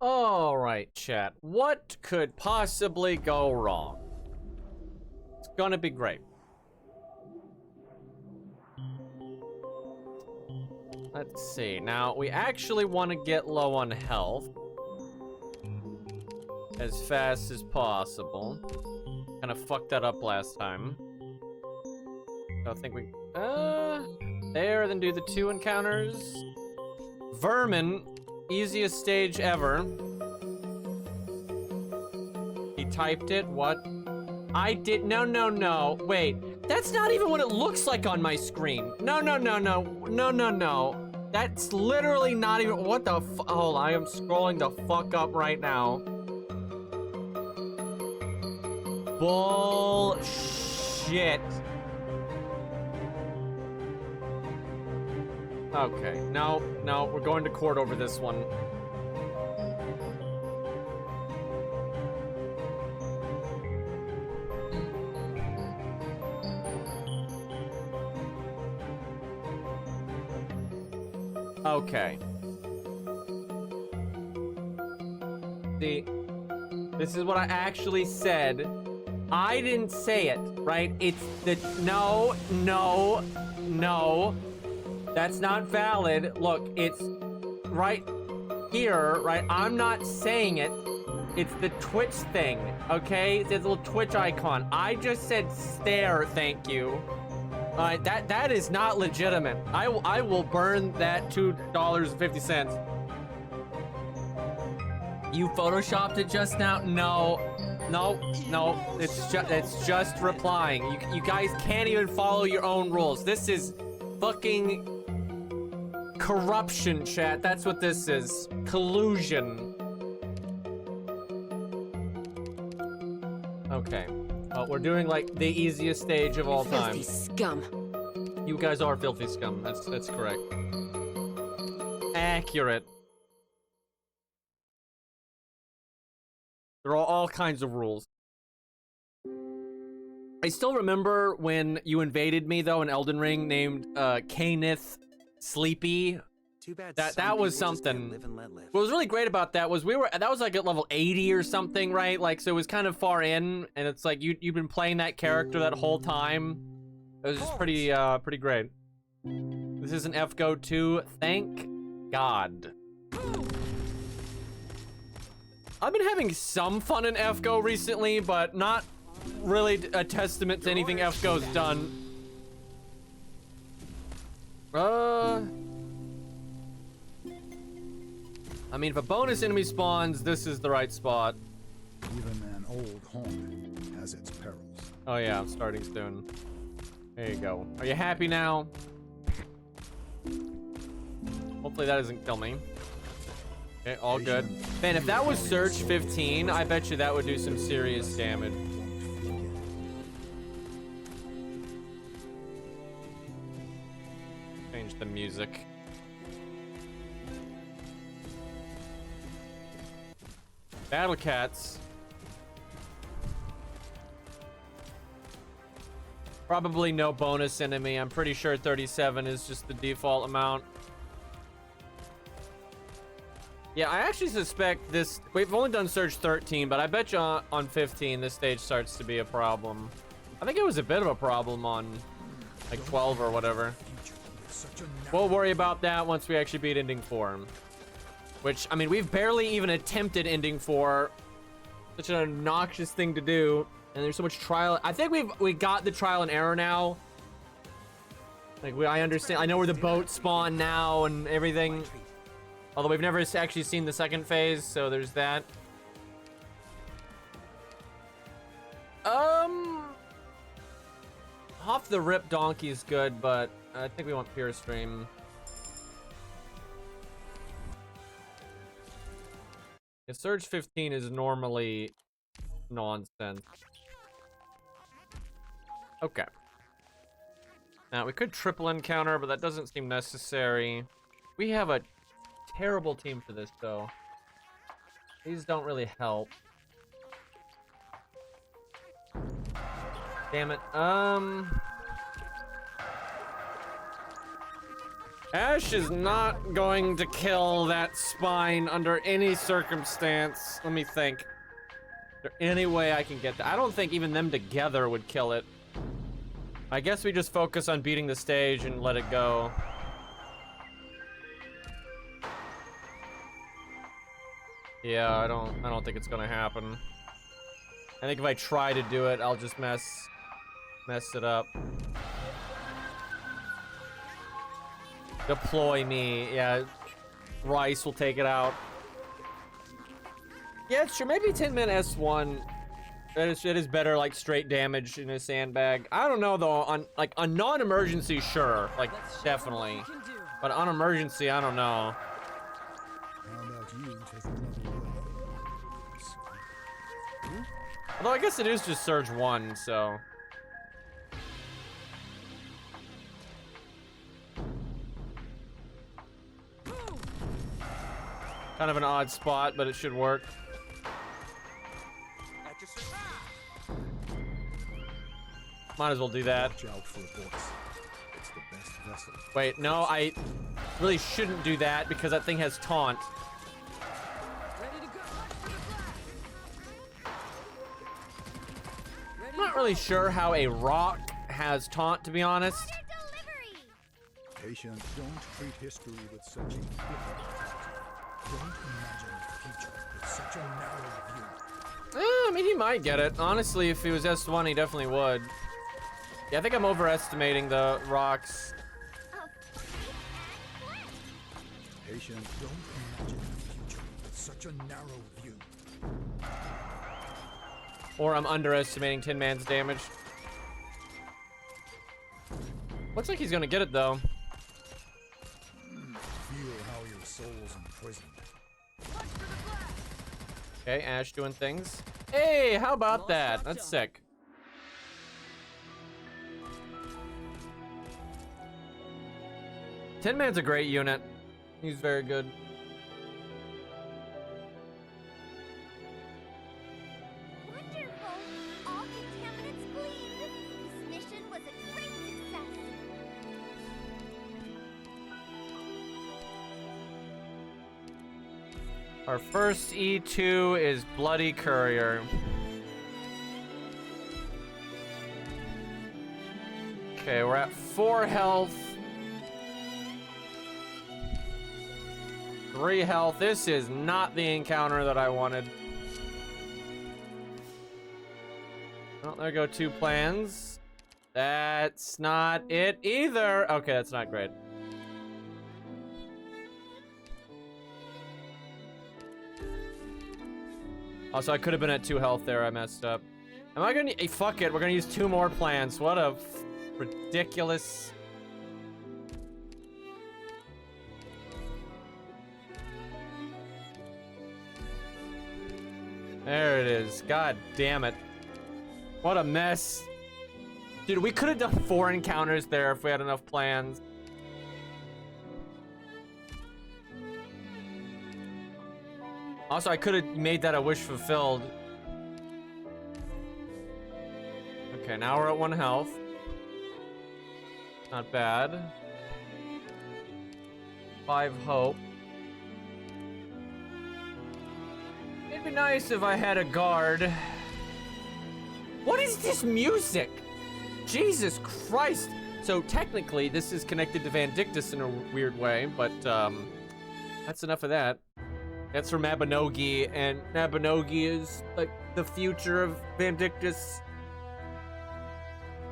All right, chat. What could possibly go wrong? It's gonna be great. Let's see. Now, we actually want to get low on health as fast as possible. Kind of fucked that up last time. So I think we... there, then do the 2 encounters. Vermin. Easiest stage ever. He typed it. What? I did... No. Wait. That's not even what it looks like on my screen. No. That's literally not even... What the f... Oh, I am scrolling the fuck up right now. Bullshit. Okay. No. We're going to court over this one. Okay. See, this is what I actually said. I didn't say it, right? It's the... No. That's not valid. Look, it's right here, right? I'm not saying it. It's the Twitch thing, okay? It's a little Twitch icon. I just said stare, thank you. That is not legitimate. I will burn that $2.50. You photoshopped it just now? No. It's just replying. You guys can't even follow your own rules. This is fucking corruption, chat. That's what this is. Collusion. Okay. We're doing like the easiest stage of all time. Filthy scum. You guys are filthy scum. That's correct. Accurate. There are all kinds of rules. I still remember when you invaded me though in Elden Ring named Kenneth Sleepy. Too bad that was something. What was really great about that was that was like at level 80 or something, right? Like, so it was kind of far in, and it's like you've been playing that character that whole time. It was just pretty great. This is an FGO 2. Thank God. I've been having some fun in FGO recently, but not really a testament to anything FGO's done. I mean, if a bonus enemy spawns, this is the right spot. Even an old home has its perils. Oh yeah, I'm starting soon. There you go. Are you happy now? Hopefully that doesn't kill me. Okay, all good. Man, if that was Surge 15, I bet you that would do some serious damage. Change the music. Battle Cats. Probably no bonus enemy. I'm pretty sure 37 is just the default amount. Yeah, I actually suspect this... We've only done Surge 13, but I bet you on 15 this stage starts to be a problem. I think it was a bit of a problem on like 12 or whatever. We'll worry about that once we actually beat Ending 4. Which, I mean, we've barely even attempted Ending 4. Such an obnoxious thing to do. And there's so much trial. I think we got the trial and error now. Like, I understand. I know where the boats spawn now and everything. Although we've never actually seen the second phase, so there's that. Off the rip donkey is good, but I think we want pure stream. Yeah, Surge 15 is normally nonsense. Okay. Now, we could triple encounter, but that doesn't seem necessary. We have a terrible team for this, though. These don't really help. Damn it. Ash is not going to kill that spine under any circumstance. Let me think. Is there any way I can get that? I don't think even them together would kill it. I guess we just focus on beating the stage and let it go. Yeah, I don't think it's gonna happen. I think if I try to do it, I'll just mess it up. Deploy me, yeah. Rice will take it out. Yeah, it's true. Maybe 10-man S1. It is better, like straight damage in a sandbag. I don't know though. On non-emergency, sure, like definitely. But on emergency, I don't know. How about you take another look? Although I guess it is just Surge 1, so. Kind of an odd spot, but it should work. Might as well do that. Watch out for a voice. It's the best vessel. Wait, no, I really shouldn't do that because that thing has taunt. I'm not really sure how a rock has taunt, to be honest. Patient, don't treat history with such a flippant attitude. Don't imagine the future with such a narrow view. I mean, he might get it. Honestly, if he was S1, he definitely would. Yeah, I think I'm overestimating the rocks. Patient, don't imagine the future with such a narrow view. Or I'm underestimating Tin Man's damage. Looks like he's gonna get it, though. Feel how your soul's imprisoned. Okay, Ash doing things. Hey, how about that? That's sick. Tin Man's a great unit. He's very good. Wonderful! All contaminants cleaned. This mission was a great success. Our first E2 is Bloody Courier. Okay, we're at 4 health. 3 health. This is not the encounter that I wanted. Oh, there go 2 plans. That's not it either. Okay, that's not great. Also, I could have been at 2 health there. I messed up. Am I gonna... Hey, fuck it. We're gonna use 2 more plans. What a ridiculous... There it is. God damn it. What a mess. Dude, we could have done 4 encounters there if we had enough plans. Also, I could have made that a wish fulfilled. Okay, now we're at 1 health. Not bad. 5 hope. It'd be nice if I had a guard. What is this music? Jesus Christ. So technically, this is connected to Vandictus in a weird way, but that's enough of that. That's from Mabinogi, and Mabinogi is like the future of Vandictus.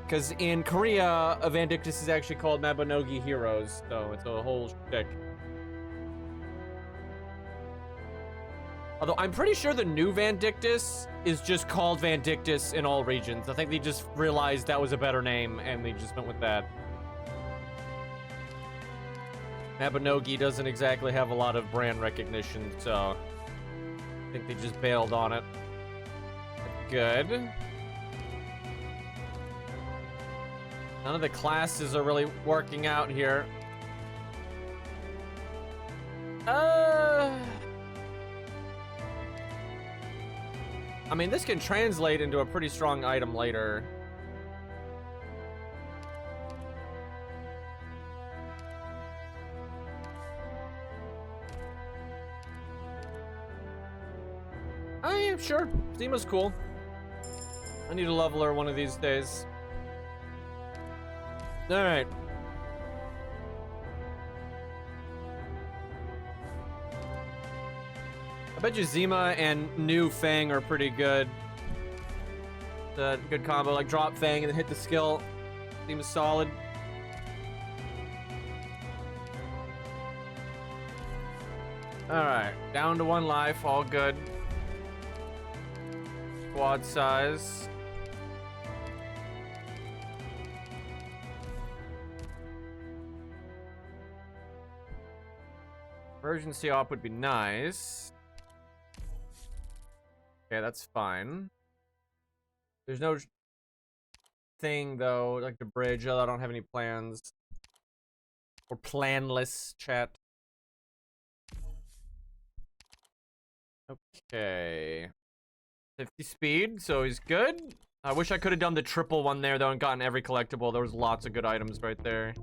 Because in Korea, Vandictus is actually called Mabinogi Heroes, so it's a whole shtick. Although I'm pretty sure the new Vandictus is just called Vandictus in all regions. I think they just realized that was a better name, and they just went with that. Mabinogi doesn't exactly have a lot of brand recognition, so I think they just bailed on it. Good. None of the classes are really working out here. I mean, this can translate into a pretty strong item later. Okay, sure. Zima's cool. I need a leveler one of these days. Alright. I bet you Zima and new Fang are pretty good. The good combo, like drop Fang and then hit the skill. Zima's solid. Alright, down to 1 life, all good. Squad size. Emergency op would be nice. Okay, that's fine. There's no thing though, like the bridge. I don't have any plans. Or planless, chat. Okay. 50 speed, so he's good. I wish I could have done the triple one there though and gotten every collectible. There was lots of good items right there.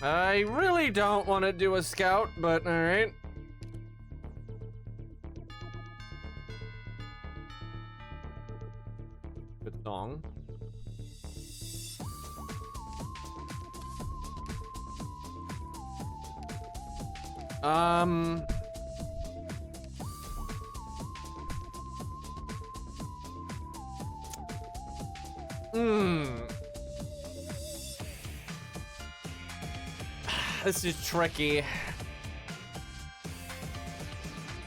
I really don't want to do a scout, but alright. Good song. This is tricky.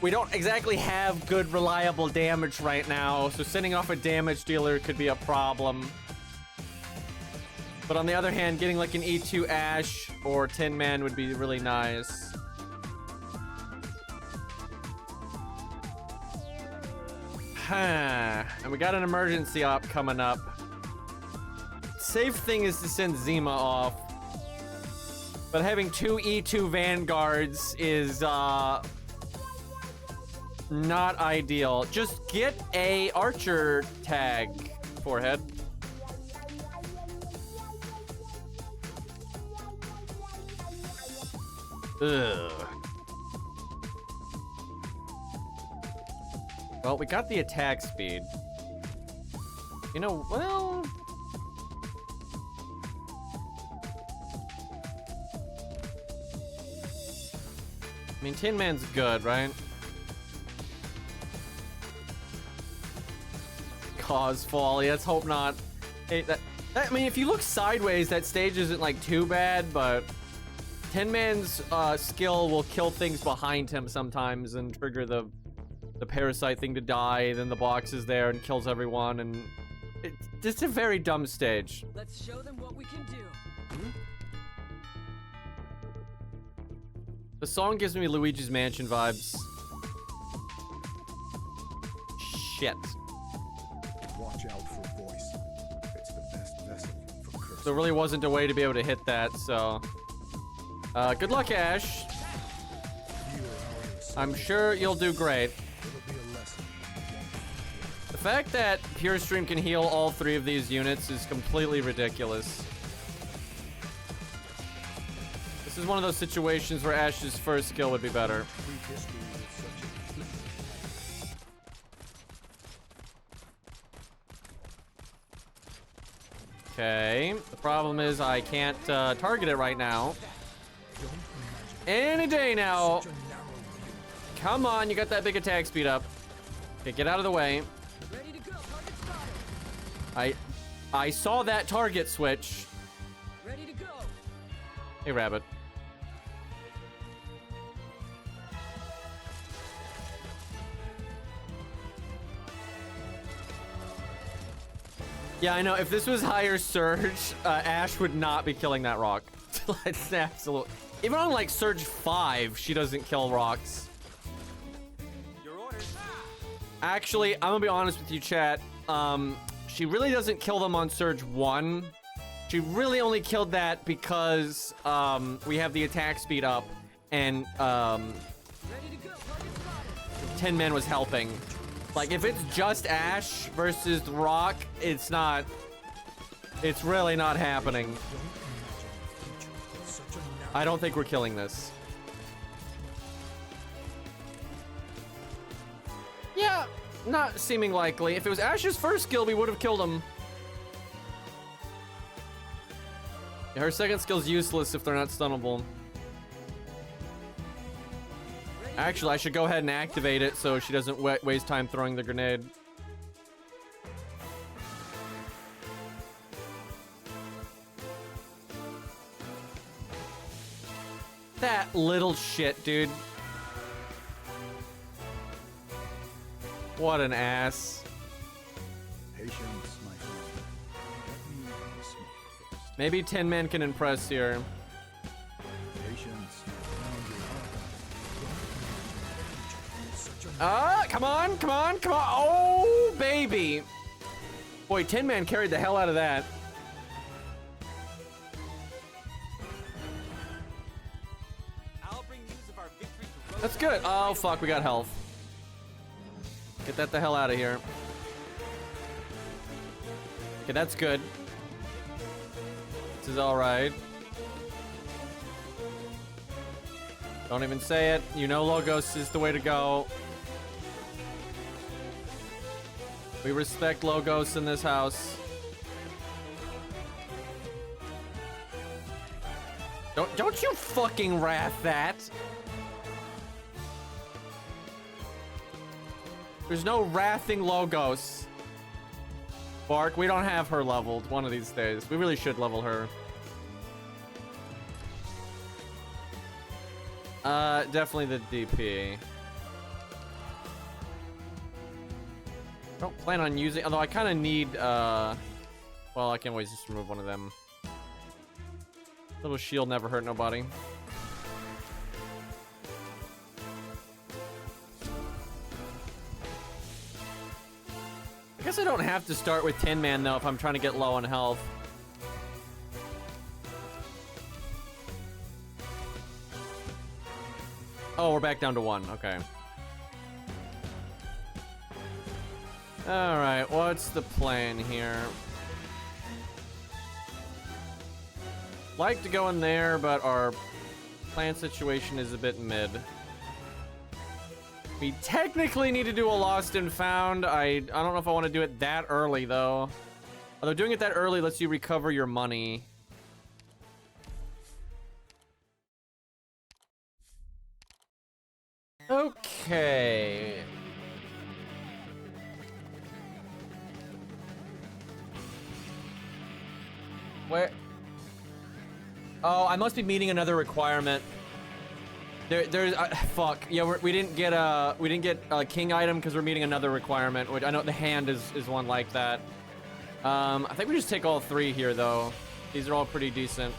We don't exactly have good, reliable damage right now, so sending off a damage dealer could be a problem. But on the other hand, getting like an E2 Ash or Tin Man would be really nice. And we got an emergency op coming up. Safe thing is to send Zima off. But having 2 E2 Vanguards is, not ideal. Just get a Archer tag, Forehead. Ugh. Well, we got the attack speed. You know, well... I mean, Tin Man's good, right? Cause fall. Let's hope not. Hey, I mean, if you look sideways, that stage isn't like too bad, but Tin Man's skill will kill things behind him sometimes and trigger the parasite thing to die. Then the box is there and kills everyone, and it's a very dumb stage. Let's show them what we can do. The song gives me Luigi's Mansion vibes. Shit. Watch out for voice. It's the best vessel for curse. There really wasn't a way to be able to hit that, so... good luck, Ash. I'm sure you'll do great. The fact that Pure Stream can heal all 3 of these units is completely ridiculous. This is one of those situations where Ash's first skill would be better. Okay, the problem is I can't target it right now. Any day now. Come on, you got that big attack speed up. Okay, get out of the way. Ready to go. Target spotted. I saw that target switch. Ready to go. Hey, Rabbit. Yeah, I know. If this was higher surge, Ash would not be killing that rock. It's absolute. Even on like surge 5, she doesn't kill rocks. Your orders. Actually, I'm gonna be honest with you, chat. She really doesn't kill them on surge 1. She really only killed that because we have the attack speed up, and Ready to go. Target spotted. Tin Man was helping. Like, if it's just Ash versus the rock, it's not. It's really not happening. I don't think we're killing this. not seeming likely. If it was Ash's first skill, we would have killed him. Yeah, her second skill's useless if they're not stunnable. Actually, I should go ahead and activate it so she doesn't waste time throwing the grenade. That little shit, dude. What an ass. Patience, my friend. Let me smoke first. Maybe Tin Man can impress here. Patience, my friend. Come on, come on, come on. Oh, baby. Boy, Tin Man carried the hell out of that. I'll bring news of our victory to That's good. Oh, fuck, we got health. Get that the hell out of here. Okay, that's good. This is alright. Don't even say it. You know Logos is the way to go. We respect Logos in this house. Don't you fucking wrath that. There's no wrathing Logos. Bark, we don't have her leveled one of these days. We really should level her. Definitely the DP. I don't plan on using, although I kind of need, well, I can always just remove one of them. Little shield never hurt nobody. I guess I don't have to start with Tin Man, though, if I'm trying to get low on health. Oh, we're back down to 1. Okay. Alright, what's the plan here? Like to go in there, but our plan situation is a bit mid. We technically need to do a lost and found. I don't know if I want to do it that early, though. Although doing it that early lets you recover your money. Okay. Where? Oh, I must be meeting another requirement. There's fuck. Yeah, we didn't get a king item because we're meeting another requirement. Which I know the hand is one like that. I think we just take all 3 here though. These are all pretty decent.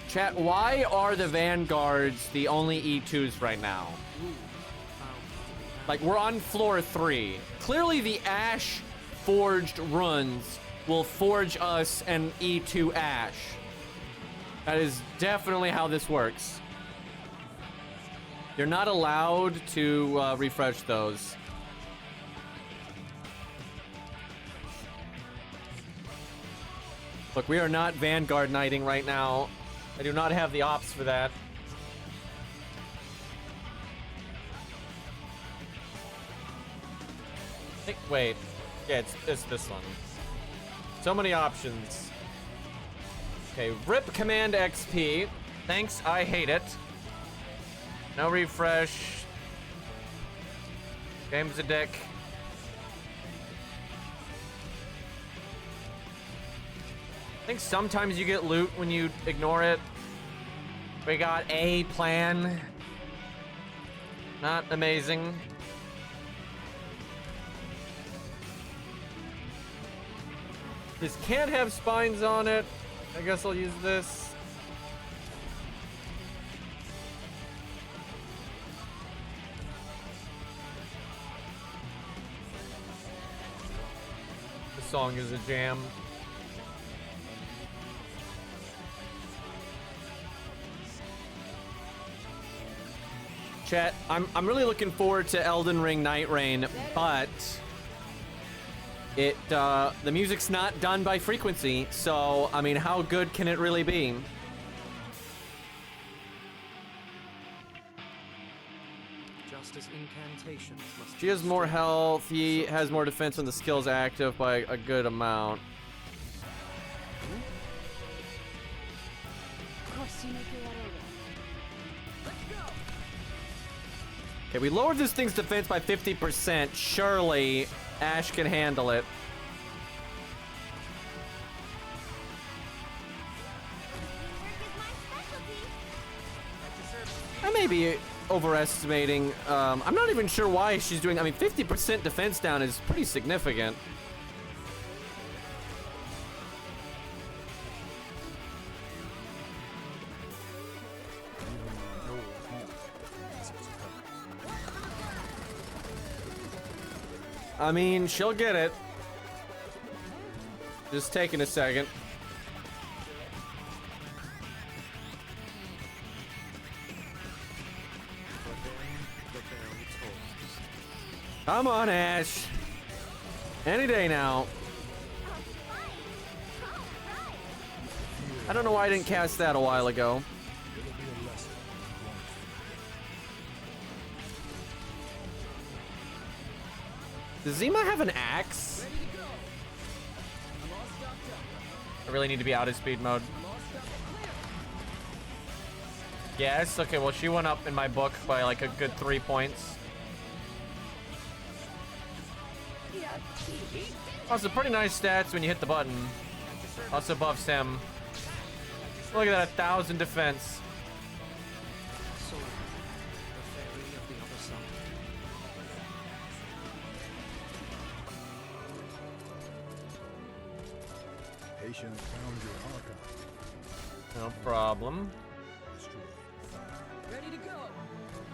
Chat, why are the Vanguards the only E2s right now? Like, we're on floor 3. Clearly the Ash forged runes will forge us an E2 Ash. That is definitely how this works. You're not allowed to refresh those. Look, we are not Vanguard Knighting right now. I do not have the ops for that. Wait. Yeah, it's this one. So many options. Okay, rip command XP. Thanks, I hate it. No refresh. Game's a dick. I think sometimes you get loot when you ignore it. We got a plan. Not amazing. This can't have spines on it. I guess I'll use this. The song is a jam. Chat, I'm really looking forward to Elden Ring Night Rain, but the music's not done by Frequency, so I mean, how good can it really be? just as incantations must She has more health. He has more defense when the skill's active by a good amount. Okay, we lowered this thing's defense by 50%. Surely Ash can handle it. I may be overestimating. I'm not even sure why she's doing. I mean, 50% defense down is pretty significant. I mean, she'll get it. Just taking a second. Come on, Ash. Any day now. I don't know why I didn't cast that a while ago. Does Zima have an axe? I really need to be out of speed mode. Yes, okay, well she went up in my book by like a good 3 points. Also, pretty nice stats when you hit the button. Also buffs him. Look at that, 1,000 defense. Patient found your archive. No problem. ready to go.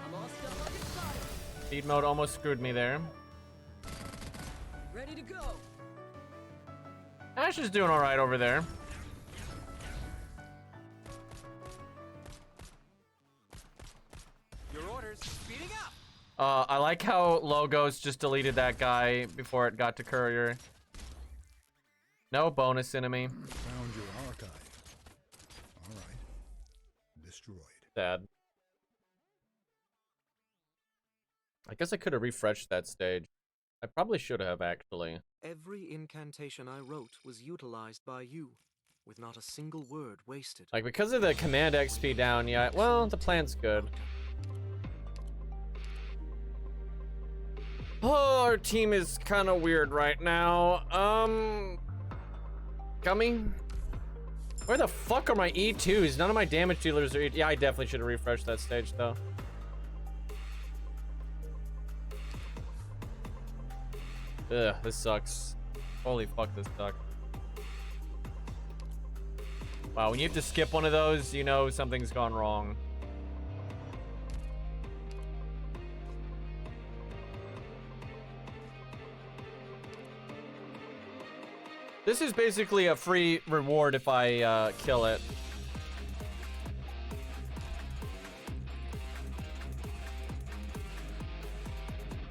I'm all stuff like it's Speed mode almost screwed me there. ready to go. Ash is doing all right over there. Your orders, speeding up. I like how Logos just deleted that guy before it got to Courier. No bonus enemy. Found your archive. All right. Destroyed. Sad. I guess I could have refreshed that stage. I probably should have, actually. Every incantation I wrote was utilized by you, with not a single word wasted. Like, because of the command XP down, yeah. Well, the plan's good. Oh, our team is kind of weird right now. Gummy? Where the fuck are my E2s? None of my damage dealers are yeah, I definitely should have refreshed that stage, though. Ugh, this sucks. Holy fuck, this sucks. Wow, when you have to skip one of those, you know something's gone wrong. This is basically a free reward if I kill it.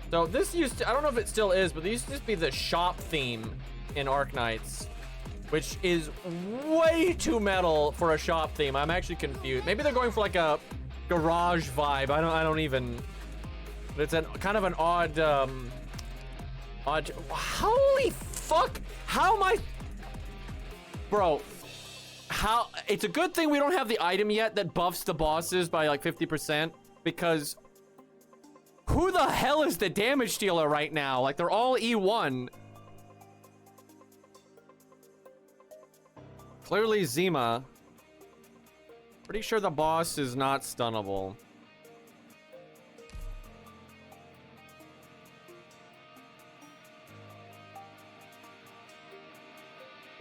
So this used to, I don't know if it still is, but this used to just be the shop theme in Arknights, which is way too metal for a shop theme. I'm actually confused. Maybe they're going for like a garage vibe. I don't even, but it's kind of an odd, holy fuck. How am I, bro, how, it's a good thing we don't have the item yet that buffs the bosses by like 50%, because who the hell is the damage dealer right now? Like, they're all E1. Clearly Zima. Pretty sure the boss is not stunnable.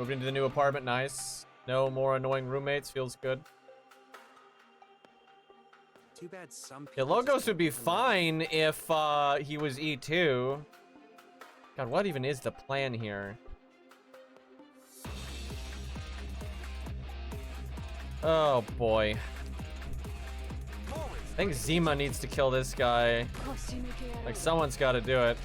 Moved into the new apartment, nice. No more annoying roommates, feels good. Too bad some Yeah, people Logos just would be don't believe. fine if he was E2. God, what even is the plan here? Oh boy. I think Zima needs to kill this guy. Like, someone's got to do it.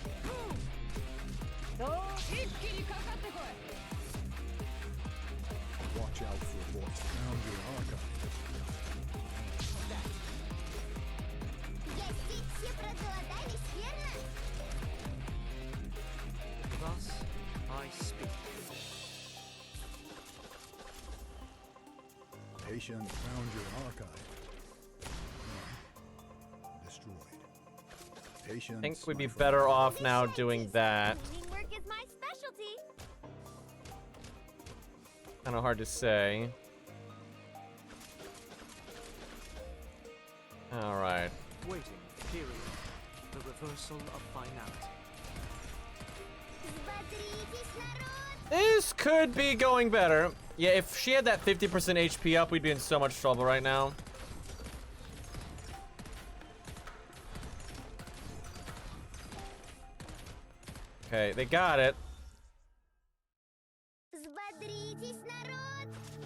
Watch out for boys. Found your archive. Гасить все противоданные Patient found your archive. Destroyed. Patient. I think we'd be better off now doing that. Cleaning work is my specialty. Kind of hard to say. All right. Waiting. Period. The reversal of finality. This could be going better. Yeah, if she had that 50% HP up, we'd be in so much trouble right now. Okay, they got it.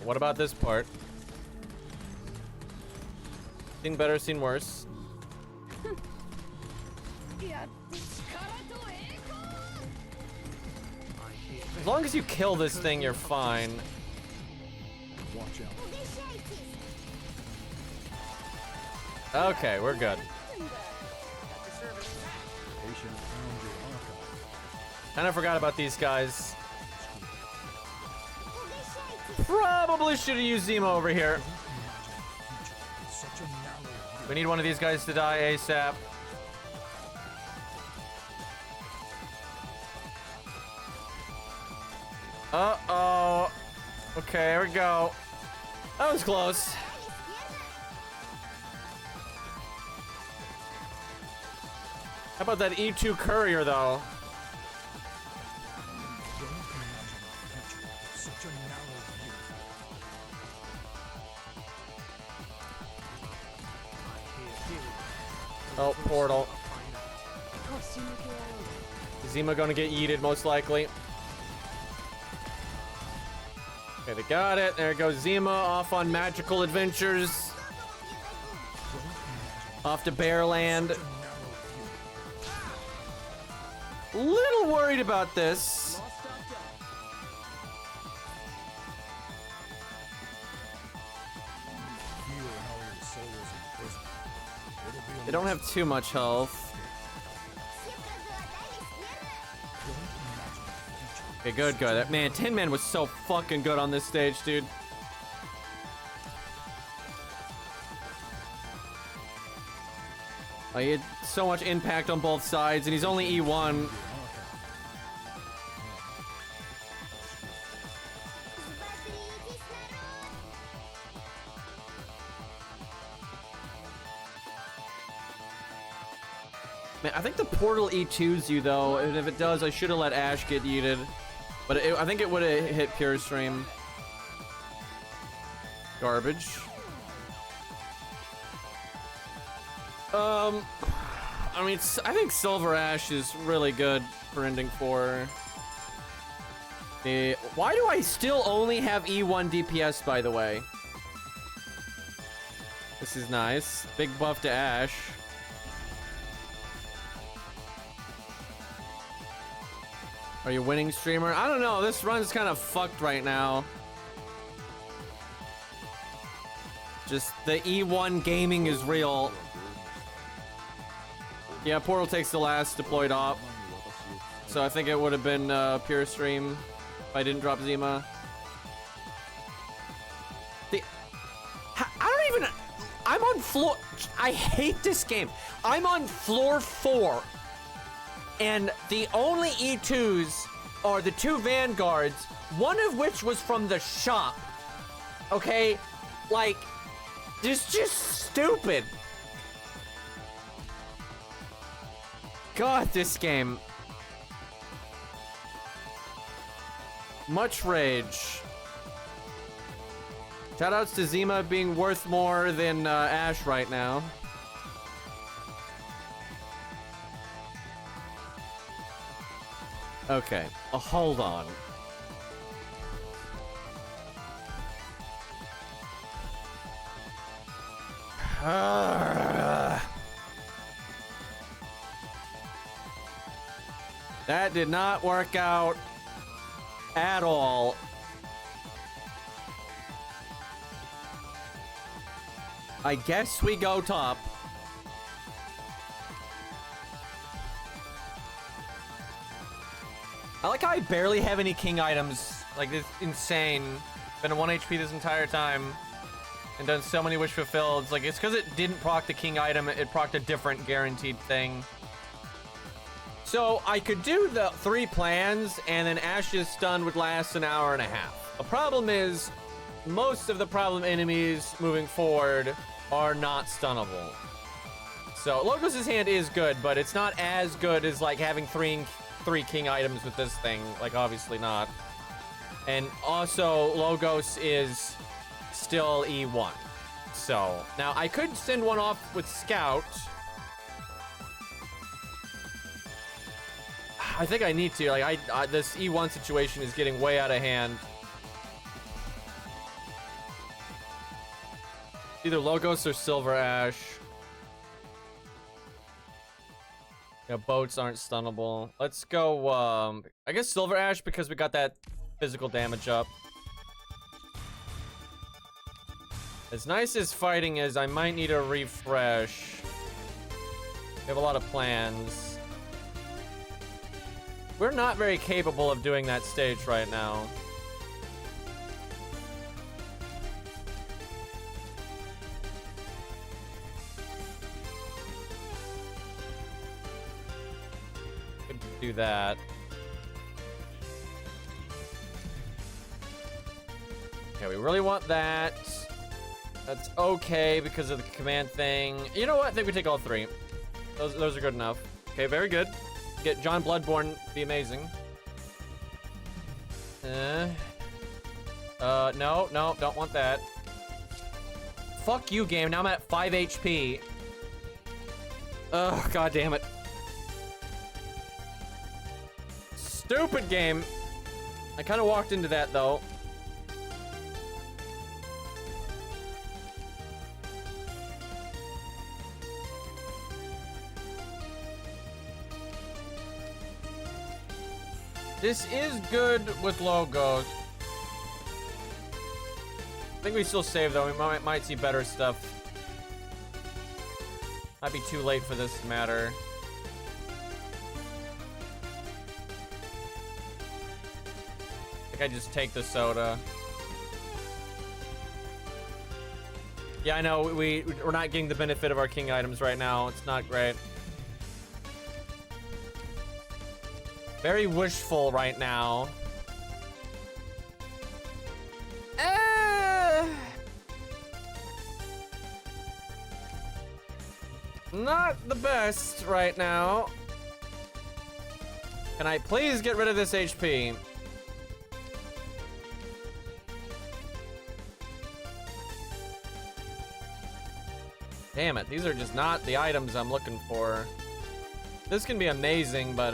What about this part? Seen better, seen worse. As long as you kill this thing, you're fine. Watch out. Okay, we're good. Patient found your archive. Kind of forgot about these guys. Probably should have used Zemo over here. Such a narrow view. We need one of these guys to die ASAP. Uh-oh. Okay, here we go. That was close. How about that E2 courier, though? Don't imagine the future with such a narrow view. Oh, portal. Zima gonna get yeeted, most likely. Okay, they got it. There goes Zima off on magical adventures. Off to Bearland. Little worried about this. Feel how your soul is imprisoned. It'll be a They don't have too much health. Don't imagine the future. Okay, good, good. Man, Tin Man was so fucking good on this stage, dude. He had so much impact on both sides, and he's only E1. Man, I think the portal E2s you, though, and if it does, I should have let Ash get yeeted. But I think it would have hit Pure Stream. Garbage. I mean, I think Silver Ash is really good for ending 4. Why do I still only have E1 DPS, by the way? This is nice. Big buff to Ash. Are you winning, streamer? I don't know. This run's kind of fucked right now. Just the E1 gaming is real. Yeah, Portal takes the last deployed op. So I think it would have been Pure Stream if I didn't drop Zima. I don't even... I'm on floor... I hate this game. I'm on floor 4. And the only E2s are the 2 Vanguards, one of which was from the shop. Okay? Like, it's just stupid. God, this game. Much rage. Shoutouts to Zima being worth more than Ash right now. Okay, hold on. That did not work out at all. I guess we go top. I like how I barely have any king items. Like, it's insane. Been at 1 HP this entire time. and done so many wish fulfilled. Like, it's because it didn't proc the king item, it procced a different guaranteed thing. So I could do the 3 plans, and then Ash's stun would last an hour and a half. The problem is, most of the problem enemies moving forward are not stunnable. So Logos' hand is good, but it's not as good as like having three king items with this thing. Like, obviously not. And also, Logos is still E1. So now I could send one off with Scout. I think I need to. Like, this E1 situation is getting way out of hand. Either Logos or Silver Ash. Yeah, boats aren't stunnable. Let's go, I guess Silver Ash because we got that physical damage up. As nice as fighting is, I might need a refresh. We have a lot of plans. We're not very capable of doing that stage right now. Could do that. Okay, we really want that. That's okay because of the command thing. You know what? I think we take all 3. Those are good enough. Okay, very good. Get John Bloodborne, be amazing. No, don't want that. Fuck you, game. Now I'm at 5 HP. Ugh, god damn it. Stupid game. I kind of walked into that, though. This is good with Logos. I think we still save, though. We might see better stuff. Might be too late for this to matter. I think I just take the soda. Yeah, I know. We're not getting the benefit of our king items right now. It's not great. Very wishful right now. Not the best right now. Can I please get rid of this HP? Damn it, these are just not the items I'm looking for. This can be amazing, but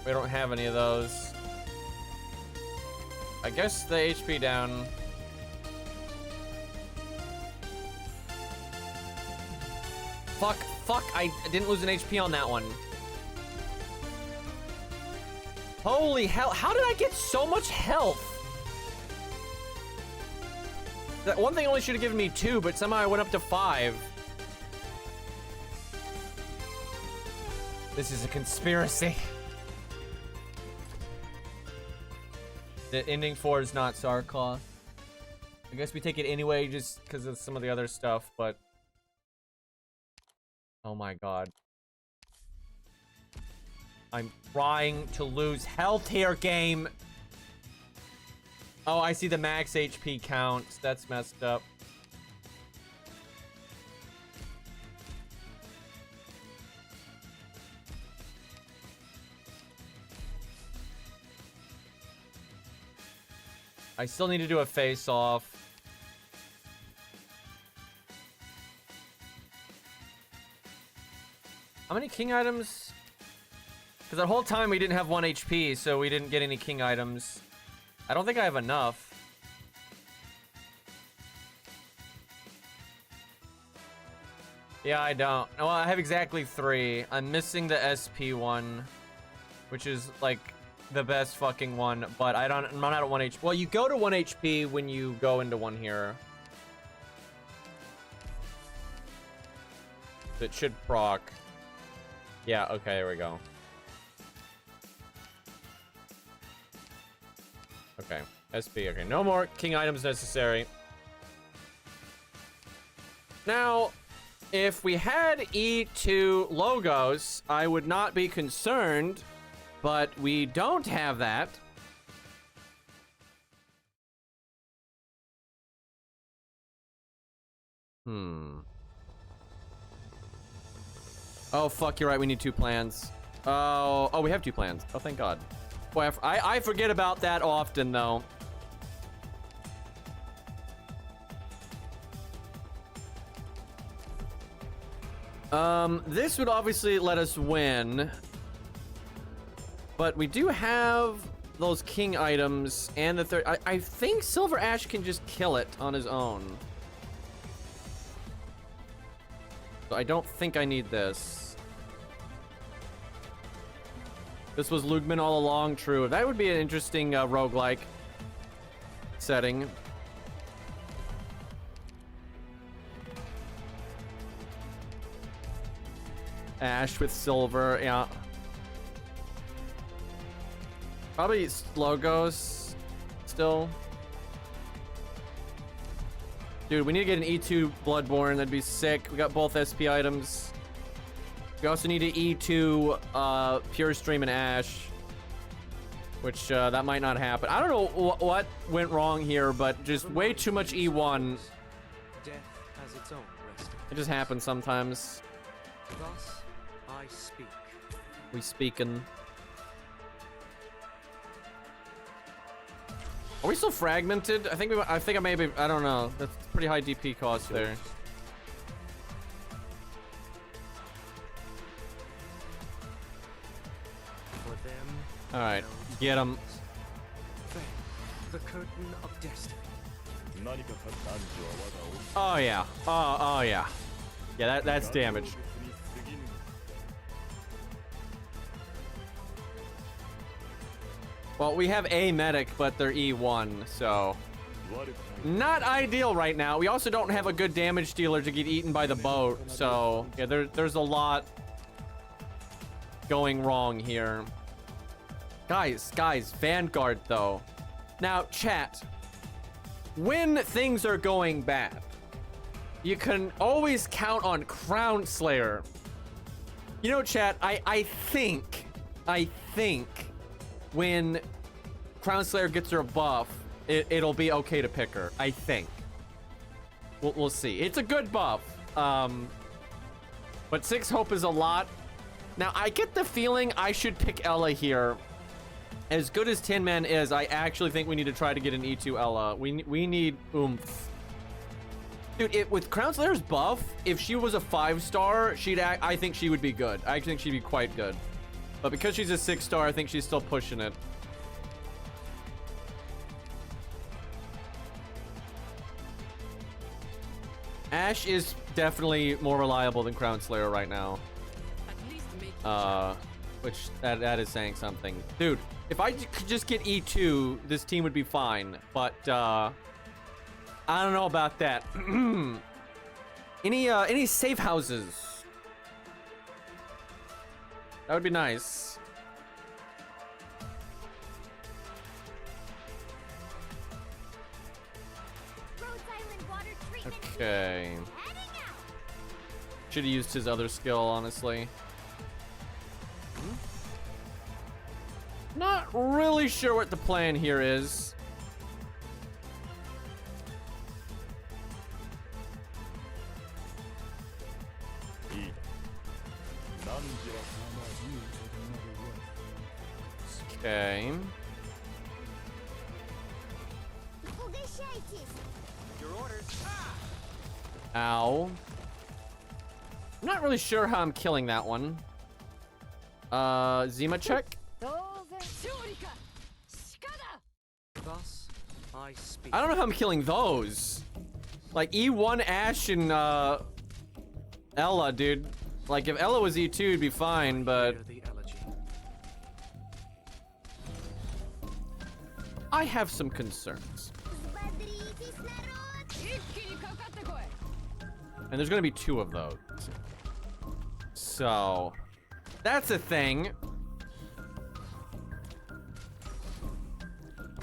we don't have any of those. I guess the HP down. Fuck, I didn't lose an HP on that one. Holy hell, how did I get so much health? That one thing only should have given me 2, but somehow I went up to 5. This is a conspiracy. The ending 4 is not Sarkov. I guess we take it anyway just because of some of the other stuff, but... Oh my god. I'm trying to lose health here, game! Oh, I see the max HP count. That's messed up. I still need to do a face-off. How many king items? Because that whole time we didn't have 1 HP, so we didn't get any king items. I don't think I have enough. Yeah, I don't. Well, I have exactly 3. I'm missing the SP one, which is like the best fucking one, but I'm not at 1 HP. Well, you go to 1 HP when you go into one here. It should proc. Yeah, okay, there we go. Okay, SP, okay. No more king items necessary. Now, if we had E2 logos, I would not be concerned, but we don't have that. Oh, fuck, you're right. We need 2 plans. Oh, we have 2 plans. Oh, thank God. Boy, I forget about that often, though. This would obviously let us win. But we do have those king items and the third. I think Silver Ash can just kill it on his own. So I don't think I need this. This was Lugman all along, true. That would be an interesting roguelike setting. Ash with silver, yeah. Probably logos still. Dude, we need to get an E2 Bloodborne. That'd be sick. We got both SP items. We also need an E2 Pure Stream and Ash. Which, that might not happen. I don't know what went wrong here, but just way too much E1. Death has its own resting. It just happens sometimes. Thus I speak. We speakin'. Are we still fragmented? I think I may be. I don't know. That's pretty high DP cost there. For them, All right, get him. then, the curtain of destiny. Oh yeah. Oh yeah. Yeah, that's damage. Well, we have a medic, but they're E1, so not ideal right now. We also don't have a good damage dealer to get eaten by the boat, so yeah, there's a lot going wrong here. Guys, Vanguard though. Now, chat, when things are going bad, you can always count on Crown Slayer. You know, chat, I think when Crown Slayer gets her buff, it'll be okay to pick her. I think. We'll see. It's a good buff. But 6 hope is a lot. Now, I get the feeling I should pick Ella here. As good as Tin Man is, I actually think we need to try to get an E2 Ella. We need oomph. Dude, with Crown Slayer's buff, if she was a 5-star, I think she would be good. I think she'd be quite good. But because she's a 6-star, I think she's still pushing it. Ash is definitely more reliable than Crown Slayer right now. Which that is saying something. Dude, if I could just get E2, this team would be fine. But I don't know about that. Any safe houses? That would be nice. Rhodes Island water treatment Okay. heading out. Should have used his other skill, honestly. Not really sure what the plan here is. Okay. Your orders. Ow. I'm not really sure how I'm killing that one. Zima check? Thus I speak. I don't know how I'm killing those. Like E1 Ash and Ella, dude. Like if Ella was E2, it'd be fine, but Hear the elegy. I have some concerns. And there's gonna be 2 of those. So that's a thing.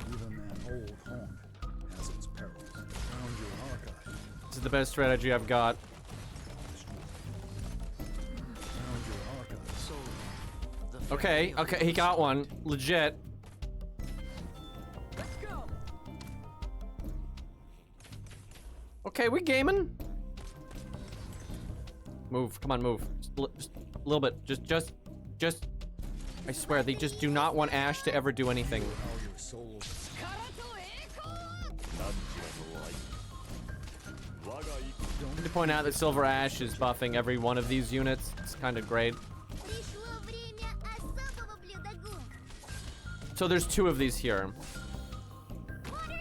Even that old haunt has its perils. Found your archive. This is the best strategy I've got. Okay, okay, he got one. Legit. Okay, we gaming. Move, come on, move. Just a little bit. Just. I swear, they just do not want Ash to ever do anything. How your soul I need to point out that Silver Ash is buffing every one of these units. It's kind of great. Пришло время особого блюда. So there's 2 of these here.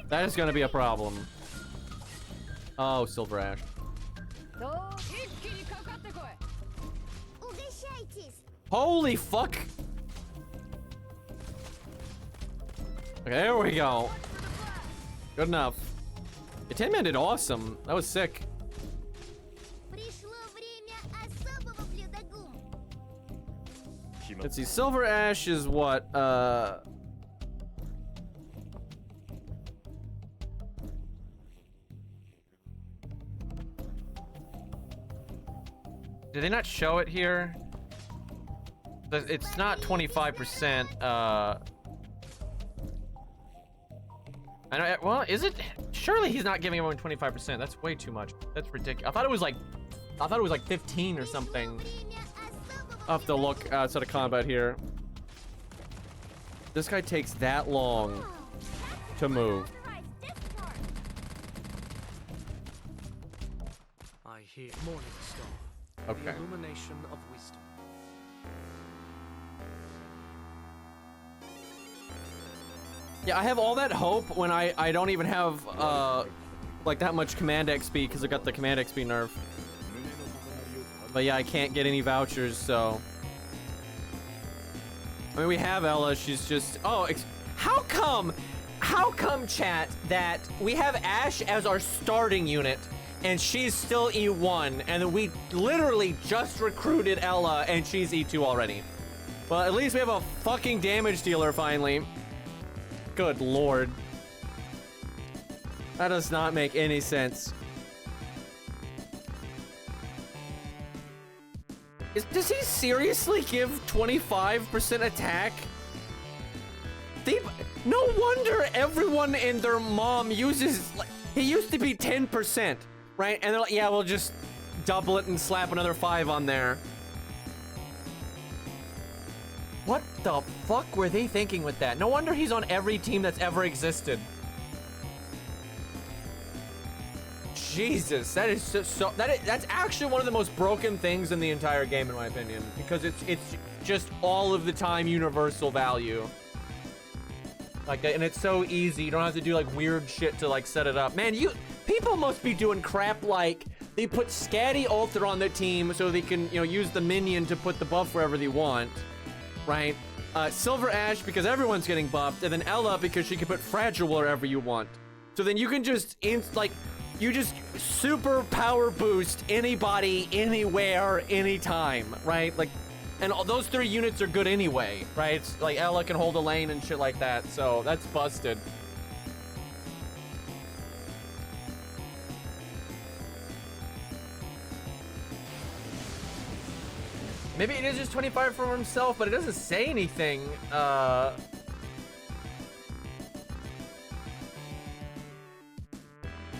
That is gonna be a problem. Oh, Silver Ash. Угощайтесь. Holy fuck! Okay, there we go. Good enough. The Tin Man did awesome. That was sick. Пришло время особого блюда. Let's see, Silver Ash is what, did they not show it here? It's not 25%, I know, well, is it? Surely he's not giving everyone 25%. That's way too much. That's ridiculous. I thought it was like 15 or something. I'll have to look outside of combat here. This guy takes that long to move. I hear Morning Star. Okay. The illumination of wisdom. Yeah, I have all that hope when I don't even have like that much command XP because I got the command XP nerf. But yeah, I can't get any vouchers, so. I mean, we have Ella. She's just. Oh, how come, chat, that we have Ash as our starting unit and she's still E1, and then we literally just recruited Ella and she's E2 already? Well, at least we have a fucking damage dealer finally. Good lord. That does not make any sense. Does he seriously give 25% attack? No wonder everyone and their mom uses, like, he used to be 10%, right? And they're like, yeah, we'll just double it and slap another 5 on there. What the fuck were they thinking with that? No wonder he's on every team that's ever existed. Jesus, that is that's actually one of the most broken things in the entire game, in my opinion, because it's just all of the time universal value. Like, and it's so easy. You don't have to do like weird shit to like set it up. Man, people must be doing crap like they put Scatty Alter on their team so they can, you know, use the minion to put the buff wherever they want. Right? Silver Ash because everyone's getting buffed, and then Ella because she can put Fragile wherever you want. So then you can just, you just super power boost anybody, anywhere, anytime, right? Like, and all those 3 units are good anyway, right? It's like Ella can hold a lane and shit like that, so that's busted. Maybe it is just 25 for himself, but it doesn't say anything. I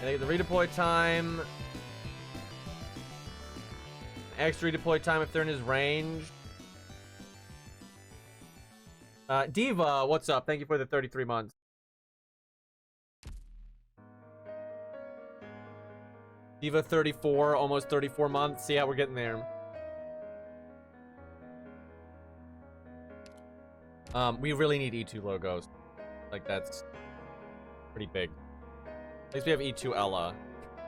think the redeploy time, extra redeploy time if they're in his range. Diva, what's up? Thank you for the 33 months. Diva 34, almost 34 months. Yeah, we're getting there. We really need E2 logos. Like, that's pretty big. At least we have E2 Ella.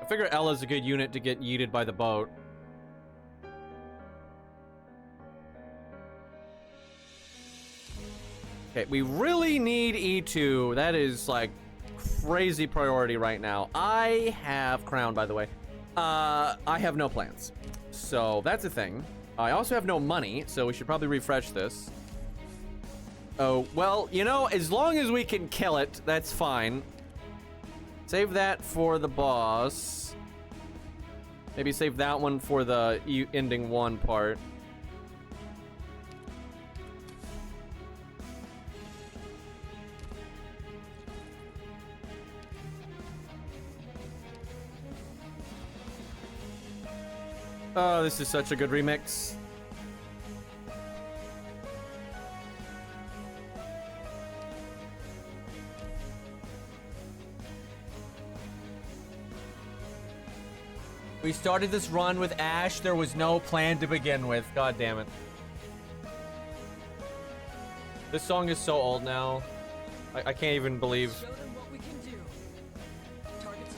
I figure Ella's a good unit to get yeeted by the boat. Okay, we really need E2. That is, like, crazy priority right now. I have Crown, by the way. I have no plans. So, that's a thing. I also have no money, so we should probably refresh this. Oh, well, you know, as long as we can kill it, that's fine. Save that for the boss. Maybe save that one for the ending 1 part. Oh, this is such a good remix. We started this run with Ash. There was no plan to begin with. God damn it. This song is so old now. I can't even believe.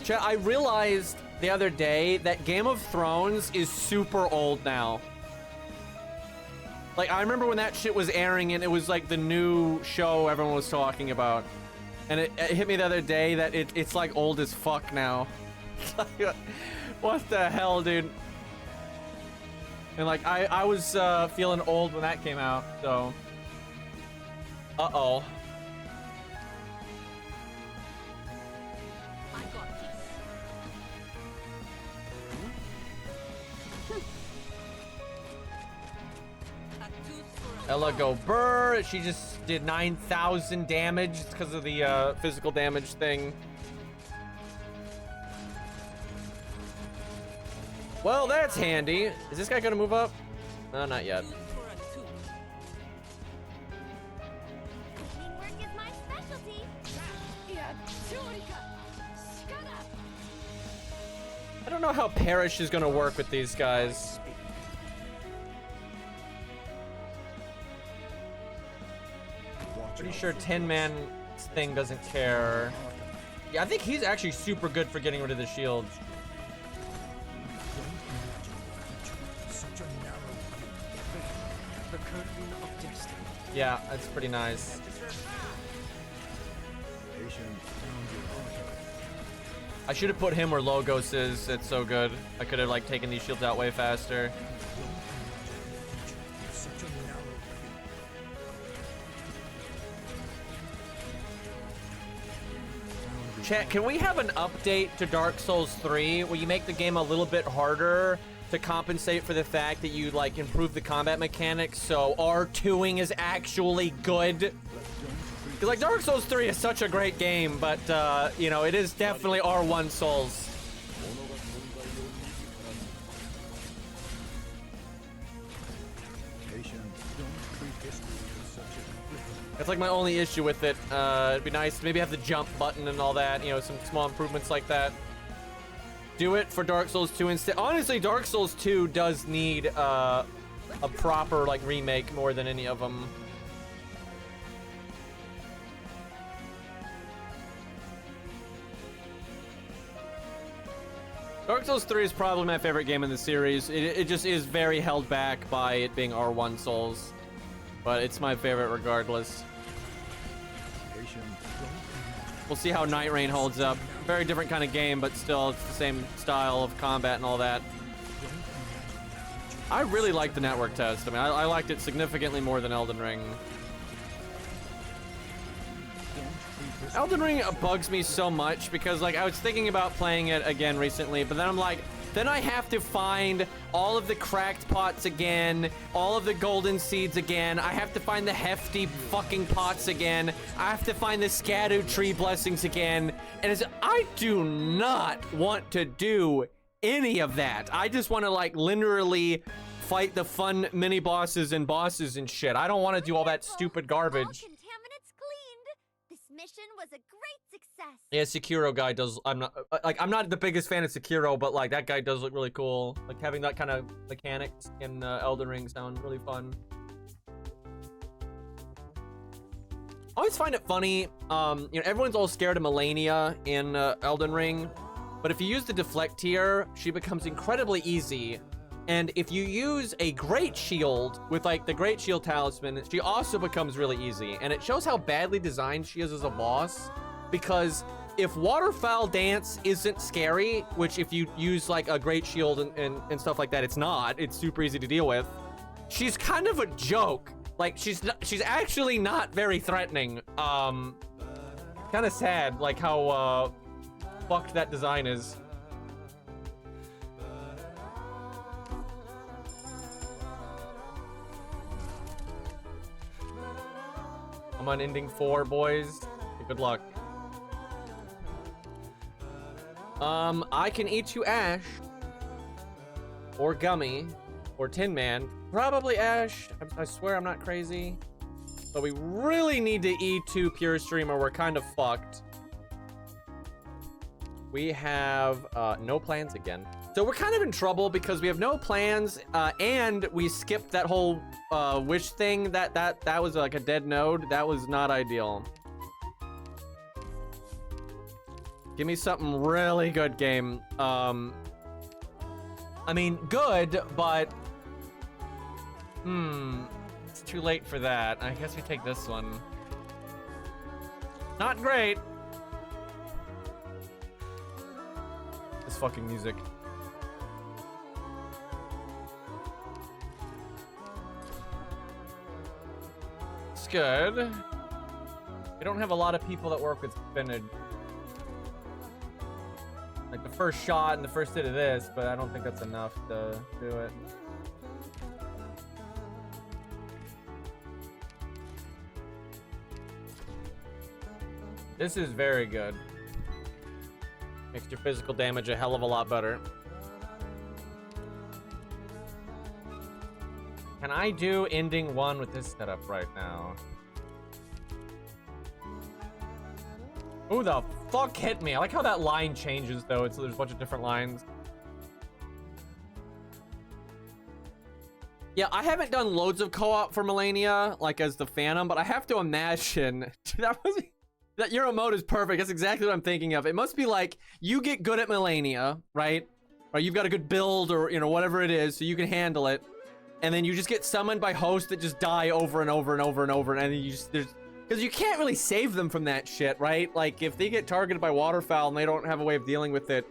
Chat, I realized the other day that Game of Thrones is super old now. Like, I remember when that shit was airing and it was like the new show everyone was talking about. And it hit me the other day that it's like old as fuck now. What the hell, dude? And like, I was feeling old when that came out, so. Uh-oh. Ella go burr. She just did 9,000 damage because of the physical damage thing. Well, that's handy. Is this guy gonna move up? No, not yet. Teamwork is my specialty. I don't know how Parrish is gonna work with these guys. Pretty sure 10-man thing doesn't care. Yeah, I think he's actually super good for getting rid of the shield. The curtain of destiny. Yeah, that's pretty nice. I should have put him where Logos is. It's so good. I could have like taken these shields out way faster. Chat, can we have an update to Dark Souls 3 where you make the game a little bit harder to compensate for the fact that you like improve the combat mechanics so R2ing is actually good? Because like Dark Souls 3 is such a great game, but you know, it is definitely R1 Souls. That's like my only issue with it. It'd be nice to maybe have the jump button and all that, you know, some small improvements like that. Do it for Dark Souls 2 instead. Honestly, Dark Souls 2 does need a proper like remake more than any of them. Dark Souls 3 is probably my favorite game in the series. It just is very held back by it being R1 Souls. But it's my favorite regardless. We'll see how Night Rain holds up. Very different kind of game, but still it's the same style of combat and all that. I really liked the network test. I mean, I liked it significantly more than Elden Ring. Elden Ring bugs me so much because like I was thinking about playing it again recently, but then I'm like, then I have to find all of the cracked pots again, all of the golden seeds again. I have to find the hefty fucking pots again. I have to find the Scadu tree blessings again. And I do not want to do any of that. I just want to like literally fight the fun mini bosses and bosses and shit. I don't want to do all that stupid garbage. All contaminants cleaned. This mission was a great success. Yeah, Sekiro guy does. I'm not the biggest fan of Sekiro, but like that guy does look really cool. Like having that kind of mechanics in Elden Ring sound really fun. I always find it funny. You know, everyone's all scared of Melania in Elden Ring, but if you use the deflect tier, she becomes incredibly easy. And if you use a great shield with like the great shield talisman, she also becomes really easy. And it shows how badly designed she is as a boss. Because if Waterfowl Dance isn't scary, which if you use like a great shield and stuff like that, it's not. It's super easy to deal with. She's kind of a joke. Like she's actually not very threatening. Kind of sad, like how fucked that design is. I'm on ending 4, boys. Good luck. I can eat you, Ash. or Gummy, or Tin Man. Probably Ash. I swear I'm not crazy. But we really need to E2 Pure Stream or we're kind of fucked. We have no plans again. So we're kind of in trouble because we have no plans and we skipped that whole wish thing. That was like a dead node. That was not ideal. Give me something really good, game. I mean, good, but it's too late for that. I guess we take this one. Not great. This fucking music. It's good. We don't have a lot of people that work with spinach. Like the first shot and the first hit of this, but I don't think that's enough to do it. This is very good. Makes your physical damage a hell of a lot better. Can I do ending one with this setup right now? Who the fuck hit me? I like how that line changes though. There's a bunch of different lines. Yeah, I haven't done loads of co-op for Melania, like as the Phantom, but I have to imagine that your emote is perfect. That's exactly what I'm thinking of. It must be like you get good at Melania, right? Or you've got a good build or, you know, whatever it is, so you can handle it. And then you just get summoned by hosts that just die over and over and over and over. And then you just, because you can't really save them from that shit, right? Like if they get targeted by waterfowl and they don't have a way of dealing with it,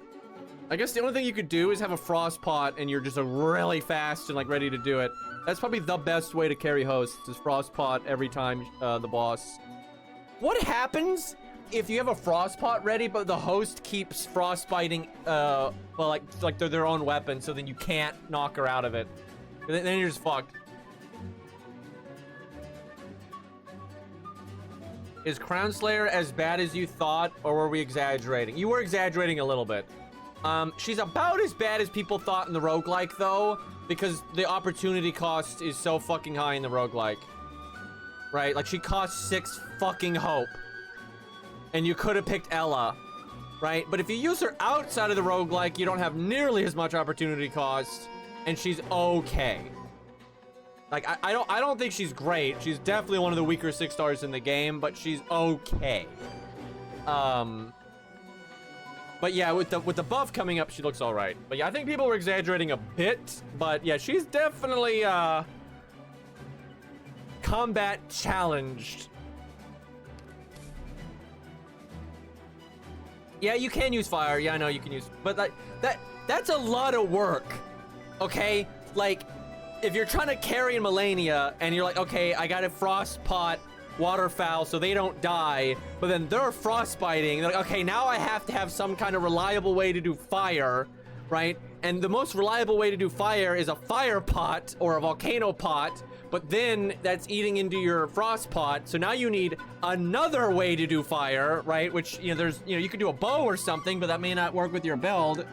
I guess the only thing you could do is have a frost pot and you're just really fast and like ready to do it. That's probably the best way to carry hosts is frost pot every time the boss. What happens if you have a frost pot ready, but the host keeps frostbiting, well, like they're their own weapon, so then you can't knock her out of it? Then you're just fucked. Is Crown Slayer as bad as you thought, or were we exaggerating? You were exaggerating a little bit. She's about as bad as people thought in the roguelike, though, because the opportunity cost is so fucking high in the roguelike. Right? Like, she costs 6 fucking hope. And you could have picked Ella. Right? But if you use her outside of the roguelike, you don't have nearly as much opportunity cost. And she's okay. Like, I don't think she's great. She's definitely one of the weaker 6 stars in the game, but she's okay. But yeah, with the buff coming up, she looks all right. But yeah, I think people were exaggerating a bit. But yeah, she's definitely combat challenged. Yeah, you can use fire. Yeah, I know you can use, but that's a lot of work. Okay, like if you're trying to carry in Melania and you're like, okay, I got a frost pot waterfowl so they don't die, but then they're frostbiting. They're like, okay, now I have to have some kind of reliable way to do fire, right? And the most reliable way to do fire is a fire pot or a volcano pot, but then that's eating into your frost pot. So now you need another way to do fire, right? Which, you know, there's, you know, you could do a bow or something, but that may not work with your build.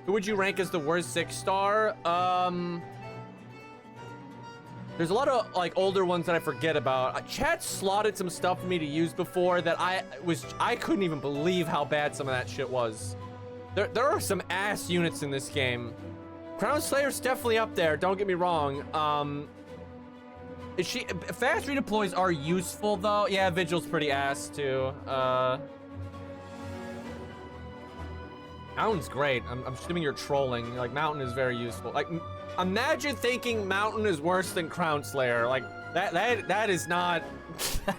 Who would you rank as the worst 6 star? There's a lot of like older ones that I forget about. Chat slotted some stuff for me to use before that I couldn't even believe how bad some of that shit was. There are some ass units in this game. Crown Slayer's definitely up there, don't get me wrong. Fast redeploys are useful though. Yeah, Vigil's pretty ass too. Mountain's great. I'm assuming you're trolling. Like, Mountain is very useful. Like, imagine thinking Mountain is worse than Crown Slayer. Like, that is not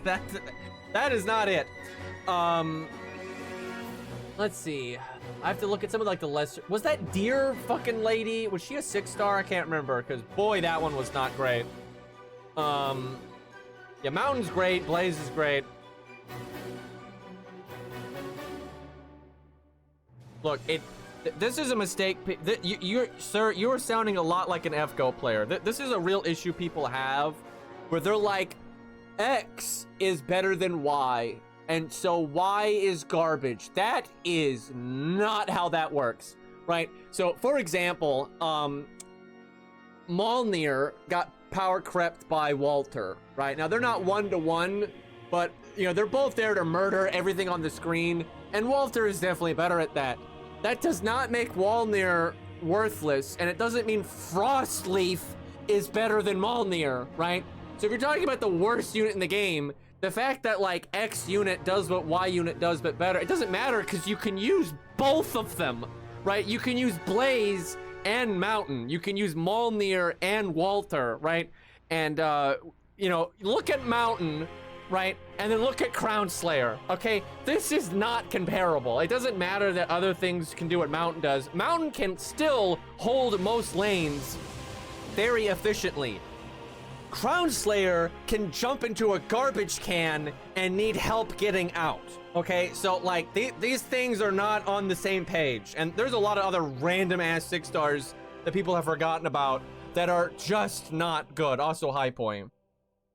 that is not it. Let's see. I have to look at some of like the lesser. Was that Deer fucking lady? Was she a 6 star? I can't remember because boy, that one was not great. Yeah, Mountain's great. Blaze is great. Look, this is a mistake. Sir, you are sounding a lot like an FGO player. This is a real issue people have, where they're like, X is better than Y, and so Y is garbage. That is not how that works. right? So, for example, Mjolnir got power crept by Walter, right? Now, they're not one-to-one, but, you know, they're both there to murder everything on the screen, and Walter is definitely better at that. That does not make Mjolnir worthless, and it doesn't mean Frostleaf is better than Mjolnir, right? So if you're talking about the worst unit in the game, the fact that, like, X unit does what Y unit does but better, it doesn't matter because you can use both of them, right? You can use Blaze and Mountain. You can use Mjolnir and Walter, right? And, you know, look at Mountain, right? And then look at Crown Slayer, okay? This is not comparable. It doesn't matter that other things can do what Mountain does. Mountain can still hold most lanes very efficiently. Crown Slayer can jump into a garbage can and need help getting out, okay? So, like, these things are not on the same page. And there's a lot of other random-ass 6 stars that people have forgotten about that are just not good. Also, high point.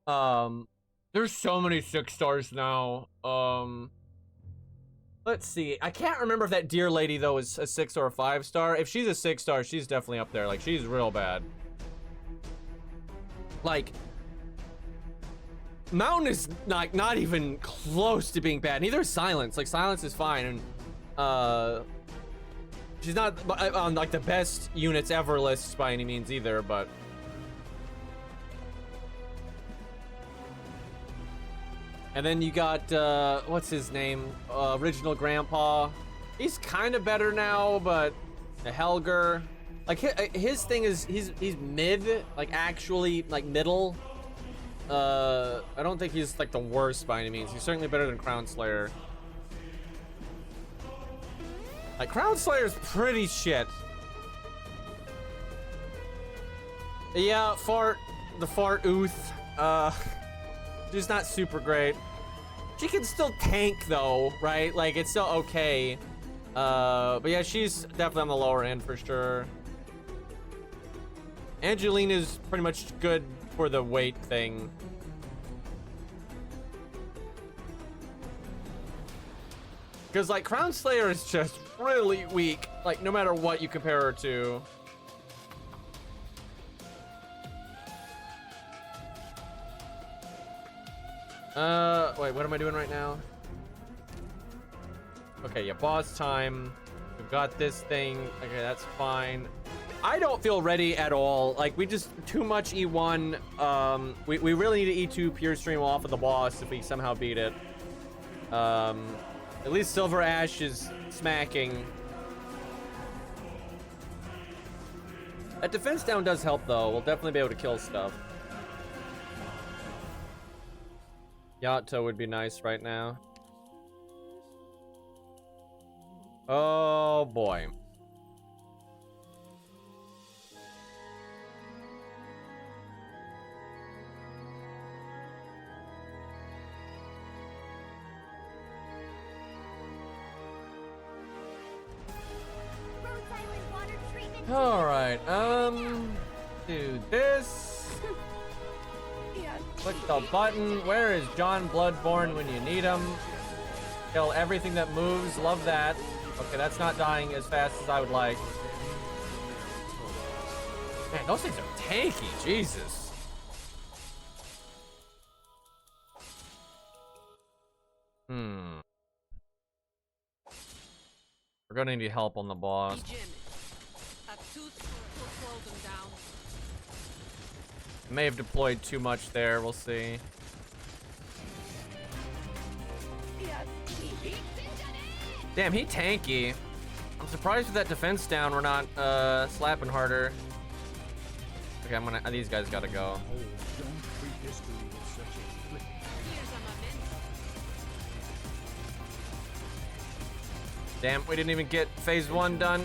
There's so many 6 stars now. Let's see. I can't remember if that deer lady, though, is a 6 or a 5 star. If she's a 6 star, she's definitely up there. Like, she's real bad. Like, Mountain is not even close to being bad. Neither is Silence. Like, Silence is fine. And, she's not on, like, the best units ever lists by any means either, but... And then you got, what's his name? Original Grandpa. He's kind of better now, but the Helger. Like, his thing is, he's mid, like, actually, like, middle. I don't think he's, like, the worst by any means. He's certainly better than Crown Slayer. Like, Crown Slayer's pretty shit. Yeah, the Fart Ooth, she's not super great. She can still tank, though, right? Like, it's still okay. But yeah, she's definitely on the lower end for sure. Angelina's pretty much good for the weight thing. Because, like, Crown Slayer is just really weak, like, no matter what you compare her to. Wait, what am I doing right now? Okay, yeah, boss time. We've got this thing. Okay, that's fine. I don't feel ready at all. Like, we just too much E1. We really need to E2 pure stream off of the boss if we somehow beat it. At least Silver Ash is smacking. That defense down does help, though. We'll definitely be able to kill stuff. Yato would be nice right now. Oh boy. Rhode Island water treatment. All right. Do this. Click the button. Where is John Bloodborne when you need him? Kill everything that moves. Love that. Okay, that's not dying as fast as I would like. Man, those things are tanky. Jesus. We're gonna need help on the boss. May have deployed too much there. We'll see. Damn, he tanky. I'm surprised with that defense down we're not slapping harder. Okay, these guys gotta go. Oh, don't treat history with such a flick. Damn, we didn't even get phase 1 done.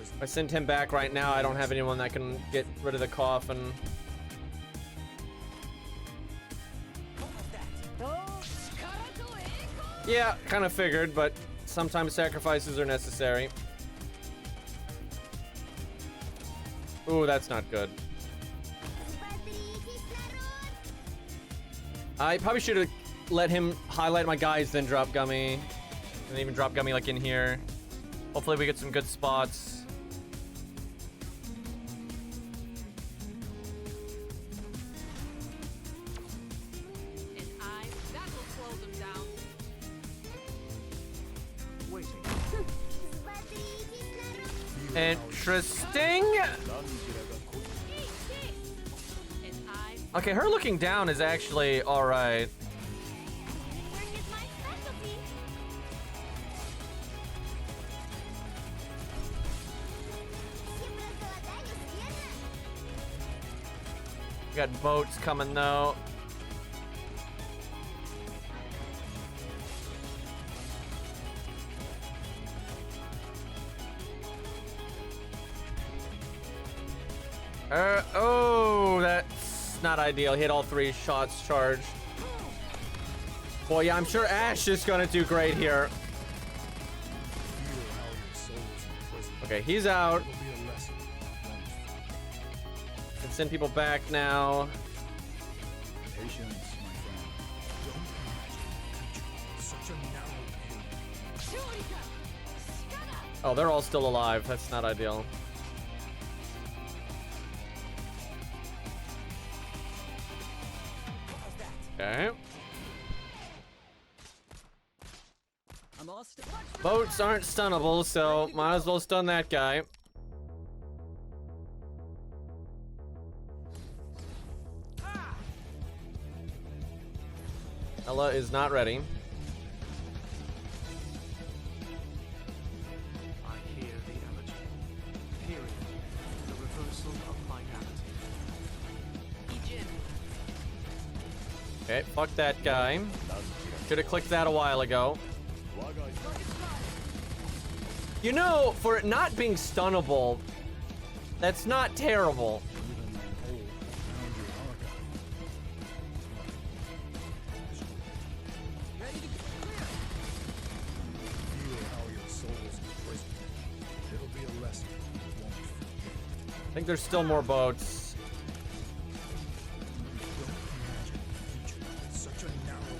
If I send him back right now, I don't have anyone that can get rid of the coffin. Yeah, kind of figured, but sometimes sacrifices are necessary. Ooh, that's not good. I probably should have let him highlight my guys, then drop Gummy. And then even drop Gummy like in here. Hopefully we get some good spots. That'll slow them down. Waiting. Interesting. And I Okay, her looking down is actually alright. Work is my specialty. Siempre задались, верно? We got boats coming though. Oh, that's not ideal. Hit all 3 shots charged. Boy, yeah, I'm sure Ash is gonna do great here. Feel how your soul's imprisoned. Okay, he's out. It'll be a lesson. Can send people back now. Patience, my friend. Don't imagine the future. Such a narrow view. Oh, they're all still alive. That's not ideal. Okay. I'm all still. Boats aren't stunnable, so might as well stun that guy. Ella is not ready. I hear the elegy. Period. The reversal of finality. Okay, fuck that guy. Should have clicked that a while ago. You know, for it not being stunnable, that's not terrible. Even that hole around your archive. Ready to get clear. Feel how your soul's imprisoned. It'll be a lesson you won't forget. I think there's still more boats. Don't imagine the future with such a narrow view.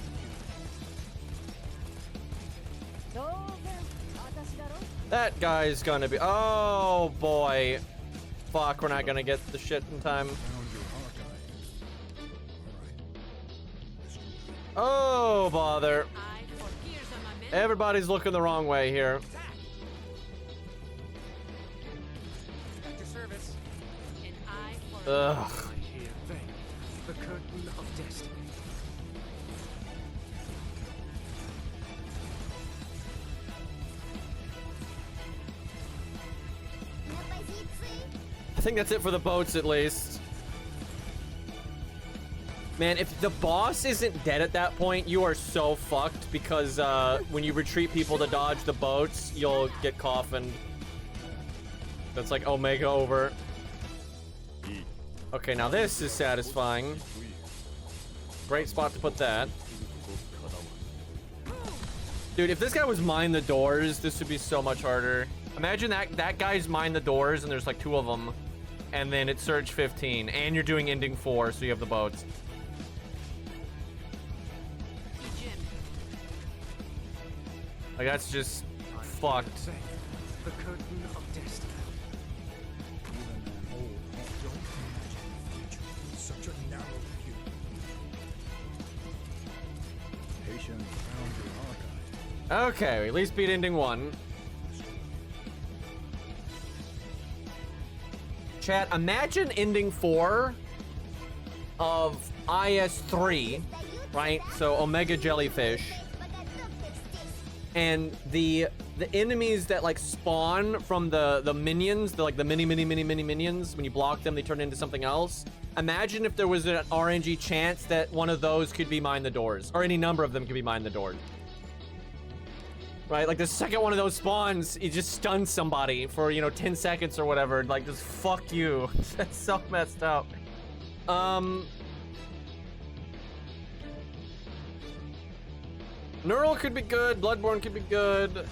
That guy's gonna be. Oh boy. Fuck, we're not gonna get the shit in time. Found your archive. Alright. This will be Oh, bother. I for gears on my men. Everybody's looking the wrong way here. At your service. And I for Ugh. I hear Veil, the curtain of destiny. На позиции. I think that's it for the boats, at least. Man, if the boss isn't dead at that point, you are so fucked because when you retreat people to dodge the boats, you'll get coffined. That's like Omega over. Okay, now this is satisfying. Great spot to put that. Dude, if this guy was mine the doors, this would be so much harder. Imagine that guy's mine the doors and there's like 2 of them. And then it's Surge 15. And you're doing Ending 4, so you have the boats. Like, that's just I fucked. hear Veil, the curtain of destiny. even that hole. Don't imagine the future with such a narrow view. Patience found your archive. Okay, we at least beat Ending 1. Chat, imagine Ending 4 of IS-3, right? So Omega Jellyfish. And the enemies that like spawn from the minions, the mini minions, when you block them, they turn into something else. Imagine if there was an RNG chance that one of those could be Mine the Doors, or any number of them could be Mine the Door. Right, like the second one of those spawns, it just stuns somebody for, 10 seconds or whatever. Like, just fuck you. That's so messed up. Neural could be good. Bloodborne could be good.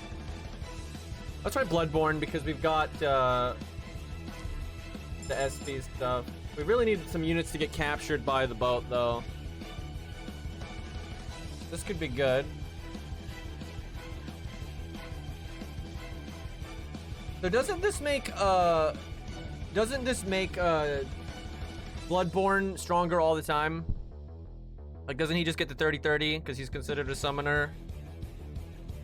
Let's try Bloodborne because we've got the SP stuff. We really need some units to get captured by the boat, though. This could be good. So doesn't this make Bloodborne stronger all the time? Like, doesn't he just get the 30-30 because he's considered a summoner?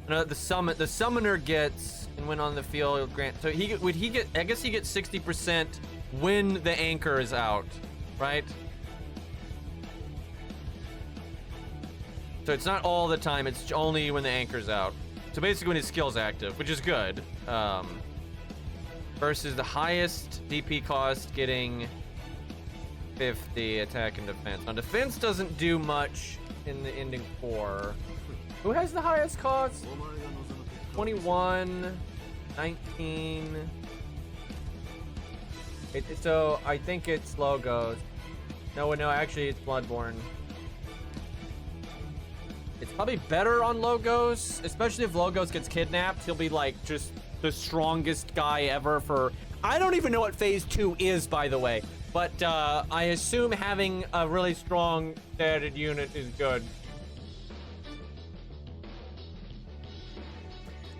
No, the summoner gets, and when on the field, grant. So would he get? I guess he gets 60% when the anchor is out, right? So it's not all the time. It's only when the anchor's out. So basically, when his skill's active, which is good. Versus the highest DP cost getting 50 attack and defense. Now defense doesn't do much in the ending 4. Who has the highest cost? 21, 19. So I think it's Logos. No, actually it's Bloodborne. It's probably better on Logos, especially if Logos gets kidnapped. He'll be like just the strongest guy ever for... I don't even know what phase 2 is, by the way. But I assume having a really strong statted unit is good.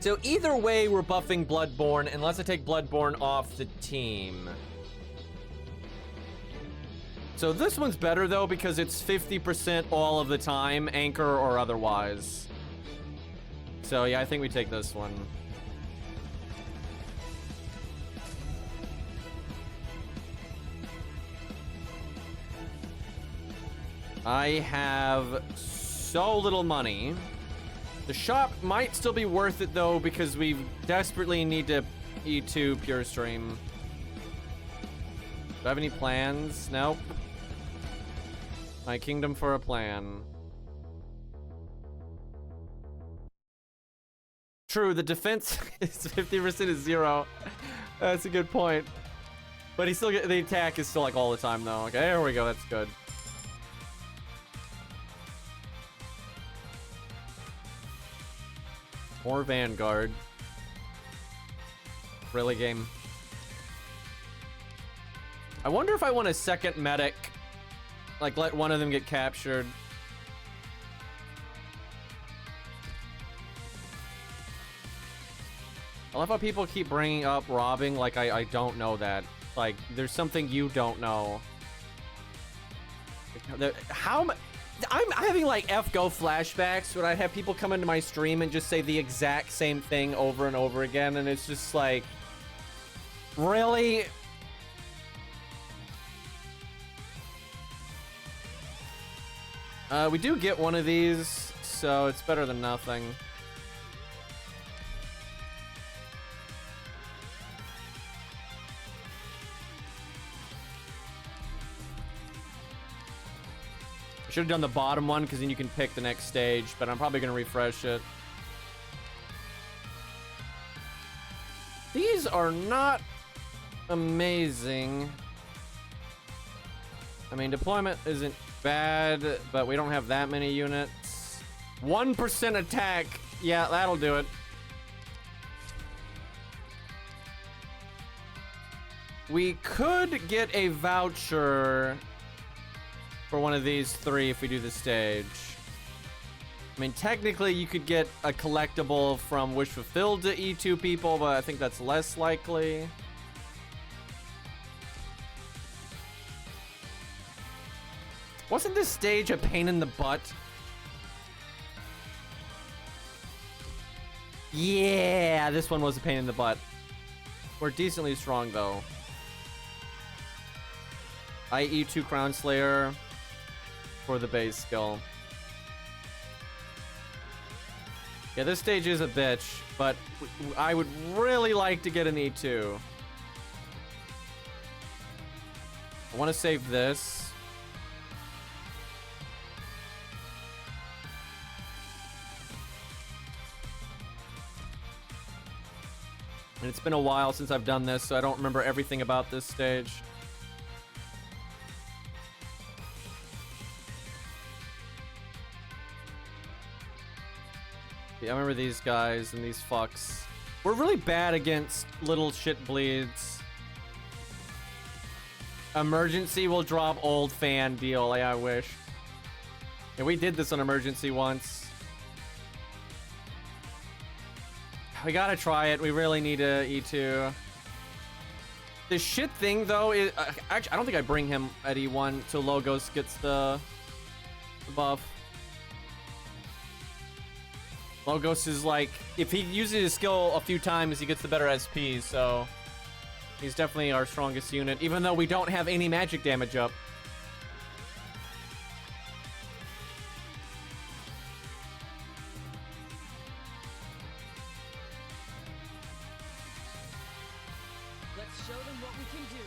So either way, we're buffing Bloodborne, unless I take Bloodborne off the team. So this one's better, though, because it's 50% all of the time, anchor or otherwise. So yeah, I think we take this one. I have so little money. The shop might still be worth it, though, because we desperately need to E2 Pure Stream. Do I have any plans? Nope. My kingdom for a plan. True, the defense is 50% is 0. That's a good point. But he still the attack is still like all the time, though. Okay, there we go. That's good. More Vanguard. Really, game? I wonder if I want a second medic. Like, let one of them get captured. I love how people keep bringing up robbing like I don't know that. Like, there's something you don't know. I'm having like F-Go flashbacks when I have people come into my stream and just say the exact same thing over and over again, and it's just like, really? We do get one of these, so it's better than nothing. I should have done the bottom one because then you can pick the next stage, but I'm probably gonna refresh it. These are not amazing. I mean, deployment isn't bad, but we don't have that many units. 1% attack. Yeah, that'll do it. We could get a voucher for one of these 3 if we do the stage. I mean, technically you could get a collectible from Wish Fulfilled to E2 people, but I think that's less likely. Wasn't this stage a pain in the butt? Yeah, this one was a pain in the butt. We're decently strong, though. I E2 Crown Slayer for the base skill. Yeah, this stage is a bitch, but I would really like to get an E2. I want to save this. And it's been a while since I've done this, so I don't remember everything about this stage. Yeah, I remember these guys and these fucks. We're really bad against little shit bleeds. Emergency will drop old fan deal. Yeah, I wish. Yeah, we did this on emergency once. We gotta try it. We really need a E2. The shit thing though is actually I don't think I bring him at E1 till Logos gets the buff. Logos is like, if he uses his skill a few times, he gets the better SP, so he's definitely our strongest unit, even though we don't have any magic damage up. Let's show them what we can do.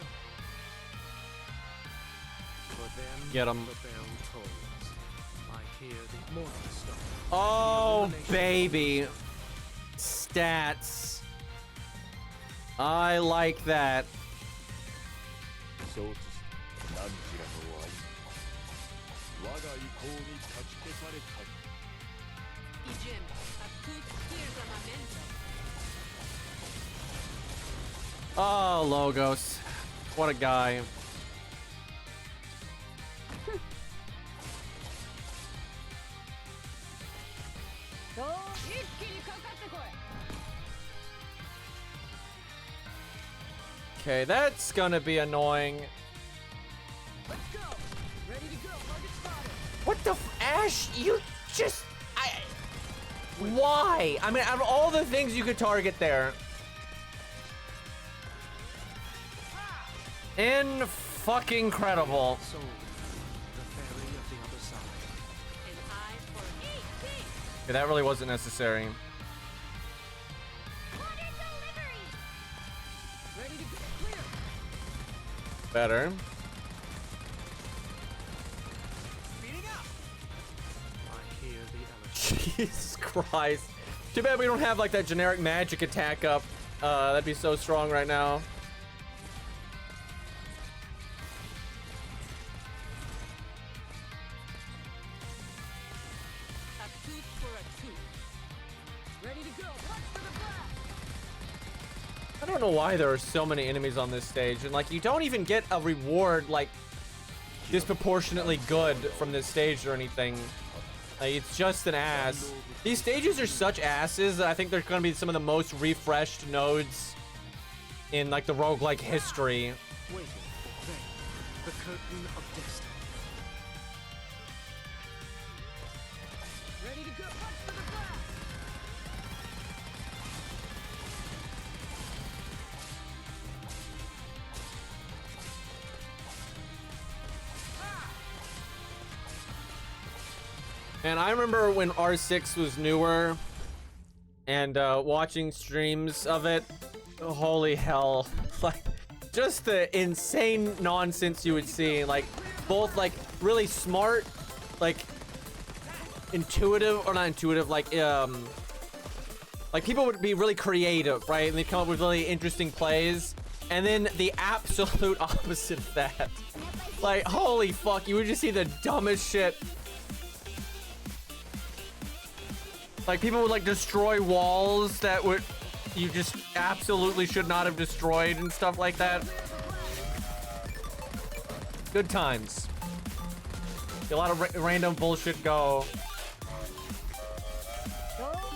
For them, Get 'em. the bell tolls. I hear the morning star. Oh, baby. Stats. I like that. そうとし何ちらの愛我が意向にかき消されたり Ejim, a coup here's a memento. Oh, Logos. What a guy. Okay, that's gonna be annoying. Let's go. Ready to go. Target spotted. What the Ash? You just... Why? I mean, out of all the things you could target there. In-fucking-credible. Soul, the fairy of the other side. An eye for an eye. Okay, that really wasn't necessary. Water delivery! Ready to go. Clear. Better. Speeding up. I hear the elegy. Jesus Christ. Too bad we don't have like that generic magic attack up. That'd be so strong right now. A tooth for a tooth. Ready to go. Watch for the blast. I don't know why there are so many enemies on this stage, and like you don't even get a reward like disproportionately good from this stage or anything. Like, it's just an ass. These stages are such asses that I think they're gonna be some of the most refreshed nodes in like the roguelike history. Waiting for them, the curtain of destiny. Ready to go. Watch for the blast. And I remember when R6 was newer and watching streams of it. Holy hell. Like, just the insane nonsense you would see. Like, both, like, really smart, like, intuitive, or not intuitive, like people would be really creative, right? And they'd come up with really interesting plays. And then the absolute opposite of that. Like, holy fuck, you would just see the dumbest shit. Like, people would, like, destroy walls that would... you just absolutely should not have destroyed and stuff like that. Good times. A lot of random bullshit go.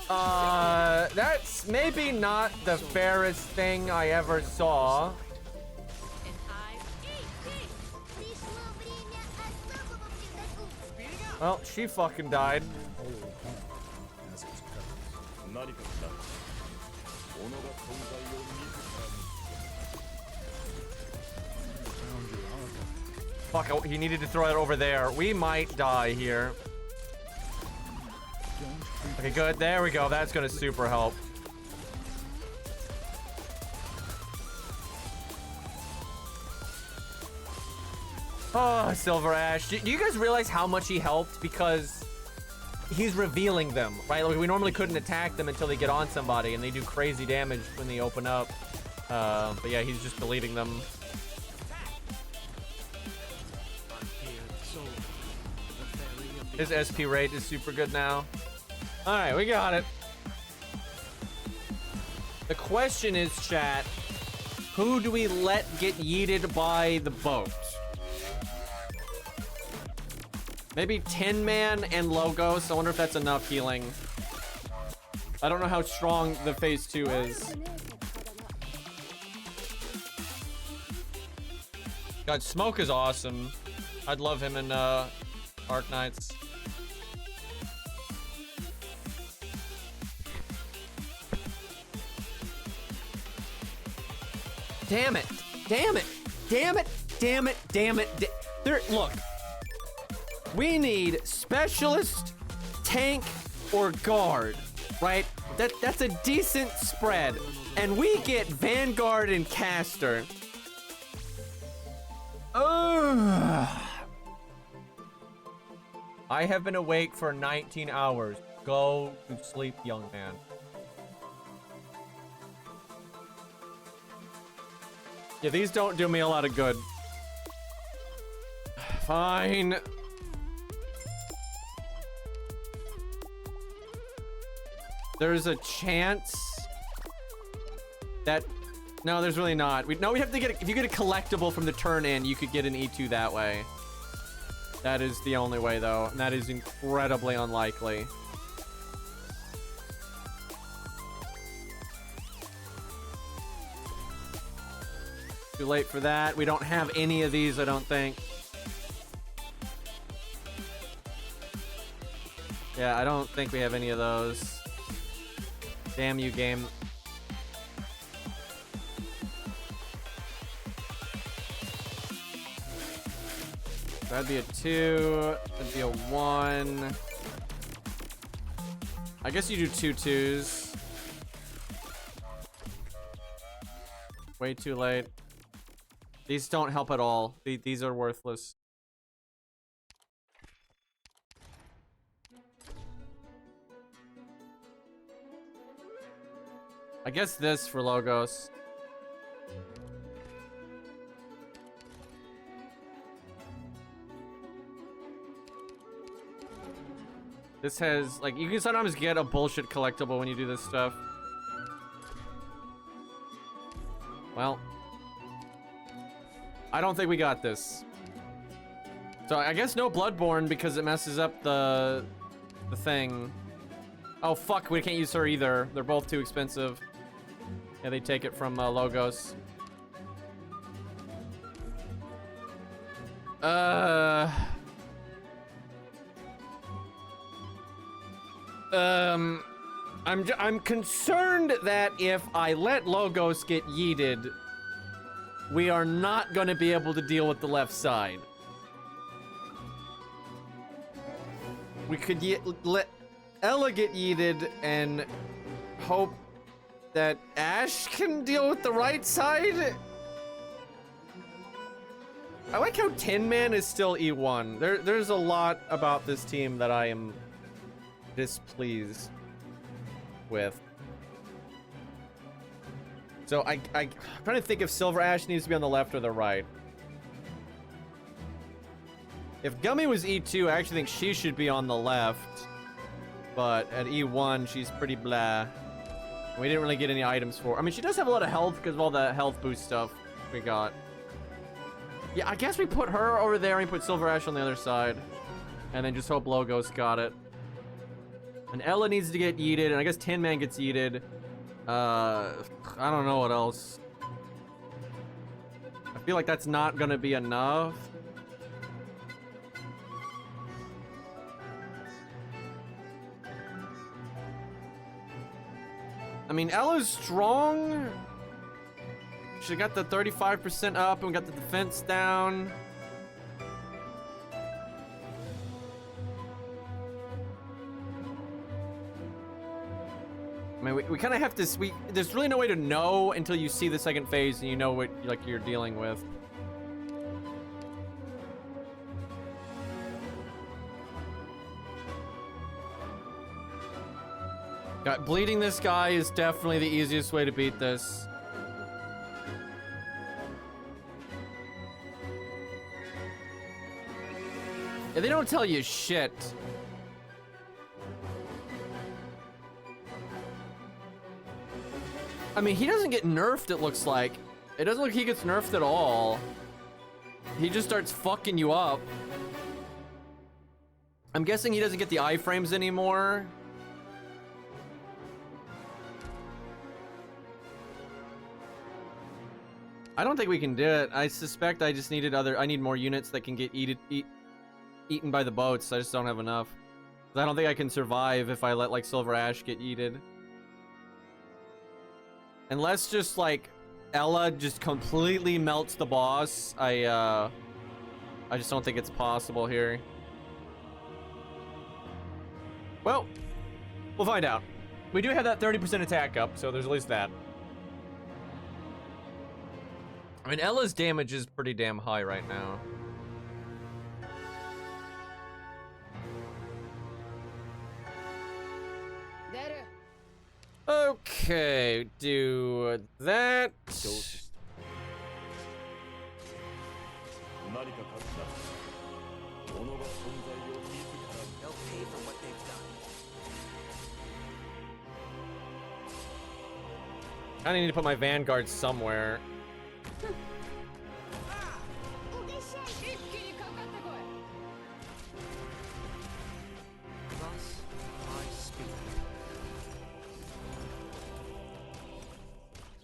That's maybe not the fairest thing I ever saw. An eye. Well, she fucking died. As its purpose. 何かしら己が存在を自ら Found your artifact. Fuck, he needed to throw it over there. We might die here. Don't treat Okay, good. There we go. That's gonna super help. Oh, Silver Ash. Do you guys realize how much he helped? Because he's revealing them, right? Like, we normally couldn't attack them until they get on somebody, and they do crazy damage when they open up. But yeah, he's just deleting them. I hear soul, the fairy of the His other SP rate is super good now. All right, we got it. The question is, chat, who do we let get yeeted by the boat? Maybe Tin Man and Logos. I wonder if that's enough healing. I don't know how strong the phase 2 is. God, Smoke is awesome. I'd love him in Arc Knights. Damn it. Damn it. Damn it. Damn it. Damn it. There, look. We need specialist, tank, or guard, right? That's a decent spread. And we get Vanguard and Caster. Ugh. I have been awake for 19 hours. Go to sleep, young man. Yeah, these don't do me a lot of good. Fine. There's a chance that... No, there's really not. We have to get... If you get a collectible from the turn in, you could get an E2 that way. That is the only way, though. And that is incredibly unlikely. Too late for that. We don't have any of these, I don't think. Yeah, I don't think we have any of those. Damn you, game. That'd be a 2. That'd be a 1. I guess you do 2 2s. Way too late. These don't help at all. These are worthless. I guess this for Logos. This has, like, you can sometimes get a bullshit collectible when you do this stuff. Well, I don't think we got this. So I guess no Bloodborne because it messes up the thing. Oh fuck, we can't use her either. They're both too expensive. Yeah, they take it from Logos. I'm concerned that if I let Logos get yeeted, we are not going to be able to deal with the left side. We could let Ella get yeeted and hope that Ash can deal with the right side. I like how Tin Man is still E1. There's a lot about this team that I am displeased with. So I'm trying to think if Silver Ash needs to be on the left or the right. If Gummy was E2, I actually think she should be on the left. But at E1, she's pretty blah. We didn't really get any items for her. I mean, she does have a lot of health because of all the health boost stuff we got. Yeah, I guess we put her over there and put Silver Ash on the other side. And then just hope Logos got it. And Ella needs to get yeeted, and I guess Tin Man gets yeeted. I don't know what else. I feel like that's not gonna be enough. I mean, Ella's strong. She got the 35% up, and we got the defense down. I mean, we kind of have to. There's really no way to know until you see the second phase and you know what you're dealing with. Bleeding this guy is definitely the easiest way to beat this. Yeah, they don't tell you shit. I mean, he doesn't get nerfed, it looks like. It doesn't look like he gets nerfed at all. He just starts fucking you up. I'm guessing he doesn't get the iframes anymore. I don't think we can do it. I suspect I just needed I need more units that can get eaten by the boats. I just don't have enough. I don't think I can survive if I let like Silver Ash get yeeted. Unless just like Ella just completely melts the boss. I just don't think it's possible here. Well, we'll find out. We do have that 30% attack up, so there's at least that. I mean, Ella's damage is pretty damn high right now. Okay, do that. 何か書くな。己が存在を自ら They'll pay for what they've done. I need to put my vanguard somewhere. Thus, I speak.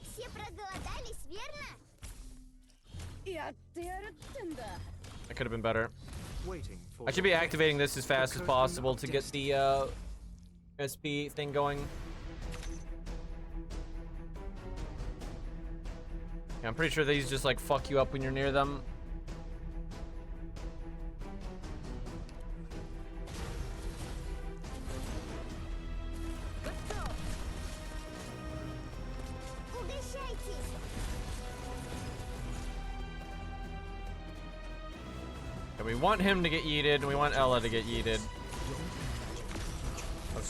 Все проголодались, верно? That could have been better. Waiting for I should be activating this as fast as possible to get the SP thing going. Yeah, I'm pretty sure these just like fuck you up when you're near them. Угощайтесь! And we want him to get yeeted, and we want Ella to get yeeted.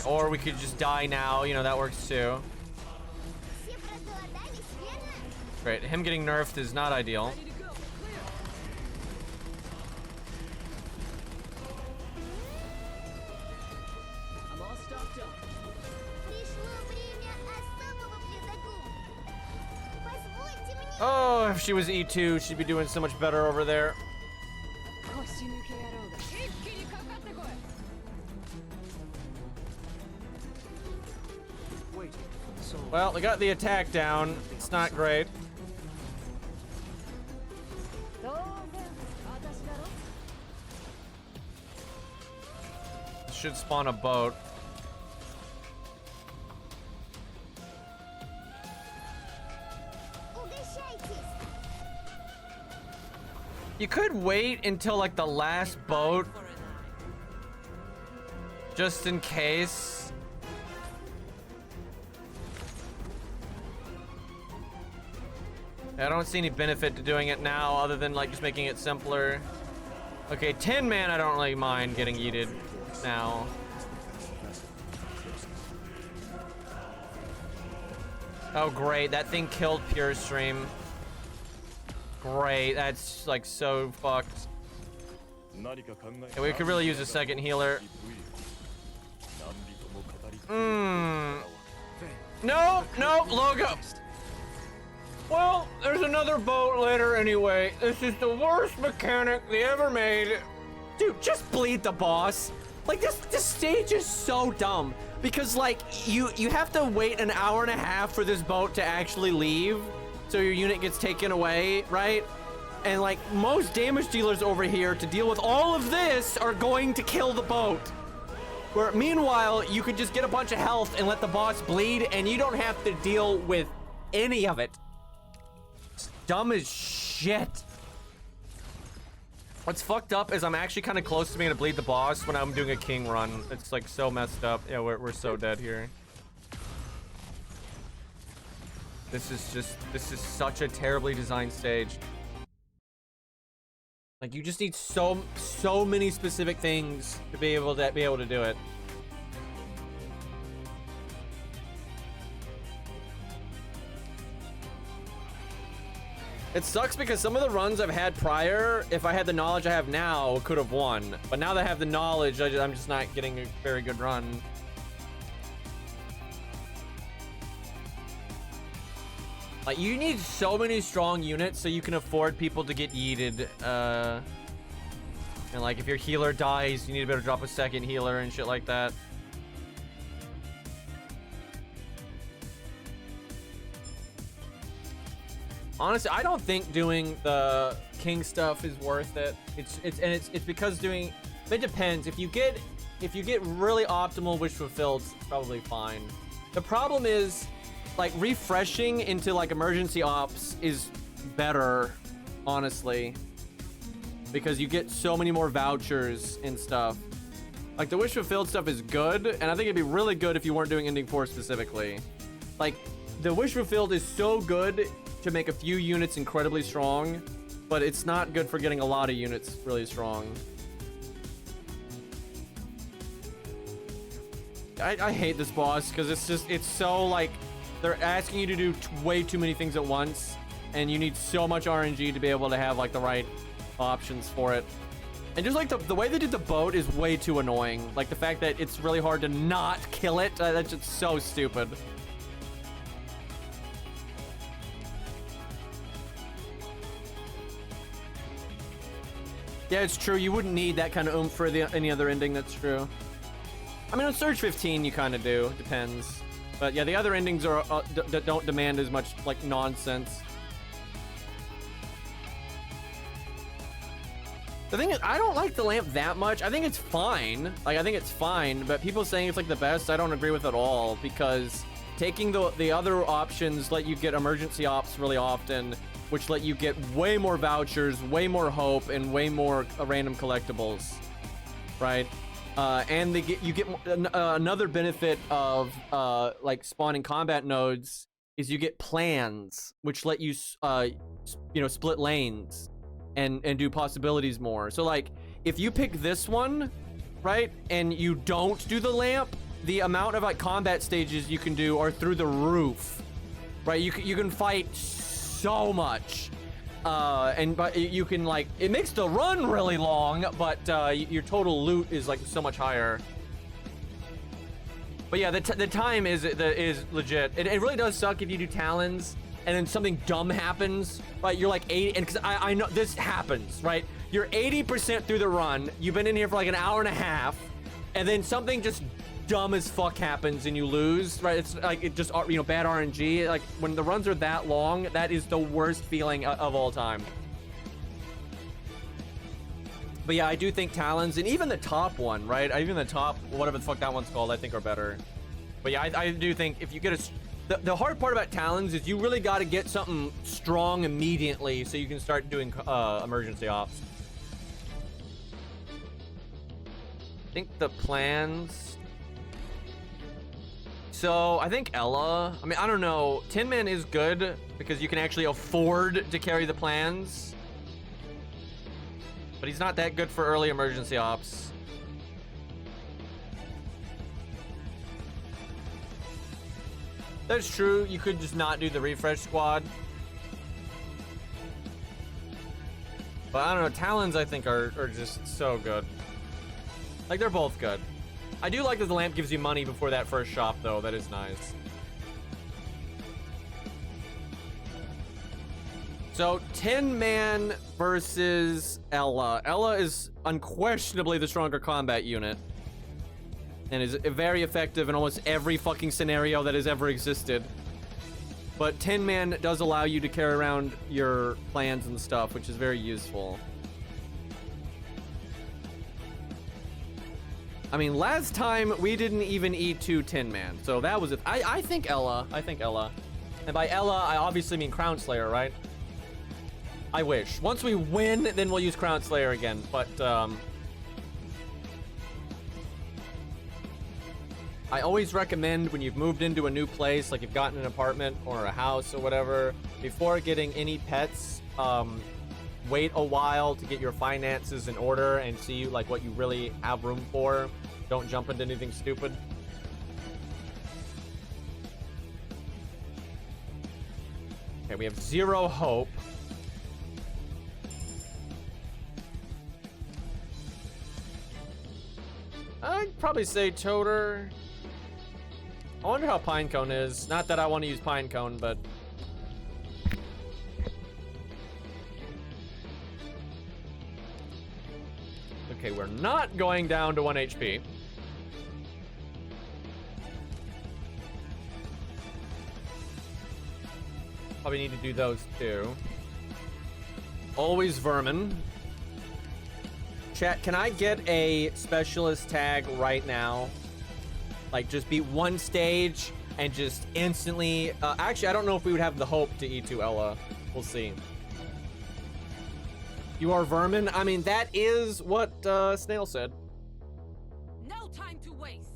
Or we could just die now, you know, that works too. Все проголодались, верно? Great, him getting nerfed is not ideal. Ready to go. Clear. I'm all stocked up. Пришло время особого предзакупа. Позвольте мне... Oh, if she was E2, she'd be doing so much better over there. Waiting for the soul. Well, we got the attack down. It's not great. Should spawn a boat. Угощайтесь! You could wait until like the last boat, just in case. I don't see any benefit to doing it now other than like just making it simpler. Okay, 10 man I don't really mind getting yeeted now. Oh great, that thing killed Pure Stream. Great, that's like so fucked. 何か考え Yeah, we could really use a second healer. 何人も語り No, no, logo. Well, there's another boat later anyway. This is the worst mechanic they ever made. Dude, just bleed the boss. Like this stage is so dumb because like you have to wait an hour and a half for this boat to actually leave, so your unit gets taken away, right? And like most damage dealers over here to deal with all of this are going to kill the boat. Where meanwhile, you could just get a bunch of health and let the boss bleed and you don't have to deal with any of it. It's dumb as shit. What's fucked up is I'm actually kind of close to being able to bleed the boss when I'm doing a king run. It's like so messed up. Yeah, we're so dead here. This is such a terribly designed stage. Like you just need so many specific things to be able to do it. It sucks because some of the runs I've had prior, if I had the knowledge I have now, could have won. But now that I have the knowledge, I'm just not getting a very good run. Like, you need so many strong units so you can afford people to get yeeted. And like if your healer dies, you need to be able to drop a second healer and shit like that. Honestly, I don't think doing the king stuff is worth it. It's because doing it depends. If you get really optimal wish fulfilled, it's probably fine. The problem is like refreshing into like emergency ops is better, honestly, because you get so many more vouchers and stuff. Like the wish fulfilled stuff is good, and I think it'd be really good if you weren't doing ending 4 specifically. Like the wish fulfilled is so good to make a few units incredibly strong, but it's not good for getting a lot of units really strong. I hate this boss because it's so like they're asking you to do way too many things at once, and you need so much RNG to be able to have like the right options for it. And just like the way they did the boat is way too annoying. Like the fact that it's really hard to not kill it, that's just so stupid. Yeah, it's true. You wouldn't need that kind of oomph for any other ending. That's true. I mean, on Surge 15, you kind of do. Depends. But yeah, the other endings are don't demand as much like nonsense. The thing is, I don't like the lamp that much. I think it's fine. Like, I think it's fine. But people saying it's like the best, I don't agree with at all, because taking the other options let you get emergency ops really often, which let you get way more vouchers, way more hope, and way more random collectibles, right? And you get another benefit of like spawning combat nodes is you get plans, which let you split lanes and do possibilities more. So like if you pick this one, right, and you don't do the lamp, the amount of like combat stages you can do are through the roof, right? You can fight so much, but you can like, it makes the run really long, but your total loot is like so much higher. But yeah, the time is legit. It really does suck if you do talons and then something dumb happens, right? You're like 80, and because I know this happens, right? You're 80% through the run, you've been in here for like an hour and a half, and then something just dumb as fuck happens and you lose, right? It's like, it just, bad RNG. Like when the runs are that long, that is the worst feeling of all time. But yeah, I do think talons, and even the top one, right? Even the top, whatever the fuck that one's called, I think are better. But yeah, I do think if you get the hard part about talons is you really got to get something strong immediately so you can start doing emergency ops. I think the plans. So I think Ella, I mean, I don't know. Tin Man is good because you can actually afford to carry the plans. But he's not that good for early emergency ops. That's true. You could just not do the refresh squad. But I don't know. Talons, I think, are just so good. Like, they're both good. I do like that the lamp gives you money before that first shop, though. That is nice. So, Tin Man versus Ella. Ella is unquestionably the stronger combat unit. And is very effective in almost every fucking scenario that has ever existed. But Tin Man does allow you to carry around your plans and stuff, which is very useful. I mean, last time we didn't even E2 Tin Man, so that was it. I think Ella. I think Ella. And by Ella, I obviously mean Crown Slayer, right? I wish. Once we win, then we'll use Crown Slayer again. But I always recommend when you've moved into a new place, like you've gotten an apartment or a house or whatever, before getting any pets, wait a while to get your finances in order and see like what you really have room for. Don't jump into anything stupid. Okay, we have 0 hope. I'd probably say Toter. I wonder how Pinecone is. Not that I want to use Pinecone, but... Okay, we're not going down to 1 HP. Probably need to do those too. Always vermin. Chat, can I get a specialist tag right now? Like, just beat one stage and just instantly... actually, I don't know if we would have the hope to E2 Ella. We'll see. You are vermin? I mean, that is what Snail said. No time to waste.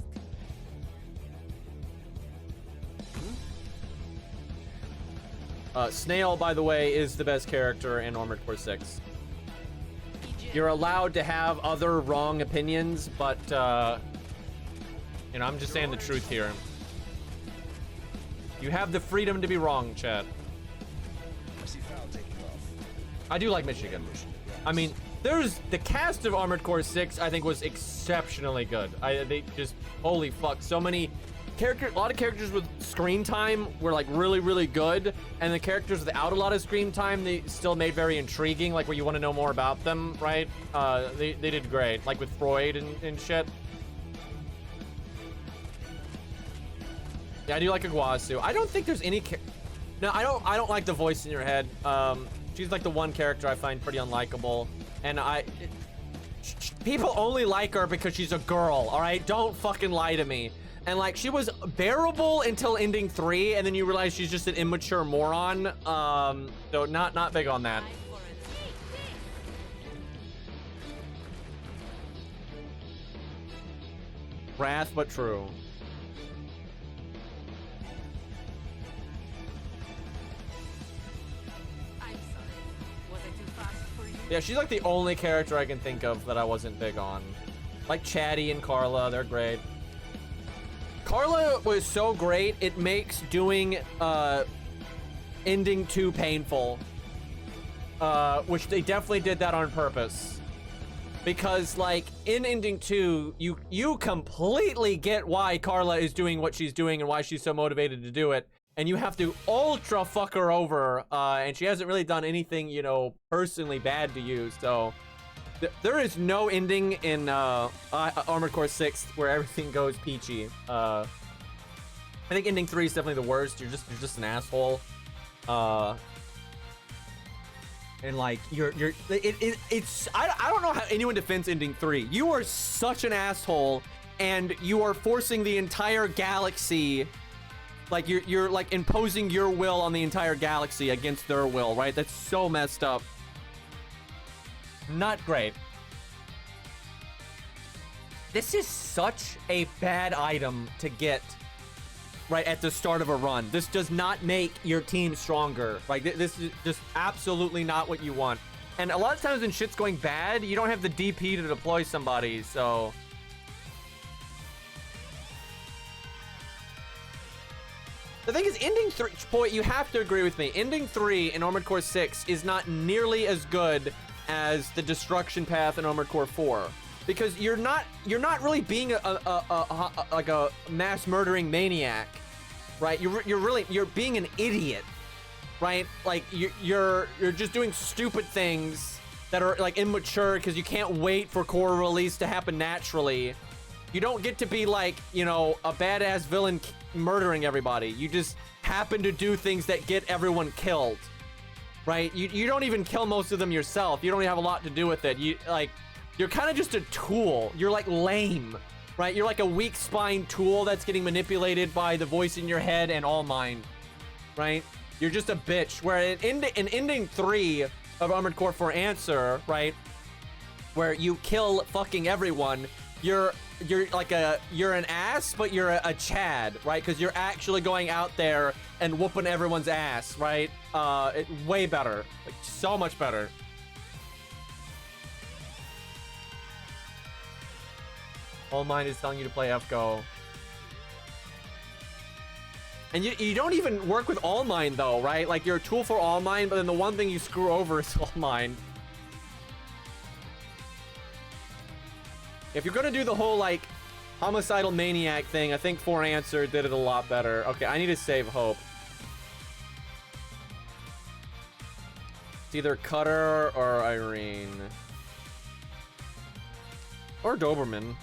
Snail, by the way, is the best character in Armored Core 6. You're allowed to have other wrong opinions, but, you know, I'm just saying the truth here. You have the freedom to be wrong, chat. I do like Michigan. I mean, there's the cast of Armored Core 6, I think, was exceptionally good. They just, holy fuck, so many characters, a lot of characters with screen time were like really, really good, and the characters without a lot of screen time, they still made very intriguing, like where you want to know more about them, right? They did great, like with Freud and shit. Yeah, I do like Iguazu. I don't think there's any no, I don't like the voice in your head. She's like the one character I find pretty unlikable, and people only like her because she's a girl, all right? Don't fucking lie to me. And like, she was bearable until ending 3, and then you realize she's just an immature moron. So not big on that. Wrath, but true. I'm sorry. Was I too fast for you? Yeah, she's like the only character I can think of that I wasn't big on. Like Chatty and Carla, they're great. Carla was so great, it makes doing ending 2 painful. Which they definitely did that on purpose. Because like in ending 2, you completely get why Carla is doing what she's doing and why she's so motivated to do it. And you have to ultra fuck her over, and she hasn't really done anything, you know, personally bad to you, so... There is no ending in Armored Core 6 where everything goes peachy. I think ending 3 is definitely the worst. You're just an asshole. And like it's I don't know how anyone defends ending 3. You are such an asshole, and you are forcing the entire galaxy. Like you're like imposing your will on the entire galaxy against their will, right? That's so messed up. Not great. This is such a bad item to get right at the start of a run. This does not make your team stronger. Like this is just absolutely not what you want. And a lot of times when shit's going bad, you don't have the DP to deploy somebody, so... The thing is, ending 3, boy, you have to agree with me. Ending 3 in Armored Core 6 is not nearly as good as the destruction path in Armored Core 4, because you're not really being like a mass murdering maniac, right? You're being an idiot, right? Like you're just doing stupid things that are like immature because you can't wait for core release to happen naturally. You don't get to be like, you know, a badass villain murdering everybody. You just happen to do things that get everyone killed. Right? You don't even kill most of them yourself. You don't even have a lot to do with it. You're kind of just a tool. You're like lame, right? You're like a weak spine tool that's getting manipulated by the voice in your head and all mind, right? You're just a bitch. Where in ending 3 of Armored Core 4 Answer, right? Where you kill fucking everyone, you're an ass, but you're a Chad, right? Because you're actually going out there and whooping everyone's ass, right? Way better, like so much better. All Mind is telling you to play FGO. And you don't even work with All Mind though, right? Like you're a tool for All Mind, but then the one thing you screw over is All Mind. If you're gonna do the whole like homicidal maniac thing, I think 4 Answer did it a lot better. Okay, I need to save hope. It's either Cutter or Irene. Or Doberman.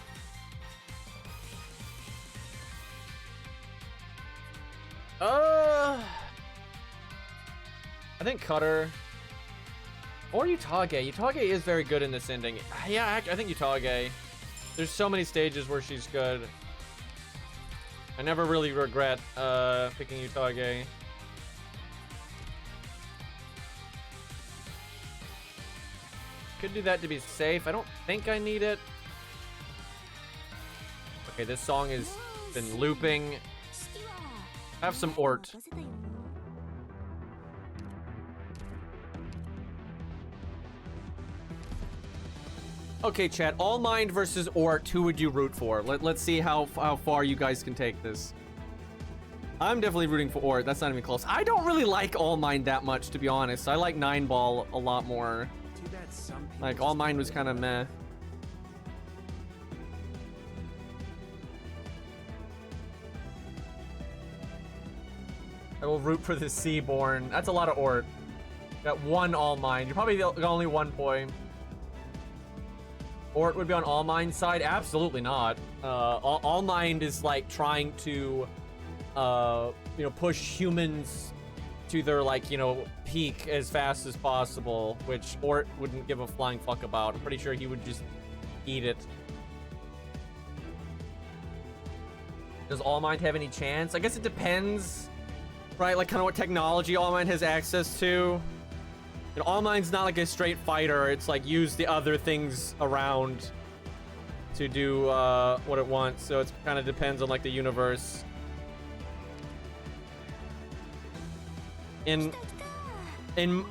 I think Cutter. Or Utage. Utage is very good in this ending. Yeah, I think Utage. There's so many stages where she's good. I never really regret picking Utage. Could do that to be safe. I don't think I need it. Okay, this song has been looping. Have some Ort. Okay, chat. All Mind versus Ort. Who would you root for? Let's see how far you guys can take this. I'm definitely rooting for Ort. That's not even close. I don't really like All Mind that much, to be honest. I like 9 Ball a lot more. Too bad some people Like, All Mind was kind of meh. I will root for the Seaborn. That's a lot of Ort. Got 1 All Mind. You're probably got only 1 point. Ort would be on All Mind's side? Absolutely not. All Mind is like trying to, you know, push humans to their, like, you know, peak as fast as possible, which Ort wouldn't give a flying fuck about. I'm pretty sure he would just eat it. Does All Mind have any chance? I guess it depends, right? Like, kind of what technology All Mind has access to. And All Mind's not like a straight fighter. It's like use the other things around to do what it wants. So it kind of depends on like the universe. In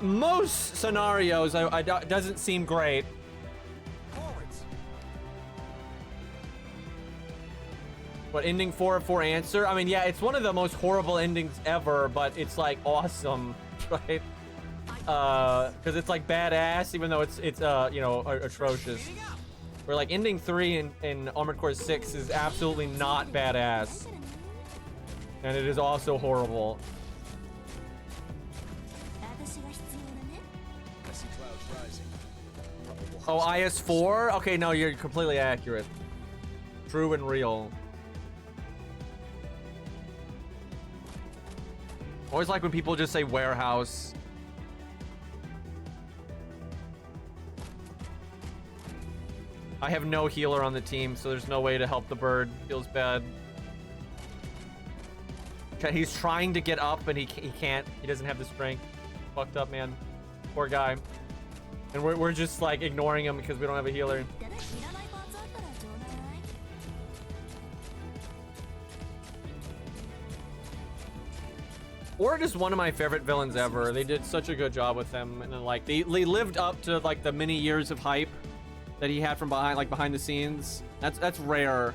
most scenarios, it doesn't seem great. What, ending 4 of 4 answer? I mean, yeah, it's one of the most horrible endings ever, but it's like awesome, right? Because it's like badass, even though it's you know, atrocious. Where like ending 3 in Armored Core 6 is absolutely not badass, and it is also horrible. I see clouds rising. Probable Oh, hostiles. IS4? Okay, no, you're completely accurate. True and real. Always like when people just say warehouse. I have no healer on the team, so there's no way to help the bird. Feels bad. Okay, he's trying to get up, and he can't. He doesn't have the strength. Fucked up, man. Poor guy. And we're just, like, ignoring him because we don't have a healer. Ort is one of my favorite villains ever. They did such a good job with him, and then, like, they lived up to, like, the many years of hype that he had from behind, like, behind the scenes. That's rare.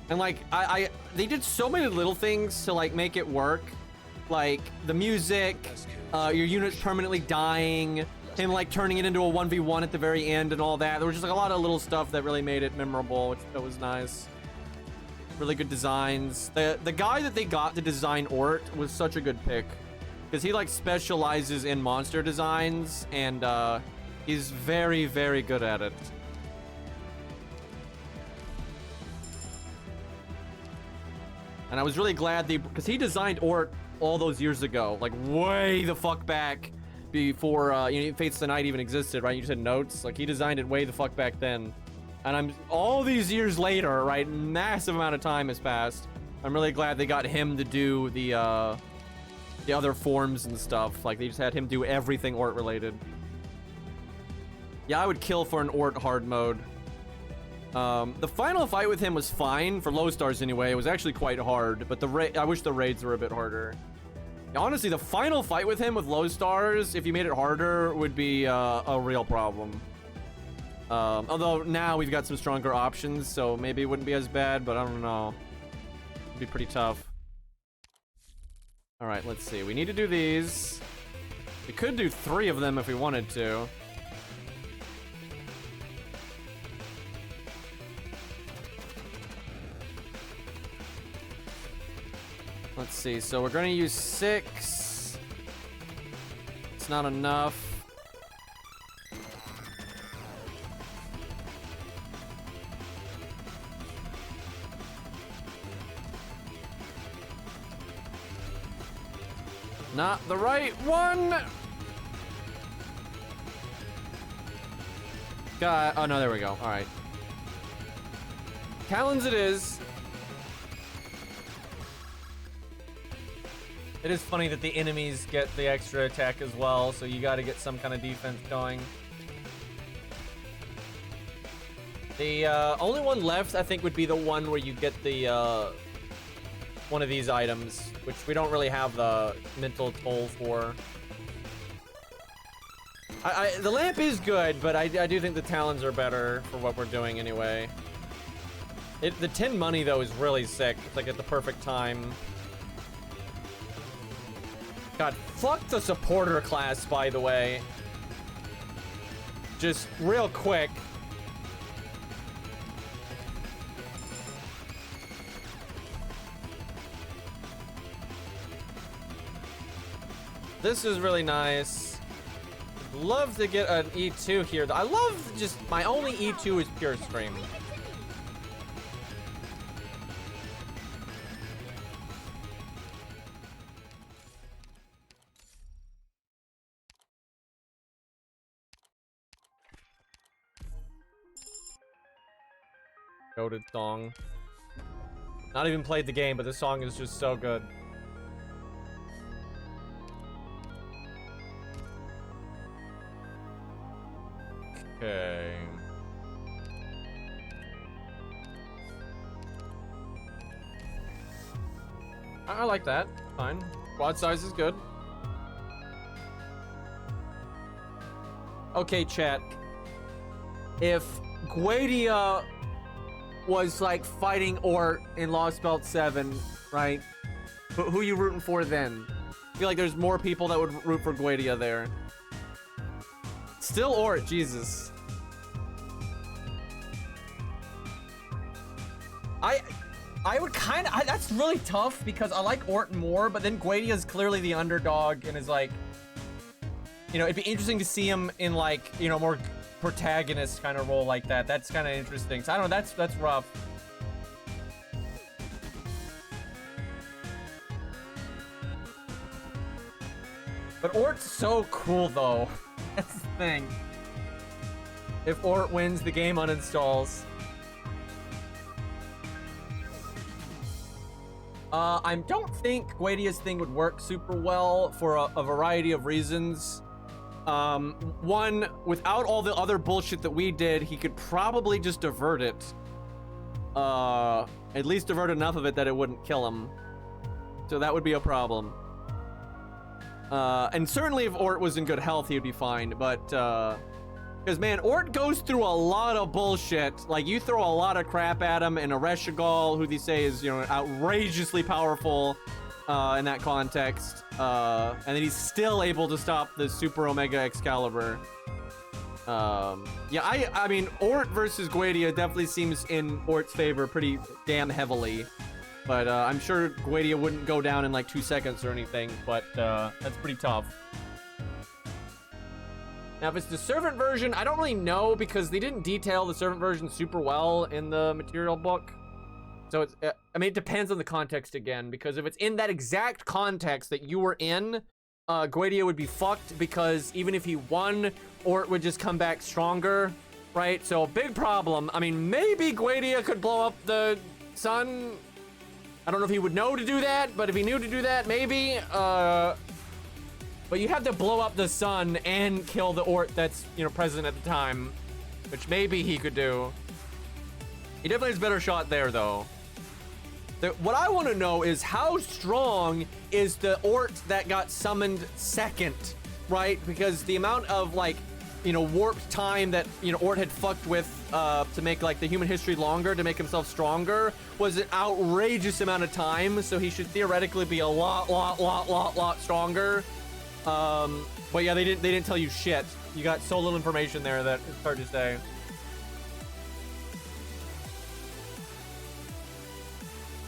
And like they did so many little things to like make it work, like the music, your units permanently dying, him like turning it into a 1v1 at the very end and all that. There was just like a lot of little stuff that really made it memorable, which that was nice. Really good designs. The guy that they got to design Ort was such a good pick, because he like specializes in monster designs, and he's very, very good at it. And I was really glad because he designed Ort all those years ago, like way the fuck back before you know, Fates of the Night even existed, right? You just had notes. Like he designed it way the fuck back then. And I'm all these years later, right? Massive amount of time has passed. I'm really glad they got him to do the other forms and stuff. Like they just had him do everything Ort related. Yeah, I would kill for an Ort hard mode. The final fight with him was fine for low stars anyway. It was actually quite hard, but I wish the raids were a bit harder. Honestly, the final fight with him with low stars, if you made it harder, would be a real problem. Although now we've got some stronger options, so maybe it wouldn't be as bad, but I don't know. It'd be pretty tough. All right, let's see. We need to do these. We could do 3 of them if we wanted to. Let's see, so we're gonna use 6. It's not enough. Not the right one. God, oh no, there we go. All right. Talons it is. It is funny that the enemies get the extra attack as well, so you got to get some kind of defense going. The only one left, I think, would be the one where you get the one of these items, which we don't really have the mental toll for. The lamp is good, but I do think the talons are better for what we're doing anyway. The 10 money, though, is really sick. It's like at the perfect time. God, fuck the supporter class, by the way. Just real quick. This is really nice. Love to get an E2 here. I love just my only E2 is pure stream. Goated song. Not even played the game, but the song is just so good. Okay. I like that. Fine. Quad size is good. Okay, chat. If Guadia was like fighting Ort in Lost Belt 7, right? Who you rooting for then? I feel like there's more people that would root for Guadia there. Still Ort, Jesus. I would kind of, that's really tough because I like Ort more, but then Guadia is clearly the underdog and is like, you know, it'd be interesting to see him in like, you know, more protagonist kind of role like that. That's kind of interesting. So I don't know, that's rough. But Ort's so cool though. That's the thing. If Ort wins, the game uninstalls. I don't think Guadia's thing would work super well for a variety of reasons. One, without all the other bullshit that we did, he could probably just divert it. At least divert enough of it that it wouldn't kill him. So that would be a problem. And certainly if Ort was in good health, he would be fine. But, because, man, Ort goes through a lot of bullshit. Like, you throw a lot of crap at him, and Ereshigal, who they say is, you know, outrageously powerful in that context. And then he's still able to stop the Super Omega Excalibur. Yeah, I mean, Ort versus Guadia definitely seems in Ort's favor pretty damn heavily. But I'm sure Guadia wouldn't go down in like 2 seconds or anything, but that's pretty tough. Now, if it's the Servant version, I don't really know because they didn't detail the Servant version super well in the material book. So it's, I mean, it depends on the context again, because if it's in that exact context that you were in, Guadia would be fucked because even if he won, Ort would just come back stronger, right? So big problem. I mean, maybe Guadia could blow up the sun. I don't know if he would know to do that, but if he knew to do that, maybe. But you have to blow up the sun and kill the Ort that's, you know, present at the time, which maybe he could do. He definitely has a better shot there, though. What I want to know is how strong is the Ort that got summoned second, right? Because the amount of, like, you know, warped time that, you know, Ort had fucked with to make, like, the human history longer, to make himself stronger, was an outrageous amount of time. So he should theoretically be a lot stronger. But yeah, they didn't tell you shit. You got so little information there that it's hard to say.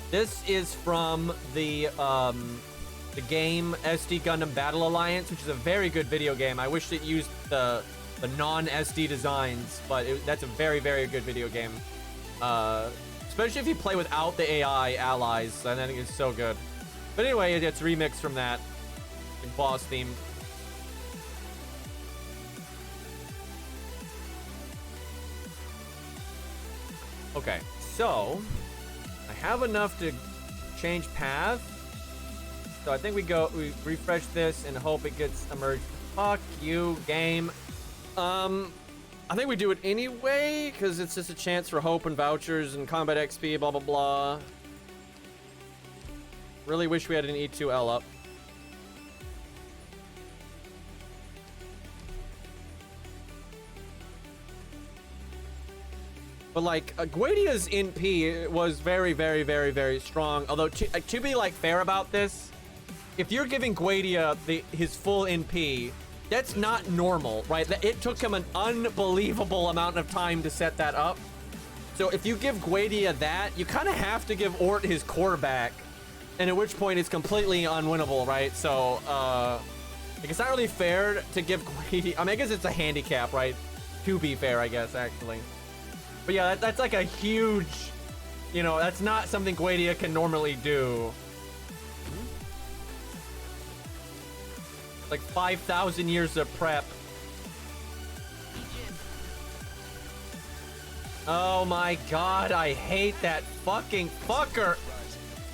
This is from the game SD Gundam Battle Alliance, which is a very good video game. I wish it used the non-SD designs, but that's a very, very good video game. Especially if you play without the AI allies, and I think it's so good. But anyway, it's remixed from that. boss theme. Okay, so I have enough to change path. So I think we refresh this and hope it gets emerged. Fuck you, game. I think we do it anyway, because it's just a chance for hope and vouchers and combat XP, blah, blah, blah. Really wish we had an E2L up. But like, Guadia's NP was very, very, very, very strong. Although, to be like fair about this, if you're giving Guadia his full NP, that's not normal, right? It took him an unbelievable amount of time to set that up. So if you give Guadia that, you kind of have to give Ort his core back. And at which point it's completely unwinnable, right? So, like, it's not really fair to give Guadia... I mean, I guess it's a handicap, right? To be fair, I guess, actually. But yeah, that's like a huge... You know, that's not something Guadia can normally do. Like 5,000 years of prep. Oh my god, I hate that fucking fucker.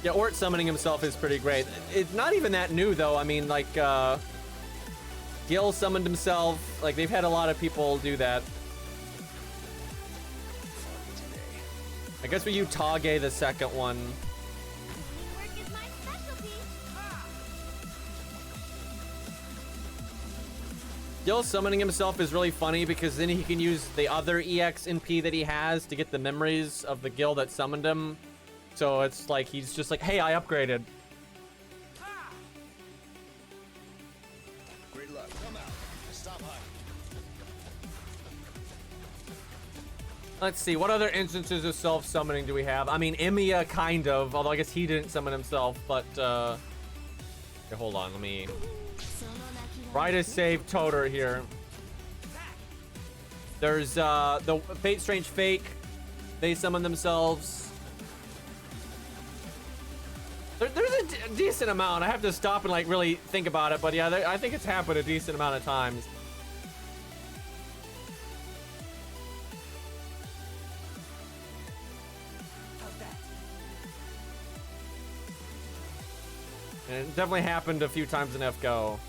Yeah, Ort summoning himself is pretty great. It's not even that new though. I mean, like, Gil summoned himself. Like, they've had a lot of people do that. I guess we use Tage the second one. Teamwork is my specialty. Gil summoning himself is really funny because then he can use the other EX NP that he has to get the memories of the Gil that summoned him. So it's like he's just like, hey, I upgraded. Great luck. Come out. Stop hiding. Let's see, what other instances of self-summoning do we have? I mean, Emiya kind of, although I guess he didn't summon himself, but okay, hold on, let me try to save Toter here. There's the Fate Strange Fake. They summon themselves. There's a decent amount. I have to stop and like really think about it, but yeah, I think it's happened a decent amount of times. And it definitely happened a few times in FGO.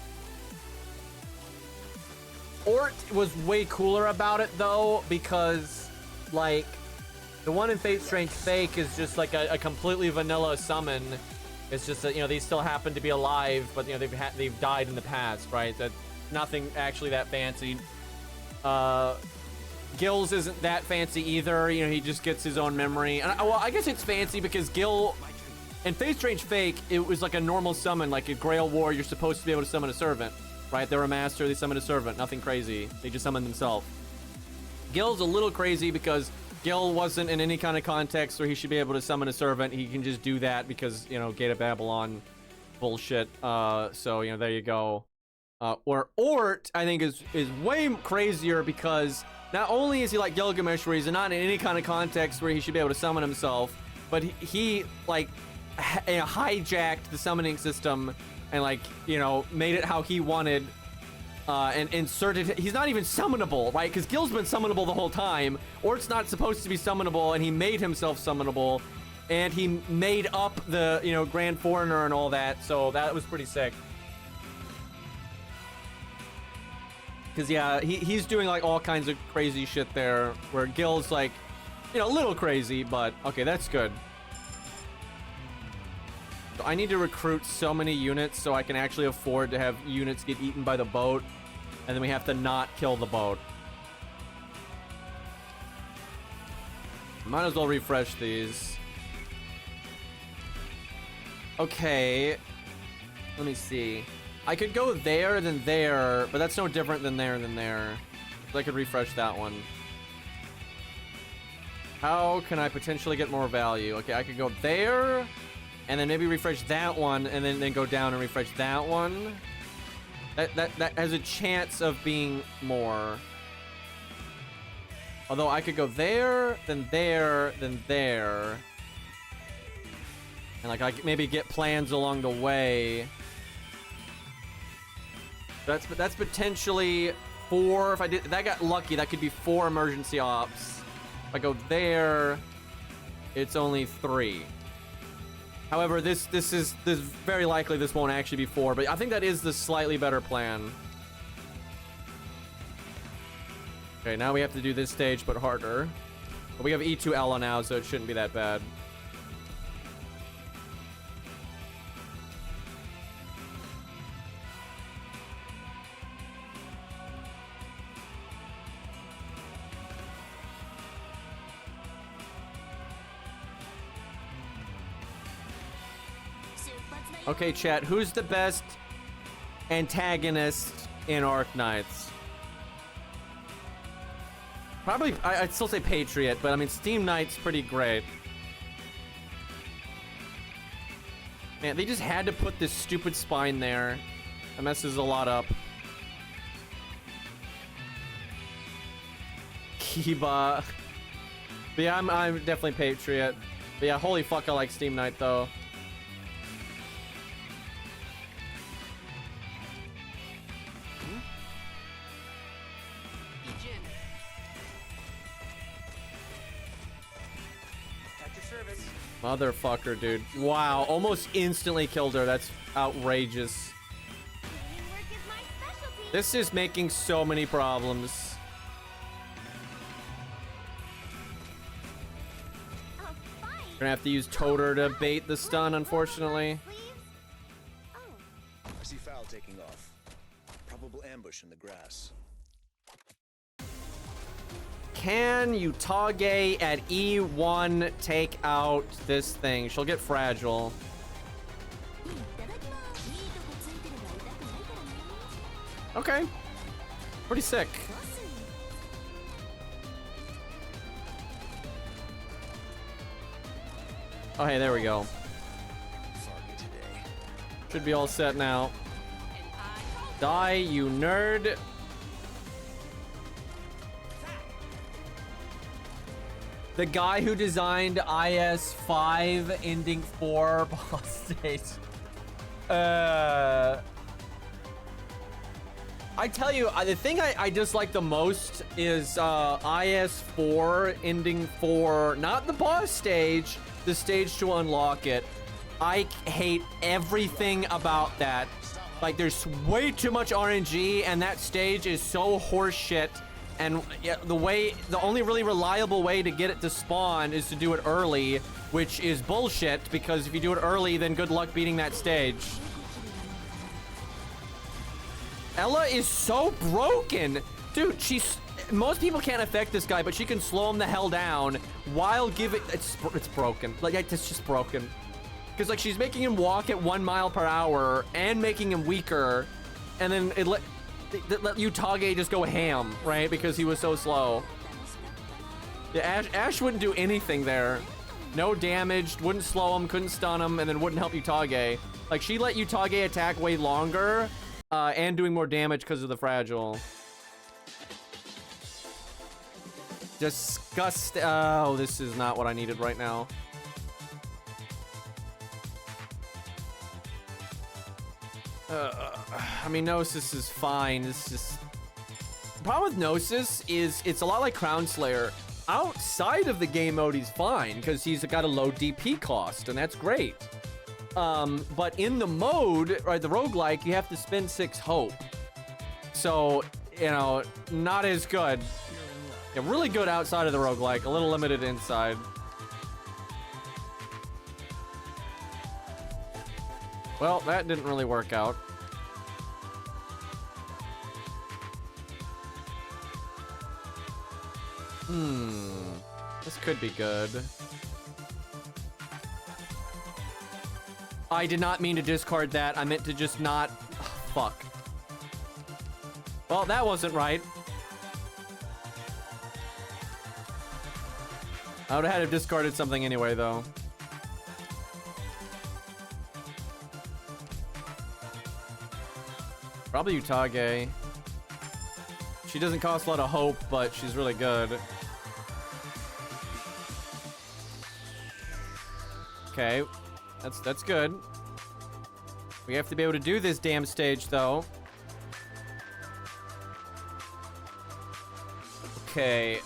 Ort was way cooler about it though, because like the one in Fate Strange Fake is just like a completely vanilla summon. It's just that, you know, they still happen to be alive, but you know they've died in the past, right? That nothing actually that fancy. Gil's isn't that fancy either. You know, he just gets his own memory. And well, I guess it's fancy because Gil in Fate Strange Fake, it was like a normal summon, like a Grail War. You're supposed to be able to summon a servant, right? They're a master. They summon a servant. Nothing crazy. They just summon themselves. Gil's a little crazy because Gil wasn't in any kind of context where he should be able to summon a servant. He can just do that because, you know, Gate of Babylon bullshit. So, you know, there you go. Or Ort, I think, is way crazier because not only is he like Gilgamesh, where he's not in any kind of context where he should be able to summon himself, but he like hijacked the summoning system and, like, you know, made it how he wanted. And inserted... He's not even summonable, right? Because Gil's been summonable the whole time. Ort's not supposed to be summonable, and he made himself summonable. And he made up the, you know, Grand Foreigner and all that. So that was pretty sick. Because, yeah, he's doing, like, all kinds of crazy shit there. Where Gil's, like, you know, a little crazy, but... Okay, that's good. So I need to recruit so many units so I can actually afford to have units get eaten by the boat. And then we have to not kill the boat. Might as well refresh these. Okay. Let me see. I could go there, then there, but that's no different than there, than there. So I could refresh that one. How can I potentially get more value? Okay, I could go there, and then maybe refresh that one, and then go down and refresh that one. That has a chance of being more. Although I could go there, then there, then there. And like I could maybe get plans along the way. That's potentially 4. If I got lucky, that could be 4 emergency ops. If I go there, it's only 3. However, this is very likely this won't actually be 4, but I think that is the slightly better plan. Okay, now we have to do this stage, but harder. But we have E2 Ella now, so it shouldn't be that bad. Okay, chat, who's the best antagonist in Arknights? Probably, I'd still say Patriot, but I mean, Steam Knight's pretty great. Man, they just had to put this stupid spine there. That messes a lot up. Kiba. But yeah, I'm definitely Patriot. But yeah, holy fuck, I like Steam Knight though. Motherfucker, dude. Wow, almost instantly killed her. That's outrageous. Teamwork is my specialty. This is making so many problems. Oh, fine. Gonna have to use Toter to bait the stun, unfortunately. Sleeves? Oh, I see foul taking off. Probable ambush in the grass. Can Utage at E1 take out this thing? She'll get fragile. Okay. Pretty sick. Oh, hey, there we go. Foggy today. Should be all set now. Die, you nerd. The guy who designed IS-5 ending 4 boss stage. I tell you, the thing I dislike the most is IS-4 ending 4, not the boss stage, the stage to unlock it. I hate everything about that. Like, there's way too much RNG, and that stage is so horseshit. And yeah, the only really reliable way to get it to spawn is to do it early, which is bullshit, because if you do it early, then good luck beating that stage. Ella is so broken. Dude, most people can't affect this guy, but she can slow him the hell down while giving... It's broken. Like, it's just broken. Because, like, she's making him walk at 1 mile per hour and making him weaker, and then let Utage just go ham, right? Because he was so slow. Yeah, Ash wouldn't do anything there. No damage, wouldn't slow him, couldn't stun him, and then wouldn't help Utage. Like, she let Utage attack way longer, and doing more damage because of the fragile. Disgust. Oh, this is not what I needed right now. I mean, Gnosis is fine. It's just... The problem with Gnosis is it's a lot like Crown Slayer. Outside of the game mode, he's fine, because he's got a low DP cost, and that's great. But in the mode, right, the roguelike, you have to spend 6 hope. So, you know, not as good. Yeah, really good outside of the roguelike, a little limited inside. Well, that didn't really work out. This could be good. I did not mean to discard that. I meant to just not... Oh, fuck. Well, that wasn't right. I would have had to have discarded something anyway, though. Probably Utage. She doesn't cost a lot of hope, but she's really good. Okay, that's good. We have to be able to do this damn stage, though. Okay,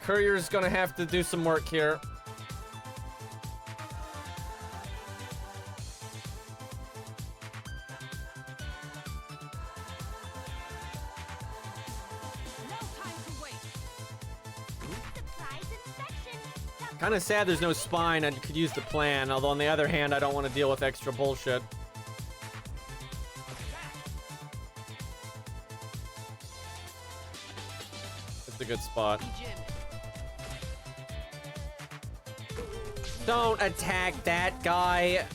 Courier's gonna have to do some work here. No time to waste. Surprise inspection. Kind of sad there's no spine. I could use the plan, although on the other hand, I don't want to deal with extra bullshit. It's a good spot. Don't attack that guy.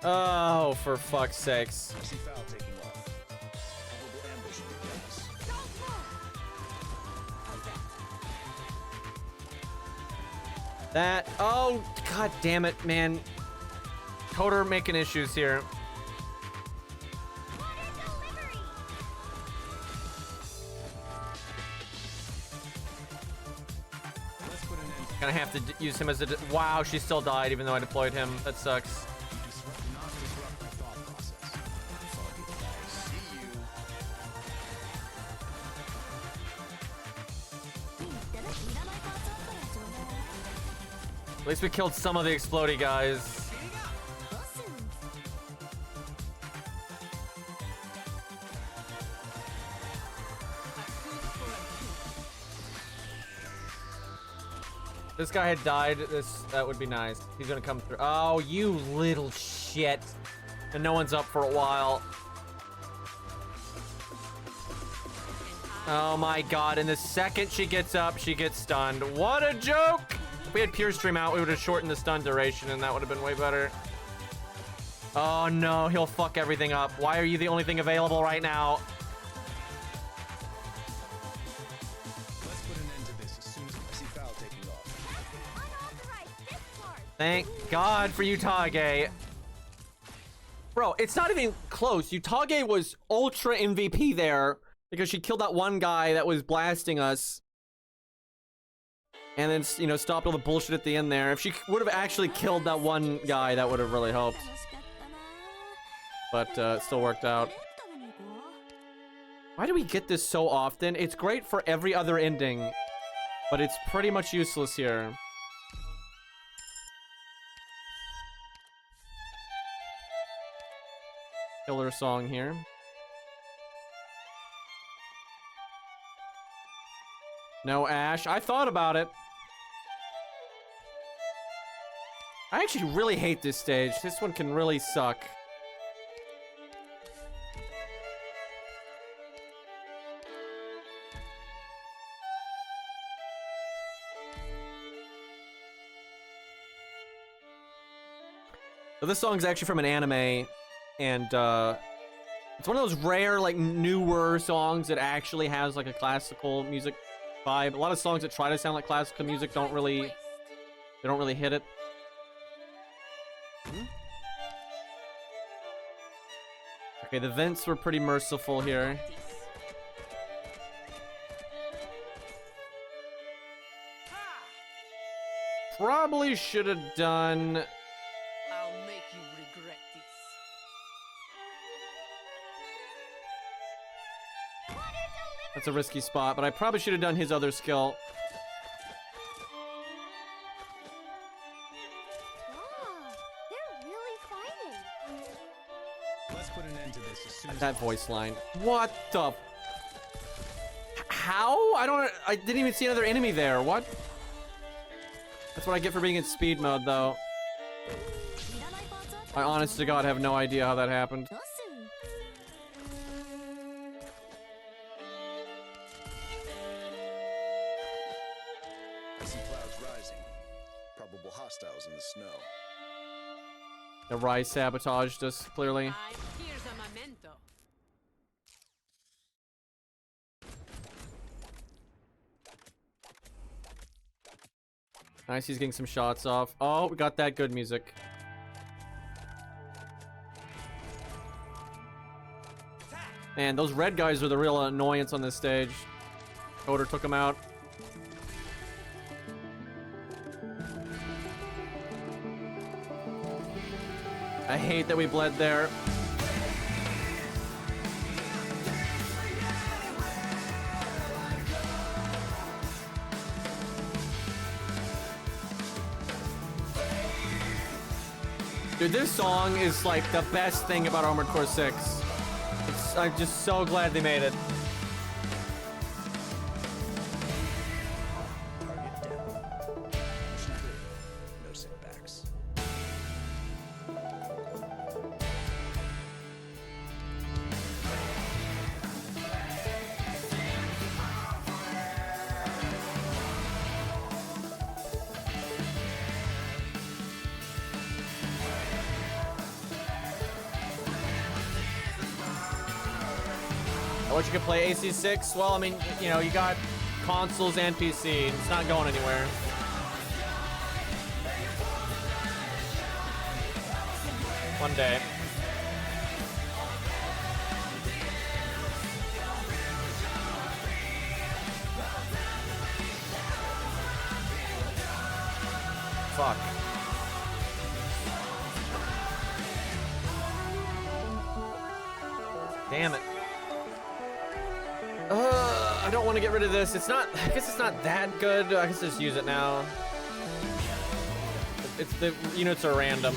Oh, for fuck's sakes. I see foul taking off. Probable ambush in the grass. Don't move. That. Oh, god damn it, man. Coder making issues here. Water delivery. Let's put an end to Gonna have to use him as a. Wow, she still died even though I deployed him. That sucks. not disrupt my thought process. See you. At least we killed some of the explodey guys. This guy had died. That would be nice. He's gonna come through. Oh, you little shit. And no one's up for a while. Oh my god, and the second she gets up, she gets stunned. What a joke! If we had Pure Stream out, we would have shortened the stun duration and that would have been way better. Oh no, he'll fuck everything up. Why are you the only thing available right now? Let's put an end to this as soon as I see foul taking off. Unauthorized discharge. Thank God for Utage. Bro, it's not even close. Utage was ultra MVP there because she killed that one guy that was blasting us. And then, you know, stopped all the bullshit at the end there. If she would have actually killed that one guy, that would have really helped. But it still worked out. Why do we get this so often? It's great for every other ending, but it's pretty much useless here. Killer song here. No Ash. I thought about it. I actually really hate this stage. This one can really suck. So this song's actually from an anime, and it's one of those rare, like, newer songs that actually has like a classical music vibe. A lot of songs that try to sound like classical music don't really hit it. Okay, the vents were pretty merciful here. Probably should have done. I'll make you regret this. That's a risky spot, but I probably should have done his other skill. Wow, they're really fighting. Let's put an end to this as soon as That voice line. What the? How? I didn't even see another enemy there. What? That's what I get for being in speed mode, though. I honest to God have no idea how that happened. I see clouds rising. Probable hostiles in the snow. The Rise sabotaged us, clearly. Here's a memento. Nice, he's getting some shots off. Oh, we got that good music. Man, those red guys are the real annoyance on this stage. Coder took him out. I hate that we bled there. Dude, this song is like the best thing about Armored Core 6. I'm just so glad they made it. Target down. Mission clear. No setbacks. I wish you could play AC6. Well, I mean, you know, you got consoles and PC. It's not going anywhere. One day. Fuck. Damn it. I don't want to get rid of this. It's not, I guess it's not that good. I can just use it now. It's the units are random.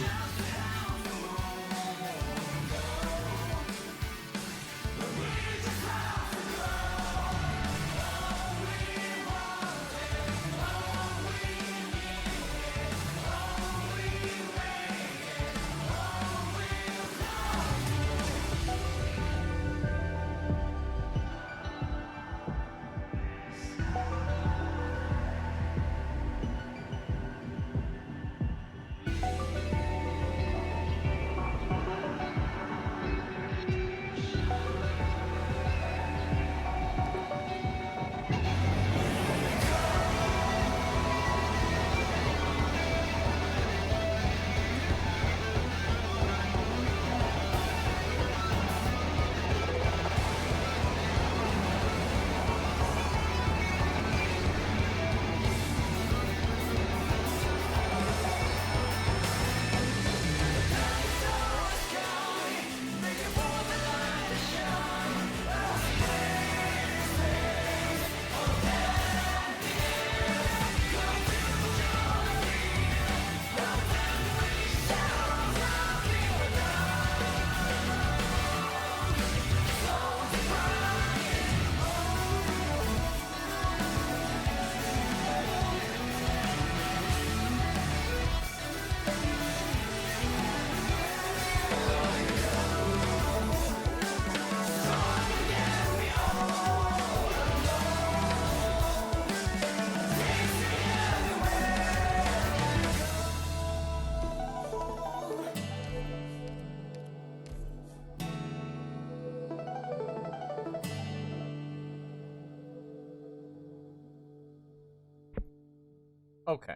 Okay.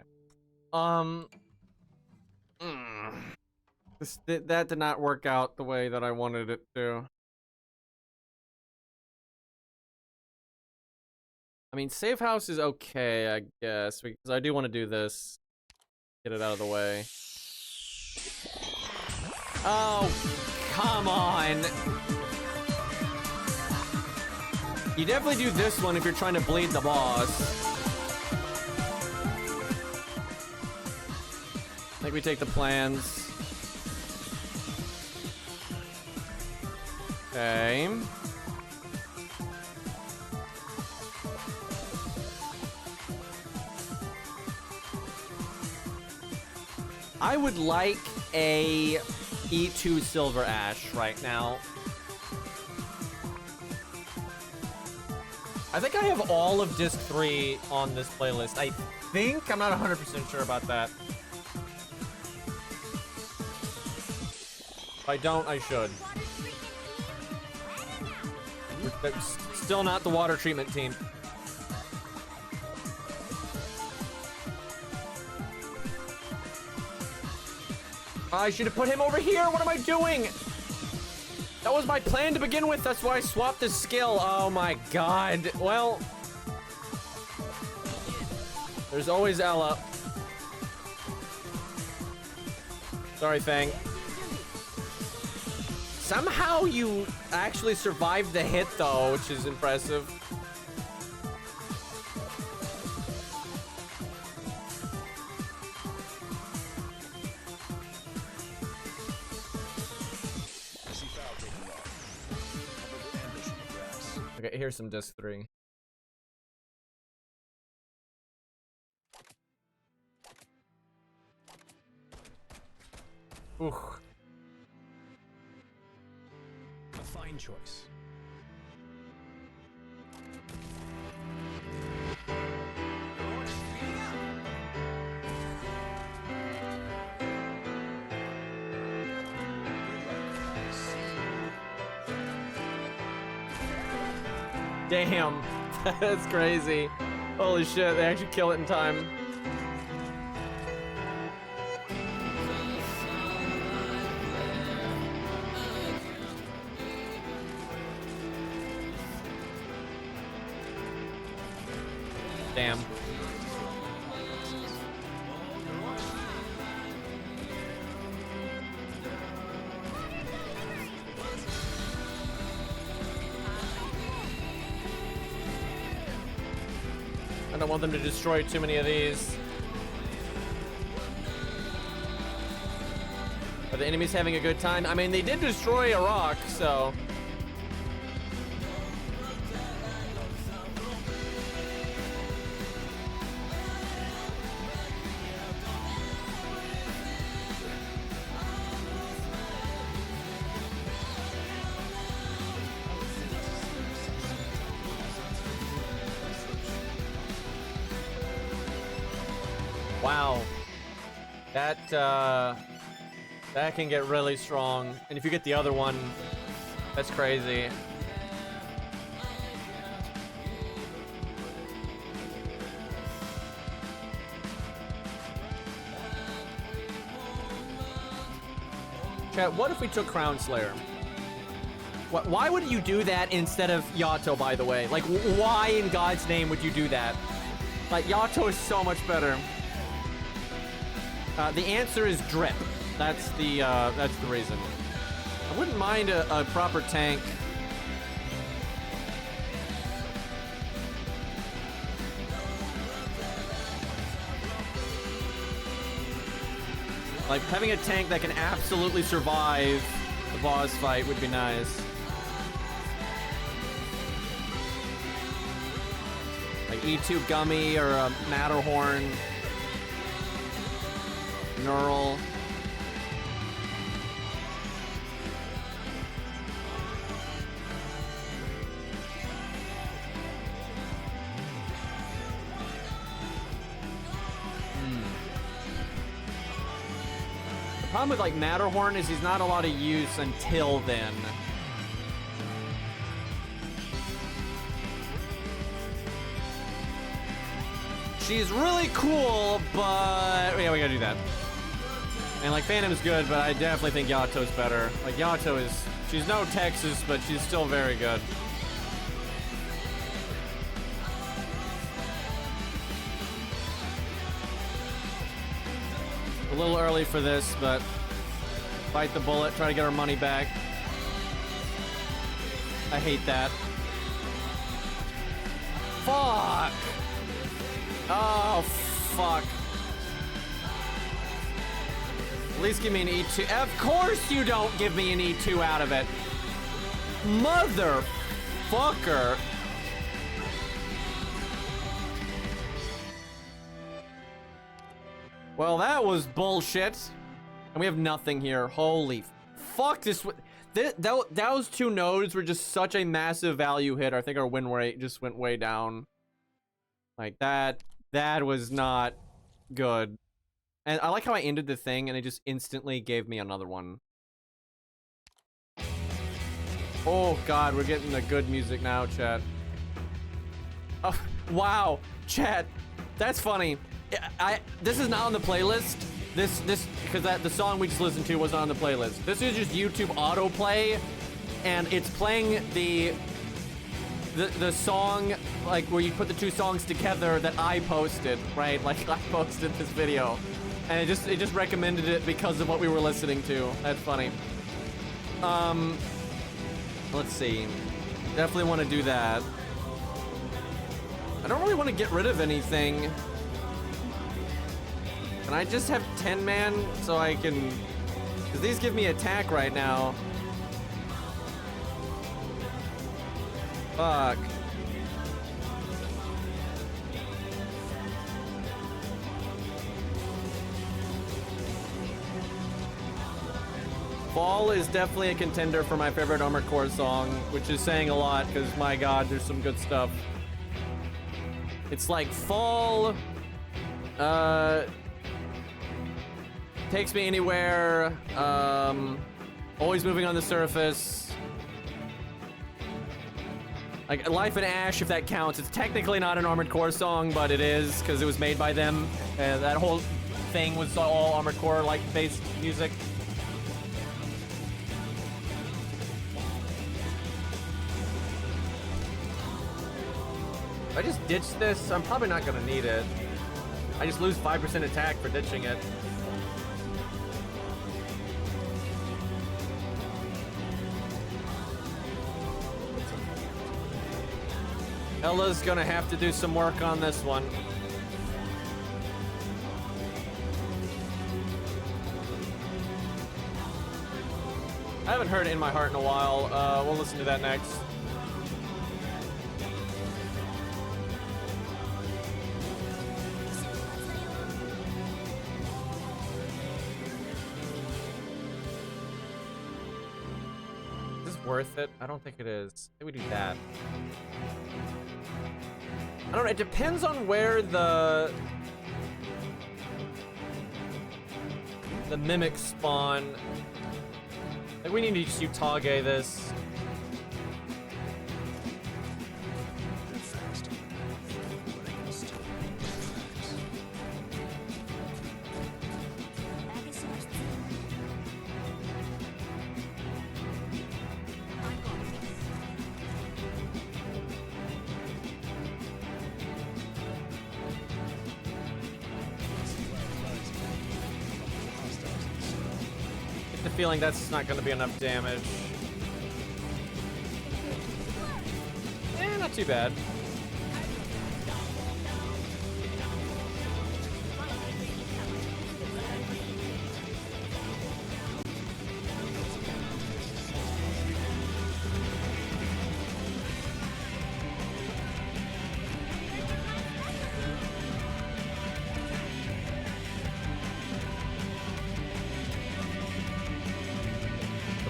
That did not work out the way that I wanted it to. I mean, save house is okay, I guess, because I do want to do this. Get it out of the way. Oh, come on. You definitely do this one if you're trying to bleed the boss. I think we take the plans. Okay. I would like a E2 Silver Ash right now. I think I have all of Disc 3 on this playlist. I think. I'm not 100% sure about that. If I don't, I should. That's still not the water treatment team. I should have put him over here. What am I doing? That was my plan to begin with. That's why I swapped the skill. Oh my god. Well, there's always Ella. Sorry, Fang. Somehow you actually survived the hit, though, which is impressive. Okay, here's some disc 3. Ooh. A fine choice. Damn, that's crazy. Holy shit, they actually kill it in time. Damn. I don't want them to destroy too many of these. Are the enemies having a good time? I mean, they did destroy a rock, so... Wow. That can get really strong. And if you get the other one, that's crazy. Chat, what if we took Crown Slayer? Why would you do that instead of Yato, by the way? Like, why in God's name would you do that? Like, Yato is so much better. The answer is drip. That's the reason. I wouldn't mind a proper tank. Like, having a tank that can absolutely survive the boss fight would be nice. Like E2 Gummy or a Matterhorn. Neural. The problem with like Matterhorn is he's not a lot of use until then. She's really cool, but yeah, we gotta do that. And like Phantom's good, but I definitely think Yato's better. Like Yato is, she's no Texas, but she's still very good. A little early for this, but bite the bullet, try to get our money back. I hate that. Fuck! Oh, fuck. At least give me an E2. Of course you don't give me an E2 out of it. Motherfucker. Well, that was bullshit. And we have nothing here. Holy fuck, those two nodes were just such a massive value hit. I think our win rate just went way down. Like that was not good. And I like how I ended the thing and it just instantly gave me another one. Oh god, we're getting the good music now, chat. Oh, wow, chat. That's funny. This is not on the playlist. This because the song we just listened to wasn't on the playlist. This is just YouTube autoplay, and it's playing the song, like where you put the two songs together that I posted, right? Like I posted this video, and it just recommended it because of what we were listening to. That's funny. Let's see. Definitely want to do that. I don't really want to get rid of anything. Can I just have 10 man so I can, because these give me attack right now. Fuck. Fall is definitely a contender for my favorite Armored Core song, which is saying a lot because my god, there's some good stuff. It's like Fall, Takes Me Anywhere, Always Moving on the Surface. Like Life in Ash, if that counts. It's technically not an Armored Core song, but it is because it was made by them. And that whole thing was all Armored Core like based music. If I just ditch this, I'm probably not gonna need it. I just lose 5% attack for ditching it. Ella's gonna have to do some work on this one. I haven't heard In My Heart in a while. We'll listen to that next. Worth it? I don't think it is. I think we do that. I don't know. It depends on where the mimics spawn. I think we need to just Utage this. Feeling that's not going to be enough damage. Not too bad.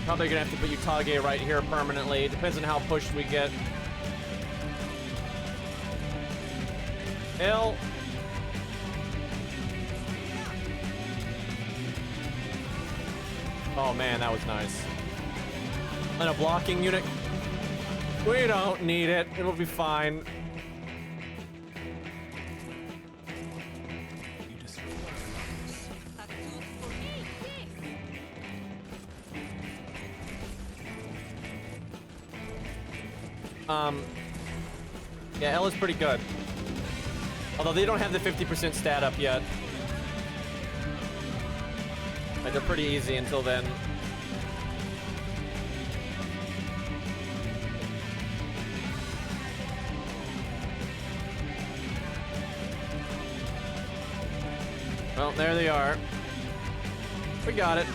Probably gonna have to put Utage right here permanently. It depends on how pushed we get. Hill. Oh man, that was nice. And a blocking unit. We don't need it. It'll be fine. Yeah, Ella's pretty good. Although they don't have the 50% stat up yet. Like, they're pretty easy until then. Well, there they are. We got it.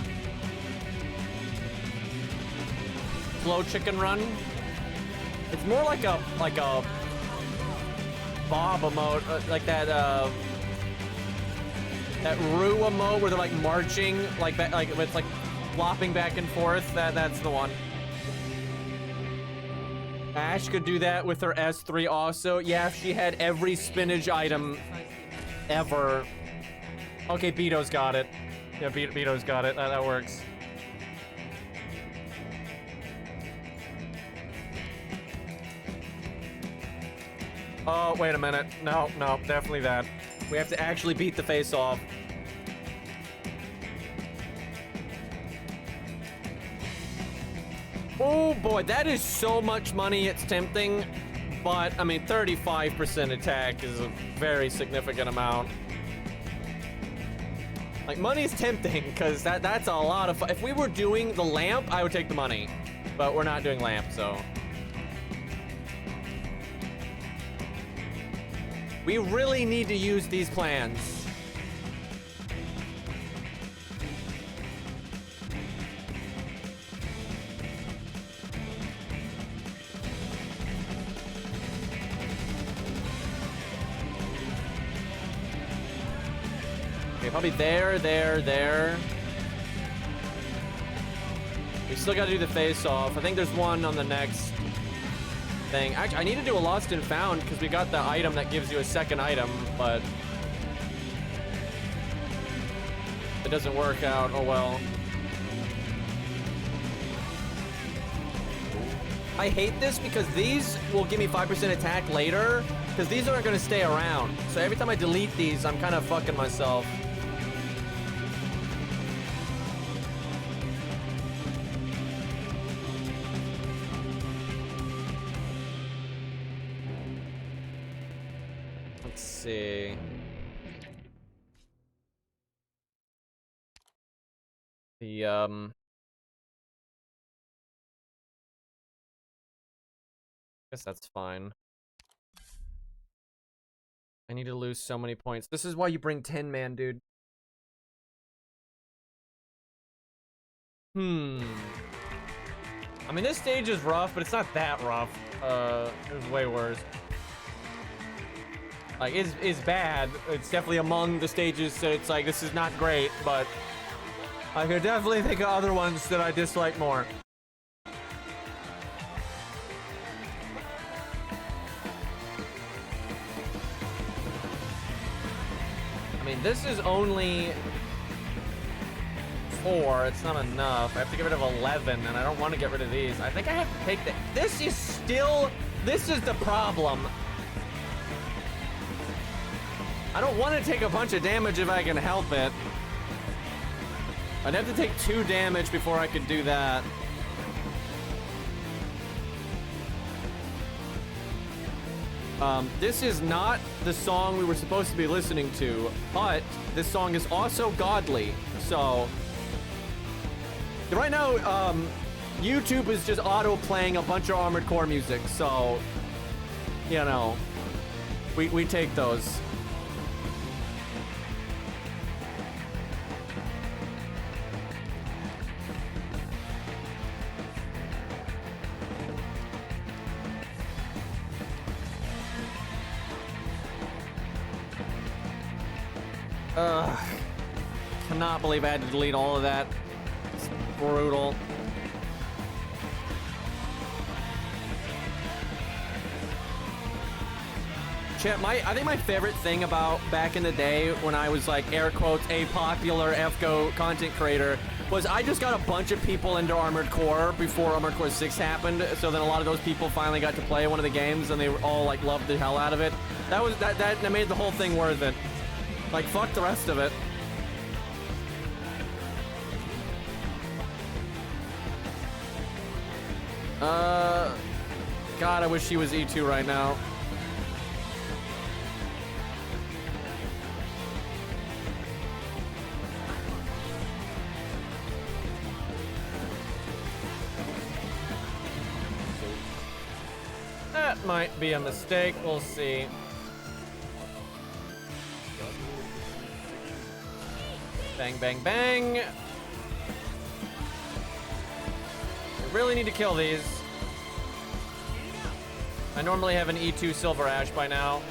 Slow chicken run. It's more like a Bob emote, like that Rue emote where they're like marching, like it's like flopping back and forth. That's the one. Ash could do that with her S3 also. Yeah, if she had every spinach item ever. Okay, Beto's got it. Yeah, Beto's got it. That works. Oh, wait a minute. No, definitely that. We have to actually beat the face off. Oh boy, that is so much money, it's tempting. But, I mean, 35% attack is a very significant amount. Like, money's tempting, because that's a lot of fun. If we were doing the lamp, I would take the money. But we're not doing lamp, so... We really need to use these plans. Okay, probably there, there, there. We still gotta do the face-off. I think there's one on the next thing. Actually, I need to do a lost and found because we got the item that gives you a second item, but it doesn't work out. Oh well. I hate this because these will give me 5% attack later because these aren't going to stay around. So every time I delete these, I'm kind of fucking myself. Let's see. The guess that's fine. I need to lose so many points. This is why you bring 10 man, dude. I mean, this stage is rough, but it's not that rough. It was way worse. Like, it's bad. It's definitely among the stages, so it's like, this is not great, but I could definitely think of other ones that I dislike more. I mean, this is only 4. It's not enough. I have to get rid of 11, and I don't want to get rid of these. I think I have to take the... This is still... This is the problem. I don't want to take a bunch of damage if I can help it. I'd have to take 2 damage before I could do that. This is not the song we were supposed to be listening to, but this song is also godly, so... Right now, YouTube is just auto-playing a bunch of Armored Core music, so... You know, we take those. Cannot believe I had to delete all of that. It's brutal. Chat, I think my favorite thing about back in the day when I was like air quotes a popular FGO content creator was I just got a bunch of people into Armored Core before Armored Core 6 happened. So then a lot of those people finally got to play one of the games and they were all like loved the hell out of it. That made the whole thing worth it. Like, fuck the rest of it. God, I wish she was E2 right now. That might be a mistake. We'll see. Bang, bang, bang. We really need to kill these. I normally have an E2 Silver Ash by now.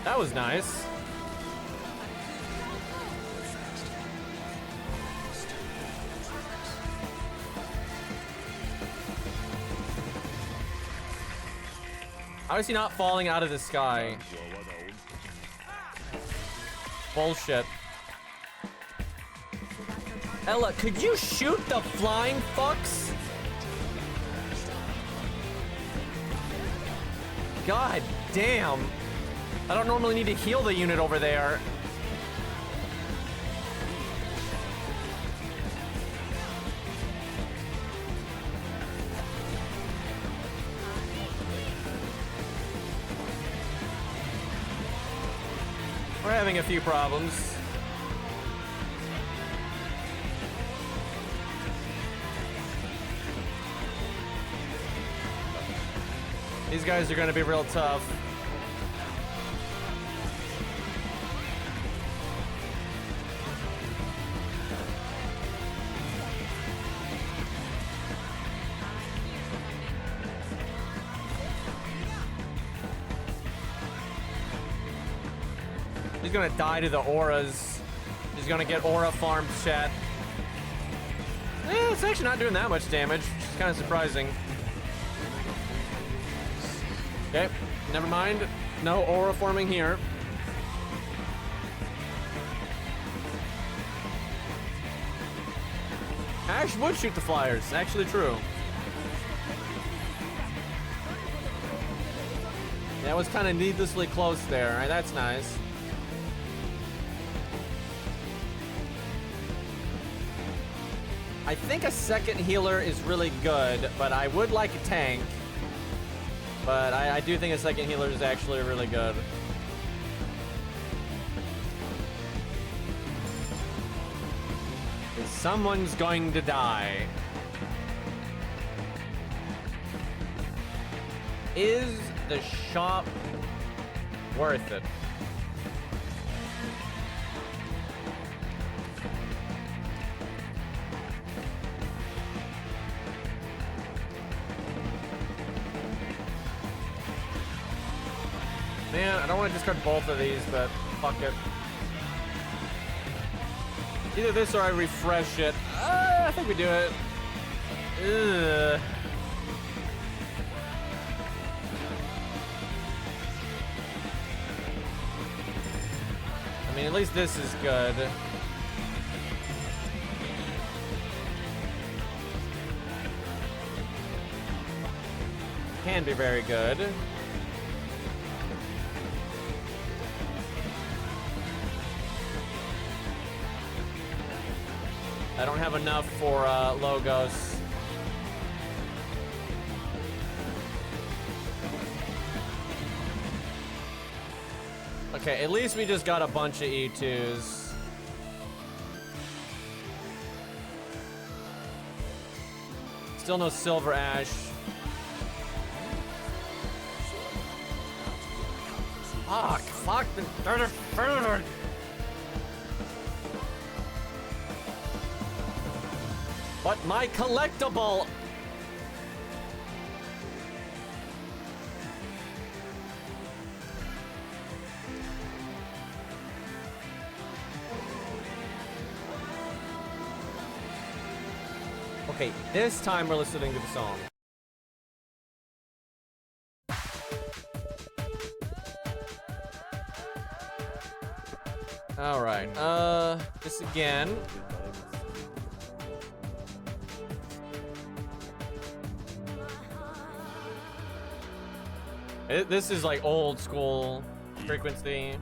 That was nice. How is he not falling out of the sky? Bullshit. Ella, could you shoot the flying fucks? God damn. I don't normally need to heal the unit over there. We're having a few problems. These guys are gonna be real tough. she's gonna die to the auras. She's gonna get aura farmed, chat. It's actually not doing that much damage, which is kind of surprising. Okay, never mind. No aura forming here. Ash would shoot the flyers, actually true. That was kind of needlessly close there, right? That's nice. I think a second healer is really good, but I would like a tank. But I do think a second healer is actually really good. Someone's going to die. Is the shop worth it? Man, I don't want to discard both of these, but fuck it. Either this or I refresh it. I think we do it. Ugh. I mean, at least this is good. Can be very good. I don't have enough for logos. Okay, at least we just got a bunch of E2s. Still no Silver Ash. Fuck the further. But my collectible. Okay, this time we're listening to the song. All right, this again. This is like old school frequency.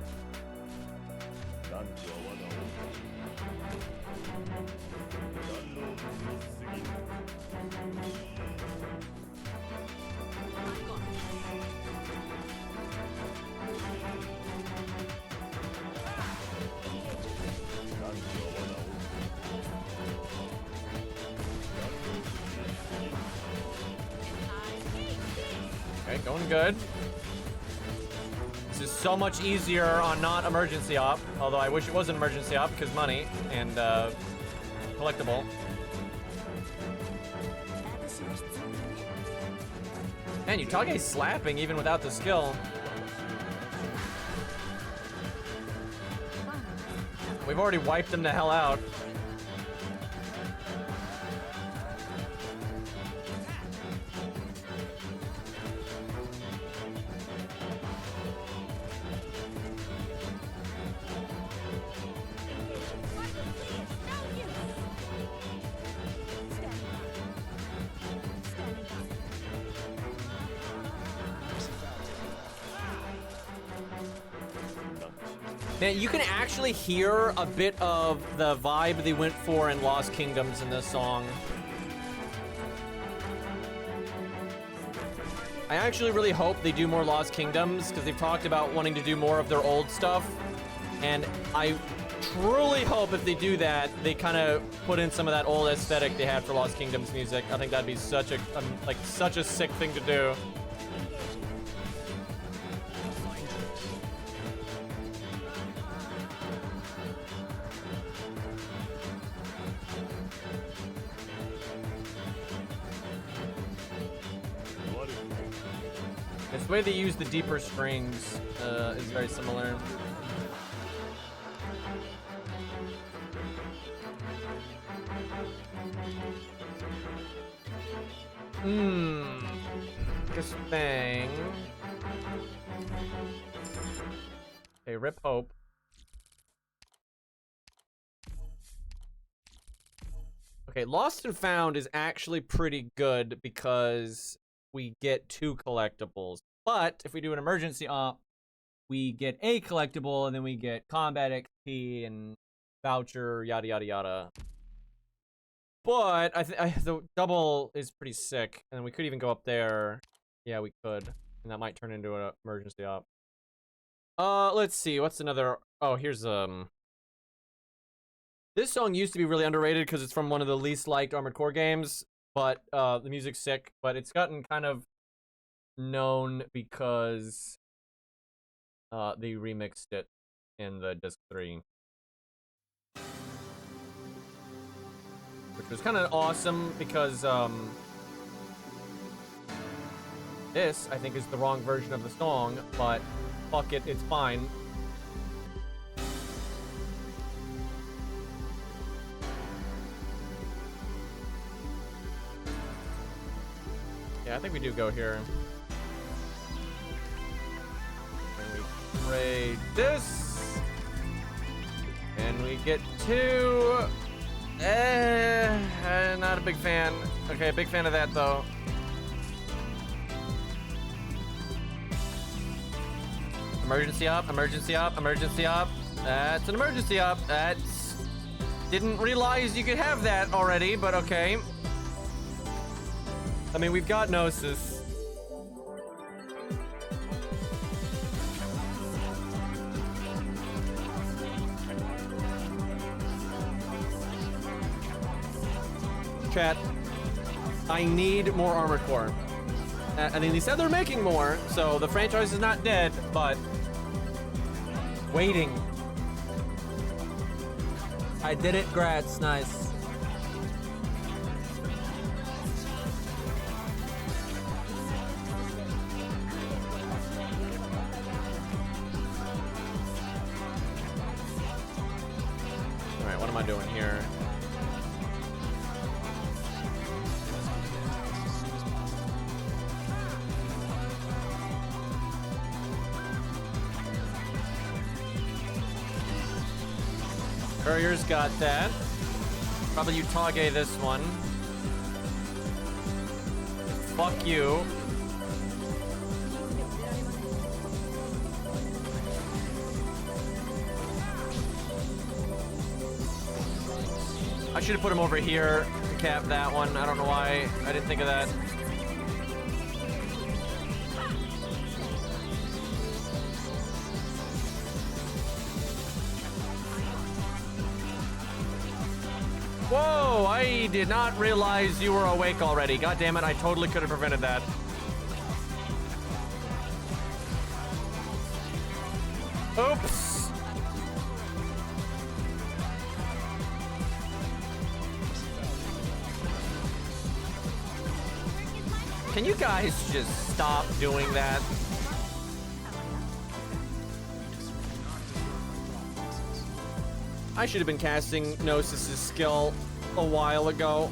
Okay, going good. This is so much easier on not emergency op, although I wish it was an emergency op because money and collectible. Man, Utage's slapping even without the skill. We've already wiped him the hell out. Man, you can actually hear a bit of the vibe they went for in Lost Kingdoms in this song. I actually really hope they do more Lost Kingdoms because they've talked about wanting to do more of their old stuff. And I truly hope if they do that, they kind of put in some of that old aesthetic they had for Lost Kingdoms music. I think that'd be such a, such a sick thing to do. The way they use the deeper strings is very similar. This thing. Okay, rip hope. Okay, Lost and Found is actually pretty good because we get 2 collectibles. But if we do an emergency op, we get a collectible and then we get combat XP and voucher, yada yada yada. But the double is pretty sick, and we could even go up there. Yeah, we could, and that might turn into an emergency op. Let's see. What's another? Oh, here's This song used to be really underrated because it's from one of the least liked Armored Core games, but the music's sick. But it's gotten kind of known because they remixed it in the disc 3. Which was kind of awesome because this, I think, is the wrong version of the song, but fuck it, it's fine. Yeah, I think we do go here. And we trade this. And we get 2. Not a big fan. Okay, big fan of that though. Emergency op, emergency op, emergency op. That's an emergency op. That's... Didn't realize you could have that already, but okay. I mean, we've got Gnosis. Chat, I need more Armored Core. I mean, they said they're making more, so the franchise is not dead, but waiting. I did it, grats, nice. All right, what am I doing here? Courier's got that. Probably Utage this one. Fuck you. I should have put him over here to cap that one. I don't know why I didn't think of that. Whoa, I did not realize you were awake already. God damn it, I totally could have prevented that. Oops. Can you guys just stop doing that? I should have been casting Gnosis' skill a while ago.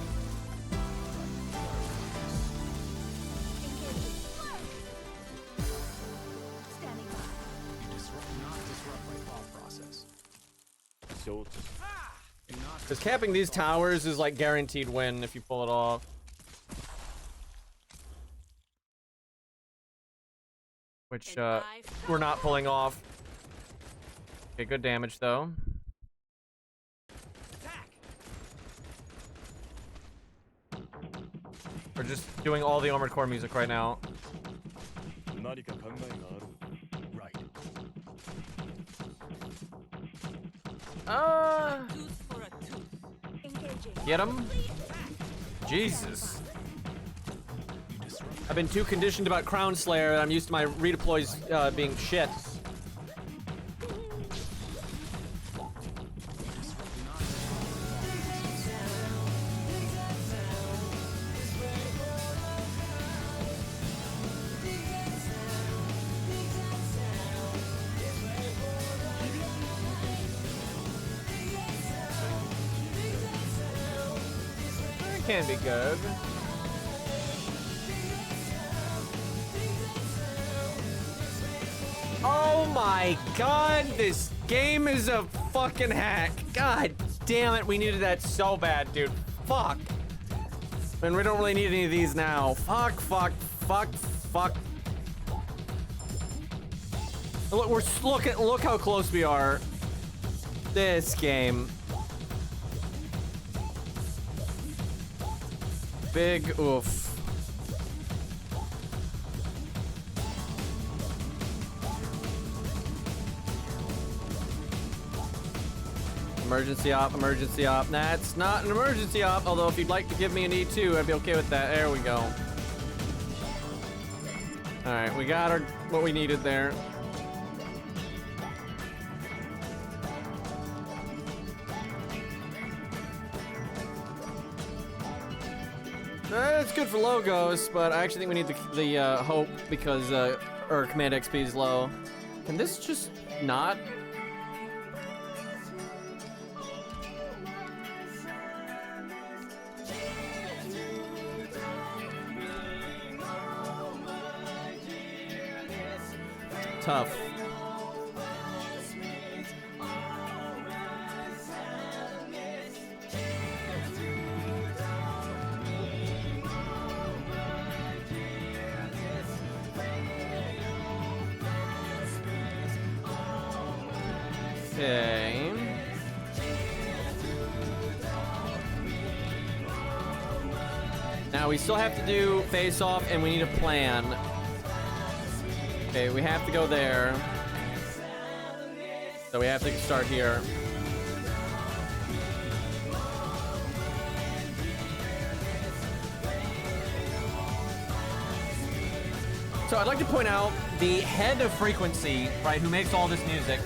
Because capping these towers is like guaranteed win if you pull it off. Which we're not pulling off. Okay, good damage though. We're just doing all the Armored Core music right now. Get him. Jesus. I've been too conditioned about Crown Slayer that I'm used to my redeploys being shit. Can be good. Oh my god, this game is a fucking hack. God damn it, we needed that so bad, dude. Fuck. And we don't really need any of these now. Fuck, fuck, fuck, fuck. Look, look how close we are. This game. Big oof. Emergency op, emergency op. That's not an emergency op, although if you'd like to give me an E2, I'd be okay with that. There we go. Alright, we got our what we needed there. It's good for logos, but I actually think we need the hope because or command XP is low. Can this just not? Tough. Okay. Now we still have to do face off and we need a plan. Okay, we have to go there. So we have to start here. So I'd like to point out the head of Frequency, right, who makes all this music,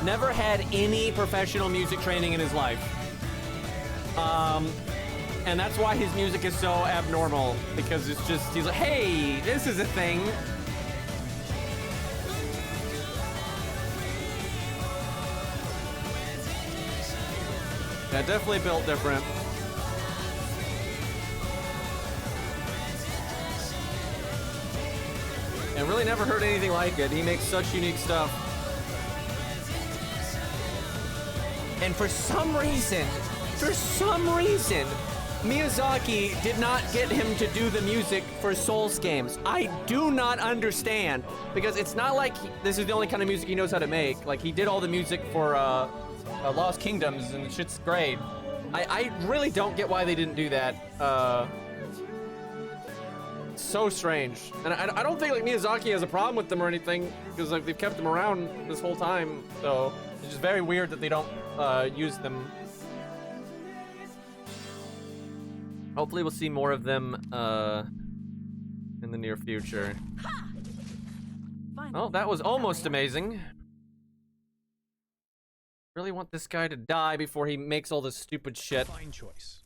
never had any professional music training in his life. And that's why his music is so abnormal, because it's just, he's like, hey, this is a thing. Yeah, definitely built different. And really never heard anything like it. He makes such unique stuff. And for some reason, Miyazaki did not get him to do the music for Souls games. I do not understand, because it's not like this is the only kind of music he knows how to make. Like, he did all the music for Lost Kingdoms, and shit's great. I really don't get why they didn't do that. So strange. And I don't think like Miyazaki has a problem with them or anything, because like they've kept them around this whole time. So it's just very weird that they don't use them. Hopefully we'll see more of them in the near future. Oh, that was almost amazing. Really want this guy to die before he makes all this stupid shit. Fine choice.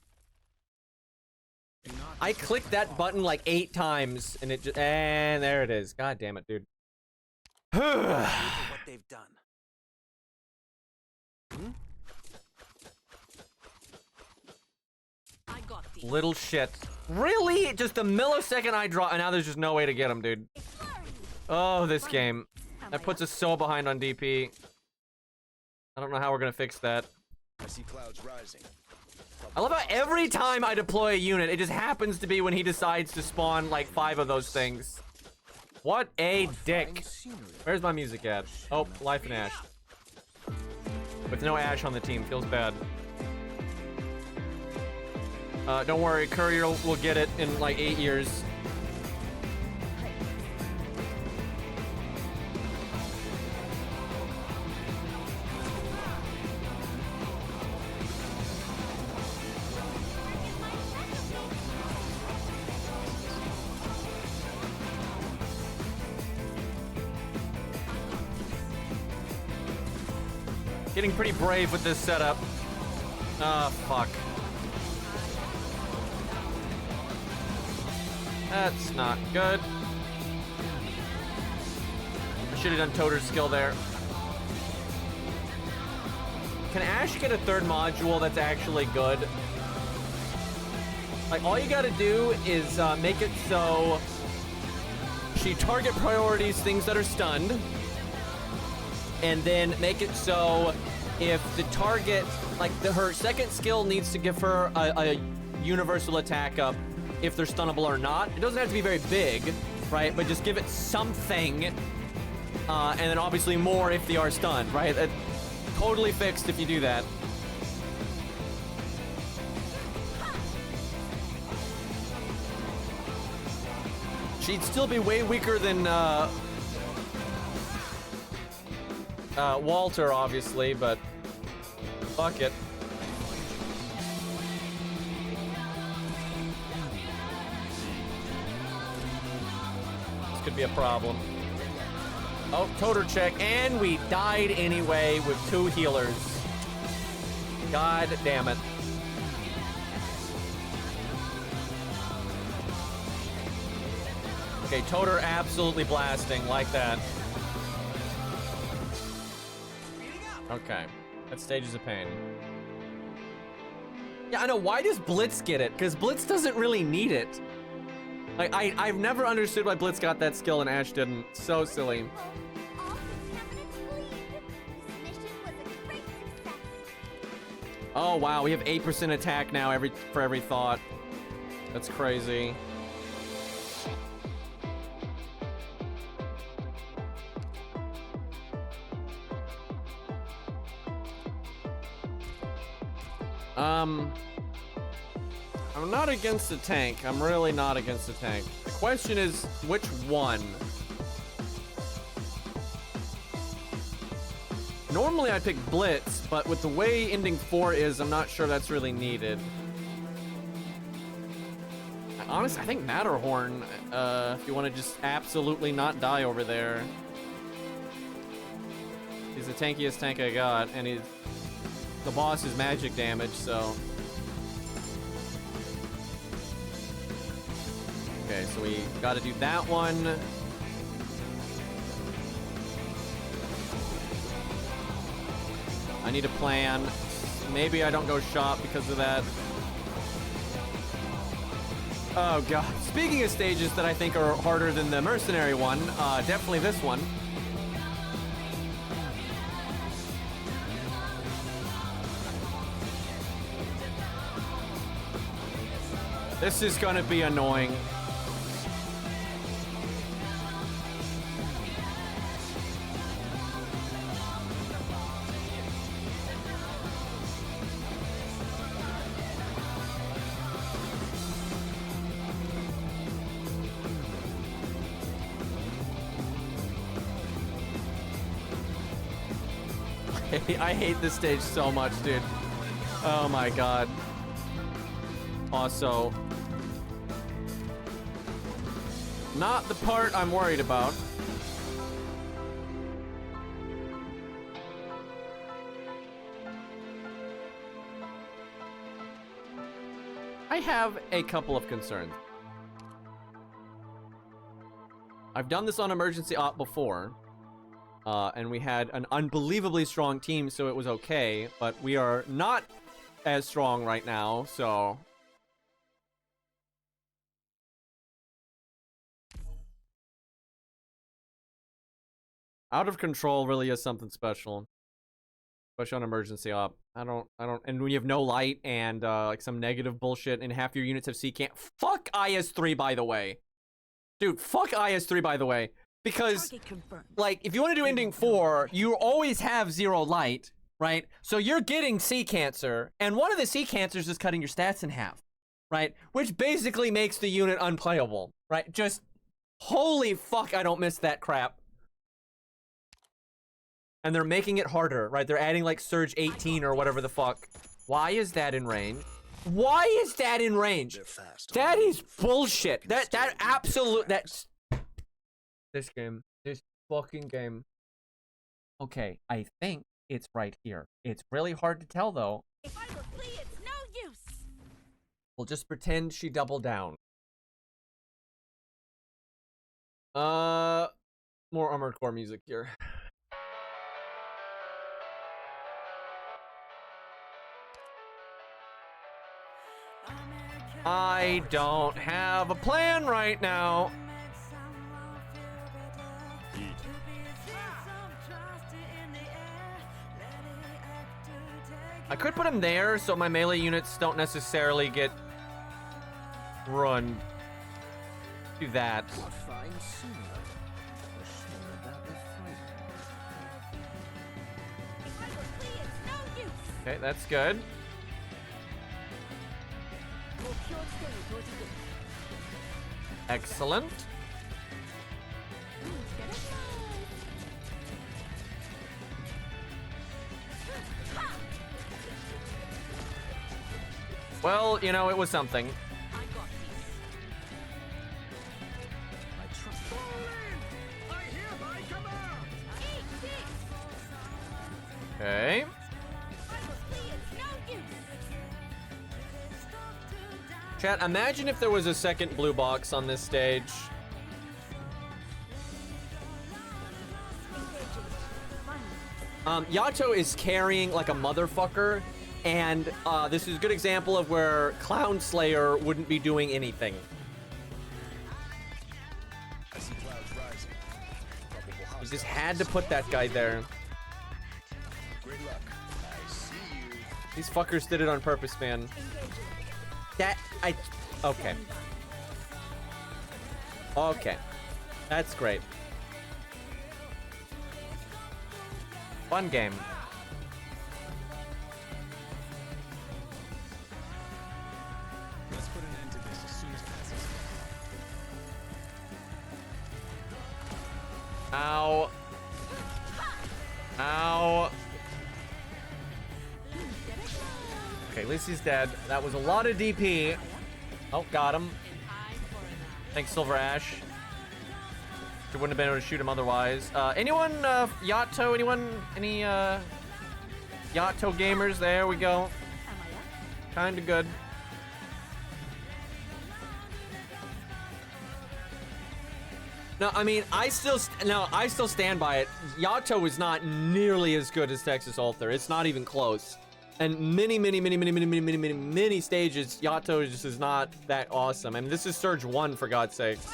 I clicked that button like 8 times and it just, and there it is. God damn it, dude. Look at what they've done. I got these. Little shit. Really? Just a millisecond I draw, and now there's just no way to get him, dude. Oh, this game. That puts us so behind on DP. I don't know how we're gonna fix that. I see clouds rising. I love how every time I deploy a unit, it just happens to be when he decides to spawn like 5 of those things. What a dick. Where's my music at? Oh, Life and Ash. With no Ash on the team, feels bad. Don't worry, Courier will get it in like 8 years. Getting pretty brave with this setup. Ah, fuck. That's not good. I should have done Toter's skill there. Can Ash get a 3rd module that's actually good? Like, all you gotta do is make it so she target priorities things that are stunned. and then make it so if the target, like her second skill needs to give her a universal attack up if they're stunnable or not. It doesn't have to be very big, right? But just give it something, and then obviously more if they are stunned, right? Totally fixed if you do that. She'd still be way weaker than Walter, obviously, but fuck it. This could be a problem. Oh, Toter check, and we died anyway with 2 healers. God damn it. Okay, Toter absolutely blasting like that. Okay, that stage is a pain. Yeah, I know. Why does Blitz get it? Because Blitz doesn't really need it. Like, I've never understood why Blitz got that skill and Ash didn't. So silly. All contaminants cleaned. This mission was a great success. Oh wow, we have 8% attack now for every thought. That's crazy. I'm not against the tank. I'm really not against the tank. The question is, which one? Normally I'd pick Blitz, but with the way ending 4 is, I'm not sure that's really needed. Honestly, I think Matterhorn, if you want to just absolutely not die over there. He's the tankiest tank I got, and the boss is magic damage, so. Okay, so we gotta do that one. I need a plan. Maybe I don't go shop because of that. Oh god. Speaking of stages that I think are harder than the mercenary one, definitely this one. This is gonna be annoying. I hate this stage so much, dude. Oh my god. Also, not the part I'm worried about. I have a couple of concerns. I've done this on emergency op before. And we had an unbelievably strong team, so it was okay. But we are not as strong right now, so. Out of control really is something special. Especially on emergency op. I don't, and when you have no light and, like some negative bullshit and half your units have C-can't. Fuck IS-3, by the way. Dude, fuck IS-3, by the way. Because, like, if you want to do ending 4, you always have 0 light, right? So you're getting sea cancer, and one of the sea cancers is cutting your stats in half, right? Which basically makes the unit unplayable, right? Just, holy fuck, I don't miss that crap. And they're making it harder, right? They're adding, like, Surge 18 or whatever the fuck. Why is that in range? Why is that in range? They're fast. That is bullshit. That's this game. This fucking game. Okay, I think it's right here. It's really hard to tell, though. If I were Flea, it's no use. We'll just pretend she doubled down. More Armored Core music here. I don't have a plan right now. I could put him there so my melee units don't necessarily get run. Do that. What fine sooner? The sooner that the fight. If I will flee, it's no use. Okay, that's good. Excellent. Well, you know, it was something. I got this. I trust. Fall in! I hereby command! Eat this. Okay. If I will flee, it's no use. Chat, imagine if there was a second blue box on this stage. Yato is carrying like a motherfucker, and this is a good example of where Clown Slayer wouldn't be doing anything. I see clouds rising. Probable You hostiles. just had to put that guy there. Great luck. I see you. These fuckers did it on purpose, man. Okay. Okay. That's great. Fun game. Let's put an end to this as soon as possible. Ow. Ow. Okay, at least he's dead. That was a lot of DP. Oh, got him. Thanks, Silver Ash. You wouldn't have been able to shoot him otherwise. Anyone, Yato? Anyone? Any, Yato gamers? There we go. Kinda good. No, I mean, I still stand by it. Yato is not nearly as good as Texas Ultra. It's not even close. And many stages, Yato just is not that awesome. I mean, this is Surge 1, for God's sakes.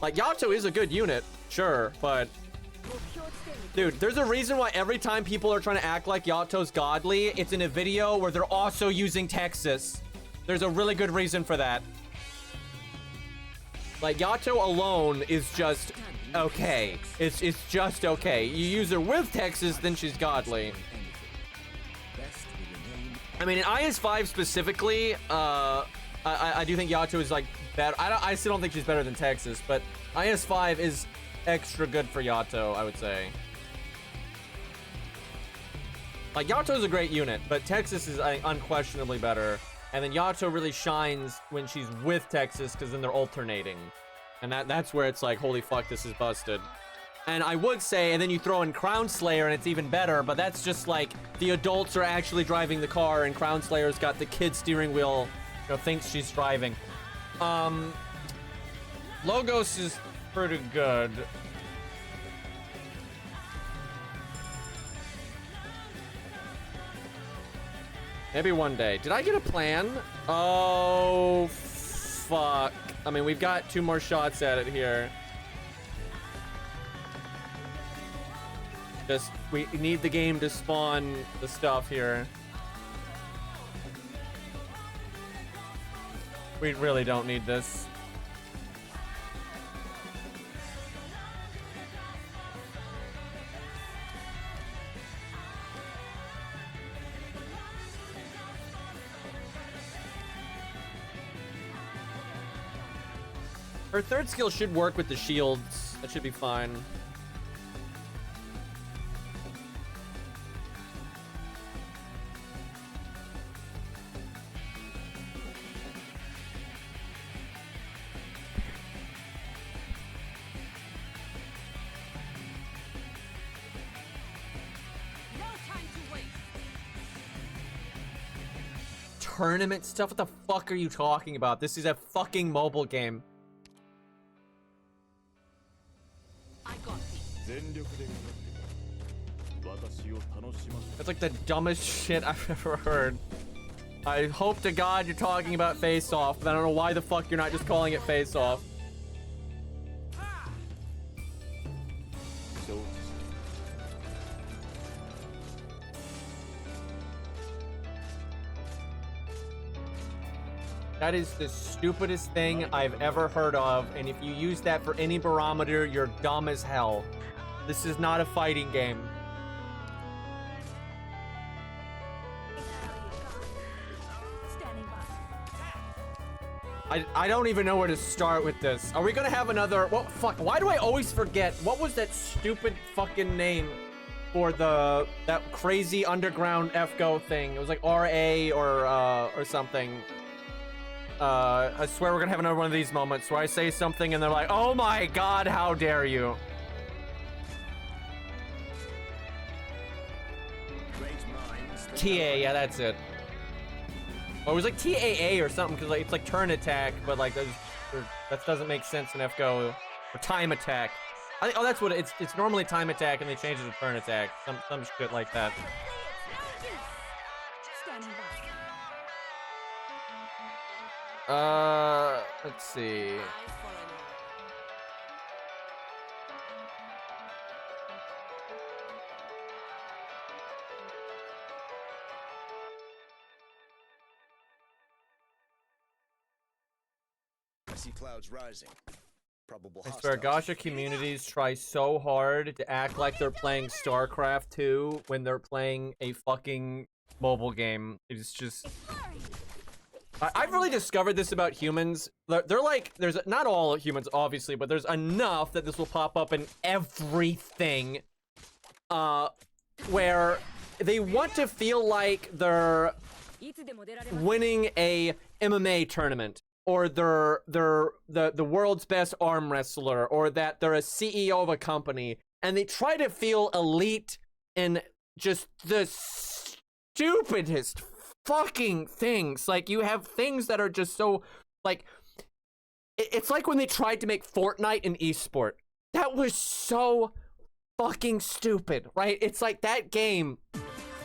Like, Yato is a good unit, sure, but... Dude, there's a reason why every time people are trying to act like Yato's godly, it's in a video where they're also using Texas. There's a really good reason for that. Like, Yato alone is just okay. It's just okay. You use her with Texas, then she's godly. I mean, in IS-5 specifically, I do think Yato is, like, better. I still don't think she's better than Texas, but IS-5 is extra good for Yato, I would say. Like, Yato's a great unit, but Texas is unquestionably better. And then Yato really shines when she's with Texas, because then they're alternating. And that's where it's like, holy fuck, this is busted. And I would say, and then you throw in Crown Slayer and it's even better, but that's just like the adults are actually driving the car and Crown Slayer's got the kid steering wheel, you know, thinks she's driving. Logos is pretty good. Maybe one day. Did I get a plan? Oh, fuck. I mean, we've got 2 more shots at it here. Just, we need the game to spawn the stuff here. We really don't need this. Her third skill should work with the shields. That should be fine. No time to waste. Tournament stuff? What the fuck are you talking about? This is a fucking mobile game. I got this. 全力で私を楽しませ That's like the dumbest shit I've ever heard. I hope to God you're talking about Face Off, but I don't know why the fuck you're not just calling it Face Off. 承知した That is the stupidest thing I've ever heard of, and if you use that for any barometer, you're dumb as hell. This is not a fighting game. Standing by. I don't even know where to start with this. Are we gonna have another... What? Fuck, why do I always forget? What was that stupid fucking name for that crazy underground FGO thing? It was like RA or something. I swear we're gonna have another one of these moments where I say something and they're like, oh my god, how dare you. TA, yeah, that's it. Oh, it was like TAA or something, because like, it's like turn attack, but like that doesn't make sense in FGO. Or time attack. I think, oh, that's what it's normally time attack and they changed it to turn attack. Some shit like that. Standing by. Let's see. I see clouds rising. Probable I swear, hostiles. gacha communities try so hard to act like they're playing StarCraft 2 when they're playing a fucking mobile game. It's just... I've really discovered this about humans. They're like, there's not all humans, obviously, but there's enough that this will pop up in everything. Where they want to feel like they're winning a MMA tournament, or they're the world's best arm wrestler, or that they're a CEO of a company, and they try to feel elite in just the stupidest fucking things. Like, you have things that are just so, like, it's like when they tried to make Fortnite an esport. That was so fucking stupid, right? It's like that game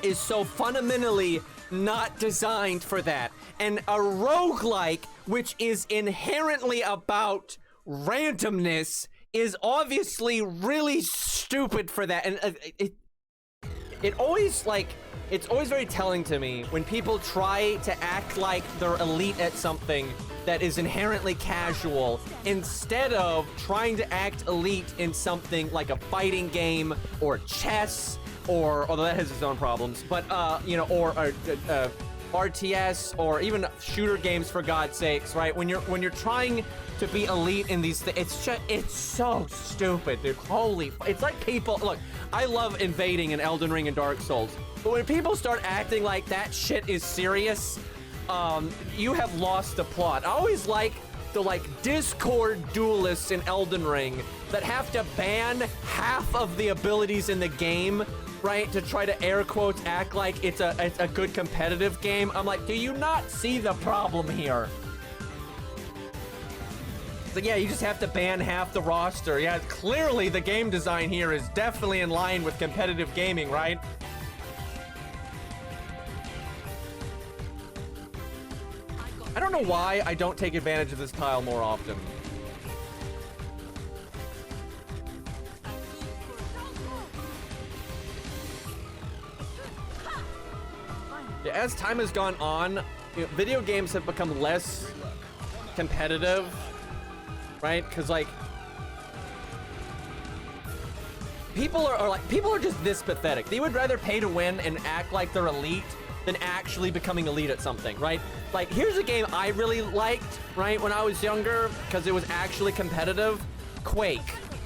is so fundamentally not designed for that. And a roguelike, which is inherently about randomness, is obviously really stupid for that. And it always, like, it's always very telling to me when people try to act like they're elite at something that is inherently casual, instead of trying to act elite in something like a fighting game or chess, or, although that has its own problems, but, you know, or RTS, or even shooter games, for God's sakes, right? When you're trying to be elite in these things, it's so stupid, dude. Holy, it's like people, look, I love invading in Elden Ring and Dark Souls, but when people start acting like that shit is serious, you have lost the plot. I always like the, like, Discord duelists in Elden Ring that have to ban half of the abilities in the game, right, to try to air quotes act like it's a good competitive game. I'm like, do you not see the problem here? It's like, yeah, you just have to ban half the roster. Yeah, clearly the game design here is definitely in line with competitive gaming, right? I don't know why I don't take advantage of this tile more often. Yeah, as time has gone on, you know, video games have become less competitive, right? Because, like, people are just this pathetic. They would rather pay to win and act like they're elite than actually becoming elite at something, right? Like, here's a game I really liked, right, when I was younger, because it was actually competitive. Quake,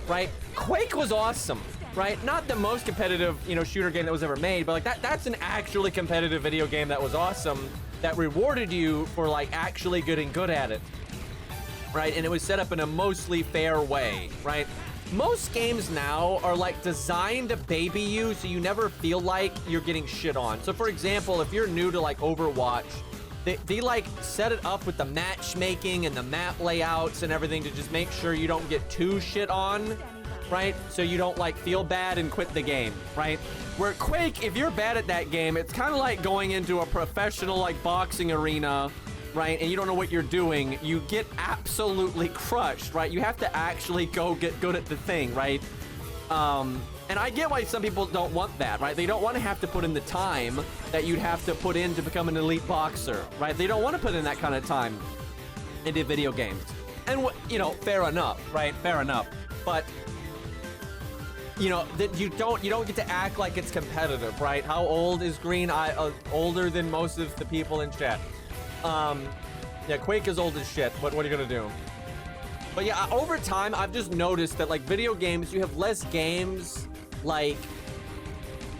right? Quake was awesome, right? Not the most competitive, you know, shooter game that was ever made, but like that's an actually competitive video game that was awesome, that rewarded you for, like, actually getting good at it, right? And it was set up in a mostly fair way, right? Most games now are, like, designed to baby you so you never feel like you're getting shit on. So, for example, if you're new to, like, Overwatch, they like set it up with the matchmaking and the map layouts and everything to just make sure you don't get too shit on, right? So you don't, like, feel bad and quit the game, right? Where Quake, if you're bad at that game, it's kind of like going into a professional, like, boxing arena, right? And you don't know what you're doing. You get absolutely crushed, right? You have to actually go get good at the thing, right? And And I get why some people don't want that, right? They don't want to have to put in the time that you'd have to put in to become an elite boxer, right? They don't want to put in that kind of time into video games. And, you know, fair enough, right? Fair enough. But, you know, that you don't get to act like it's competitive, right? How old is Green? Older than most of the people in chat. Yeah, Quake is old as shit. What are you gonna do? But yeah, over time, I've just noticed that, like, video games, you have less games like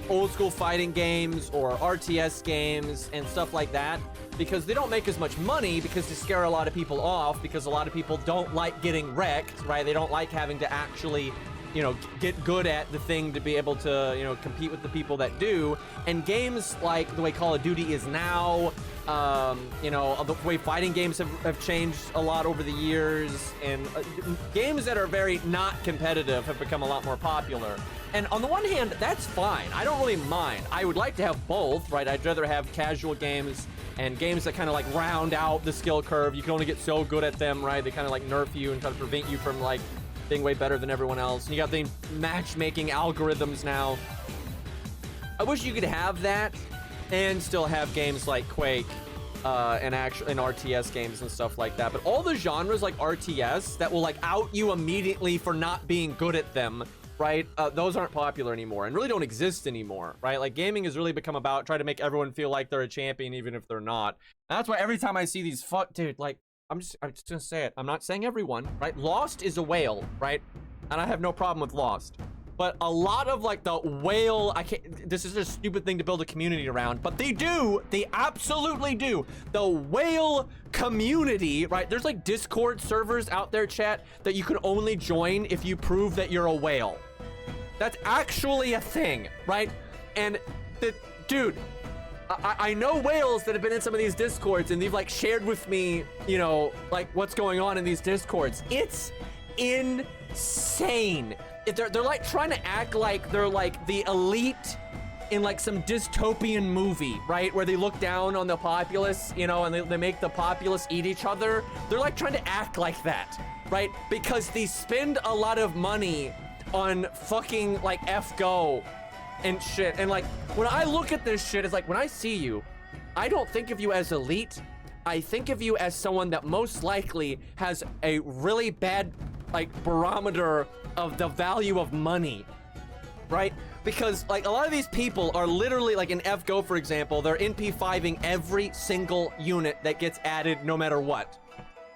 old school fighting games or RTS games and stuff like that, because they don't make as much money, because they scare a lot of people off, because a lot of people don't like getting wrecked, right? They don't like having to actually, you know, get good at the thing to be able to, you know, compete with the people that do. And games like the way Call of Duty is now, you know, the way fighting games have changed a lot over the years, and games that are very not competitive have become a lot more popular. And on the one hand, that's fine. I don't really mind. I would like to have both, right? I'd rather have casual games and games that kind of like round out the skill curve. You can only get so good at them, right? They kind of like nerf you and try to prevent you from like being way better than everyone else. And you got the matchmaking algorithms now. I wish you could have that and still have games like Quake and RTS games and stuff like that. But all the genres like RTS that will like out you immediately for not being good at them, right? Those aren't popular anymore and really don't exist anymore, right? Like, gaming has really become about trying to make everyone feel like they're a champion even if they're not. And that's why every time I see these dude, like, I'm just gonna say it. I'm not saying everyone, right? Lost is a whale, right? And I have no problem with Lost. But a lot of like the whale, this is a stupid thing to build a community around, but they absolutely do. The whale community, right? There's like Discord servers out there, chat, that you can only join if you prove that you're a whale. That's actually a thing, right? And dude, I know whales that have been in some of these Discords, and they've like shared with me, you know, like what's going on in these Discords. It's insane. They're like trying to act like they're like the elite in like some dystopian movie, right? Where they look down on the populace, you know, and they make the populace eat each other. They're like trying to act like that, right? Because they spend a lot of money on fucking like FGO and shit. And like, when I look at this shit, it's like, when I see you, I don't think of you as elite. I think of you as someone that most likely has a really bad like barometer of the value of money, right? Because like a lot of these people are literally like in FGO, for example, they're NP5ing every single unit that gets added no matter what.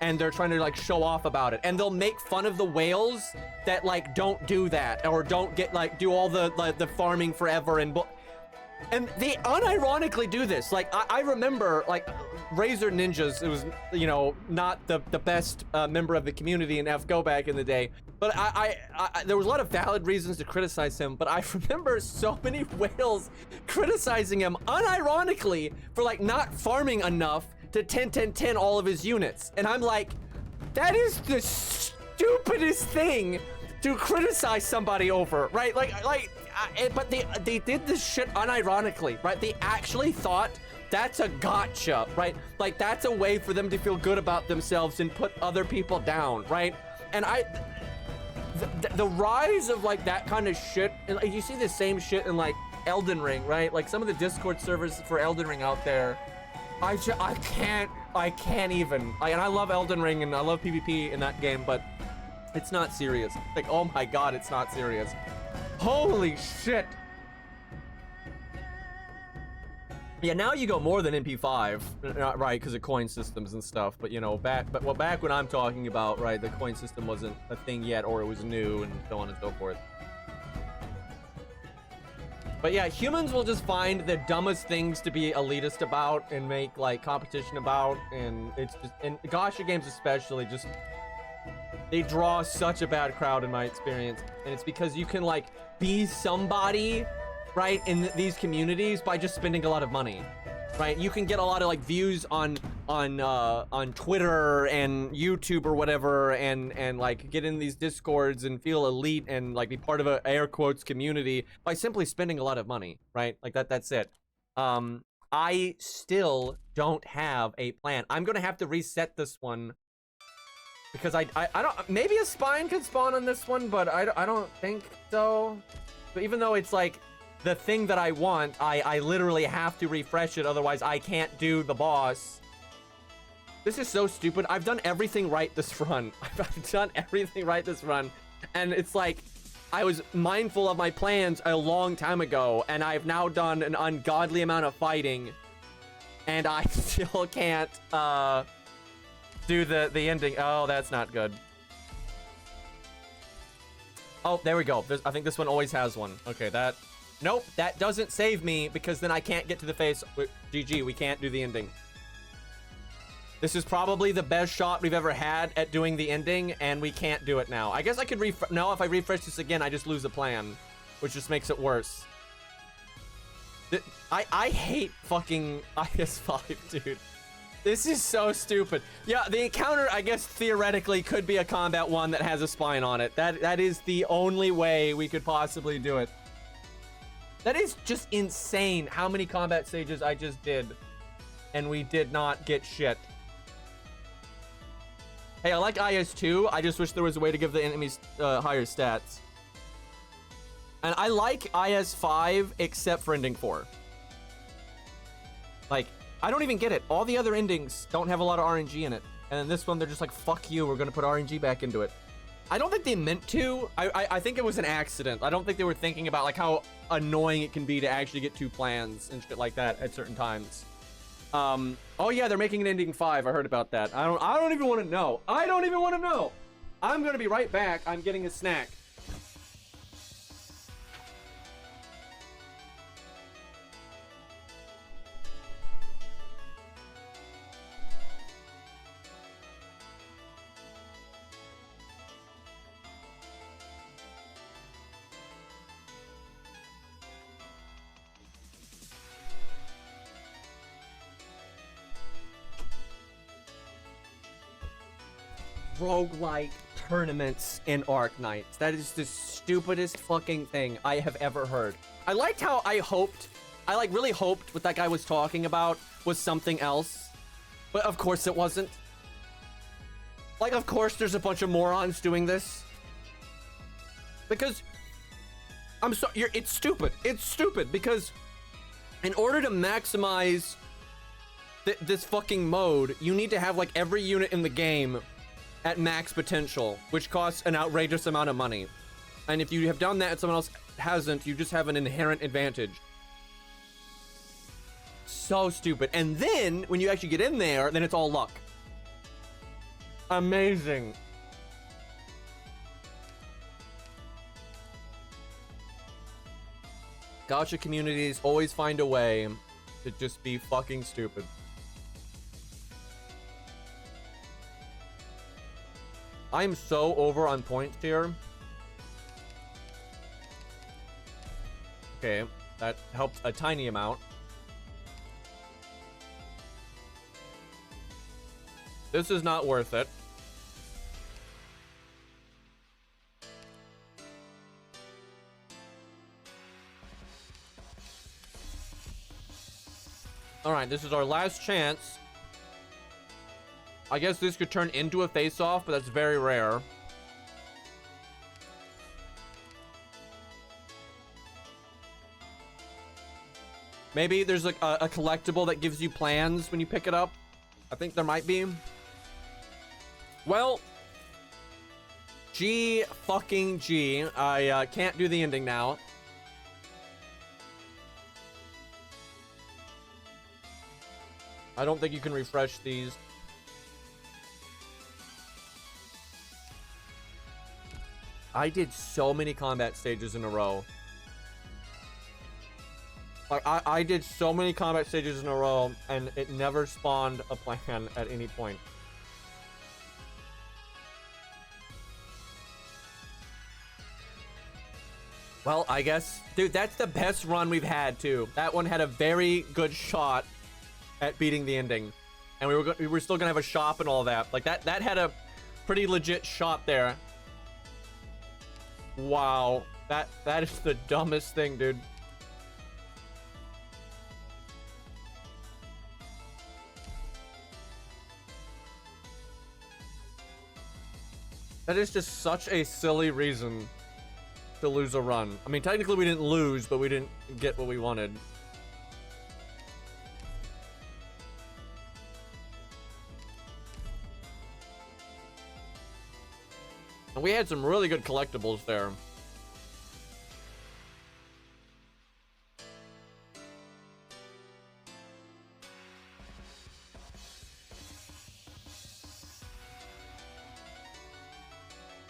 And they're trying to like show off about it. And they'll make fun of the whales that like don't do that or don't get like do all the farming forever and they unironically do this. Like I remember like Razor Ninjas, it was, you know, not the best member of the community in FGO back in the day, but there was a lot of valid reasons to criticize him, but I remember so many whales criticizing him unironically for like not farming enough to 10-10-10 all of his units. And I'm like, that is the stupidest thing to criticize somebody over, right? But they did this shit unironically, right? They actually thought that's a gotcha, right? Like, that's a way for them to feel good about themselves and put other people down, right? And the rise of like that kind of shit, and like, you see the same shit in like Elden Ring, right? Like some of the Discord servers for Elden Ring out there, I can't even. And I love Elden Ring and I love PvP in that game, but it's not serious. Like, oh my god, it's not serious. Holy shit. Yeah, now you go more than MP5, right? Because of coin systems and stuff. But you know, back when I'm talking about, right, the coin system wasn't a thing yet, or it was new, and so on and so forth. But yeah, humans will just find the dumbest things to be elitist about and make like competition about, and it's just, and gacha games especially, just they draw such a bad crowd in my experience, and it's because you can like be somebody, right, in these communities by just spending a lot of money, right? You can get a lot of like views on Twitter and YouTube or whatever, and like get in these Discords and feel elite and like be part of a air quotes community by simply spending a lot of money, right? Like that's it. I still don't have a plan. I'm gonna have to reset this one because I don't, maybe a spine could spawn on this one, but I don't think so. So even though it's like the thing that I want, I literally have to refresh it, otherwise I can't do the boss. This is so stupid. I've done everything right this run. I've done everything right this run. And it's like, I was mindful of my plans a long time ago, and I've now done an ungodly amount of fighting, and I still can't do the ending. Oh, that's not good. Oh, there we go. I think this one always has one. Okay, that... Nope, that doesn't save me, because then I can't get to the face. GG, we can't do the ending. This is probably the best shot we've ever had at doing the ending, and we can't do it now. I guess I could no, if I refresh this again, I just lose the plan, which just makes it worse. I hate fucking IS5, dude. This is so stupid. Yeah, the encounter, I guess, theoretically could be a combat one that has a spine on it. That is the only way we could possibly do it. That is just insane how many combat stages I just did, and we did not get shit. Hey, I like IS2. I just wish there was a way to give the enemies higher stats. And I like IS5 except for ending 4. Like, I don't even get it. All the other endings don't have a lot of RNG in it. And then this one, they're just like, fuck you, we're gonna put RNG back into it. I don't think they meant to. I think it was an accident. I don't think they were thinking about like how annoying it can be to actually get 2 plans and shit like that at certain times. Oh yeah, they're making an ending 5. I heard about that. I don't even want to know. I don't even want to know. I'm gonna be right back. I'm getting a snack. Roguelike tournaments in Arc Knights. That is the stupidest fucking thing I have ever heard. I liked how I like really hoped what that guy was talking about was something else. But of course it wasn't. Like, of course there's a bunch of morons doing this. Because I'm sorry, it's stupid. It's stupid because in order to maximize this fucking mode, you need to have like every unit in the game at max potential, which costs an outrageous amount of money. And if you have done that and someone else hasn't, you just have an inherent advantage. So stupid. And then when you actually get in there, then it's all luck. Amazing. Gacha communities always find a way to just be fucking stupid. I'm so over on points here. Okay, that helped a tiny amount. This is not worth it. Alright, this is our last chance. I guess this could turn into a face-off, but that's very rare. Maybe there's like a collectible that gives you plans when you pick it up. I think there might be. Well, G fucking G. I can't do the ending now. I don't think you can refresh these. I did so many combat stages in a row. Like, I did so many combat stages in a row, and it never spawned a plan at any point. Well, I guess... Dude, that's the best run we've had, too. That one had a very good shot at beating the ending. And we were still gonna have a shop and all that. Like, that had a pretty legit shot there. Wow. That is the dumbest thing, dude. That is just such a silly reason to lose a run. I mean, technically we didn't lose, but we didn't get what we wanted. And we had some really good collectibles there.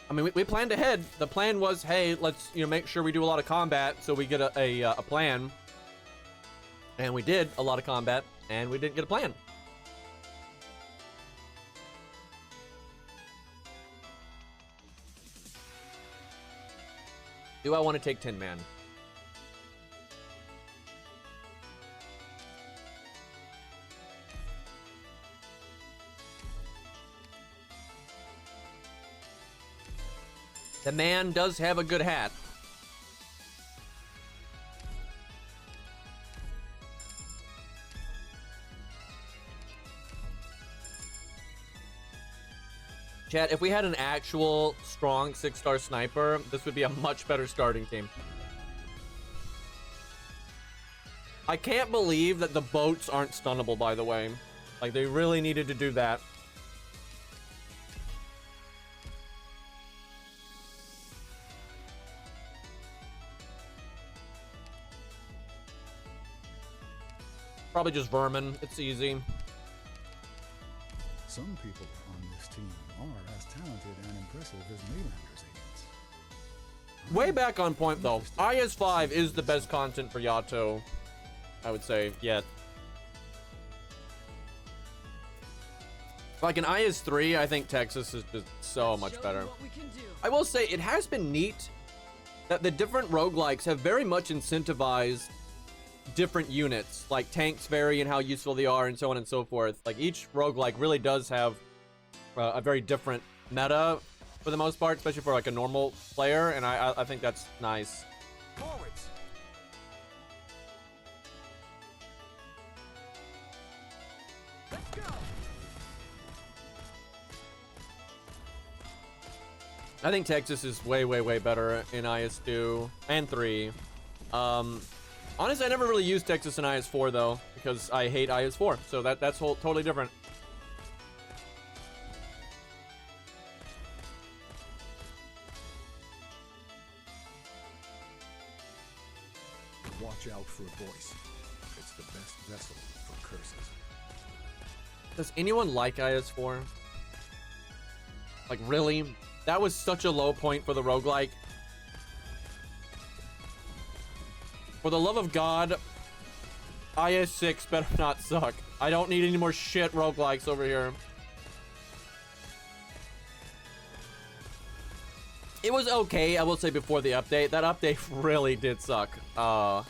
I mean, we planned ahead. The plan was, hey, let's, you know, make sure we do a lot of combat so we get a plan. And we did a lot of combat, and we didn't get a plan. Do I want to take Tin Man? The man does have a good hat. Chat, if we had an actual strong 6-star sniper, this would be a much better starting team. I can't believe that the boats aren't stunnable, by the way. Like, they really needed to do that. Probably just vermin. It's easy. Some people on this team are as talented and impressive as Maylander's agents. Way back on point, though. IS-5 is the best content for Yato, I would say, yet. Like in IS-3, I think Texas is just so much better. I will say, it has been neat that the different roguelikes have very much incentivized different units. Like, tanks vary in how useful they are and so on and so forth. Like, each roguelike really does have a very different meta for the most part, especially for like a normal player, and I think that's nice. Forwards. Let's go. I think Texas is way, way, way better in IS-2 and 3. Honestly, I never really used Texas in IS-4 though, because I hate IS-4, so that's totally different. Watch out for a voice. It's the best vessel for curses. Does anyone like IS-4? Like, really? That was such a low point for the roguelike. For the love of God, IS-6 better not suck. I don't need any more shit roguelikes over here. It was okay, I will say, before the update. That update really did suck. Yeah,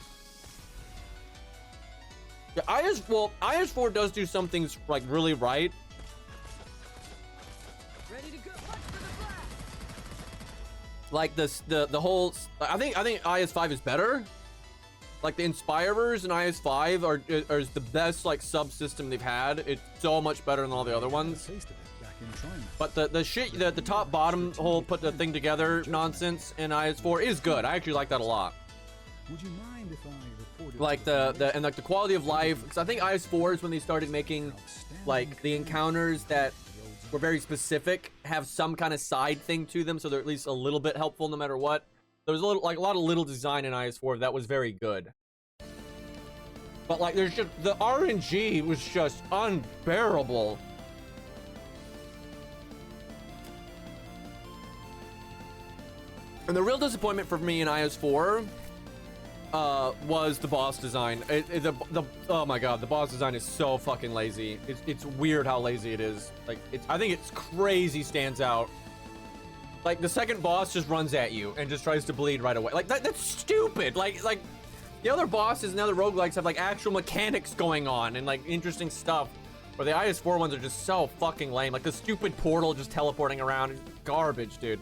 IS-4 does do some things like really right. Ready to go. Watch for the blast. Like the whole, I think IS-5 is better. Like the Inspirers in IS-5 are the best like subsystem they've had. It's so much better than all the other ones. But the shit, the top bottom whole put the thing together nonsense in IS-4 is good. I actually like that a lot. Would you mind if I reported Like the quality of life, because I think IS-4 is when they started making like the encounters that were very specific have some kind of side thing to them, so they're at least a little bit helpful no matter what. There was a lot of little design in IS-4 that was very good. But like there's just the RNG was just unbearable. And the real disappointment for me in IS-4 was the boss design. Oh my god, the boss design is so fucking lazy. It's weird how lazy it is. Like I think it's crazy stands out. Like the second boss just runs at you and just tries to bleed right away. Like that's stupid. Like the other bosses and the other roguelikes have like actual mechanics going on and like interesting stuff. Where the IS-4 ones are just so fucking lame. Like the stupid portal just teleporting around is garbage, dude.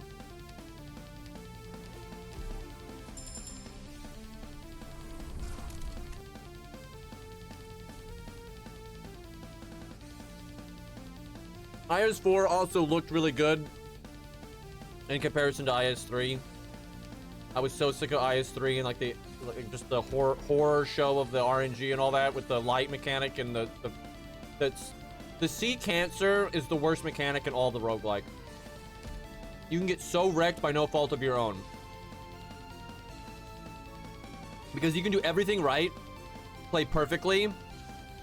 IS-4 also looked really good in comparison to IS-3. I was so sick of IS3 and like just the horror show of the RNG and all that with the light mechanic and the sea cancer is the worst mechanic in all the roguelike. You can get so wrecked by no fault of your own. Because you can do everything right, play perfectly,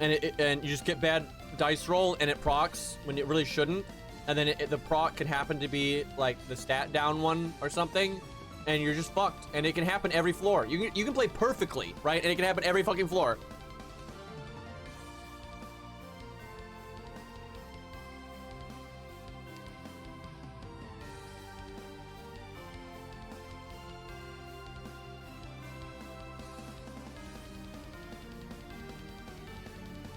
and you just get bad dice roll and it procs when it really shouldn't. And then the proc can happen to be like the stat down one or something, and you're just fucked. And it can happen every floor. You can play perfectly, right? And it can happen every fucking floor.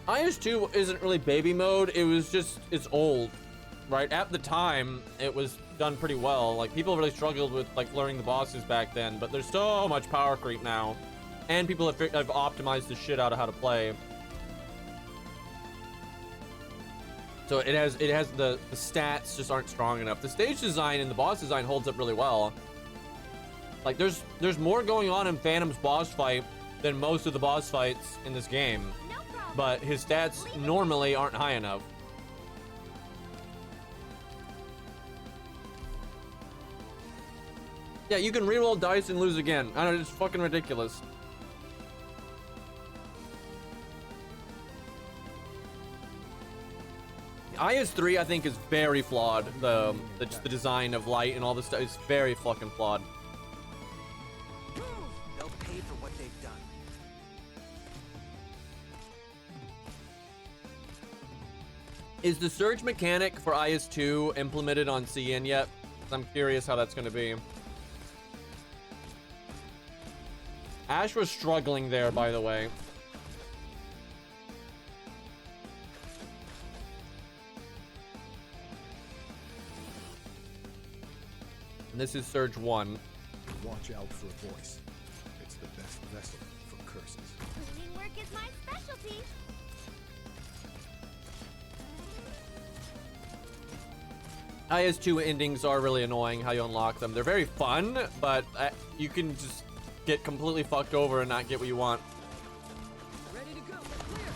IS2 isn't really baby mode. It was just, it's old, right? At the time, it was done pretty well. Like, people really struggled with, like, learning the bosses back then, but there's so much power creep now. And people have optimized the shit out of how to play. So it has the stats just aren't strong enough. The stage design and the boss design holds up really well. Like, there's more going on in Phantom's boss fight than most of the boss fights in this game. No problem. But his stats normally aren't high enough. Yeah, you can reroll dice and lose again. I don't know, it's fucking ridiculous. IS3, I think, is very flawed. The design of light and all this stuff is very fucking flawed. They'll pay for what they've done. Is the surge mechanic for IS2 implemented on CN yet? I'm curious how that's going to be. Ash was struggling there, by the way. And this is Surge 1. Watch out for a voice. It's the best vessel for curses. Cleaning work is my specialty. IS2 endings are really annoying how you unlock them. They're very fun, but you can just get completely fucked over and not get what you want. Ready to go. Clear.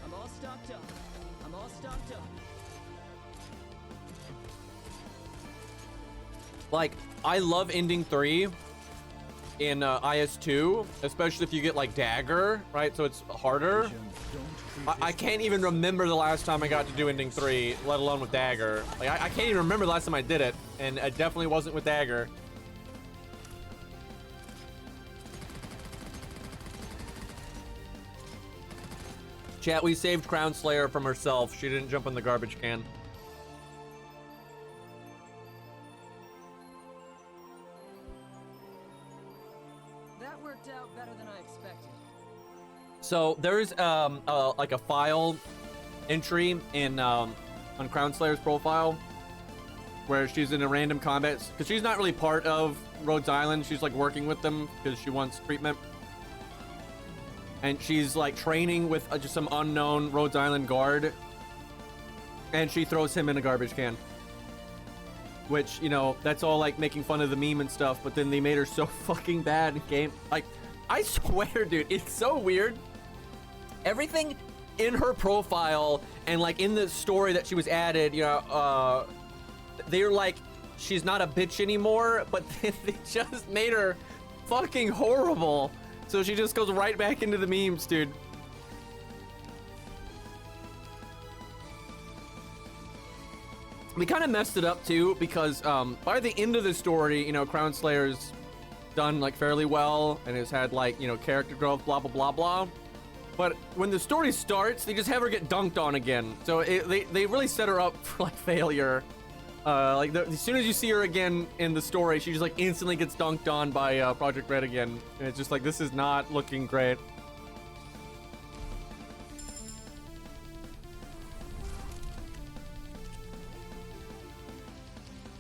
I'm all stocked up. I'm all stocked up. Like, I love ending 3 in IS2, especially if you get like dagger, right? So it's harder. I can't even remember the last time I got to do ending 3, let alone with dagger. Like, I can't even remember the last time I did it, and it definitely wasn't with dagger. Chat, we saved Crown Slayer from herself. She didn't jump in the garbage can. That worked out better than I expected. So there's like a file entry in on Crown Slayer's profile where she's in a random combat because she's not really part of Rhodes Island. She's like working with them because she wants treatment, and she's like training with just some unknown Rhodes Island guard, and she throws him in a garbage can. Which, you know, that's all like making fun of the meme and stuff, but then they made her so fucking bad in game. Like, I swear, dude, it's so weird. Everything in her profile and like in the story that she was added, you know, they're like, she's not a bitch anymore, but they just made her fucking horrible. So she just goes right back into the memes, dude. We kind of messed it up too because by the end of the story, you know, Crown Slayer's done like fairly well and has had like, you know, character growth, blah blah blah blah. But when the story starts, they just have her get dunked on again. So they really set her up for like failure. As soon as you see her again in the story, she just like instantly gets dunked on by Project Red again, and it's just like, this is not looking great.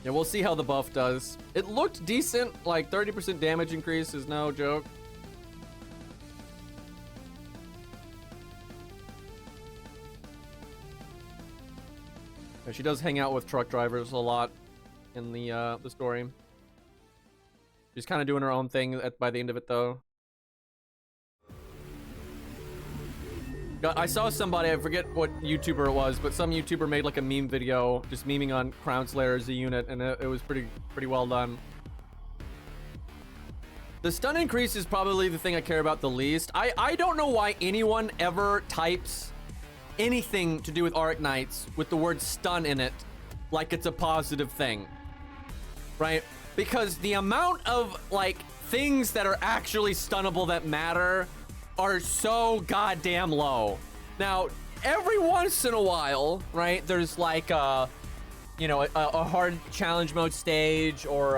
Yeah, we'll see how the buff does. It looked decent, like 30% damage increase is no joke. Yeah, she does hang out with truck drivers a lot in the story. She's kind of doing her own thing by the end of it, though. I saw somebody, I forget what YouTuber it was, but some YouTuber made like a meme video just memeing on Crown Slayer as a unit, and it was pretty well done. The stun increase is probably the thing I care about the least. I don't know why anyone ever types anything to do with Arc Knights with the word stun in it like it's a positive thing, right? Because the amount of like things that are actually stunnable that matter are so goddamn low. Now, every once in a while, right, there's like a hard challenge mode stage or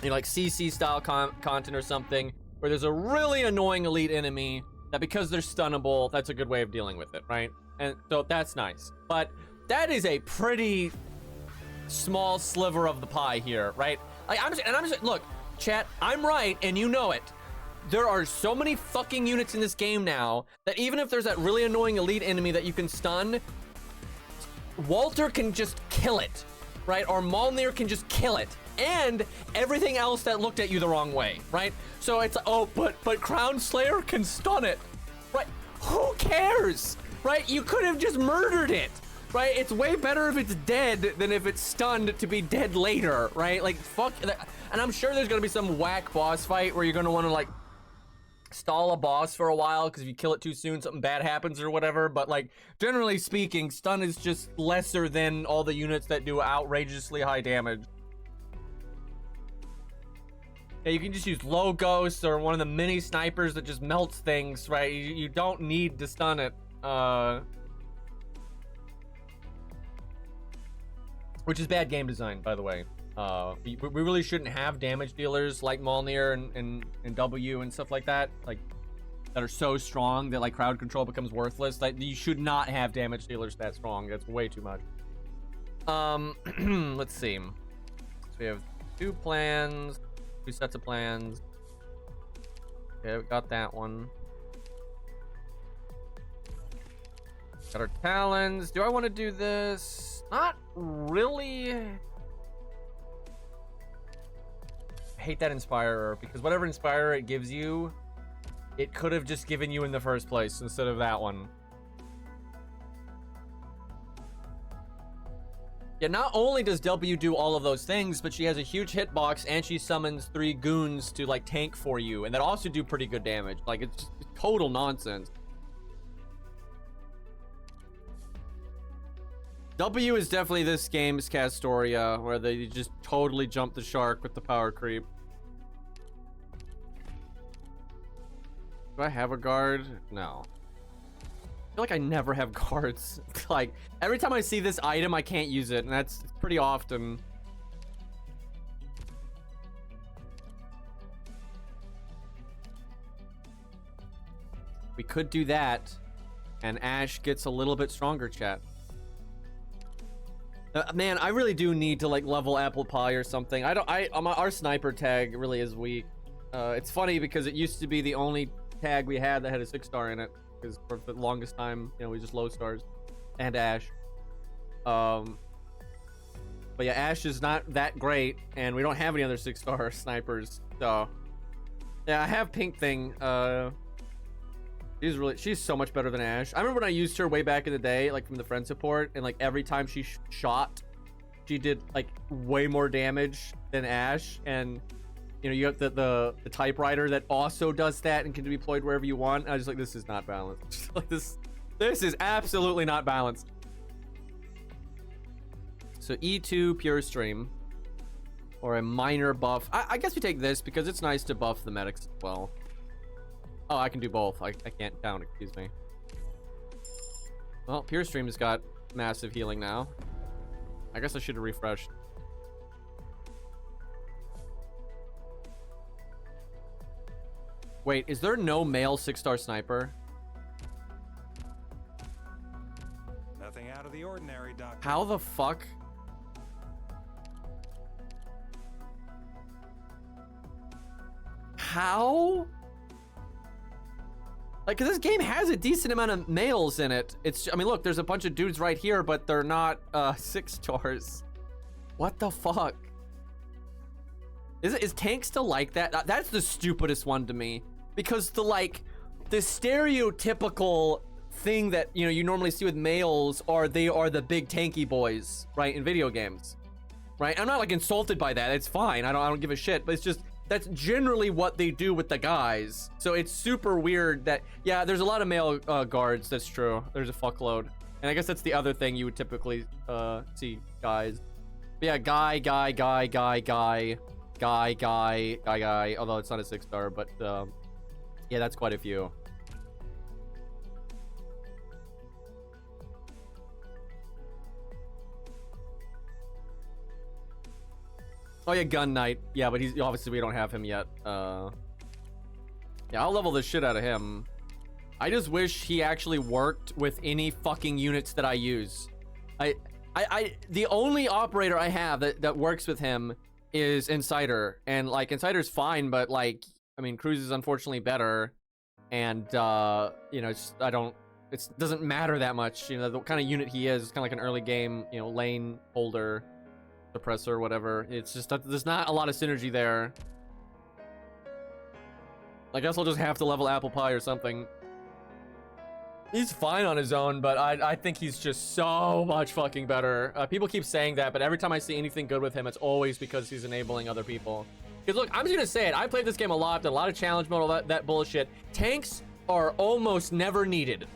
like CC style content or something where there's a really annoying elite enemy that because they're stunnable, that's a good way of dealing with it, right? And so that's nice. But that is a pretty small sliver of the pie here, right? Like I'm just look, chat, I'm right and you know it. There are so many fucking units in this game now that even if there's that really annoying elite enemy that you can stun, Walter can just kill it, right? Or Mjolnir can just kill it. And everything else that looked at you the wrong way, right? So it's, oh, but Crown Slayer can stun it, right? Who cares, right? You could have just murdered it, right? It's way better if it's dead than if it's stunned to be dead later, right? Like, fuck that. And I'm sure there's gonna be some whack boss fight where you're gonna wanna like stall a boss for a while because if you kill it too soon something bad happens or whatever, but like generally speaking stun is just lesser than all the units that do outrageously high damage. Yeah, you can just use low ghosts or one of the mini snipers that just melts things, right? You don't need to stun it, which is bad game design, by the way. We really shouldn't have damage dealers like Mjolnir and W and stuff like that, like that are so strong that like crowd control becomes worthless. Like you should not have damage dealers that strong. That's way too much. Let's see. So we have two sets of plans. Okay, we got that one. Got our talons. Do I want to do this? Not really. I hate that Inspirer because whatever Inspirer it gives you, it could have just given you in the first place instead of that one. Yeah, not only does W do all of those things, but she has a huge hitbox and she summons 3 goons to like tank for you and that also do pretty good damage. Like it's just total nonsense. W is definitely this game's Castoria, where they just totally jump the shark with the power creep. Do I have a guard? No. I feel like I never have guards. Like, every time I see this item, I can't use it, and that's pretty often. We could do that, and Ash gets a little bit stronger, chat. Man, I really do need to like level apple pie or something. Our sniper tag really is weak. It's funny because it used to be the only tag we had that had a 6-star in it, because for the longest time, you know, we just low stars and Ash. But yeah, Ash is not that great, and we don't have any other 6-star snipers. So yeah, I have Pink Thing. She's so much better than Ash. I remember when I used her way back in the day, like from the friend support, and like every time she shot, she did like way more damage than Ash. And you know, you have the typewriter that also does that and can be deployed wherever you want. I was just like, this is not balanced. Like this is absolutely not balanced. So E2 pure stream or a minor buff. I guess we take this because it's nice to buff the medics as well. Oh, I can do both. I can't down, excuse me. Well, Pure Stream has got massive healing now. I guess I should have refreshed. Wait, is there no male 6-star sniper? Nothing out of the ordinary, Doctor. How the fuck? How? Like, 'cause this game has a decent amount of males in it. I mean, look, there's a bunch of dudes right here, but they're not 6 stars. What the fuck? Is tank still like that? That's the stupidest one to me, because the stereotypical thing that you normally see with males are they are the big tanky boys, right, in video games, right? I'm not like insulted by that. It's fine. I don't give a shit. But it's just that's generally what they do with the guys. So it's super weird that there's a lot of male guards. That's true. There's a fuckload, and I guess that's the other thing you would typically see guys. But yeah, guy. Although it's not a 6-star, but yeah, that's quite a few. Oh yeah, Gun Knight. Yeah, but he's obviously we don't have him yet. Yeah, I'll level the shit out of him. I just wish he actually worked with any fucking units that I use. The only operator I have that works with him is Insider, and like Insider's fine, but like I mean Cruz is unfortunately better, and it doesn't matter that much. The kind of unit he is kind of like an early game lane holder, suppressor, whatever. It's just that there's not a lot of synergy there. I guess I'll just have to level Apple Pie or something. He's fine on his own, but I think he's just so much fucking better. People keep saying that, but every time I see anything good with him, it's always because he's enabling other people. Because look, I'm just gonna say it. I played this game a lot, done a lot of challenge mode, all that bullshit. Tanks are almost never needed,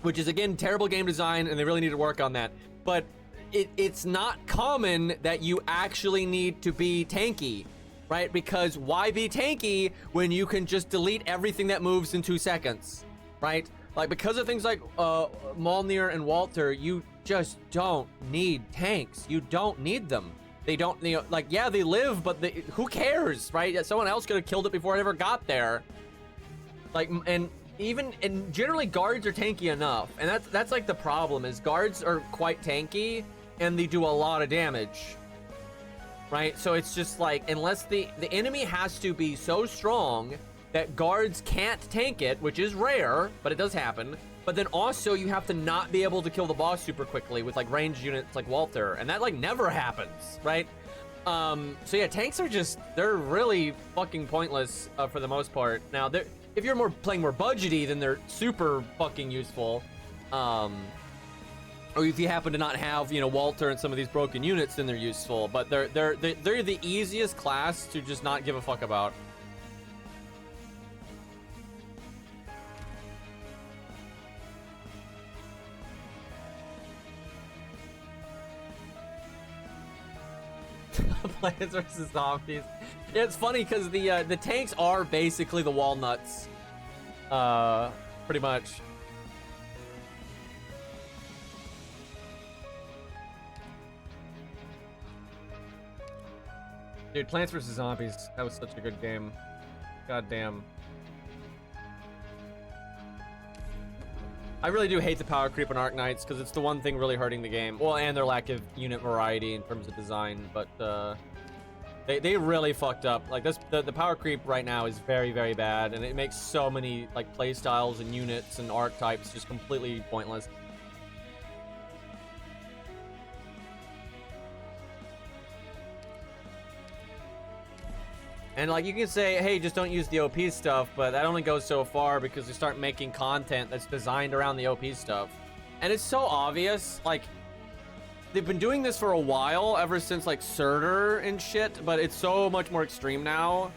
which is again terrible game design, and they really need to work on that. But it's not common that you actually need to be tanky, right? Because why be tanky when you can just delete everything that moves in 2 seconds, right? Like, because of things like Mjolnir and Walter, you just don't need tanks. You don't need them. They don't, yeah, they live, but who cares, right? Someone else could have killed it before it ever got there. Like, and generally guards are tanky enough, and that's like the problem is guards are quite tanky and they do a lot of damage, right? So it's just like, unless the enemy has to be so strong that guards can't tank it, which is rare, but it does happen. But then also you have to not be able to kill the boss super quickly with like ranged units like Walter, and that like never happens, right? So yeah, tanks are they're really fucking pointless for the most part. Now, if you're playing more budgety, then they're super fucking useful. Or if you happen to not have, Walter and some of these broken units, then they're useful. But they're the easiest class to just not give a fuck about. Plants versus zombies. Yeah, it's funny because the tanks are basically the walnuts, pretty much. Dude, Plants vs. Zombies, that was such a good game. God damn. I really do hate the power creep on Arc Knights because it's the one thing really hurting the game. Well, and their lack of unit variety in terms of design, but they really fucked up. Like the power creep right now is very, very bad, and it makes so many like play styles and units and archetypes just completely pointless. And like you can say, hey, just don't use the OP stuff, but that only goes so far because they start making content that's designed around the OP stuff. And it's so obvious, like they've been doing this for a while, ever since like Surtur and shit, but it's so much more extreme now.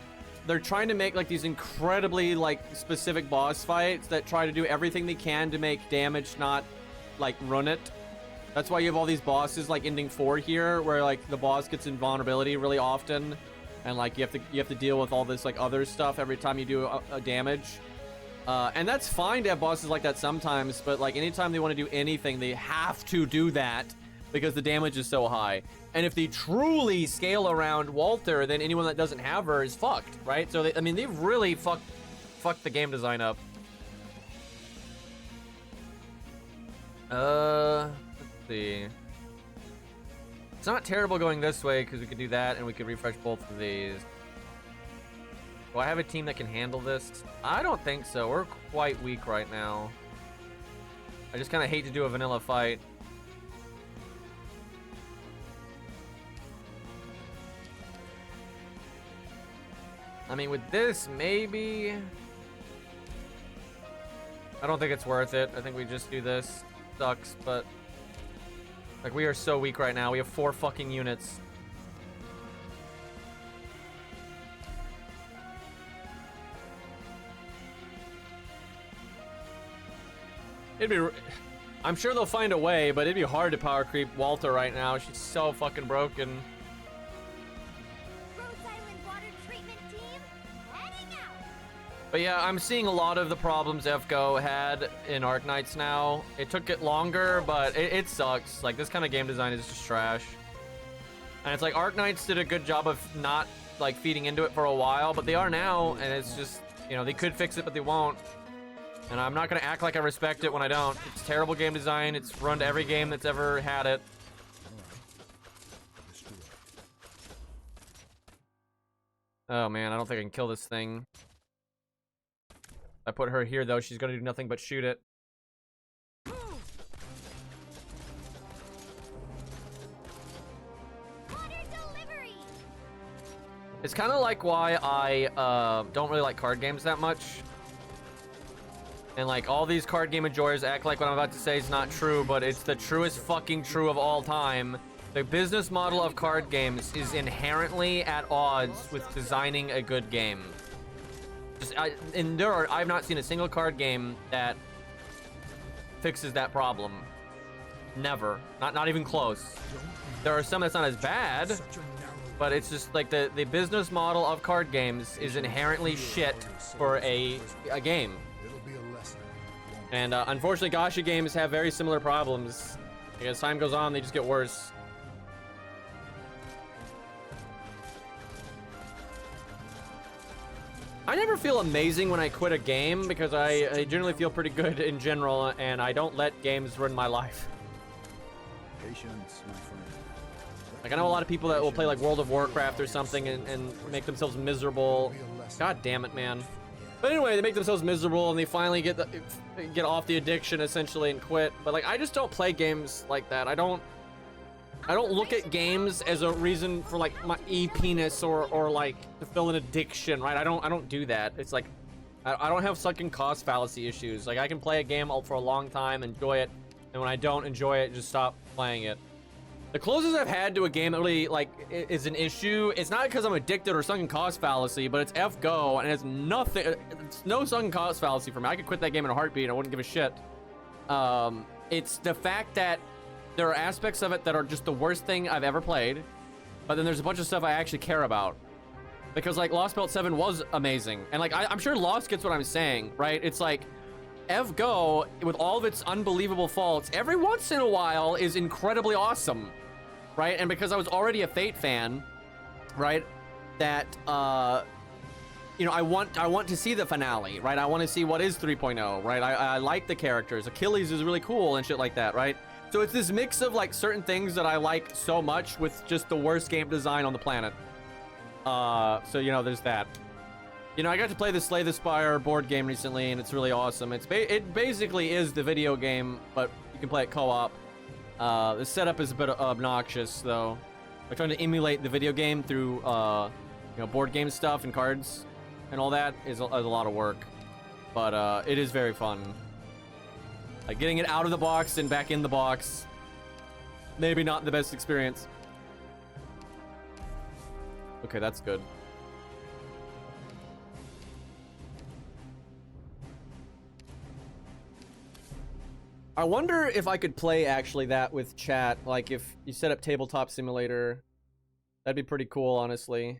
They're trying to make like these incredibly like specific boss fights that try to do everything they can to make damage not like run it. That's why you have all these bosses like ending 4 here, where like the boss gets invulnerability really often. And like you have to deal with all this like other stuff every time you do a damage, and that's fine to have bosses like that sometimes. But like anytime they want to do anything, they have to do that because the damage is so high. And if they truly scale around Walter, then anyone that doesn't have her is fucked, right? So I mean, they've really fucked the game design up. Let's see. It's not terrible going this way because we could do that and we could refresh both of these. Do I have a team that can handle this? I don't think so. We're quite weak right now. I just kind of hate to do a vanilla fight. I mean, with this, maybe. I don't think it's worth it. I think we just do this. Sucks, but like we are so weak right now. We have 4 fucking units. I'm sure they'll find a way, but it'd be hard to power creep Walter right now. She's so fucking broken. Rhode Island Water Treatment Team, heading out. But yeah, I'm seeing a lot of the problems FGO had in Arknights now. It took it longer, but it sucks. Like, this kind of game design is just trash. And it's like Arknights did a good job of not, like, feeding into it for a while, but they are now, and it's just, you know, they could fix it, but they won't. And I'm not going to act like I respect it when I don't. It's terrible game design. It's run to every game that's ever had it. Oh, man, I don't think I can kill this thing. If I put her here, though, she's going to do nothing but shoot it. Water delivery. It's kind of like why I don't really like card games that much. And like all these card game enjoyers act like what I'm about to say is not true, but it's the truest fucking true of all time. The business model of card games is inherently at odds with designing a good game. I've not seen a single card game that fixes that problem. Never. Not even close. There are some that's not as bad, but it's just like the business model of card games is inherently shit for a game. And unfortunately, gacha games have very similar problems. As time goes on, they just get worse. I never feel amazing when I quit a game because I generally feel pretty good in general, and I don't let games ruin my life. Patience, my friend. Like, I know a lot of people that will play like World of Warcraft or something and make themselves miserable. God damn it, man. But anyway, they make themselves miserable and they finally get off the addiction essentially and quit. But like, I just don't play games like that. I don't look at games as a reason for like my e-penis or like to fill an addiction, right? I don't do that. It's like I don't have sunken cost fallacy issues. Like, I can play a game for a long time, enjoy it, and when I don't enjoy it, just stop playing it. The closest I've had to a game that really like is an issue, it's not because I'm addicted or sunken cost fallacy, but it's FGO, and it's nothing. It's no sunken cost fallacy for me. I could quit that game in a heartbeat and I wouldn't give a shit. It's the fact that there are aspects of it that are just the worst thing I've ever played, but then there's a bunch of stuff I actually care about. Because like Lost Belt 7 was amazing, and like I'm sure Lost gets what I'm saying, right? It's like FGO, with all of its unbelievable faults, every once in a while is incredibly awesome, right? And because I was already a Fate fan, right, that you know, I want to see the finale, right? I want to see what is 3.0, right? I like the characters. Achilles is really cool and shit like that, right? So it's this mix of like certain things that I like so much with just the worst game design on the planet. So you know, there's that. You know, I got to play the Slay the Spire board game recently, and it's really awesome. It basically is the video game, but you can play it co-op. The setup is a bit obnoxious, though. I'm trying to emulate the video game through, you know, board game stuff and cards and all that is a lot of work. But it is very fun. Like, getting it out of the box and back in the box, maybe not the best experience. Okay, that's good. I wonder if I could play actually that with chat. Like, if you set up Tabletop Simulator, that'd be pretty cool, honestly.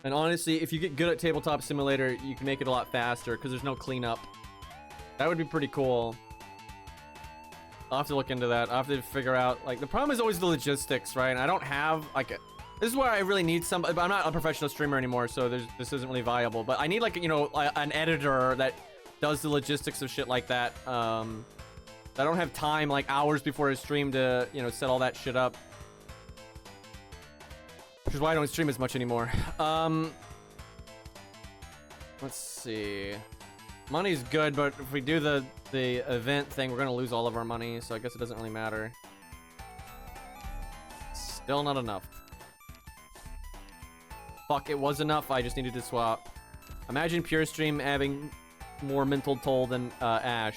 And honestly, if you get good at Tabletop Simulator, you can make it a lot faster because there's no cleanup. That would be pretty cool. I'll have to look into that. I'll have to figure out, like, the problem is always the logistics, right? And I don't have, like, this is where I really need some, but I'm not a professional streamer anymore, so this isn't really viable. But I need, like, you know, an editor that does the logistics of shit like that. I don't have time, like, hours before a stream to, you know, set all that shit up. Which is why I don't stream as much anymore. Let's see. Money's good, but if we do the event thing, we're gonna lose all of our money, so I guess it doesn't really matter. Still not enough. Fuck, it was enough. I just needed to swap. Imagine Pure Stream having more mental toll than Ash.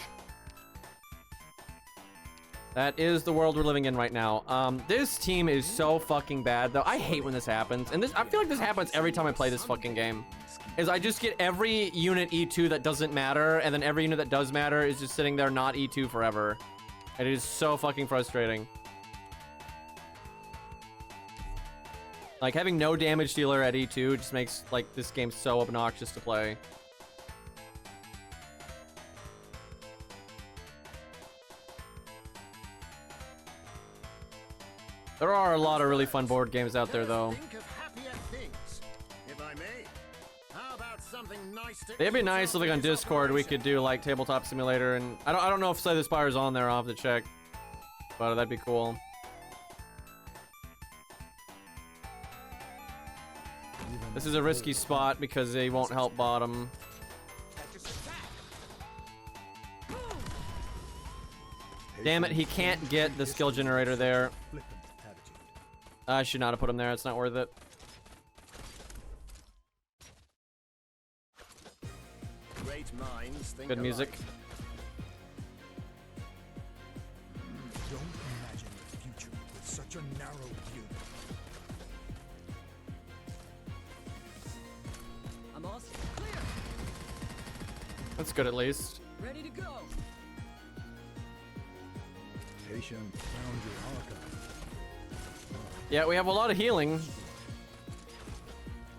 That is the world we're living in right now. This team is so fucking bad, though. I hate when this happens. And I feel like this happens every time I play this fucking game. Is I just get every unit E2 that doesn't matter, and then every unit that does matter is just sitting there not E2 forever. And it is so fucking frustrating. Like, having no damage dealer at E2 just makes, like, this game so obnoxious to play. There are a lot of really fun board games out there, though. Think of happier things, if I may. How about something nice to It'd be eat nice if, after like, on this Discord we operation? could do like Tabletop Simulator, and I don't know if Slay the Spire's on there. I'll have to check, but that'd be cool. This is a risky spot because they won't help bottom. Damn it, he can't get the skill generator there. Flippant attitude. I should not have put him there. It's not worth it. Great minds think Good music. alike. Don't imagine the future with such a narrow view. I'm all clear. That's good at least. Ready to go. Patient found your archive. Yeah, we have a lot of healing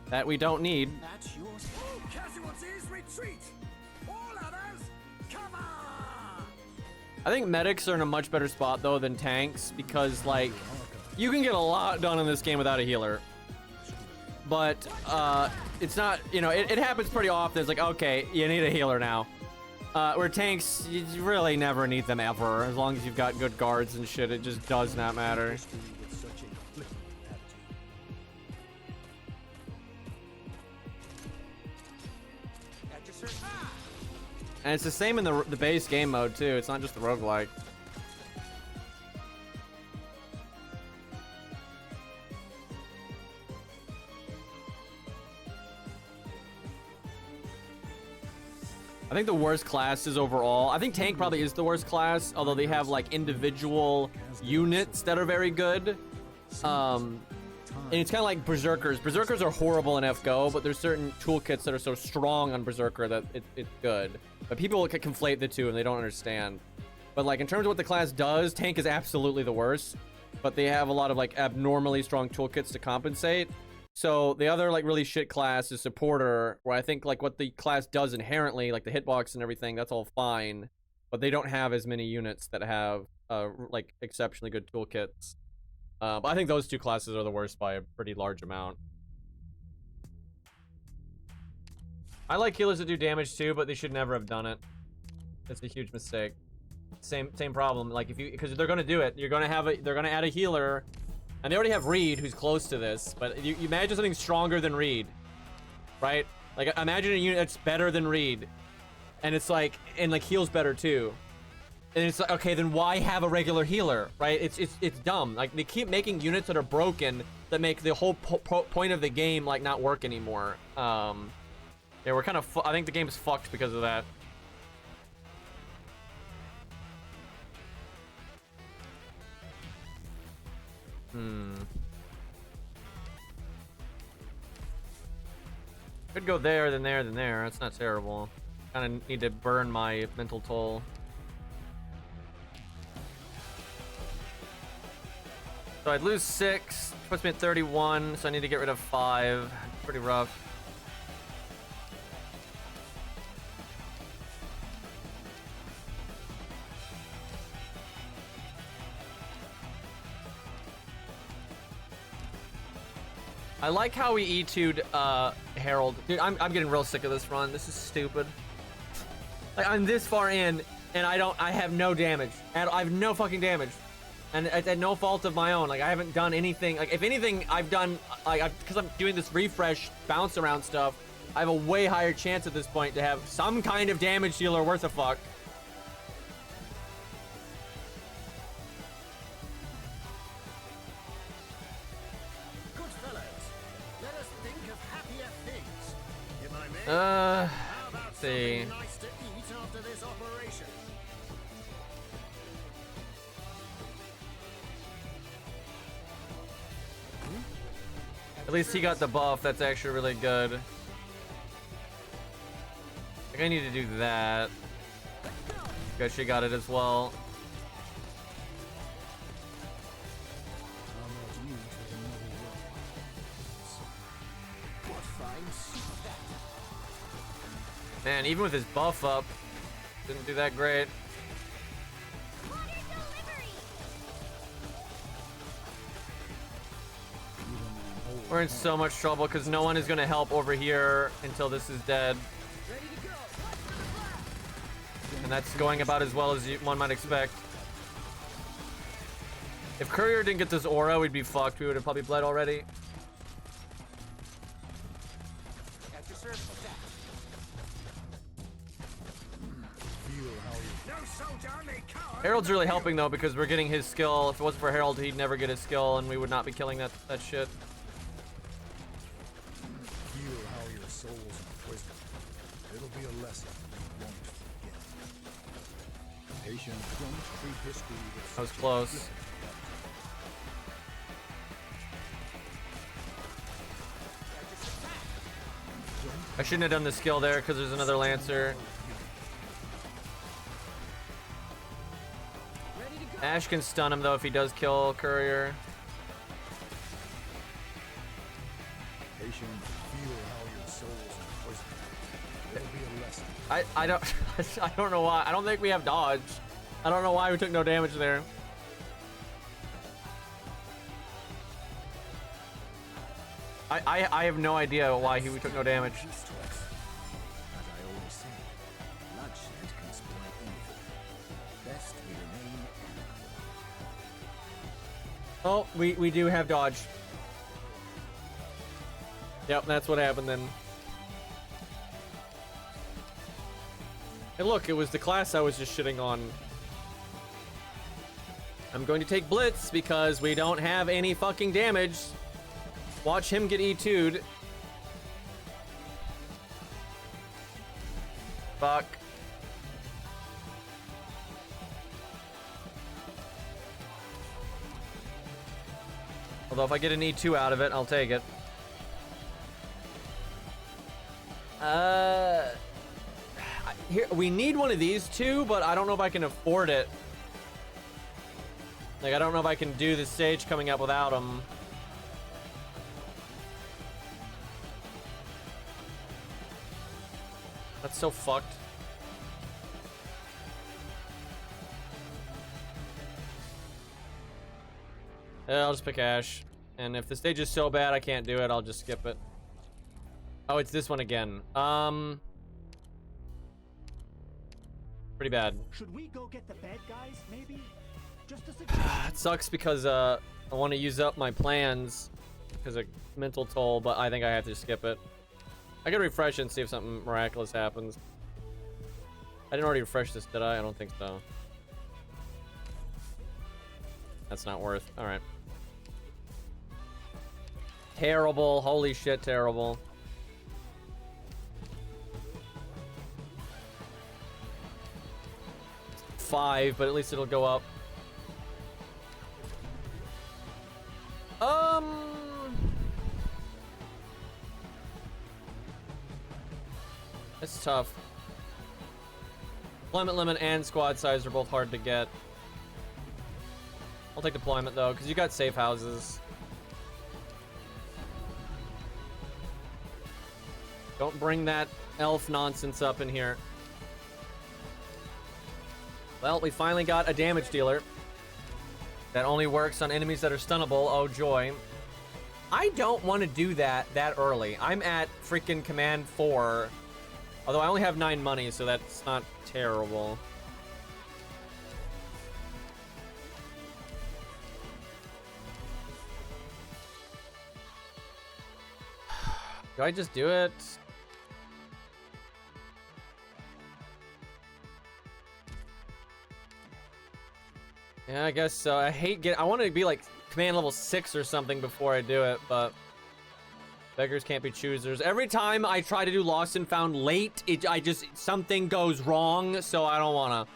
that we don't need. That's yours. Casualties retreat! All others, cover! I think medics are in a much better spot though than tanks because like you can get a lot done in this game without a healer. But it's not, you know, it happens pretty often. It's like, okay, you need a healer now. Where tanks, you really never need them ever. As long as you've got good guards and shit, it just does not matter. History with such a flippant attitude. At your service. Ah! And it's the same in the base game mode too. It's not just the roguelike. I think the worst classes overall. I think tank probably is the worst class, although they have like individual units that are very good. And it's kind of like berserkers. Berserkers are horrible in FGO, but there's certain toolkits that are so strong on berserker that it's good. But people conflate the two and they don't understand. But like in terms of what the class does, tank is absolutely the worst. But they have a lot of like abnormally strong toolkits to compensate. So the other like really shit class is supporter, where I think like what the class does inherently, like the hitbox and everything, that's all fine. But they don't have as many units that have like exceptionally good toolkits. But I think those two classes are the worst by a pretty large amount. I like healers that do damage too, but they should never have done it. It's a huge mistake. Same problem. Like if you, because they're gonna do it, they're gonna add a healer, and they already have Reed, who's close to this. But you imagine something stronger than Reed, right? Like imagine a unit that's better than Reed, and it's like, and like heals better too. And it's like, okay, then why have a regular healer, right? It's dumb. Like they keep making units that are broken that make the whole point of the game like not work anymore. Yeah, we're kind of. I think the game's fucked because of that. Could go there, then there, then there. That's not terrible. Kind of need to burn my mental toll. So I'd lose 6, puts me at 31, so I need to get rid of 5. Pretty rough. I like how we E2'd Herald. Dude, I'm getting real sick of this run. This is stupid. Like I'm this far in and I have no damage. I have no fucking damage. And it's at no fault of my own. Like I haven't done anything. Like if anything, I've done like because I'm doing this refresh bounce around stuff. I have a way higher chance at this point to have some kind of damage dealer worth a fuck. Good fellows, let us think of How about Let's see. something nice to eat after this operation? At least he got the buff. That's actually really good. I think I need to do that. Guess she got it as well. I'll not use with another word. What fine soup that? Man, even with his buff up, didn't do that great. Water delivery! We're in so much trouble because no one is going to help over here until this is dead. Ready to go. Watch for the blast. And that's going about as well as one might expect. If Courier didn't get this aura, we'd be fucked. We would have probably bled already. At your service, Zach. Feel how you No soldier may cower. Harold's really helping though because we're getting his skill. If it wasn't for Harold, he'd never get his skill and we would not be killing that shit. feel how your soul's in prison. It'll be a lesson you won't forget. Patient, don't treat history with That was such a close. flippant I shouldn't have done the skill there because there's another Lancer. Ready to go. Ash can stun him though if he does kill Courier. Patient, feel how your soul's in prison. It'll be a lesson. I don't I don't know why. I don't think we have dodge. I don't know why we took no damage there. I have no idea why we took no damage. Peace to us. As I always say, bloodshed can spoil anything. Best we remain amicable. Oh, we do have dodge. Yep, that's what happened then. Hey look, it was the class I was just shitting on. I'm going to take Blitz because we don't have any fucking damage. Watch him get E2'd. Fuck. Although if I get an E2 out of it, I'll take it. Here, we need one of these two, but I don't know if I can afford it. Like, I don't know if I can do the stage coming up without them. That's so fucked. Yeah, I'll just pick Ash. And if the stage is so bad I can't do it, I'll just skip it. Oh, it's this one again. Pretty bad. Should we go get the bad guys, maybe? Just a suggestion. It sucks because I want to use up my plans because of mental toll, but I think I have to skip it. I can refresh it and see if something miraculous happens. I didn't already refresh this, did I? I don't think so. That's not worth. All right. Terrible. Holy shit, terrible. Five, but at least it'll go up. It's tough. Deployment limit and squad size are both hard to get. I'll take deployment though, because you got safe houses. Don't bring that elf nonsense up in here. Well, we finally got a damage dealer that only works on enemies that are stunnable. Oh joy. I don't want to do that early. I'm at freaking command 4. Although I only have 9 money, so that's not terrible. Do I just do it? Yeah, I guess so. I want to be like command level 6 or something before I do it, but Beggars can't be choosers. Every time I try to do Lost and Found late, something goes wrong, so I don't wanna.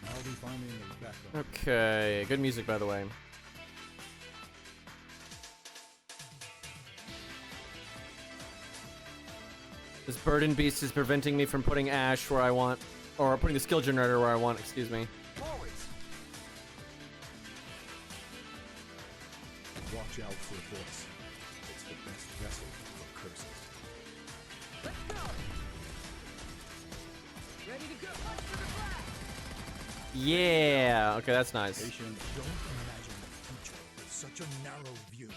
I'll be finding a backup. Okay, good music, by the way. This burden beast is preventing me from putting Ash where I want, or putting the skill generator where I want, excuse me. Forwards. Watch out for a voice. It's the best vessel for curses. Let's go! Ready to go! Watch for the blast! Yeah, okay, that's nice. Patient, don't imagine the future with such a narrow view.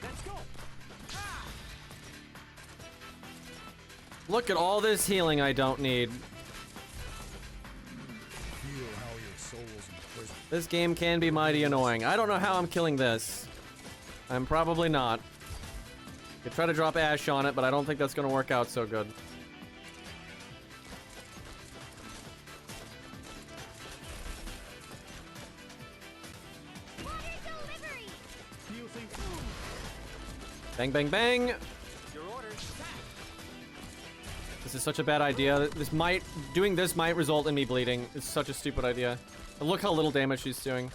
Let's go. Look at all this healing I don't need. Feel how your soul's in prison. This game can be mighty annoying. I don't know how I'm killing this. I'm probably not. Could try to drop Ash on it, but I don't think that's gonna work out so good. Water delivery! Do you think? Bang, bang, bang! Your orders. Attack. This is such a bad idea. Doing this might result in me bleeding. It's such a stupid idea. And look how little damage she's doing.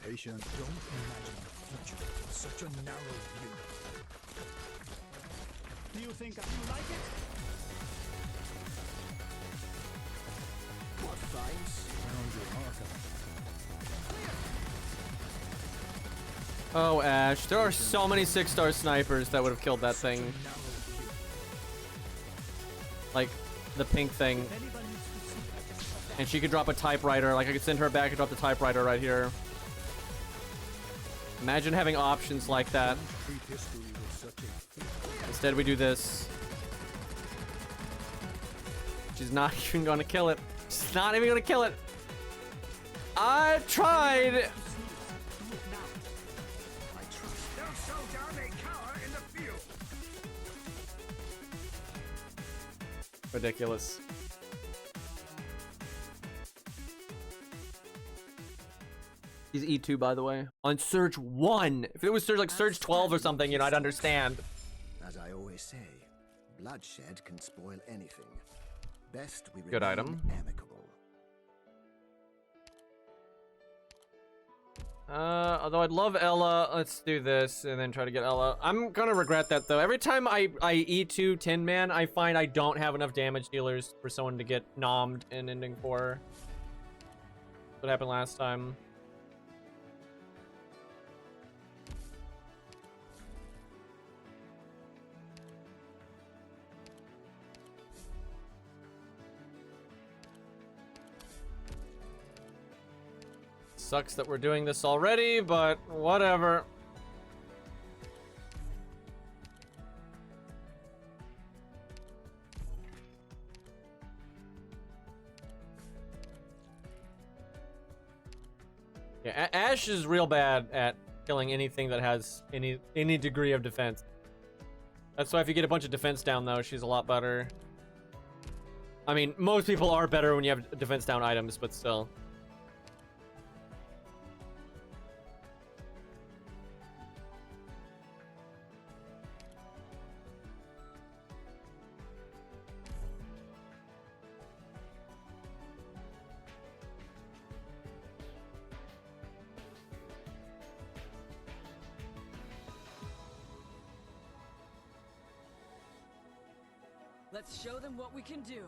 Patient, don't imagine the future with such a narrow view. Do you think? Do you like it? What thanks? Found your archive. Oh, Ash. There are so many 6-star snipers that would have killed that thing. Like, the pink thing. If anybody needs to see that, And she could drop a typewriter. Like, I could send her back and drop the typewriter right here. Imagine having options like that. Treat history with such a Instead, we do this. She's not even gonna kill it. She's not even gonna kill it. I tried. do it now. I trust. Don't so down a cower in the field. Ridiculous. He's E2, by the way. On Surge 1. If it was Surge, like Surge 12 or something, you know, I'd understand. As I always say, bloodshed can spoil anything. Best we Good remain item. amicable. Although I'd love Ella. Let's do this and then try to get Ella. I'm gonna regret that though. Every time I E2 Tin Man, I find I don't have enough damage dealers for someone to get nommed in Ending 4. What happened last time. Sucks that we're doing this already, but whatever. Yeah, Ash is real bad at killing anything that has any degree of defense. That's why if you get a bunch of defense down, though, she's a lot better. I mean, most people are better when you have defense down items, but still. Let's show them what we can do.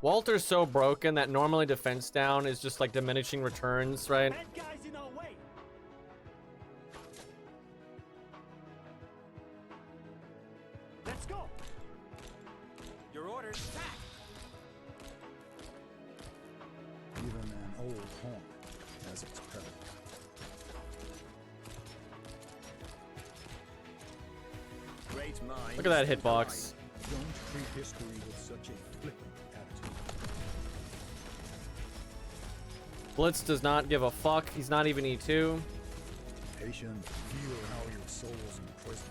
Walter's so broken that normally defense down is just like diminishing returns, right? Bad guys in our way. Let's go. Your orders. Attack. even an old horn has its peril. Great minds Look at that think hitbox. Don't treat history with such a flippant attitude. Blitz does not give a fuck. He's not even E2. Patient, feel how your soul's imprisoned.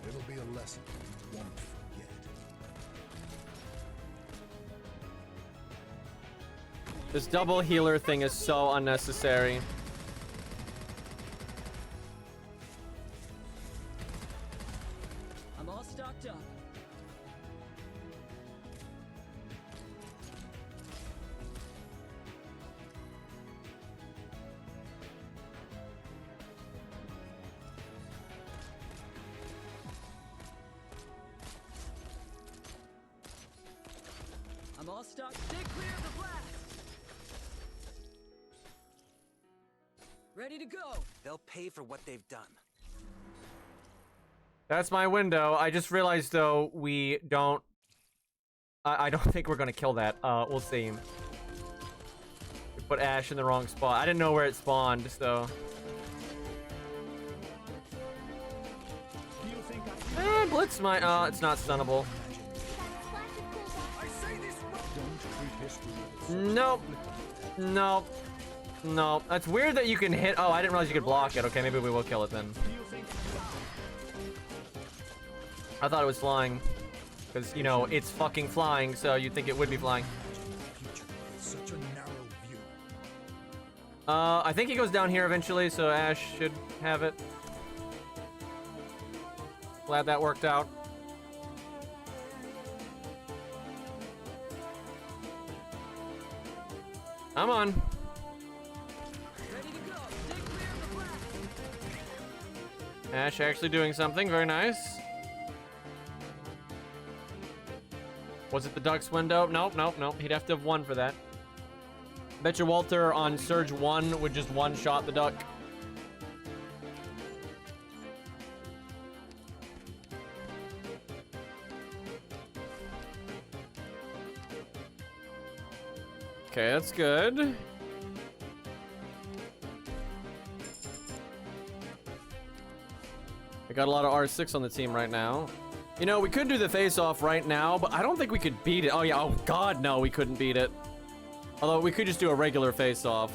It'll be a lesson you won't forget. This double healer thing is so unnecessary. I'm all stocked up. I'm all stocked. Stay clear of the blast. Ready to go. They'll pay for what they've done. That's my window. I just realized though we don't. I don't think we're gonna kill that. We'll see. We put Ash in the wrong spot. I didn't know where it spawned, so. Do you think I Blitz might. It's not stunnable. Nope. Nope. Nope. That's weird that you can hit. Oh, I didn't realize you could block it. Okay, maybe we will kill it then. I thought it was flying. Because, you know, it's fucking flying, so you'd think it would be flying. Such a narrow view. I think he goes down here eventually, so Ash should have it. Glad that worked out. Come on. Ready to go. Stay clear of the blast. Ash actually doing something very nice. Was it the Ducks window? Nope, nope, nope. He'd have to have one for that. Bet you Walter on Surge 1 would just one-shot the Duck. Okay, that's good. I got a lot of R6 on the team right now. You know, we could do the face-off right now, but I don't think we could beat it. Oh, yeah. Oh, God, no, we couldn't beat it. Although, we could just do a regular face-off.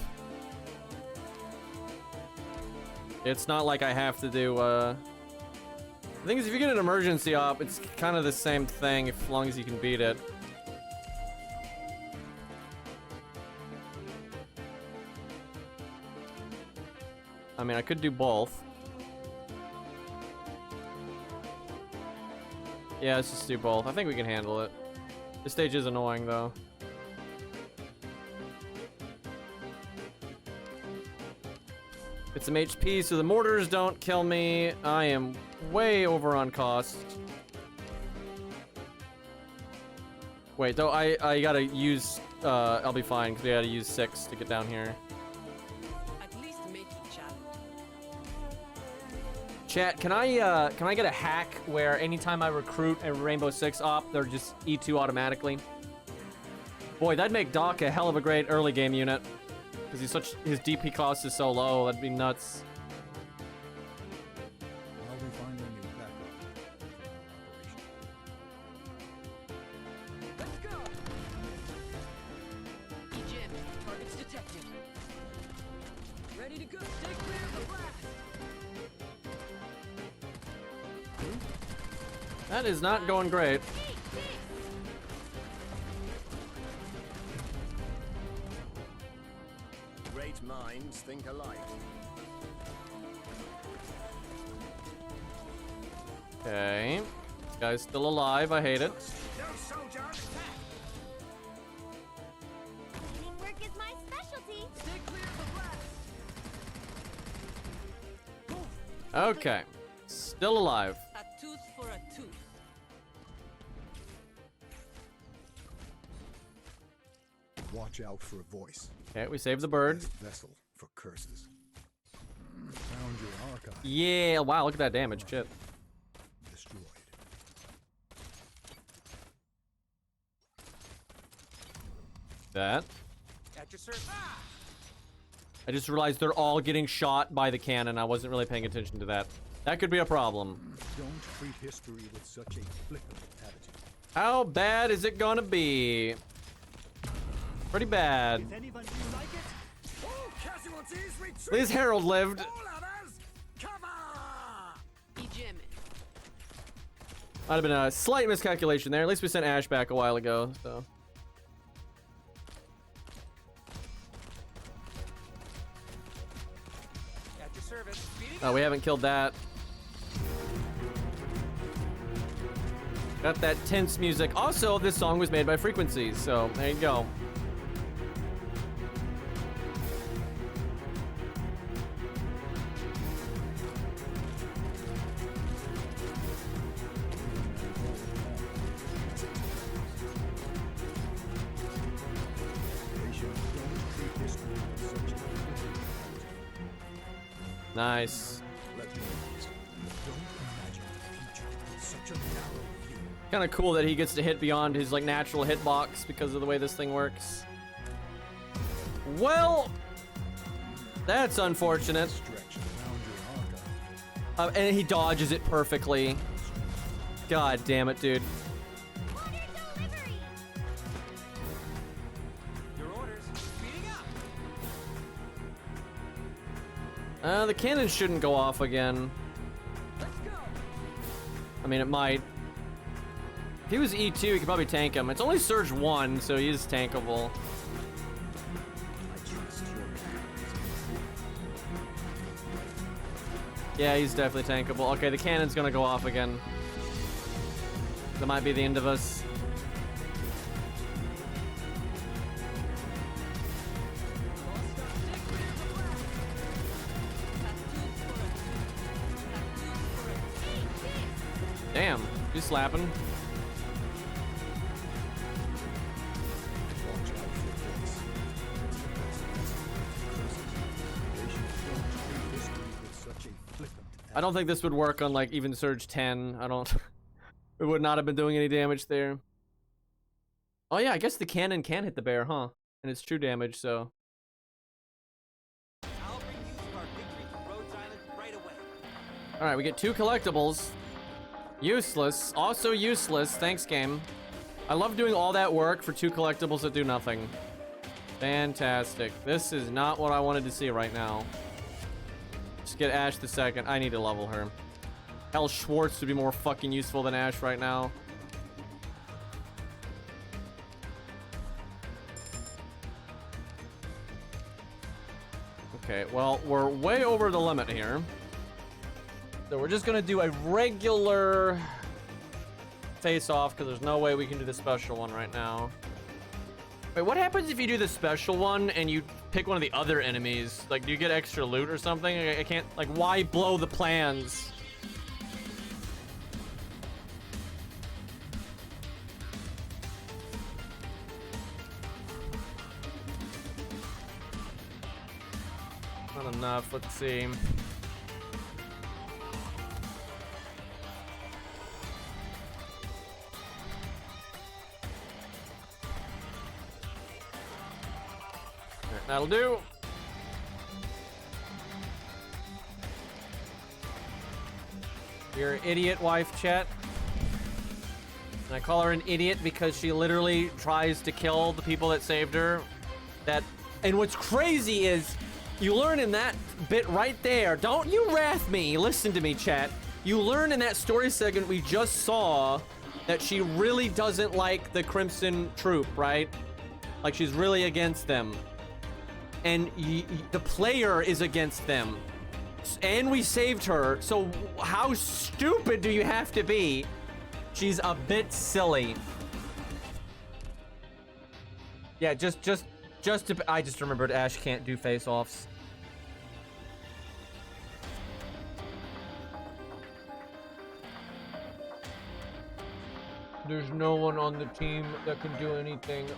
It's not like I have to do, The thing is, if you get an emergency op, it's kind of the same thing, as long as you can beat it. I mean, I could do both. Yeah, let's just do both. I think we can handle it. This stage is annoying, though. Get some HP so the mortars don't kill me. I am way over on cost. Wait, though, I gotta use... I'll be fine, because we gotta use 6 to get down here. At least make it challenge. Chat, can I get a hack where anytime I recruit a Rainbow Six op, they're just E2 automatically? Boy, that'd make Doc a hell of a great early game unit. Because his DP cost is so low, that'd be nuts. I'll be finding you backup for our operation. Let's go. EGM, targets detected. Ready to go. Stay clear of the blast. That is not going great. Great minds think alike. Okay. This guy's still alive. I hate it. Cleaning work is my specialty. Stay clear of the blast. Okay. Still alive. A tooth for a tooth. Watch out for a voice. Okay, we saved the bird. Best vessel for curses. Found your archive. Yeah, wow, look at that damage. Shit. Destroyed. That. At your service. Ah! I just realized they're all getting shot by the cannon. I wasn't really paying attention to that. That could be a problem. Don't treat history with such a flippant attitude. How bad is it gonna be? Pretty bad. If anyone you like it, All casualties retreat. At least Harold lived. All others Might have been a slight miscalculation there. At least we sent Ash back a while ago, so. At your service. Speeding Oh, we haven't killed that. Got that tense music. Also, this song was made by Frequencies, so there you go. Nice. Kind of cool that he gets to hit beyond his like natural hitbox because of the way this thing works. Well, that's unfortunate. And he dodges it perfectly. God damn it, dude. your orders. Speeding up. The cannon shouldn't go off again. Let's go. I mean, it might. If he was E2, he could probably tank him. It's only Surge 1, so he is tankable. Yeah, he's definitely tankable. Okay, the cannon's gonna go off again. That might be the end of us. Damn, he's slapping. I don't think this would work on like even Surge 10. I don't. It would not have been doing any damage there. Oh yeah, I guess the cannon can hit the bear, huh? And it's true damage, so. I'll bring news of our victory to Rhodes Island right away. All right, we get 2 collectibles. Useless, also useless. Thanks, game. I love doing all that work for 2 collectibles that do nothing. Fantastic. This is not what I wanted to see right now. Just get Ash the second. I need to level her. Hell, Schwartz would be more fucking useful than Ash right now. Okay, well, we're way over the limit here. So we're just gonna do a regular face-off because there's no way we can do the special one right now. Wait, what happens if you do the special one and you pick one of the other enemies? Like, do you get extra loot or something? I can't, like, why blow the plans? Not enough, let's see. That'll do. You're an idiot wife, chat. And I call her an idiot because she literally tries to kill the people that saved her. And what's crazy is you learn in that bit right there. Don't you wrath me. Listen to me, chat. You learn in that story segment we just saw that she really doesn't like the Crimson Troop, right? Like she's really against them. And the player is against them. And we saved her. So how stupid do you have to be? She's a bit silly. Yeah, I just remembered Ash can't do face-offs. There's no one on the team that can do anything.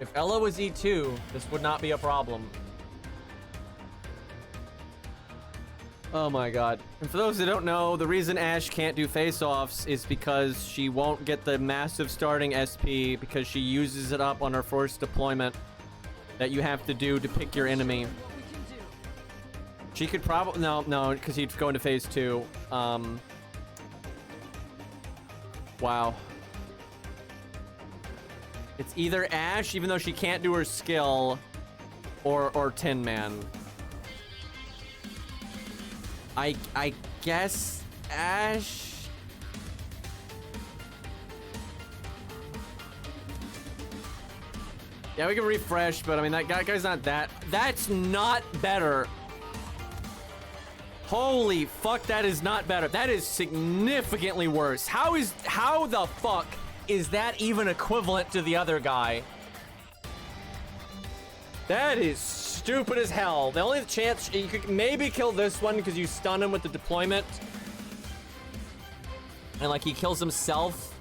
If Ella was E2, this would not be a problem. Oh my god. And for those that don't know, the reason Ash can't do face-offs is because she won't get the massive starting SP because she uses it up on her first deployment that you have to do to pick your enemy. She could probably... No, because he'd go into phase 2. Wow. It's either Ash, even though she can't do her skill, or Tin Man. I guess Ash. Yeah, we can refresh, but I mean that guy's not that. That's not better. Holy fuck, that is not better. That is significantly worse. How the fuck is that even equivalent to the other guy? That is stupid as hell. The only chance you could maybe kill this one because you stun him with the deployment. And like he kills himself.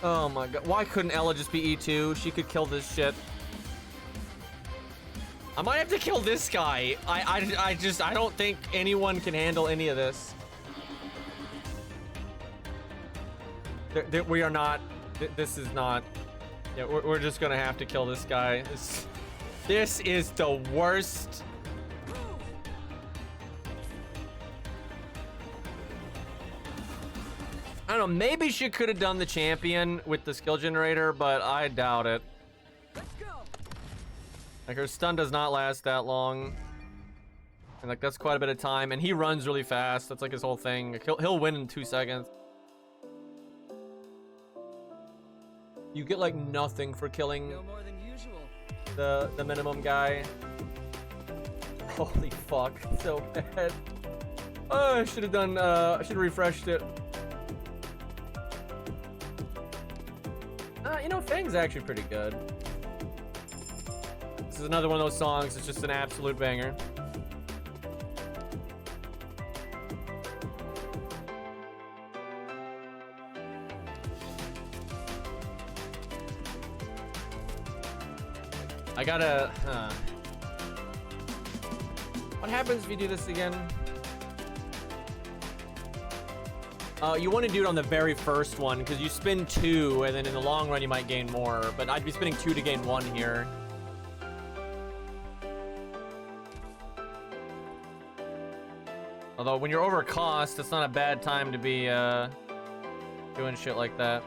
Oh my god. Why couldn't Ella just be E2? She could kill this shit. I might have to kill this guy. I don't think anyone can handle any of this. We are not. This is not. Yeah, we're just gonna have to kill this guy. This is the worst. I don't know, maybe she could have done the champion with the skill generator, but I doubt it. Let's go. Like, her stun does not last that long. And, like, that's quite a bit of time. And he runs really fast. That's, like, his whole thing. Like, he'll win in 2 seconds. You get, like, nothing for killing No more than usual. the minimum guy. Holy fuck. So bad. Oh, I should have done, I should have refreshed it. You know, Fang's actually pretty good. This is another one of those songs. It's just an absolute banger. I gotta... What happens if you do this again? You want to do it on the very first one, because you spin 2, and then in the long run you might gain more. But I'd be spinning 2 to gain 1 here. Although, when you're over cost, it's not a bad time to be doing shit like that.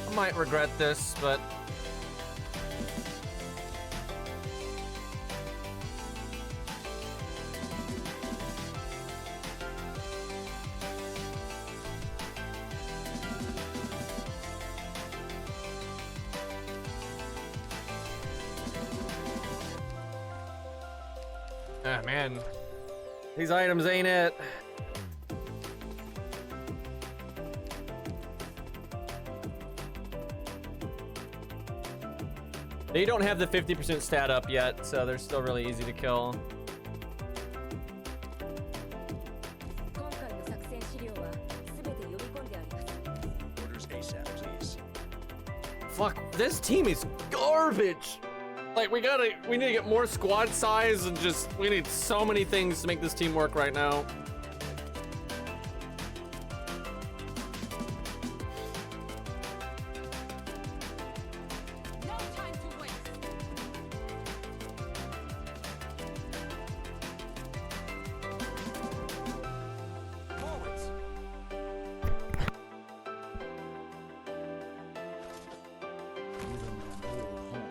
I might regret this, but ah, man, these items ain't it. They don't have the 50% stat up yet, so they're still really easy to kill. Orders ASAP, please. Fuck, this team is garbage. Like, we need to get more squad size and just, we need so many things to make this team work right now. No time to waste. Forwards. Even an old home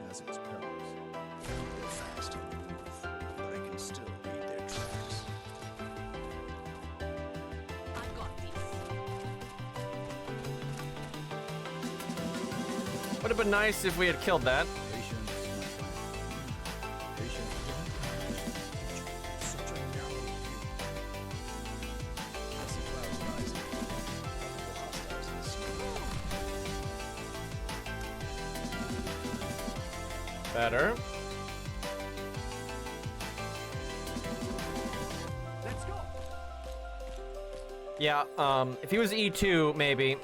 has its perils. They're fast on the move, but I can still read their tracks. I got this. Would have been nice if we had killed that. Patience, my friend. Patience. Such a narrow view. I see clouds rising. Probable hostiles in the snow. Better. Let's go. Yeah, if he was E2, maybe.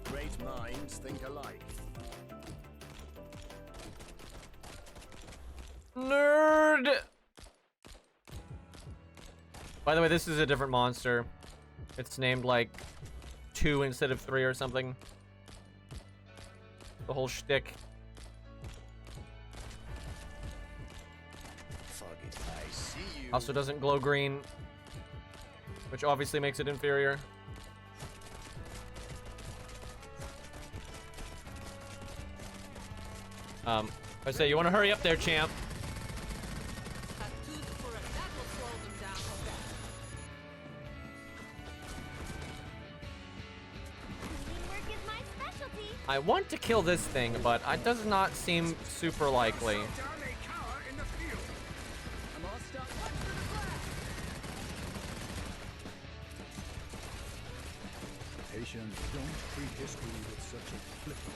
Great minds think alike. Nerd! By the way, this is a different monster. It's named like 2 instead of 3 or something. The whole shtick. Foggy skies. Also doesn't glow green, which obviously makes it inferior. I say, you want to hurry up there, champ? A tooth for a that will slow them down. Cleaning work is my specialty. I want to kill this thing, but it does not seem super likely. I'm all stuck. Watch for the blast. Patient, don't treat history with such a flippant.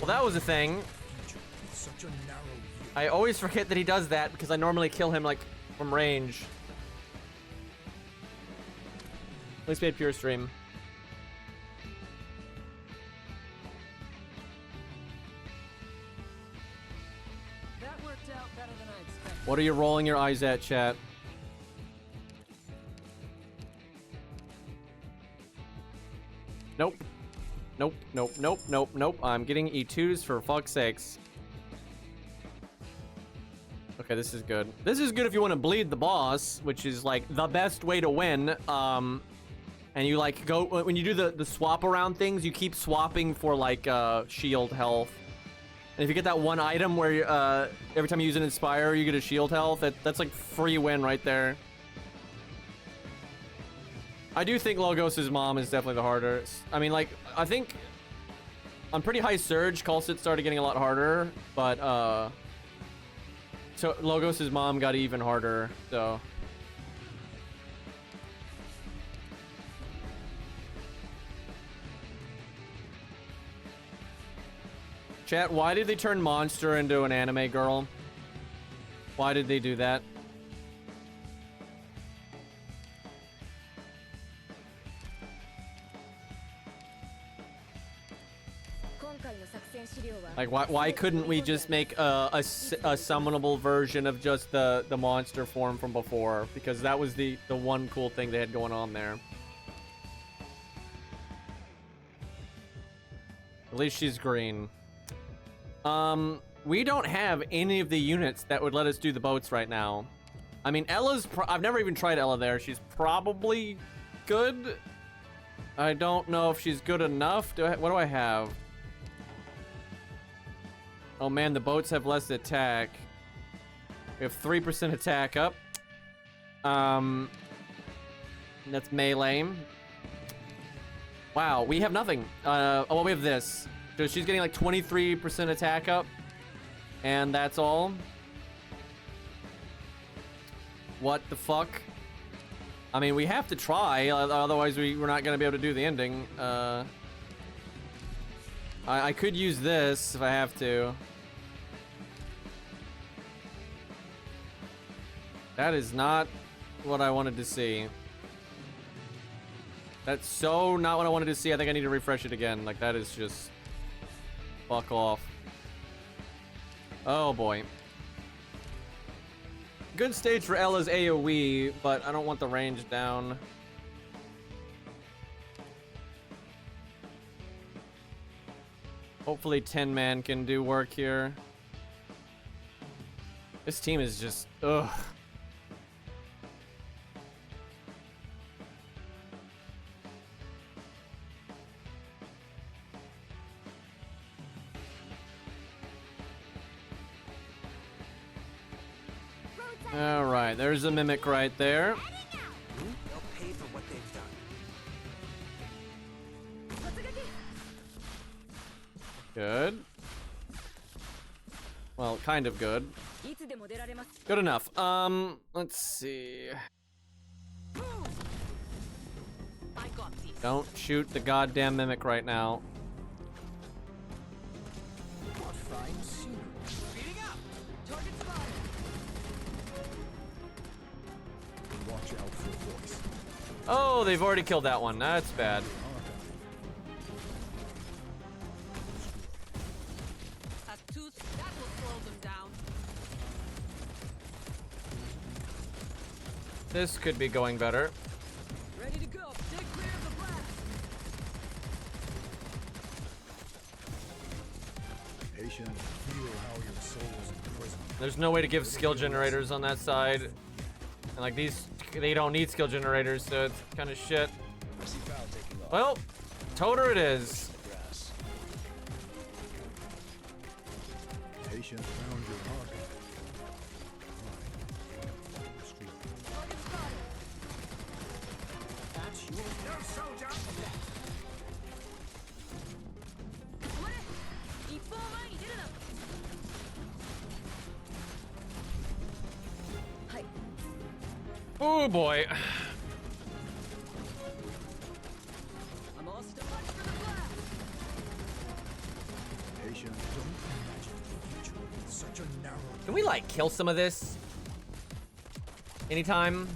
Well, that was a thing. Such a narrow view. I always forget that he does that because I normally kill him, like, from range. At least we had pure stream. That worked out better than I expected. What are you rolling your eyes at, chat? Nope. Nope, nope, nope, nope, nope. I'm getting E2s for fuck's sakes. Okay, this is good. This is good if you want to bleed the boss, which is like the best way to win. And you like go when you do the swap around things, you keep swapping for like shield health. And if you get that one item where every time you use an inspire, you get a shield health, that's like free win right there. I do think Logos' mom is definitely the harder. I mean, like, I think on pretty high surge, Culsit started getting a lot harder, but so Logos' mom got even harder, so. Chat, why did they turn Monster into an anime girl? Why did they do that? Like, why couldn't we just make a summonable version of just the monster form from before? Because that was the one cool thing they had going on there. At least she's green. We don't have any of the units that would let us do the boats right now. I mean, Ella's... I've never even tried Ella there. She's probably good. I don't know if she's good enough. What do I have? Oh man, the boats have less attack. We have 3% attack up. That's melee. Wow, we have nothing. Oh, well, we have this. So she's getting like 23% attack up. And that's all. What the fuck? I mean, we have to try, otherwise we're not gonna be able to do the ending. I could use this if I have to. That is not what I wanted to see. That's so not what I wanted to see. I think I need to refresh it again. Like, that is just... fuck off. Oh, boy. Good stage for Ella's AoE, but I don't want the range down. Hopefully 10-man can do work here. This team is just... ugh. All right, there's a mimic right there. They'll pay for what they've done. Good. Well, kind of good. Good enough. Let's see. Don't shoot the goddamn mimic right now. What fine scenery. Speeding up. Target spotted. Watch out for voice. Oh, they've already killed that one. That's bad. A tooth that will slow them down. This could be going better. Ready to go. Stay clear of the blast. There's no way to give skill generators on that side. And like these, they don't need skill generators, so it's kind of shit. I see Val taking off. Well, Toter it is. Grass. Patient found your target. That's your no soldier. 一方前に出るな。はい。 Oh boy. I'm all still watch for the blast. Patient, don't imagine the future in such a narrow. Can we like kill some of this? Anytime?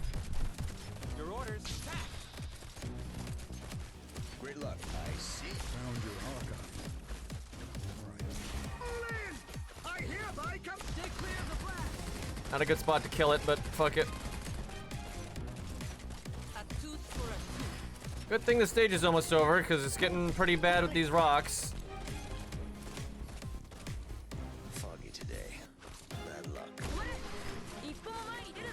Your orders. Attack. Great luck. I see. Found your archive. Right. I hereby come. Stay clear of the blast. Not a good spot to kill it, but fuck it. A tooth for a tooth. Good thing the stage is almost over, because it's getting pretty bad with these rocks. Foggy today. Bad luck. 一方前に出るな。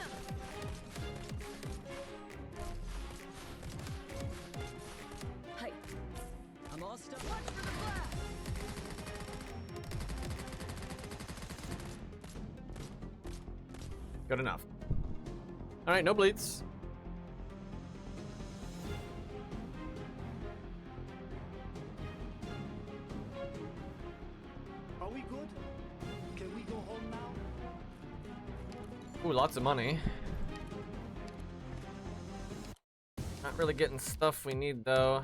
はい。I'm all still watch for the blast. Good enough. All right, no bleeds. Are we good? Can we go home now? Ooh, lots of money. Not really getting stuff we need though.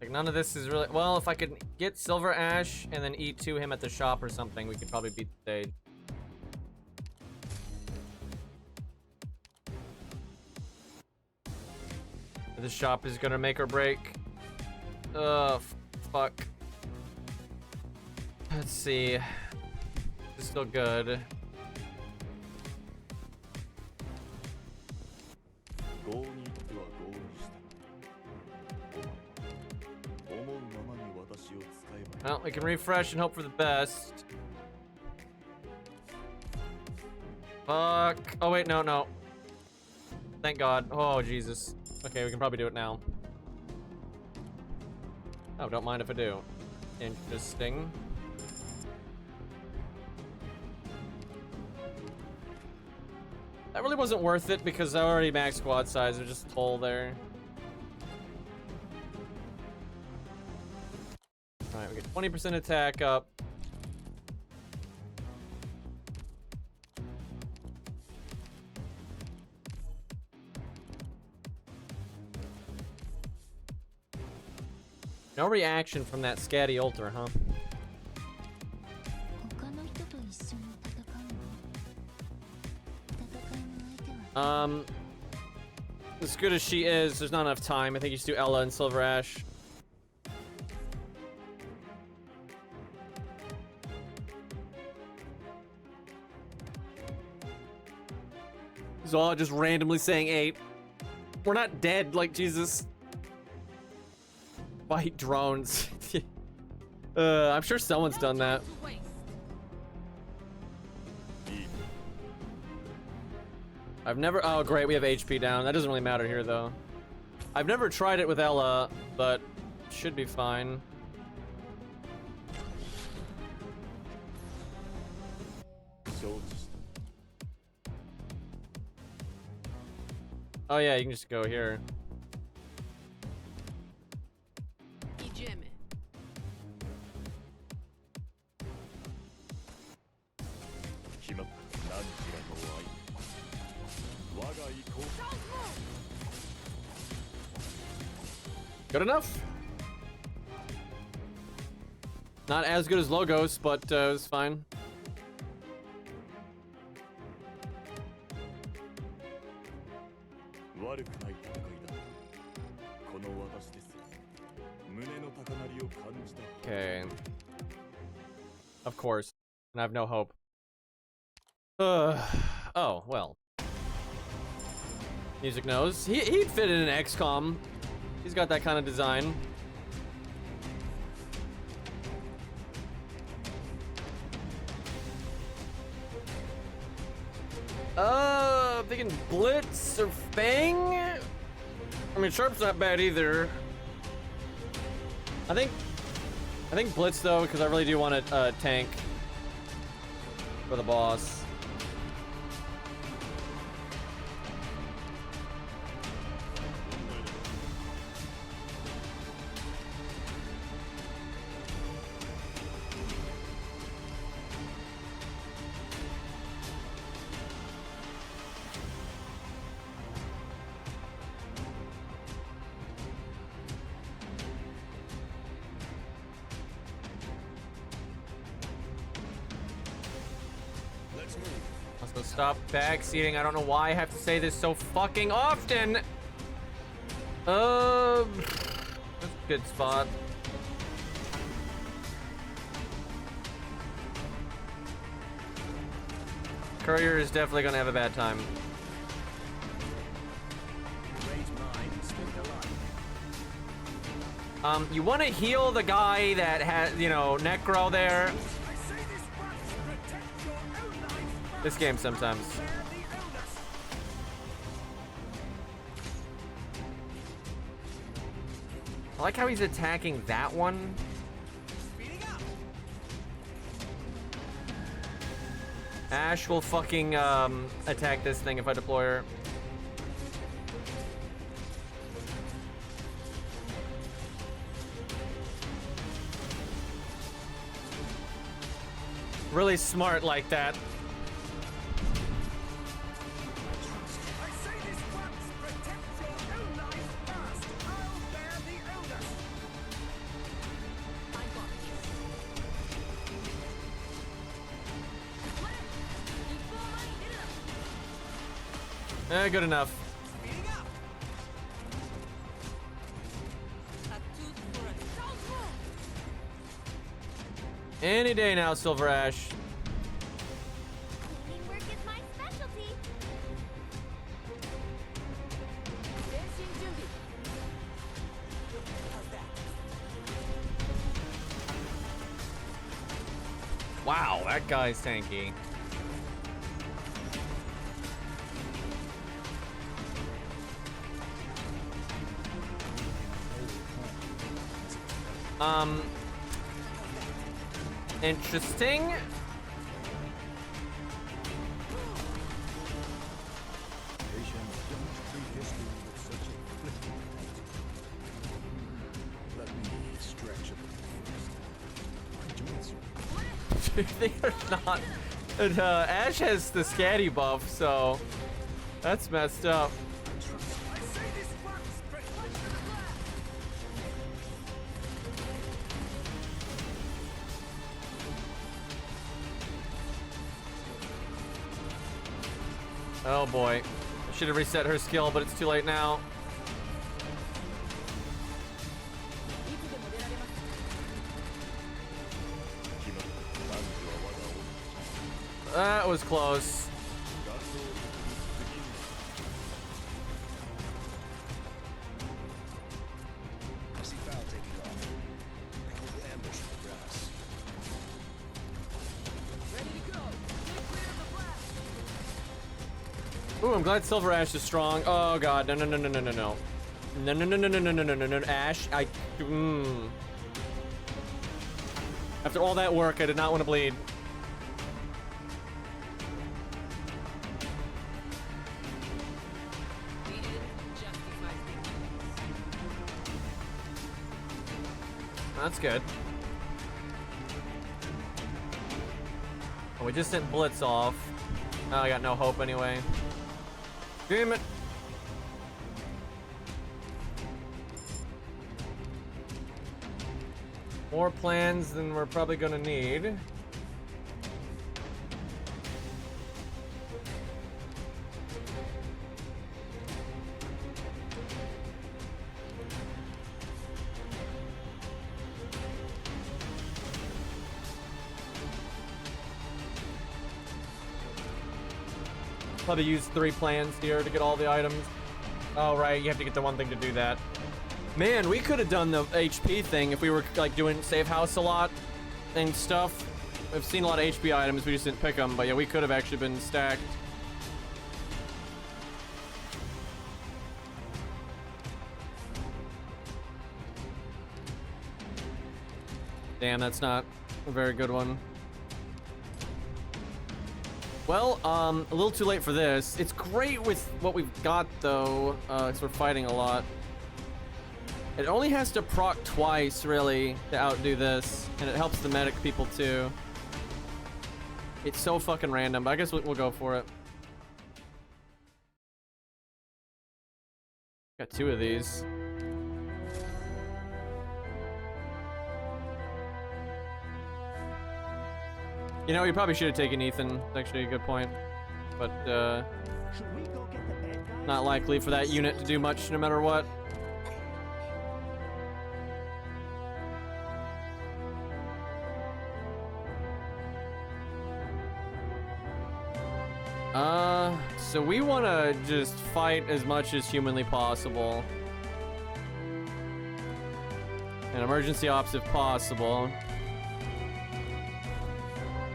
Like none of this is really, well, if I could get Silver Ash and then E2 him at the shop or something, we could probably beat the stage. The shop is gonna make or break. Fuck. Let's see. It's still good. 業に行っては業にした。お前は思うままに私を使えばいい。 Well, we can refresh and hope for the best. Fuck. Oh wait, no, no. Thank God. Oh Jesus. Okay, we can probably do it now. Oh, don't mind if I do. Interesting. That really wasn't worth it because I already maxed squad size. There's just a toll there. Alright, we get 20% attack up. No reaction from that scatty ultra, huh? 他の人と一緒に戦うの。戦いの相手は As good as she is, there's not enough time. I think you just do Ella and Silver Ash. He's all just randomly saying 8. We're not dead, like Jesus. Fight drones. I'm sure someone's done that. To waste. いい。 I've never. Oh, great. We have HP down. That doesn't really matter here, though. I've never tried it with Ella, but should be fine. Oh yeah, you can just go here. いじめ。決まった。何時らの愛。我が意向。 Good enough. Not as good as Logos, but it was fine. Okay. Of course. And I have no hope. Oh, well. Music knows. He'd fit in an XCOM. He's got that kind of design. I'm thinking Blitz or Fang? I mean, Sharp's not bad either. I think Blitz though, because I really do want a tank for the boss. Also, stop backseating. I don't know why I have to say this so fucking often. That's a good spot. Courier is definitely gonna have a bad time. You want to heal the guy that has, you know, Necro there. This game sometimes. I like how he's attacking that one. Ash will fucking attack this thing if I deploy her. Really smart like that. Good enough. Any day now, Silver Ash. Teamwork is my specialty. Wow, that guy's tanky. Interesting. Patient, don't treat history with such afflicting attitude. Let me stretch a bit first. They're not. Ash has the scatty buff, so that's messed up. Oh boy. I should have reset her skill, but it's too late now. That was close. I see Foul taking off. I can the ambush from the grass. Ready to go. Get clear of the blast. Ooh, I'm glad Silver Ash is strong. Oh god, no, no, no, no, no, no, no. No, no, no, no, no, no, no, no, no, no, Ash, After all that work, I did not want to bleed. The end justifies the means. That's good. Oh, we just sent Blitz off. Oh, I got no hope anyway. Damn it. More plans than we're probably gonna need. Probably use 3 plans here to get all the items. Oh, right, you have to get the one thing to do that. Man, we could have done the HP thing if we were like doing safe house a lot and stuff. We've seen a lot of HP items, we just didn't pick them, but yeah, we could have actually been stacked. Damn, that's not a very good one. Well, a little too late for this. It's great with what we've got, though, because we're fighting a lot. It only has to proc twice, really, to outdo this, and it helps the medic people, too. It's so fucking random, but I guess we'll go for it. Got 2 of these. You know, you probably should have taken Ethan. It's actually a good point. But, Should we go get the bad guys? not likely for that unit to do much no matter what. So we want to just fight as much as humanly possible. And emergency ops if possible.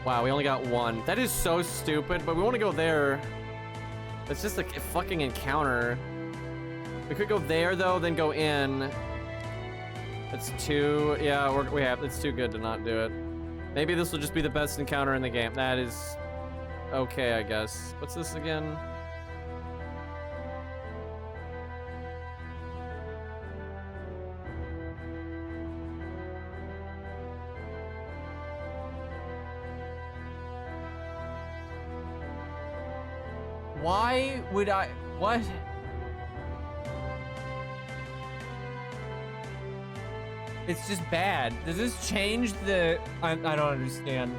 Wow, we only got 1. That is so stupid, but we want to go there. It's just like a fucking encounter. We could go there though, then go in. It's too, yeah, it's too good to not do it. Maybe this will just be the best encounter in the game. That is okay, I guess. What's this again? Why would I? What? It's just bad. Does this change the? I don't understand.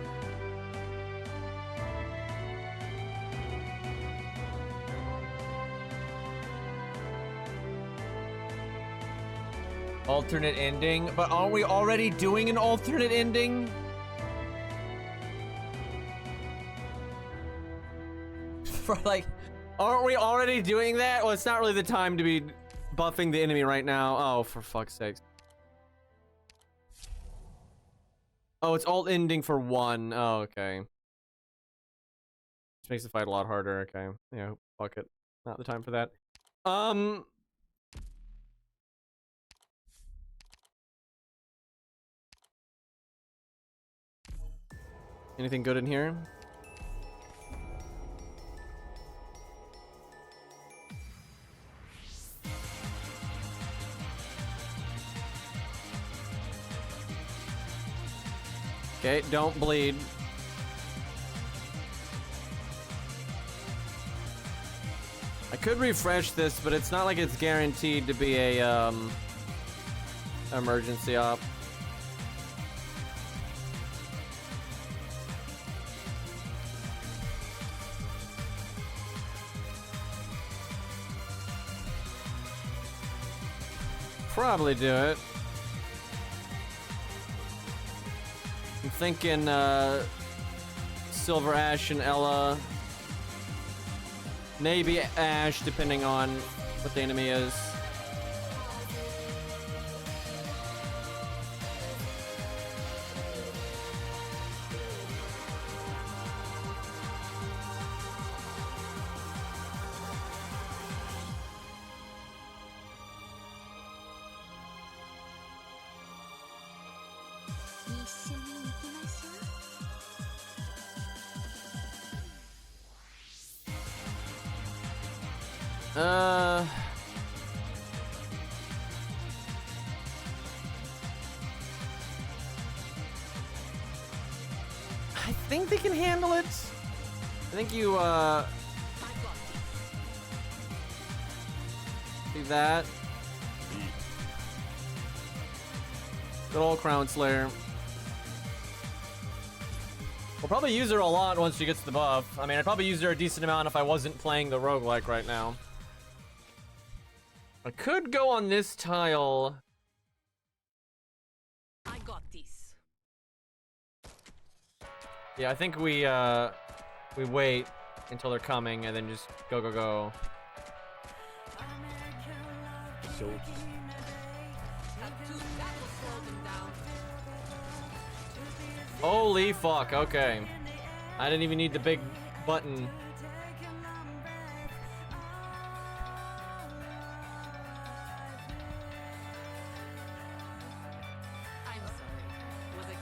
Alternate ending? But aren't we already doing an alternate ending? For like, aren't we already doing that? Well, it's not really the time to be buffing the enemy right now. Oh, for fuck's sake. Oh, it's alt ending for 1. Oh, okay. This makes the fight a lot harder. Okay. Yeah, fuck it. Not the time for that. Anything good in here? Okay, don't bleed. I could refresh this, but it's not like it's guaranteed to be a emergency op. Probably do it. I'm thinking Silver Ash and Ella. Maybe Ash, depending on what the enemy is. I think they can handle it. I think you, do that. Good old Crown Slayer. We'll probably use her a lot once she gets the buff. I mean, I'd probably use her a decent amount if I wasn't playing the roguelike right now. I could go on this tile. I got this. Yeah, I think we wait until they're coming and then just go, go, go. Have to, that will slow them down. Holy fuck, okay. I didn't even need the big button. I'm sorry. Was I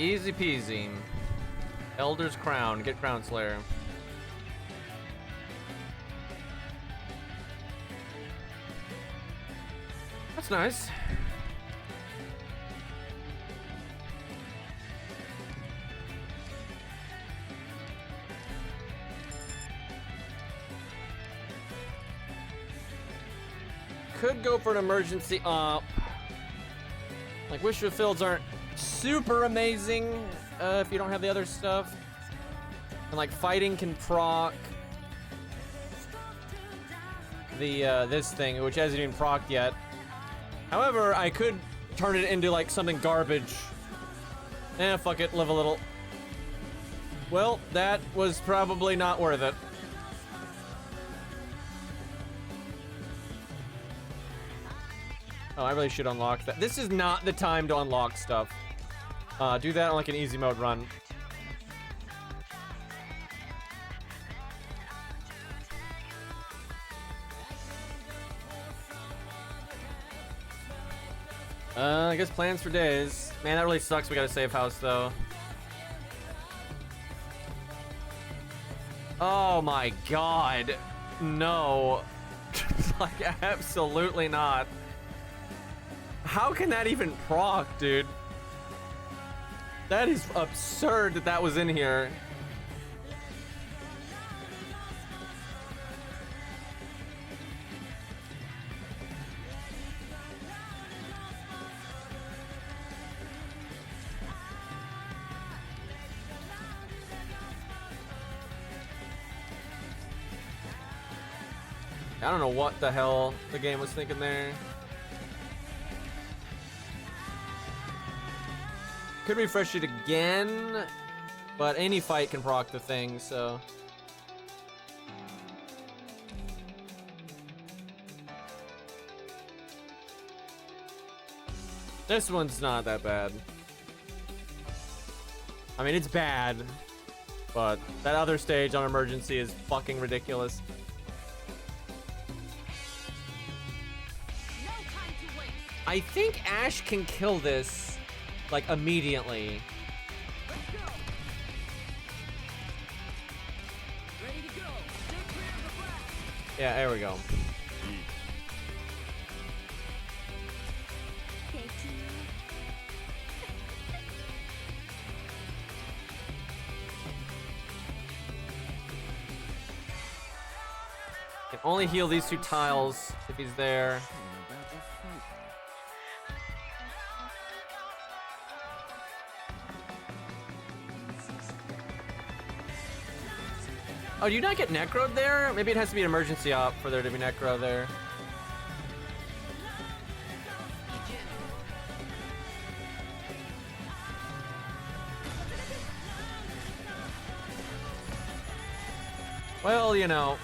Easy peasy. Elder's Crown. Get Crown Slayer. That's nice. Could go for an emergency up. Like, wish fulfilleds aren't super amazing if you don't have the other stuff. And like fighting can proc the this thing, which hasn't even procced yet. However, I could turn it into like something garbage. Eh, fuck it, live a little. Well, that was probably not worth it. Oh, I really should unlock that. This is not the time to unlock stuff. Do that on like an easy mode run. I guess plans for days. Man, that really sucks. We got a safe house though. Oh my god. No. Like, absolutely not. How can that even proc, dude? That is absurd that that was in here. I don't know what the hell the game was thinking there. Could refresh it again, but any fight can proc the thing, so. This one's not that bad. I mean, it's bad, but that other stage on emergency is fucking ridiculous. I think Ash can kill this, like, immediately. Let's go. Ready to go. Stay clear of the blast. Yeah, there we go. Can only heal these two tiles if he's there. Oh, do you not get necroed there? Maybe it has to be an emergency op for there to be necro there. Well, you know.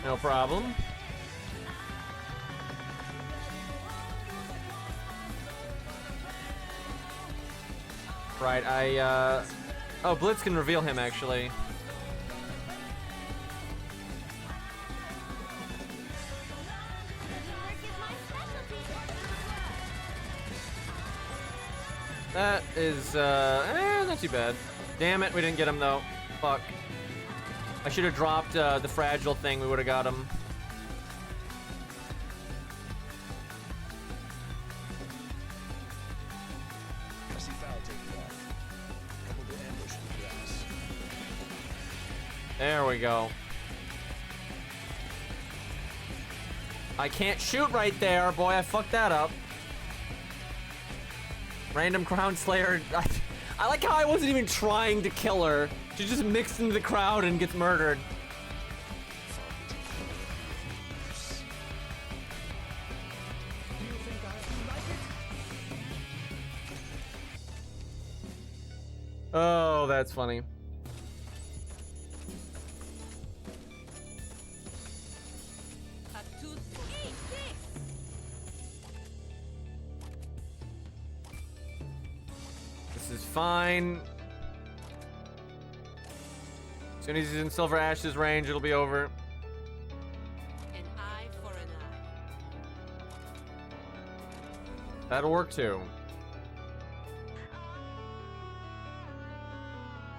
No problem. Right, oh, Blitz can reveal him, actually. That is, not too bad. Damn it, we didn't get him, though. Fuck. I should have dropped, the fragile thing, we would have got him. There we go. I can't shoot right there. Boy, I fucked that up. Random Crown Slayer. I like how I wasn't even trying to kill her. She just mixed into the crowd and gets murdered. Oh, that's funny. This is fine. As soon as he's in Silver Ash's range, it'll be over. An eye for an eye. That'll work too.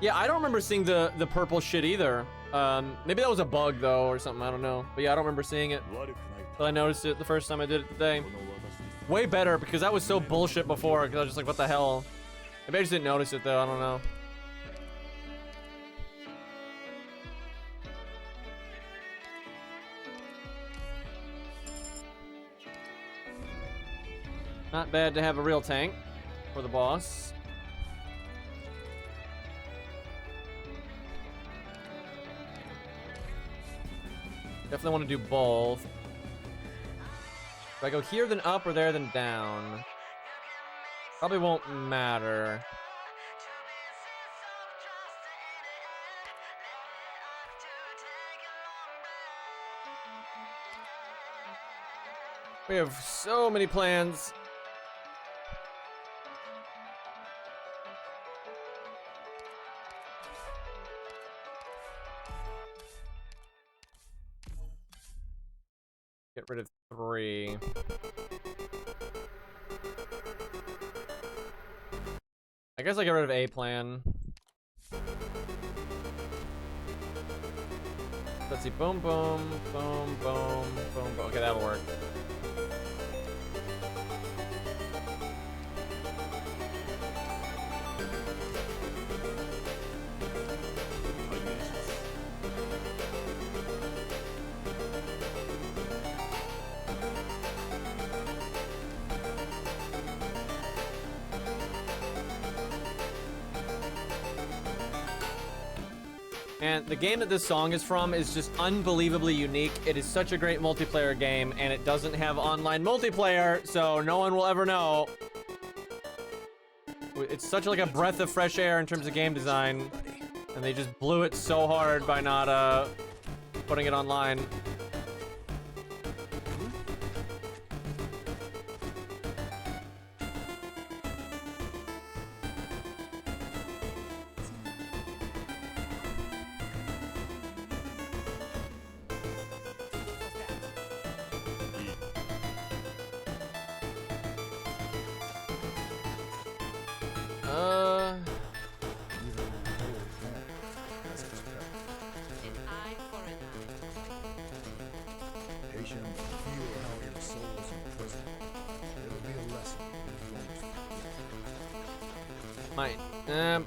Yeah, I don't remember seeing the purple shit either. Maybe that was a bug though or something, I don't know. But yeah, I don't remember seeing it. But I noticed it the first time I did it today. Way better, because that was so bullshit before, because I was just like, what the hell? Maybe I just didn't notice it though, I don't know. Not bad to have a real tank for the boss. Definitely want to do both. Do I go here, then up, or there, then down? Probably won't matter. We have so many plans. Get rid of 3. I guess I get rid of A plan. Let's see. Boom, boom, boom, boom, boom, boom. Okay, that'll work. And the game that this song is from is just unbelievably unique. It is such a great multiplayer game, and it doesn't have online multiplayer, so no one will ever know. It's such like a breath of fresh air in terms of game design, and they just blew it so hard by not putting it online.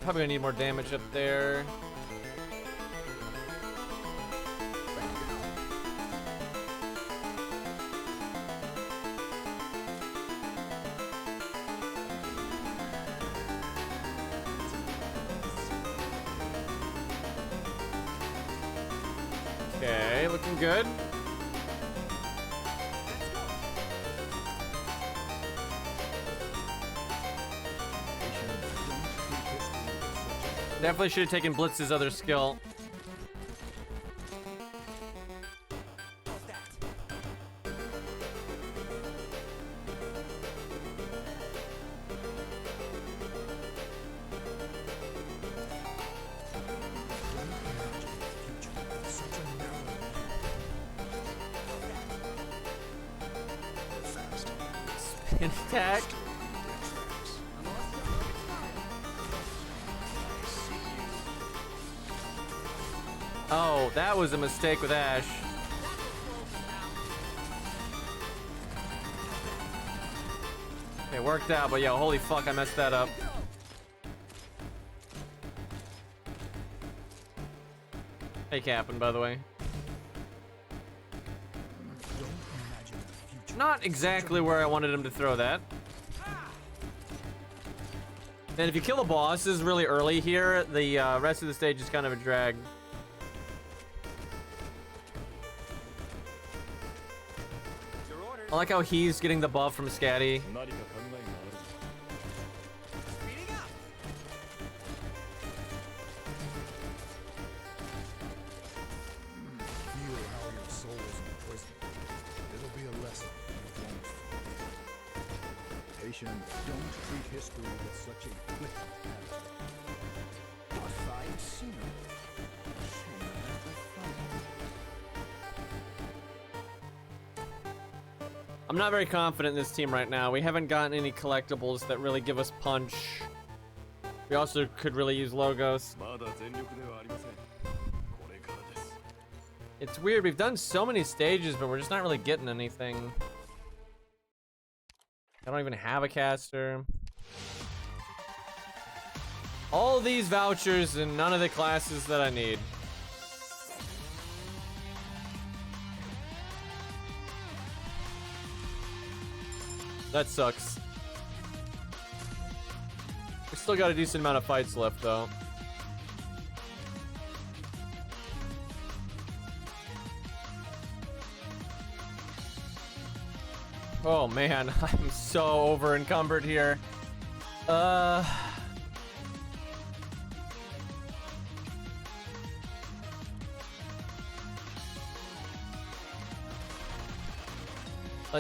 Probably gonna need more damage up there. Okay, looking good. Definitely should have taken Blitz's other skill. Spin attack. Oh, that was a mistake with Ash. It worked out, but yo, holy fuck, I messed that up. Hey, Captain, by the way. Not exactly where I wanted him to throw that. And if you kill the bosses really early here, the rest of the stage is kind of a drag. I like how he's getting the buff from Scatty. Don't treat history with such a flippant attitude. A fine scenery. I'm not very confident in this team right now. We haven't gotten any collectibles that really give us punch. We also could really use logos. まだ全力ではありません。これからです。 It's weird. We've done so many stages, but we're just not really getting anything. I don't even have a caster. All these vouchers and none of the classes that I need. That sucks. We still got a decent amount of fights left, though. Oh man, I'm so over encumbered here. Let's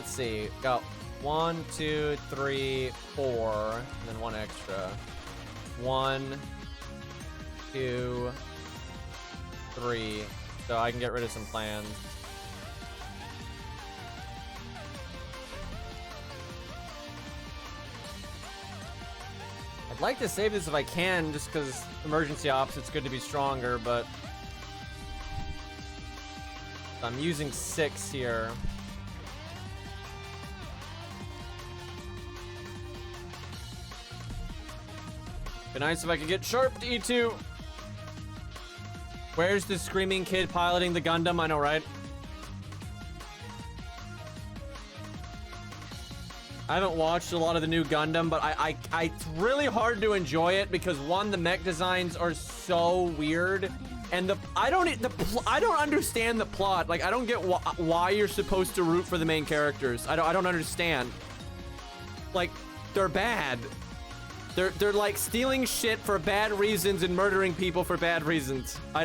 see. Got 1, 2, 3, 4, and then one extra. 1, 2, 3. So I can get rid of some plans. I'd like to save this if I can, just because emergency ops, it's good to be stronger, but I'm using 6 here. Be nice if I could get sharp to E2. Where's the screaming kid piloting the Gundam? I know, right? I haven't watched a lot of the new Gundam, but it's really hard to enjoy it because one, the mech designs are so weird, and I don't understand the plot. Like, I don't get why you're supposed to root for the main characters. I don't understand. Like, they're bad. They're like stealing shit for bad reasons and murdering people for bad reasons. I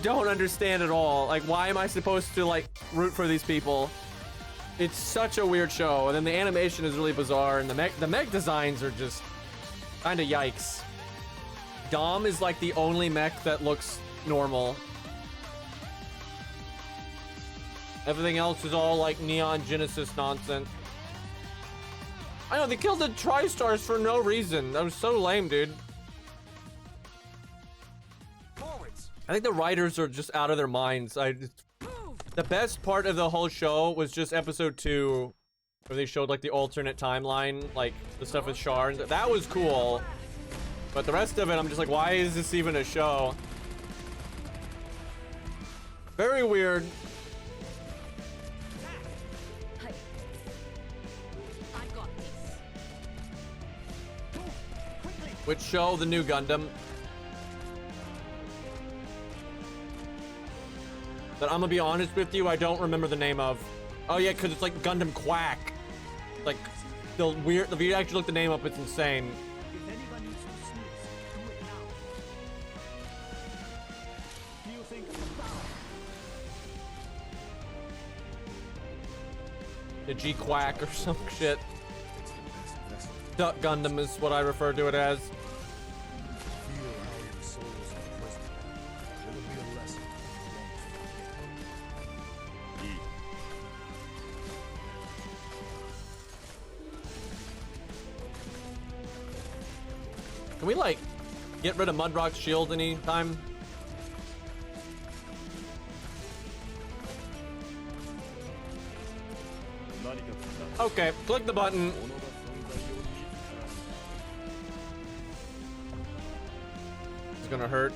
don't understand at all. Like, why am I supposed to like root for these people? It's such a weird show, and then the animation is really bizarre, and the mech designs are just kind of yikes. Dom is like the only mech that looks normal. Everything else is all like Neon Genesis nonsense. I know, they killed the Tri-Stars for no reason. That was so lame, dude. Forwards. I think the writers are just out of their minds. The best part of the whole show was just episode 2, where they showed like the alternate timeline, like the stuff with shards. That was cool. But the rest of it, I'm just like, why is this even a show? Very weird. Which show? The new Gundam. That I'm gonna be honest with you, I don't remember the name of. Oh yeah, because it's like Gundam Quack. Like, if you actually look the name up, it's insane. If anyone needs to sneeze, do it now. Do you think The G Quack or some shit. Duck Gundam is what I refer to it as. Feel how your soul is imprisoned. It'll be a lesson you won't forget. Can we like get rid of Mudrock's shield anytime? Okay, click the button. It's gonna hurt.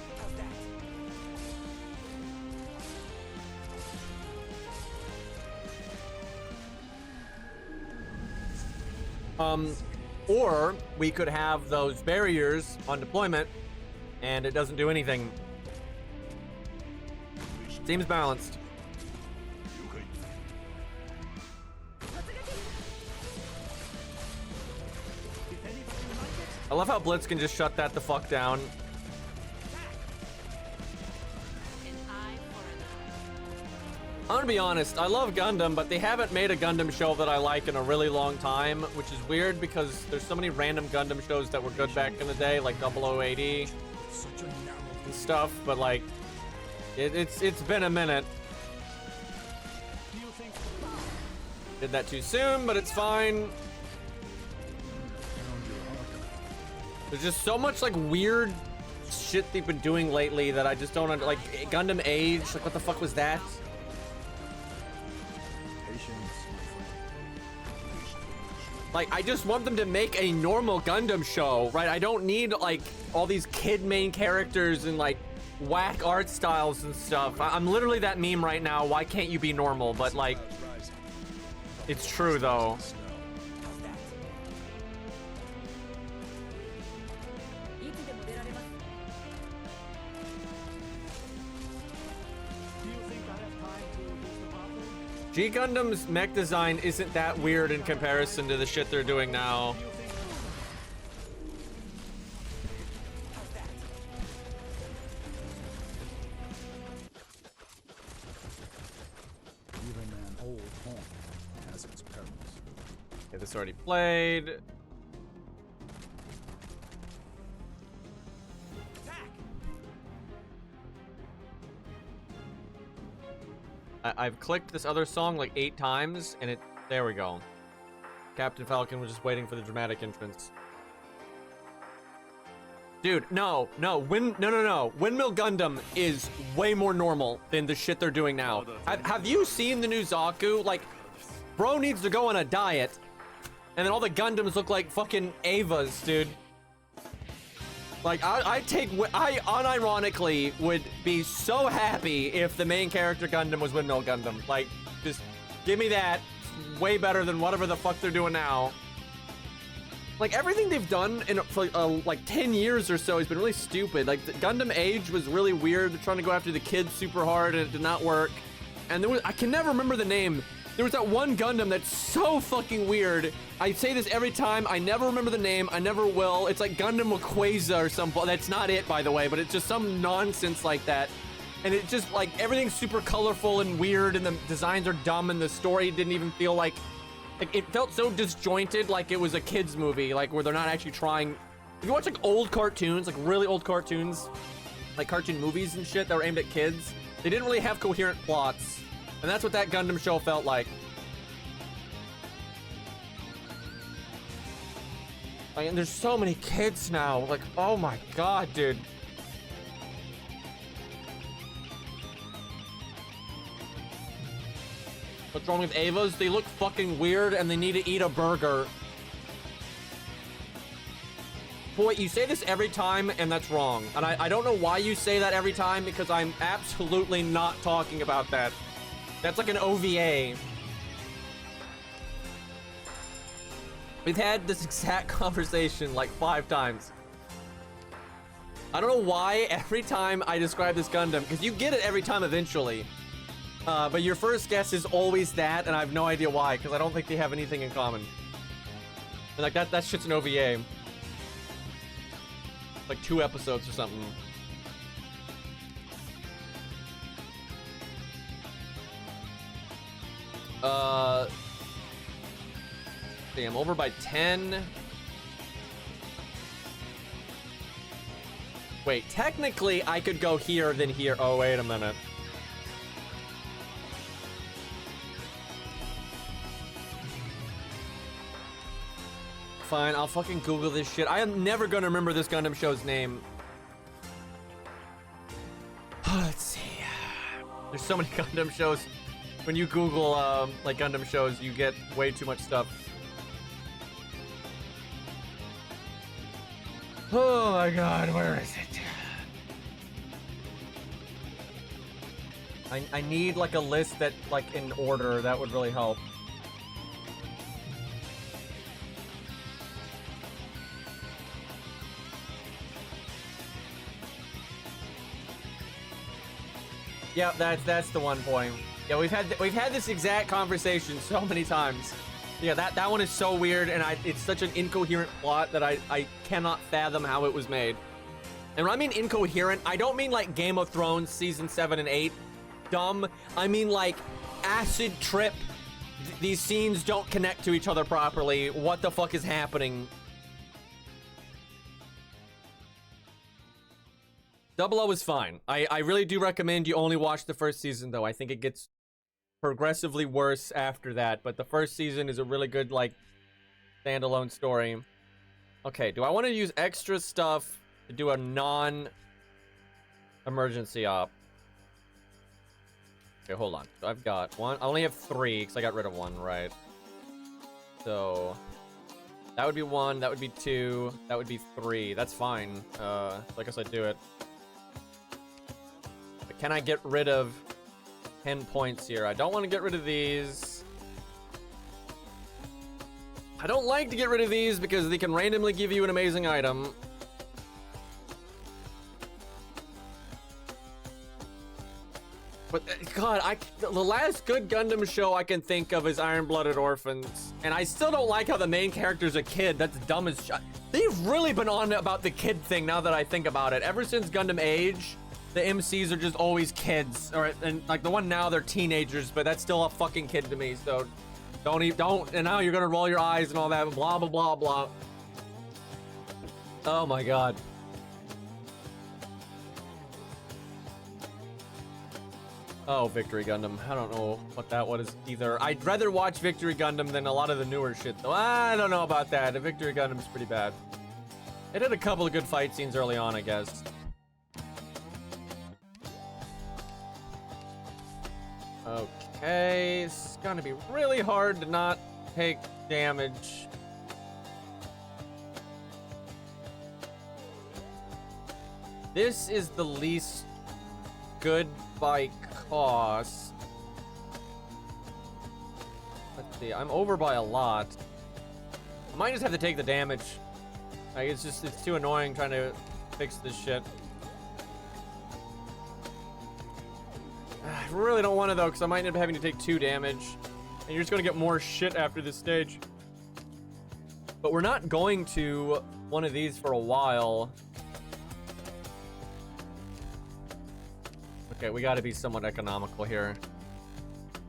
Or we could have those barriers on deployment and it doesn't do anything. Seems balanced. I love how Blitz can just shut that the fuck down. I'm gonna be honest, I love Gundam, but they haven't made a Gundam show that I like in a really long time, which is weird because there's so many random Gundam shows that were good back in the day, like 0080 and stuff, but like, it's been a minute. Did that too soon, but it's fine. There's just so much like weird shit they've been doing lately that I just don't like Gundam Age. Like, what the fuck was that? Like, I just want them to make a normal Gundam show, right? I don't need like all these kid main characters and like whack art styles and stuff. I'm literally that meme right now. Why can't you be normal? But like, it's true though. G Gundam's mech design isn't that weird in comparison to the shit they're doing now. Even an old home has its perils. Okay, this already played. I've clicked this other song like 8 times, and there we go. Captain Falcon was just waiting for the dramatic entrance. Dude, no. Windmill Gundam is way more normal than the shit they're doing now. Have you seen the new Zaku? Like, bro needs to go on a diet, and then all the Gundams look like fucking Avas, dude. Like, I unironically would be so happy if the main character Gundam was Windmill Gundam. Like, just give me that. Way better than whatever the fuck they're doing now. Like, everything they've done for like 10 years or so has been really stupid. Like, the Gundam Age was really weird. They're trying to go after the kids super hard and it did not work. And there was, I can never remember the name. There was that one Gundam that's so fucking weird. I say this every time. I never remember the name. I never will. It's like Gundam Waquaza or something. That's not it, by the way, but it's just some nonsense like that. And it's just like everything's super colorful and weird, and the designs are dumb, and the story didn't even feel like it felt so disjointed, like it was a kid's movie, like where they're not actually trying. If you watch like old cartoons, like really old cartoons, like cartoon movies and shit that were aimed at kids, they didn't really have coherent plots. And that's what that Gundam show felt like. And there's so many kids now. Like, oh my god, dude. What's wrong with Avas? They look fucking weird and they need to eat a burger. Boy, you say this every time and that's wrong. And I don't know why you say that every time, because I'm absolutely not talking about that. That's like an OVA. We've had this exact conversation like 5 times. I don't know why every time I describe this Gundam, because you get it every time eventually. But your first guess is always that, and I have no idea why, because I don't think they have anything in common. And like that shit's an OVA. Like 2 episodes or something. Damn, over by 10. Wait, technically I could go here then here. Oh, wait a minute. Fine, I'll fucking Google this shit. I am never gonna remember this Gundam show's name. Let's see. There's so many Gundam shows. When you Google like Gundam shows, you get way too much stuff. Oh my god, where is it? I need like a list that like in order. That would really help. Yeah, that's the one point. Yeah, we've had this exact conversation so many times. Yeah, that one is so weird, and it's such an incoherent plot that I cannot fathom how it was made. And when I mean incoherent, I don't mean like Game of Thrones season 7 and 8. Dumb. I mean like acid trip. These scenes don't connect to each other properly. What the fuck is happening? 00 is fine. I really do recommend you only watch the first season, though. I think it gets progressively worse after that, but the first season is a really good, like, standalone story. Okay, do I want to use extra stuff to do a non-emergency op? Okay, hold on. So I've got one. I only have 3 because I got rid of 1, right? So that would be 1, that would be 2, that would be 3. That's fine. So I guess I'd do it. But can I get rid of 10 points here? I don't want to get rid of these. I don't like to get rid of these because they can randomly give you an amazing item. But God, the last good Gundam show I can think of is Iron-Blooded Orphans, and I still don't like how the main character's a kid. That's dumb as shit. They've really been on about the kid thing now that I think about it. Ever since Gundam Age, the MCs are just always kids, and like the one now they're teenagers, but that's still a fucking kid to me. So don't. And now you're gonna roll your eyes and all that, blah blah blah blah. Oh my God. Oh, Victory Gundam. I don't know what that was either. I'd rather watch Victory Gundam than a lot of the newer shit, though. I don't know about that. The Victory Gundam's pretty bad. It had a couple of good fight scenes early on, I guess. Okay, it's gonna be really hard to not take damage. This is the least good by cost. Let's see, I'm over by a lot. I might just have to take the damage. Like, it's too annoying trying to fix this shit. I really don't want to though, because I might end up having to take 2 damage. And you're just gonna get more shit after this stage. But we're not going to one of these for a while. Okay, we gotta be somewhat economical here.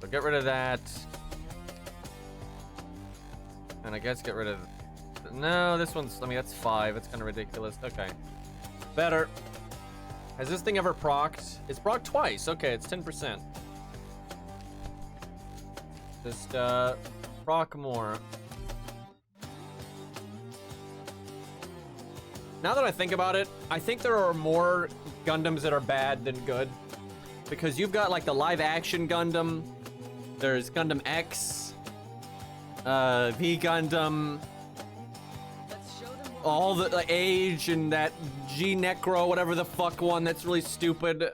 So get rid of that. And I guess get rid of... No, this one's... I mean, that's 5. It's kind of ridiculous. Okay. Better. Has this thing ever procced? It's procced twice. Okay, it's 10%. Just, proc more. Now that I think about it, I think there are more Gundams that are bad than good. Because you've got, like, the live-action Gundam. There's Gundam X. V Gundam. All the like, Age and that G Necro, whatever the fuck one that's really stupid.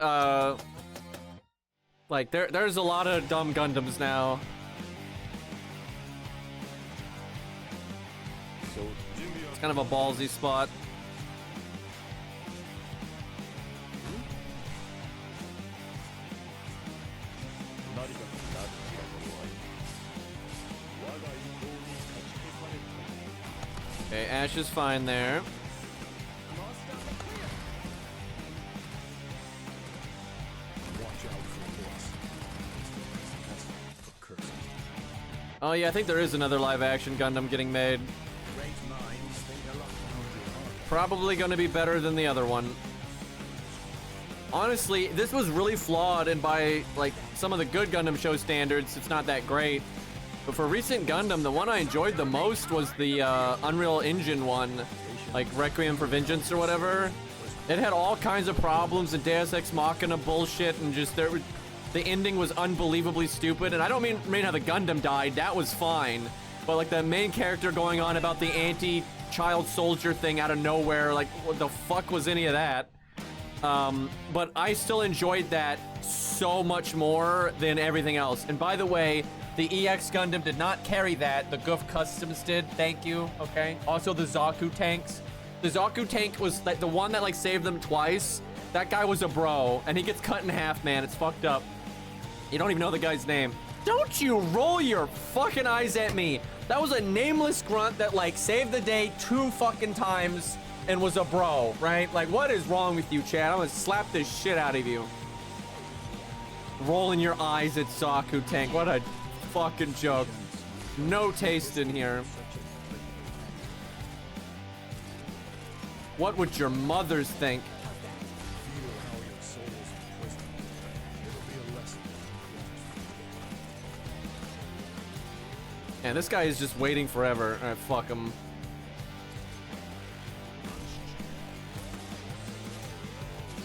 Like, there's a lot of dumb Gundams now. It's kind of a ballsy spot. Okay, Ash is fine there. Oh yeah, I think there is another live-action Gundam getting made. Probably gonna be better than the other one. Honestly, this was really flawed, and by like some of the good Gundam show standards, it's not that great. But for recent Gundam, the one I enjoyed the most was the Unreal Engine one, like Requiem for Vengeance or whatever. It had all kinds of problems and Deus Ex Machina bullshit, and just the ending was unbelievably stupid. And I don't mean how the Gundam died, that was fine. But like the main character going on about the anti-child soldier thing out of nowhere, like what the fuck was any of that? But I still enjoyed that so much more than everything else. And by the way, the EX Gundam did not carry that. The Goof Customs did. Thank you. Okay. Also, the Zaku tanks. The Zaku tank was like the one that like saved them twice. That guy was a bro, and he gets cut in half, man. It's fucked up. You don't even know the guy's name. Don't you roll your fucking eyes at me. That was a nameless grunt that like saved the day 2 fucking times and was a bro, right? Like, what is wrong with you, Chad? I'm gonna slap this shit out of you. Rolling your eyes at Zaku tank. What a fucking joke. No taste in here. What would your mothers think? And this guy is just waiting forever. All right, fuck him.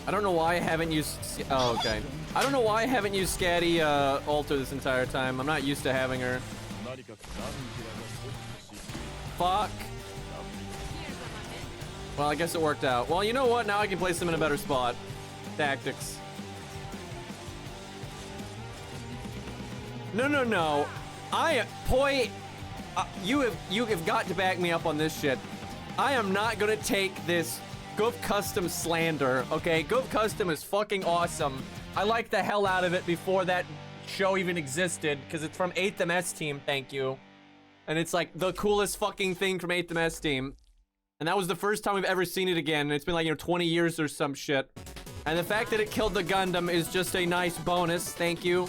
I don't know why I haven't used... Oh, okay. I don't know why I haven't used Scatty Alter this entire time. I'm not used to having her. Fuck. Well, I guess it worked out. Well, you know what? Now I can place them in a better spot. Tactics. No, no, no. You have got to back me up on this shit. I am not gonna take this Goof Custom slander, okay? Goof Custom is fucking awesome. I like the hell out of it before that show even existed, because it's from 8th MS Team, thank you. And it's like the coolest fucking thing from 8th MS Team. And that was the first time we've ever seen it again. And it's been like, 20 years or some shit. And the fact that it killed the Gundam is just a nice bonus, thank you.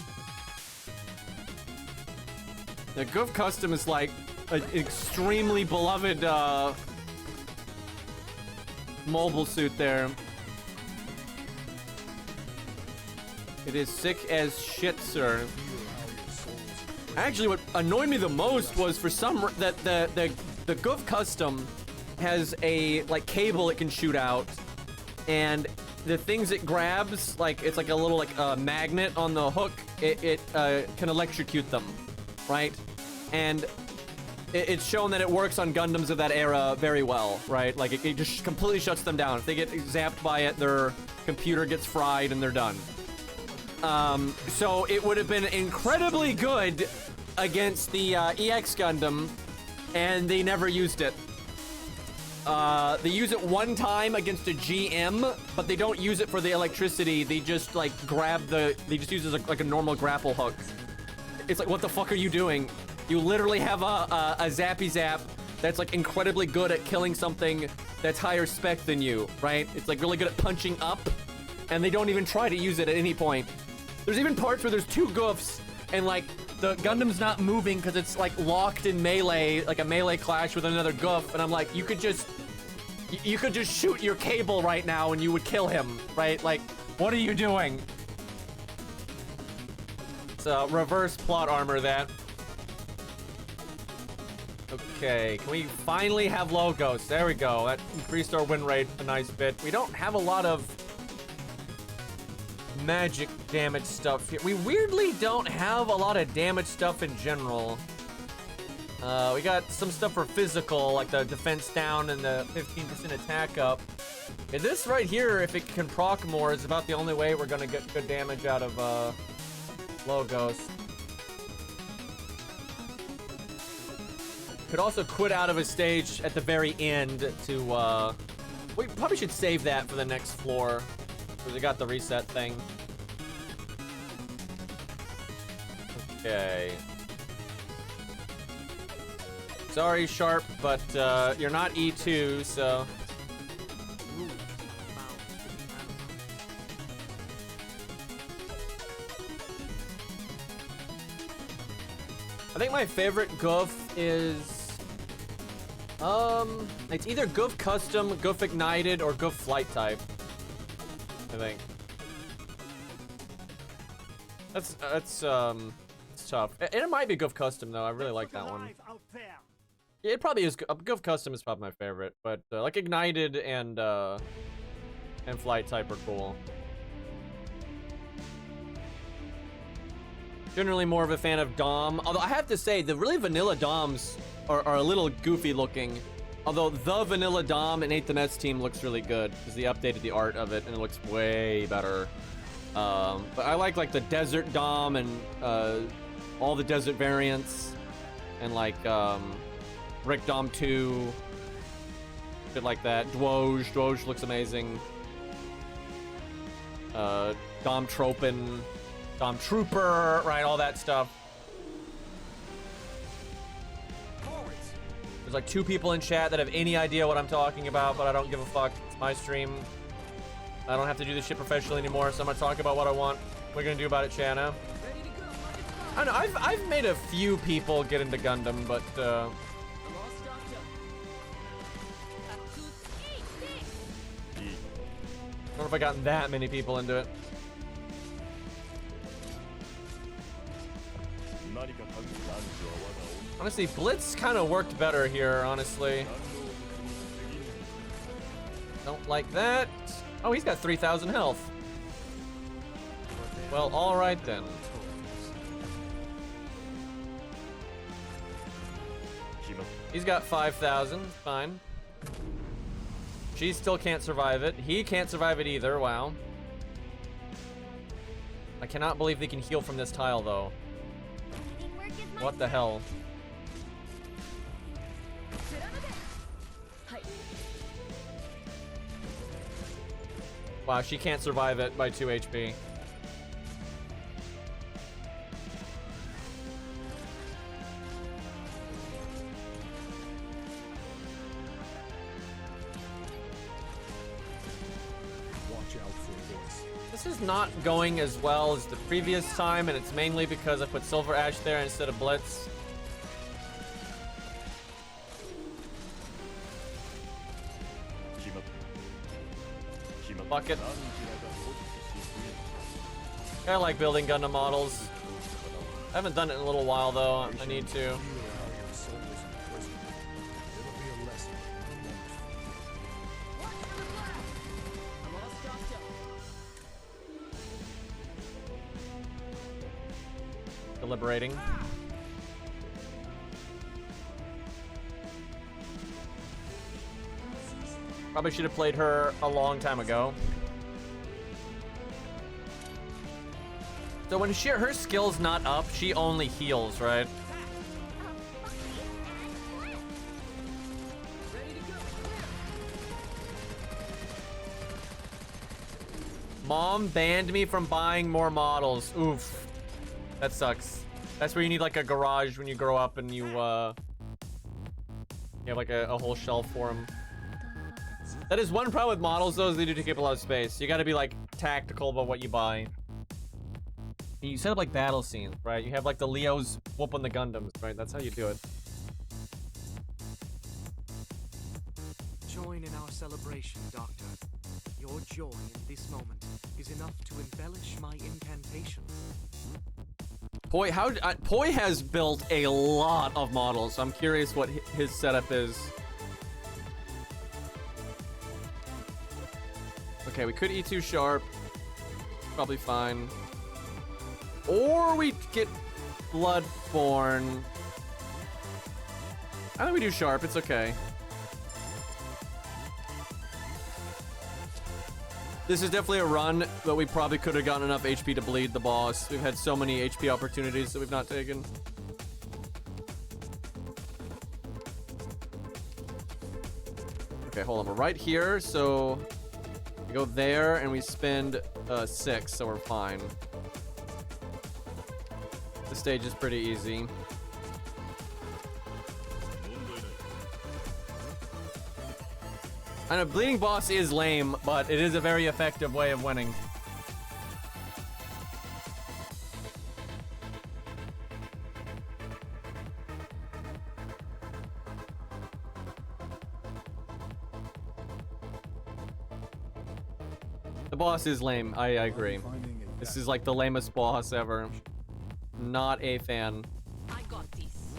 The Goof Custom is like an extremely beloved mobile suit there. It is sick as shit, sir. Actually, what annoyed me the most was for some that the Goof Custom has a like cable it can shoot out, and the things it grabs, like it's like a little like magnet on the hook. It can electrocute them, right? And it's shown that it works on Gundams of that era very well, right? Like it just completely shuts them down. If they get zapped by it, their computer gets fried and they're done. So it would have been incredibly good against the EX Gundam, and they never used it. They use it one time against a GM, but they don't use it for the electricity. They just like they just use it as like a normal grapple hook. It's like, what the fuck are you doing? You literally have a zappy zap that's like incredibly good at killing something that's higher spec than you, right? It's like really good at punching up, and they don't even try to use it at any point. There's even parts where there's two goofs, and like the Gundam's not moving because it's like locked in melee, like a melee clash with another goof, and I'm like, you could just shoot your cable right now and you would kill him, right? Like, what are you doing? It's a reverse plot armor that. Okay, can we finally have logos? There we go. That increased our win rate a nice bit. We don't have a lot of magic damage stuff here. We weirdly don't have a lot of damage stuff in general. We got some stuff for physical, like the defense down and the 15% attack up. And this right here, if it can proc more, is about the only way we're gonna get good damage out of logos. Could also quit out of a stage at the very end to, we probably should save that for the next floor, because we got the reset thing. Okay. Sorry, Sharp, but you're not E2, so... I think my favorite goof is... it's either Goof Custom, Goof Ignited, or Goof Flight type. I think. That's it's tough. It might be Goof Custom though. I really like that one. Yeah, it probably is. Goof Custom is probably my favorite, but like Ignited and Flight type are cool. Generally more of a fan of Dom, although I have to say the really vanilla Doms are a little goofy looking. Although the vanilla Dom in 8th MS Team looks really good because they updated the art of it and it looks way better. But I like the Desert Dom and all the desert variants and like Rick Dom 2, shit like that. Dwoj looks amazing. Dom Tropin, Dom Trooper, right, all that stuff. There's like 2 people in chat that have any idea what I'm talking about, but I don't give a fuck. It's my stream. I don't have to do this shit professionally anymore, so I'm gonna talk about what I want. What are you gonna do about it, Shanna? I don't know, I've made a few people get into Gundam, but I don't know if I gotten that many people into it. Honestly, Blitz kind of worked better here, honestly. Don't like that. Oh, he's got 3,000 health. Well, alright then. He's got 5,000, fine. She still can't survive it. He can't survive it either, wow. I cannot believe they can heal from this tile, though. What the hell? Wow, she can't survive it by 2 HP. This is not going as well as the previous time, and it's mainly because I put Silver Ash there instead of Blitz. Fuck it. I like building Gundam models. I haven't done it in a little while though. I need to. Deliberating. Probably should have played her a long time ago. So when her skill's not up, she only heals, right? Mom banned me from buying more models. Oof. That sucks. That's where you need like a garage when you grow up and you have like a whole shelf for them. That is one problem with models though, is they do take up a lot of space. You gotta be like tactical about what you buy. You set up like battle scenes, right? You have like the Leos whooping the Gundams, right? That's how you do it. Join in our celebration, Doctor. Your joy in this moment is enough to embellish my incantation. Poi, Poi has built a lot of models. So I'm curious what his setup is. Okay, we could E2 Sharp. Probably fine. Or we get Bloodborne. I think we do Sharp. It's okay. This is definitely a run, but we probably could have gotten enough HP to bleed the boss. We've had so many HP opportunities that we've not taken. Okay, hold on. We're right here, so we go there and we spend 6, so we're fine. The stage is pretty easy. I know bleeding boss is lame, but it is a very effective way of winning. The boss is lame. I agree. This is like the lamest boss ever. Not a fan. I got this.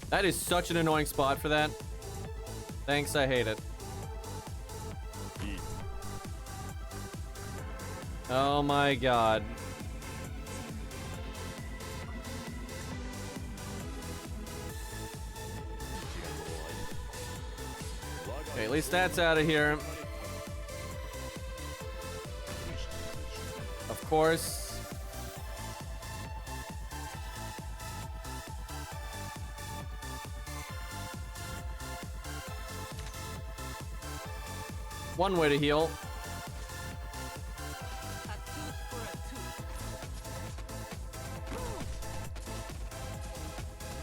That is such an annoying spot for that. Thanks, I hate it. Oh my god. Okay, at least that's out of here. Of course. One way to heal.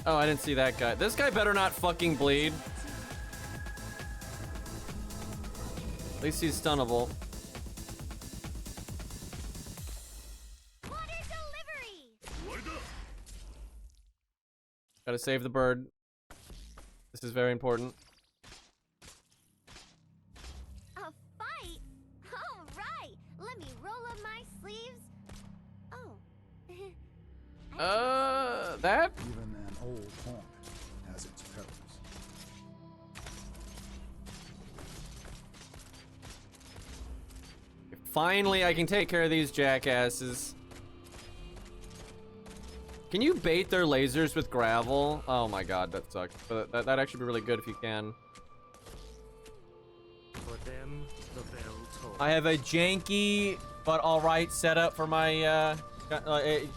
Oh, I didn't see that guy. This guy better not fucking bleed. At least he's stunnable. Water delivery. Gotta save the bird. This is very important. Finally, I can take care of these jackasses. Can you bait their lasers with gravel? Oh my god, that sucks. But that'd actually be really good if you can. For them, the bell tolls. I have a janky but alright setup for my like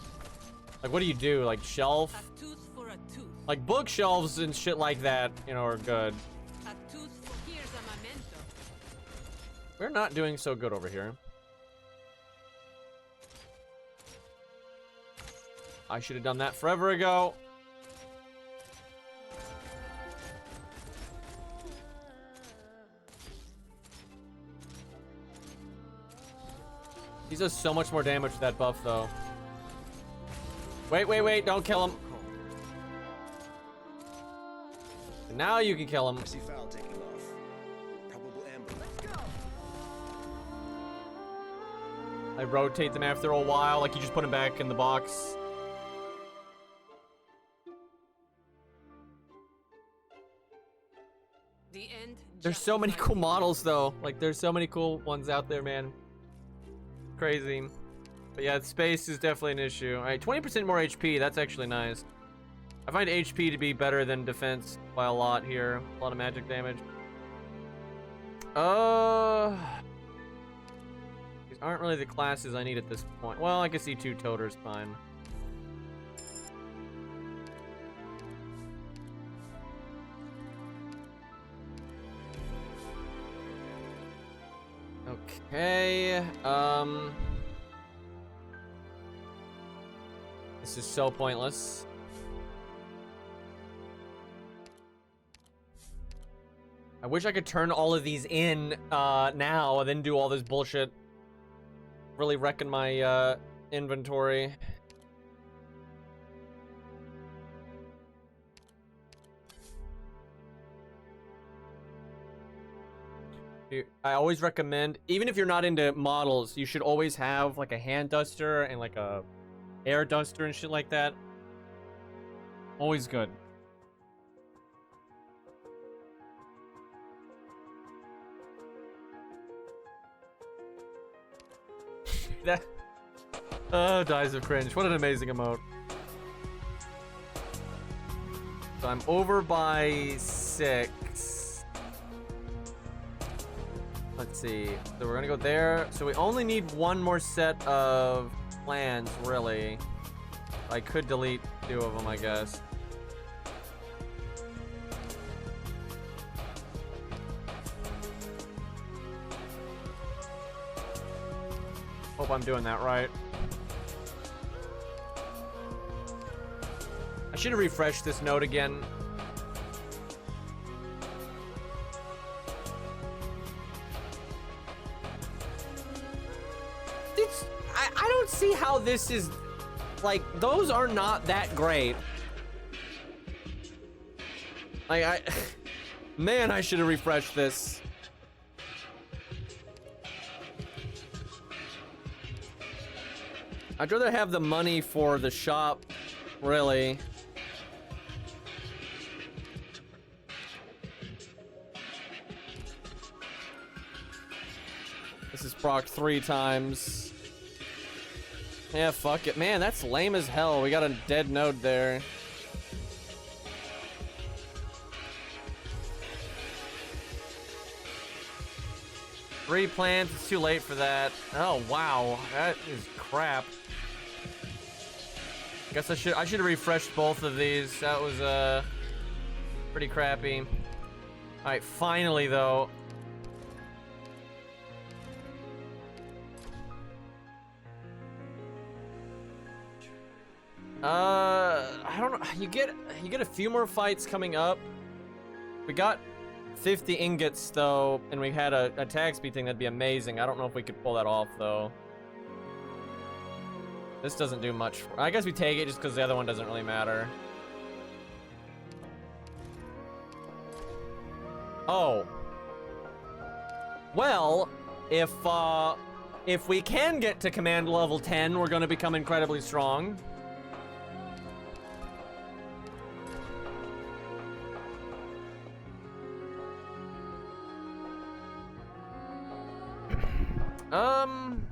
what do you do? Like shelf? A tooth for a tooth. Like bookshelves and shit like that, you know, are good. A tooth for here's a memento. We're not doing so good over here. I should have done that forever ago. He does so much more damage with that buff, though. Wait, don't kill him. And now you can kill him. I see foul taking off. Probable ambush. I rotate them after a while, like you just put them back in the box. The end. There's so many cool models, though. Like, there's so many cool ones out there, man. Crazy. But yeah, space is definitely an issue. All right, 20% more HP. That's actually nice. I find HP to be better than defense by a lot here. A lot of magic damage. These aren't really the classes I need at this point. Well, I can see 2 Toter's fine. Okay, this is so pointless. I wish I could turn all of these in, now, and then do all this bullshit. Really wrecking my, inventory. I always recommend, even if you're not into models, you should always have like a hand duster and like a air duster and shit like that. Always good. That dies of cringe. What an amazing emote. So I'm over by 6. Let's see. So we're gonna go there. So we only need one more set of plans, really. I could delete 2 of them, I guess. Hope I'm doing that right. I should have refreshed this note again. I don't see how this is, like, those are not that great. Like, man, I should have refreshed this. I'd rather have the money for the shop, really. This is proc 3 times. Yeah, fuck it. Man, that's lame as hell. We got a dead node there. Three plants, it's too late for that. Oh, wow. That is crap. Guess I should have refreshed both of these. That was, pretty crappy. Alright, finally, though. I don't know. You get a few more fights coming up. We got 50 ingots though, and we had a attack speed thing. That'd be amazing. I don't know if we could pull that off though. This doesn't do much. I guess we take it just because the other one doesn't really matter. Oh. Well, if we can get to command level 10, we're gonna become incredibly strong. Can't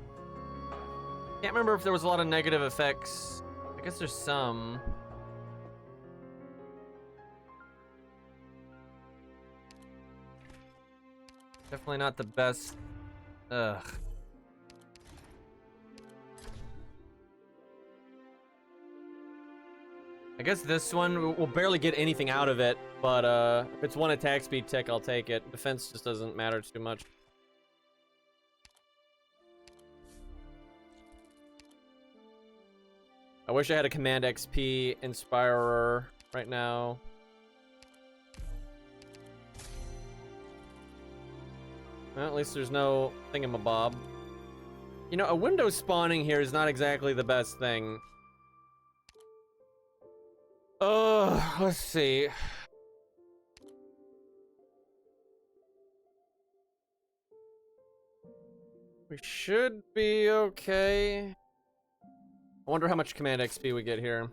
remember if there was a lot of negative effects. I guess there's some. Definitely not the best. Ugh. I guess this one, we'll barely get anything out of it, but if it's one attack speed tick, I'll take it. Defense just doesn't matter too much. I wish I had a Command XP Inspirer right now. Well, at least there's no thingamabob. You know, a window spawning here is not exactly the best thing. Let's see. We should be okay. I wonder how much command XP we get here.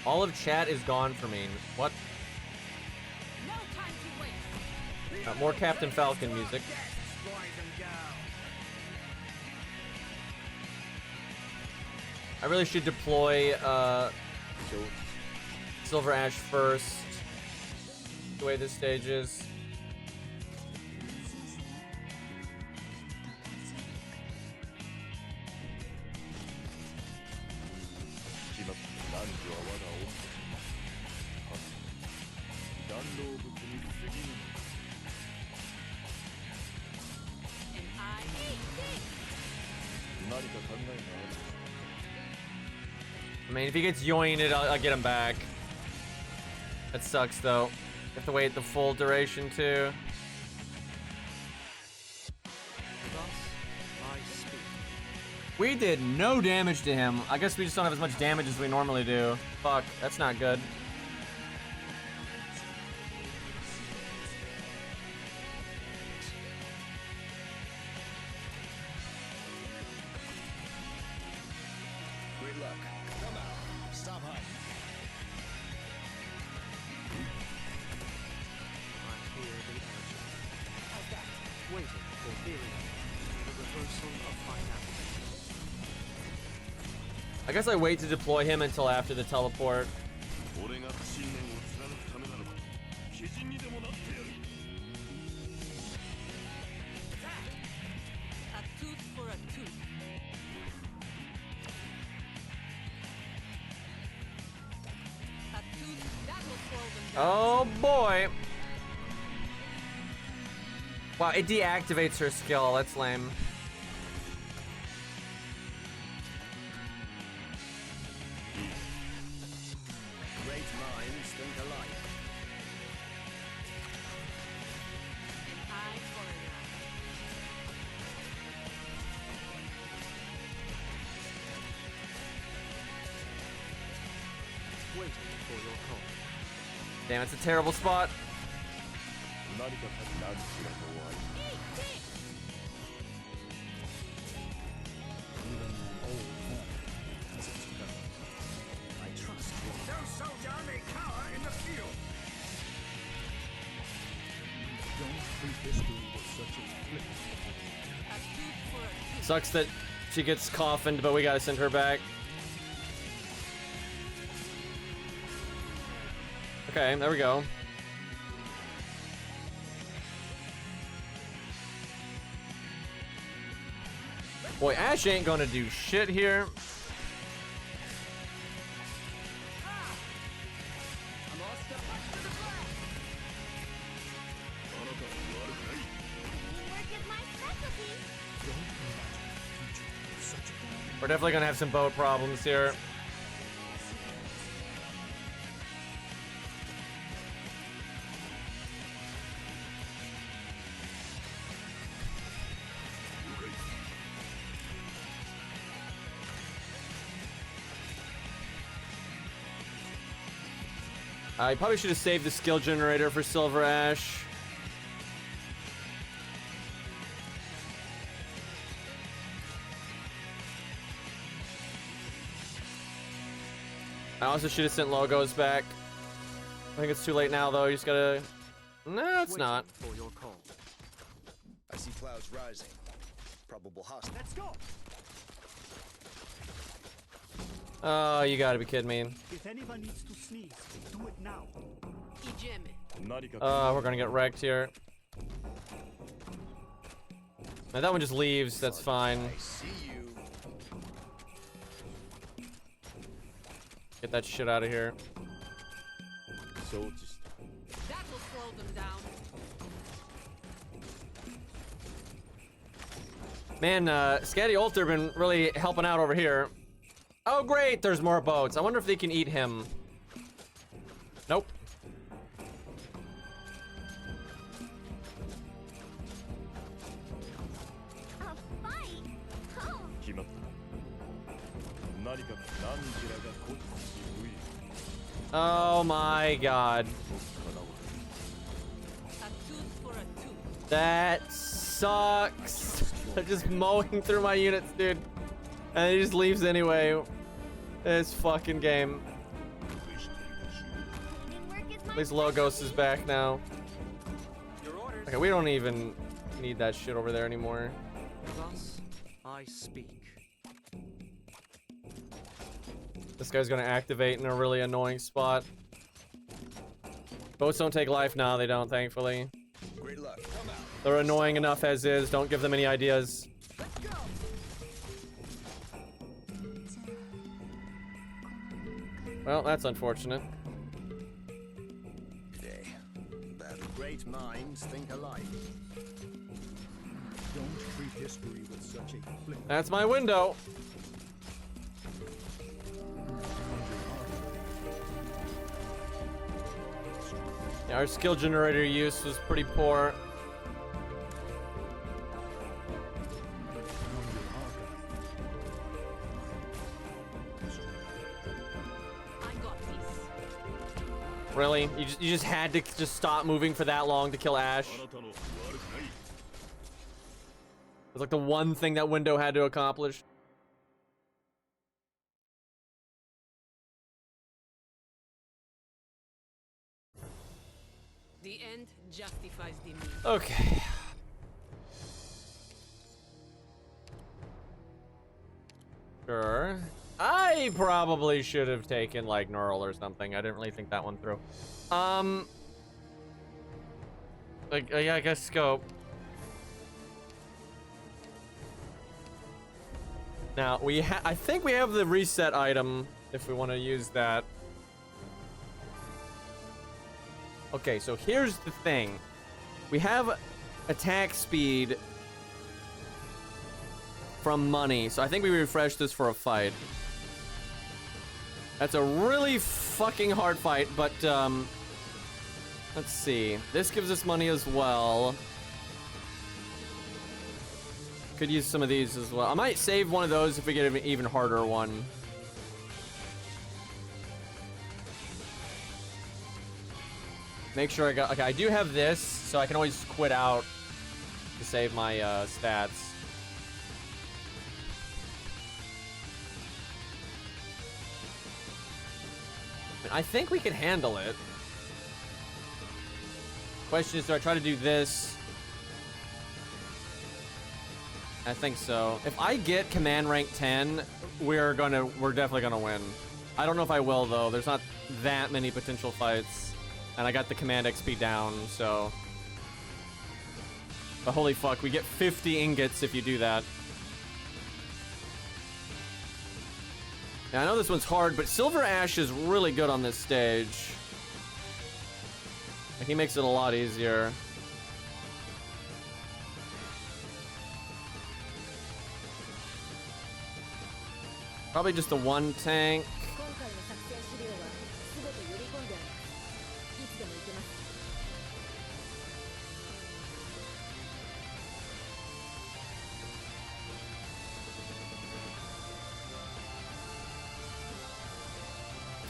All of chat is gone for me. What? No time to waste. More Captain Falcon music. I really should deploy Silver Ash first. The way this stage is. I mean, if he gets yointed, I'll get him back. That sucks, though. You have to wait the full duration, too. We did no damage to him. I guess we just don't have as much damage as we normally do. Fuck, that's not good. Great luck. Come out. Stop hiding. I hear the energy. Waiting for healing. The reversal of my navigation. I guess I wait to deploy him until after the teleport. A tooth for a tooth. A tooth that will slow them down. Oh boy. Wow, it deactivates her skill. That's lame. Great minds think alike. An eye for an eye. Waiting for your call. Damn, it's a terrible spot. Even old home has its perils. I trust you. No soldier may cower in the field. Don't treat history with such a flippant. A tooth for a tooth. Sucks that she gets coffined, but we gotta send her back. Okay, there we go. Boy, Ash ain't gonna do shit here. Teamwork is my specialty. We're definitely gonna have some boat problems here. I probably should have saved the skill generator for Silver Ash. I also should have sent logos back. I think it's too late now, though. You just gotta... No, it's not. For your call. I see clouds rising. Probable hostile. Let's go. Oh, you gotta be kidding me. If anyone needs to sneeze, do it now. We're gonna get wrecked here. Now, that one just leaves. That's fine. I see you. Get that shit out of here. That will slow them down. Man, Scatty Olter been really helping out over here. Oh, great! There's more boats. I wonder if they can eat him. Nope. A fight? Oh, Oh my god. A tooth for a tooth. That sucks. They're just mowing through my units, dude. And he just leaves anyway. This fucking game. cleaning work is my At least Logos is back now. Your orders. Okay, we don't even need that shit over there anymore. Thus I speak. This guy's gonna activate in a really annoying spot. Boats don't take life now, they don't, thankfully. Great luck. Come out. They're annoying enough as is. Don't give them any ideas. Well, that's unfortunate. Day. Bad. Great minds think alike. Don't treat history with such a flippant. That's my window. Yeah, our skill generator use was pretty poor. I got this. Really? You just had to just stop moving for that long to kill Ash? It's like the one thing that window had to accomplish. The end justifies the means. Okay. Sure. I probably should have taken like Neural or something. I didn't really think that one through. Yeah, I guess scope. Now I think we have the reset item if we want to use that. Okay, so here's the thing. We have attack speed from money, so I think we refreshed this for a fight. That's a really fucking hard fight, but let's see. This gives us money as well. Could use some of these as well. I might save one of those if we get an even harder one. Make sure I got... Okay, I do have this, so I can always quit out to save my stats. I think we can handle it. Question is, do I try to do this? I think so. If I get command rank 10, we're definitely gonna win. I don't know if I will though. There's not that many potential fights. And I got the command XP down, so. But holy fuck, we get 50 ingots if you do that. Now, I know this one's hard, but Silver Ash is really good on this stage. Like, he makes it a lot easier. Probably just the one tank.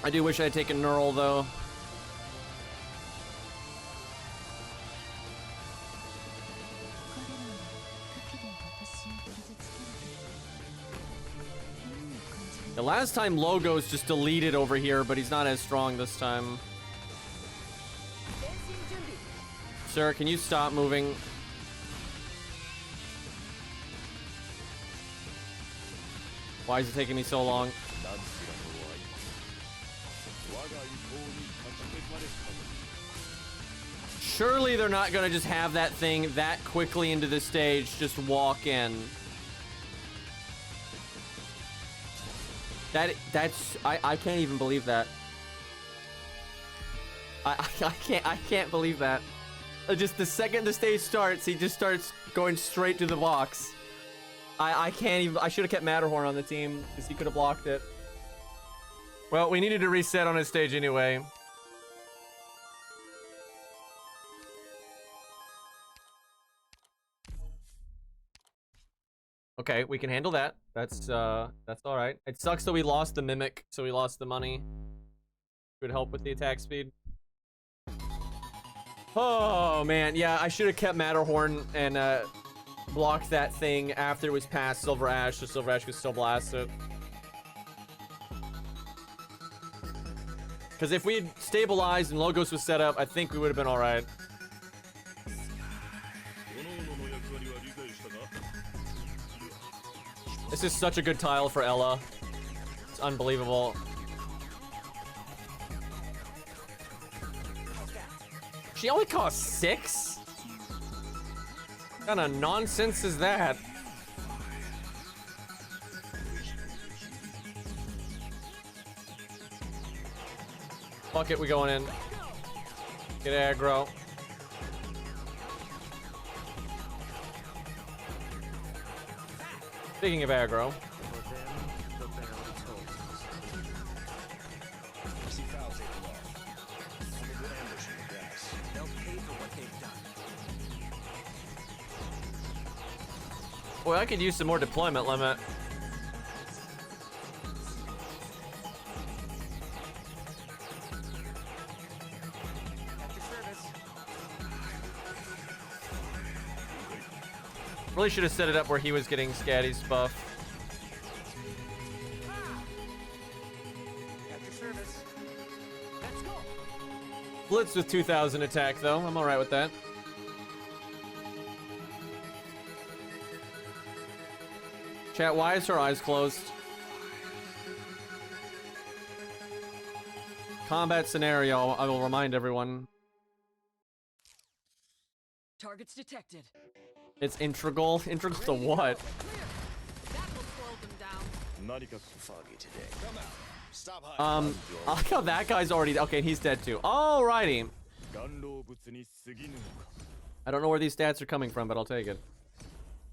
I do wish I had taken Neural, though. The last time Logos just deleted over here, but he's not as strong this time. Sir, can you stop moving? Why is it taking me so long? Surely they're not gonna just have that thing that quickly into the stage just walk in. I can't even believe that. I can't believe that. Just the second the stage starts, he just starts going straight to the box. I can't even. I should have kept Matterhorn on the team because he could have blocked it. Well, we needed to reset on his stage anyway. Okay, we can handle that. That's all right. It sucks that we lost the mimic, so we lost the money. Would help with the attack speed. Oh man, yeah, I should have kept Matterhorn and blocked that thing after it was past Silver Ash, so Silver Ash could still blast it. Because if we had stabilized and Logos was set up, I think we would have been all right. This is such a good tile for Ella. It's unbelievable. She only costs 6? What kind of nonsense is that? Fuck it, we going in. Get aggro. Speaking of aggro. Boy, I could use some more deployment limit. Really should have set it up where he was getting Scatty's buff. Blitz with 2000 attack though. I'm alright with that. Chat, why is her eyes closed? Combat scenario, I will remind everyone. Targets detected. It's integral. Integral to what? That will slow them down. Foggy today. Come out. Stop hiding. I like how that guy's already okay. He's dead too. Alrighty. I don't know where these stats are coming from, but I'll take it.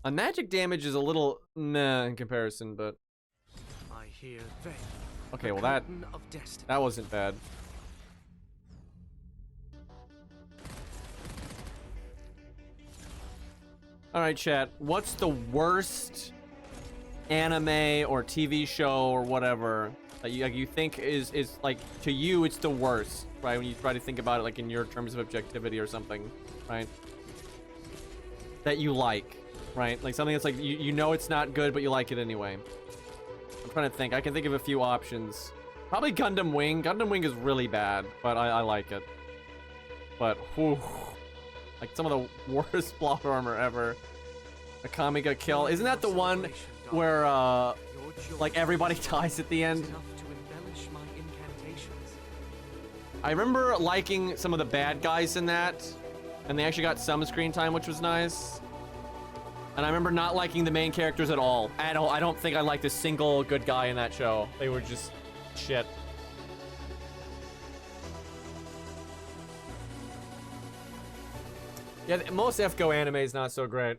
A magic damage is a little meh in comparison, but I hear Veil, okay. Well, that wasn't bad. All right, chat. What's the worst anime or TV show or whatever that you think is like to you it's the worst, right? When you try to think about it like in your terms of objectivity or something, right? That you like, right? Like something that's like you know it's not good, but you like it anyway. I'm trying to think. I can think of a few options. Probably Gundam Wing. Gundam Wing is really bad, but I like it. But whew. Like some of the worst plot armor ever. A Kamiga kill. Isn't that the one where like everybody dies at the end? I remember liking some of the bad guys in that, and they actually got some screen time, which was nice. And I remember not liking the main characters at all. I don't think I liked a single good guy in that show. They were just shit. Yeah, most FGO anime is not so great.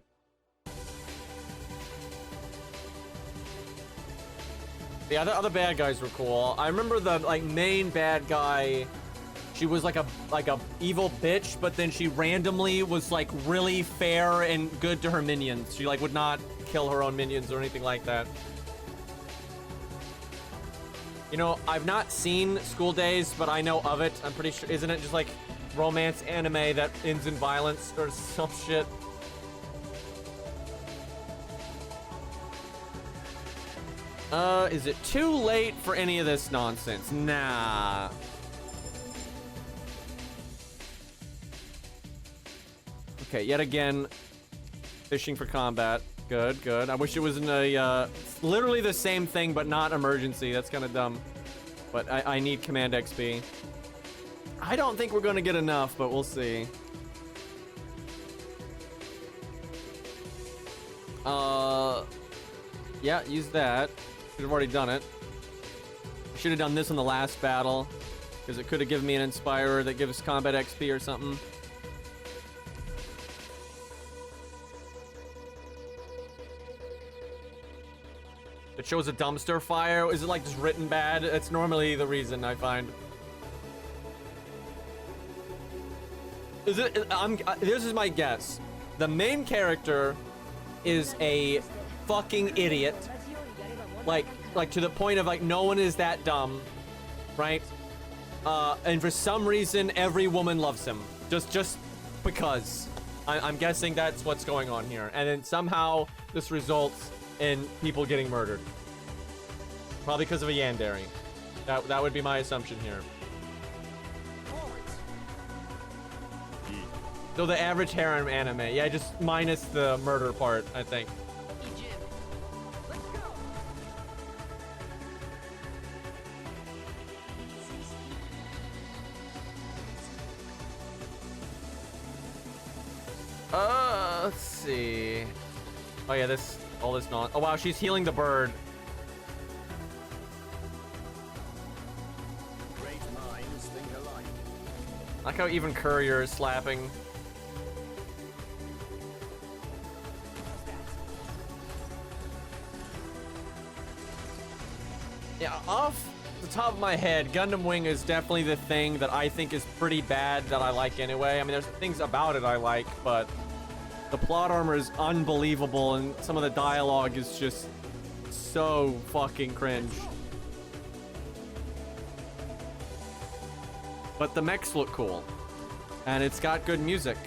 The other bad guys were cool. I remember the like main bad guy. She was like a evil bitch, but then she randomly was like really fair and good to her minions. She like would not kill her own minions or anything like that. You know, I've not seen School Days, but I know of it. I'm pretty sure, isn't it just like romance anime that ends in violence or some shit? Is it too late for any of this nonsense? Nah. Okay, yet again, fishing for combat. Good, good. I wish it was in a, literally the same thing, but not emergency. That's kind of dumb. But I need command XP. I don't think we're going to get enough, but we'll see. Yeah, use that. Should have already done it. I should have done this in the last battle, because it could have given me an Inspirer that gives combat XP or something. It shows a dumpster fire. Is it like just written bad? That's normally the reason I find. Is it? This is my guess. The main character is a fucking idiot. Like to the point of like no one is that dumb, right? And for some reason every woman loves him. Just because. I'm guessing that's what's going on here. And then somehow this results in people getting murdered. Probably because of a yandere. That would be my assumption here. So the average harem anime. Yeah, just minus the murder part, I think. Let's see. Oh yeah, all this non. Oh wow, she's healing the bird. Great minds think alike. I like how even Courier is slapping. Yeah, off the top of my head, Gundam Wing is definitely the thing that I think is pretty bad that I like anyway. I mean, there's things about it I like, but the plot armor is unbelievable, and some of the dialogue is just so fucking cringe. But the mechs look cool, and it's got good music.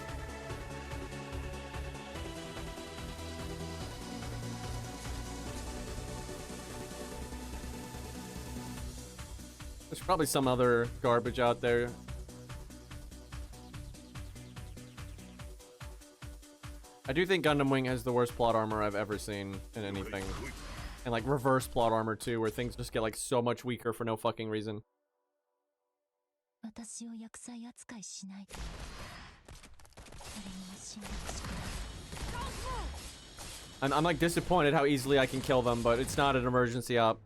There's probably some other garbage out there. I do think Gundam Wing has the worst plot armor I've ever seen in anything. And like reverse plot armor too, where things just get like so much weaker for no fucking reason. I'm like disappointed how easily I can kill them, but it's not an emergency op.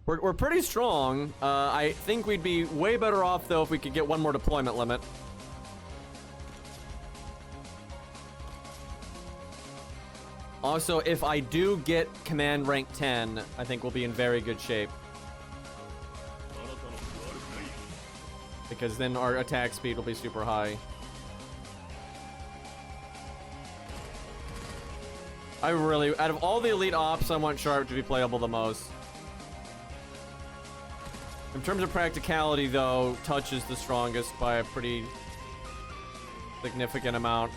We're pretty strong. I think we'd be way better off though if we could get one more deployment limit. Also, if I do get command rank 10, I think we'll be in very good shape. Because then our attack speed will be super high. I really, out of all the elite ops, I want Sharp to be playable the most. In terms of practicality, though, Touch is the strongest by a pretty significant amount.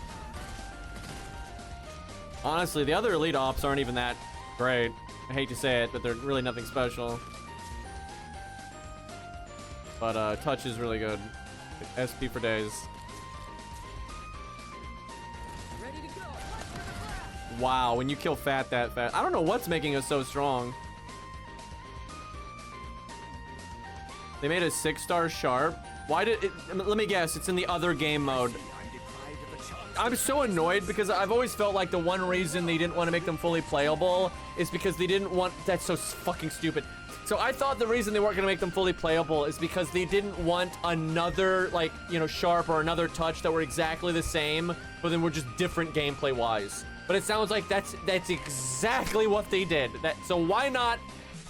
Honestly, the other elite ops aren't even that great. I hate to say it, but they're really nothing special. But Touch is really good. SP for days. Ready to go. Wow, when you kill Fat that fast. I don't know what's making us so strong. They made a 6-star Sharp. Why did it? Let me guess, it's in the other game mode. I'm so annoyed because I've always felt like the one reason they didn't want to make them fully playable is because they didn't want. That's so fucking stupid. So I thought the reason they weren't going to make them fully playable is because they didn't want another, like, you know, Sharp or another Touch that were exactly the same, but then were just different gameplay wise. But it sounds like that's exactly what they did. So why not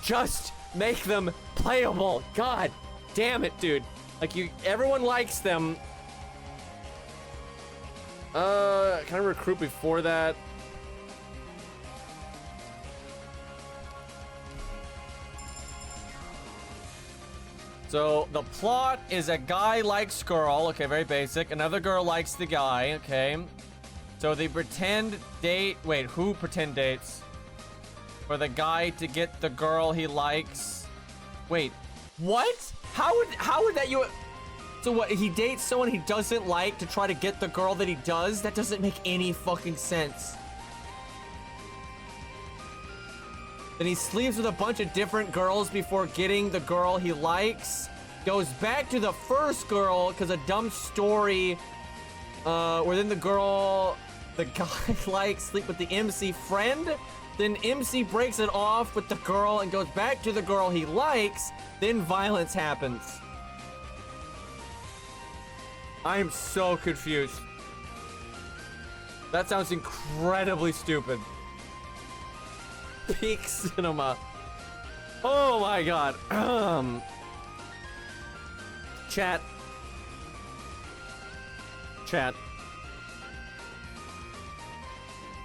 just make them playable? God damn it, dude. Like, everyone likes them. Can I recruit before that? So the plot is a guy likes girl. Okay, very basic. Another girl likes the guy. Okay. So they pretend date. Wait, who pretend dates? for the guy to get the girl he likes. Wait, what? How would that you? So what? He dates someone he doesn't like to try to get the girl that he does? That doesn't make any fucking sense. Then he sleeps with a bunch of different girls before getting the girl he likes. Goes back to the first girl because a dumb story where then the girl the guy likes sleep with the MC friend. Then MC breaks it off with the girl and goes back to the girl he likes. Then violence happens. I am so confused. That sounds incredibly stupid. Peak cinema. Oh my god. Chat.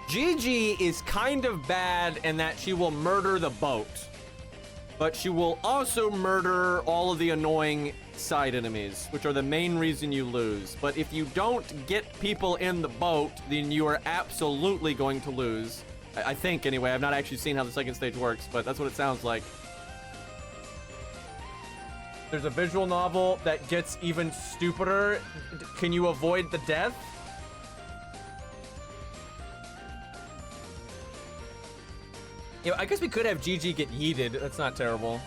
Gigi is kind of bad in that she will murder the boat, but she will also murder all of the annoying side enemies, which are the main reason you lose. But if you don't get people in the boat, then you are absolutely going to lose. I think, anyway. I've not actually seen how the second stage works, but that's what it sounds like. There's a visual novel that gets even stupider. Can you avoid the death? Yeah, I guess we could have Gigi get yeeted. That's not terrible.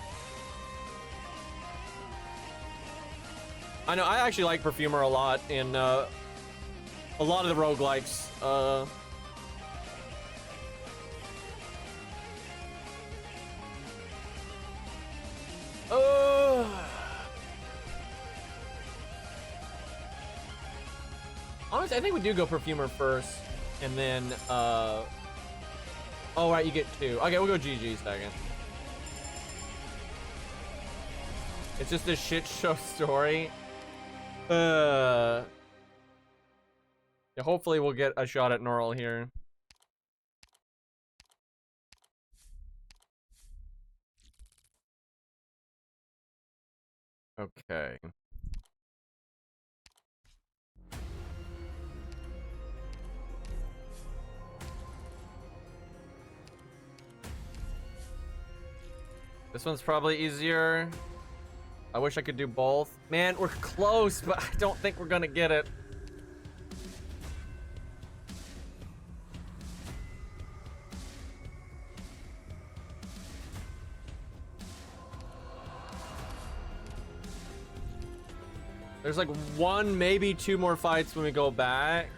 I know, I actually like Perfumer a lot in a lot of the roguelikes. Honestly, I think we do go Perfumer first, and then, oh, right, you get two. Okay, we'll go GG second. It's just a shit show story. Yeah, hopefully we'll get a shot at Norl here. Okay. This one's probably easier. I wish I could do both. Man, we're close, but I don't think we're gonna get it. There's like one, maybe two more fights when we go back.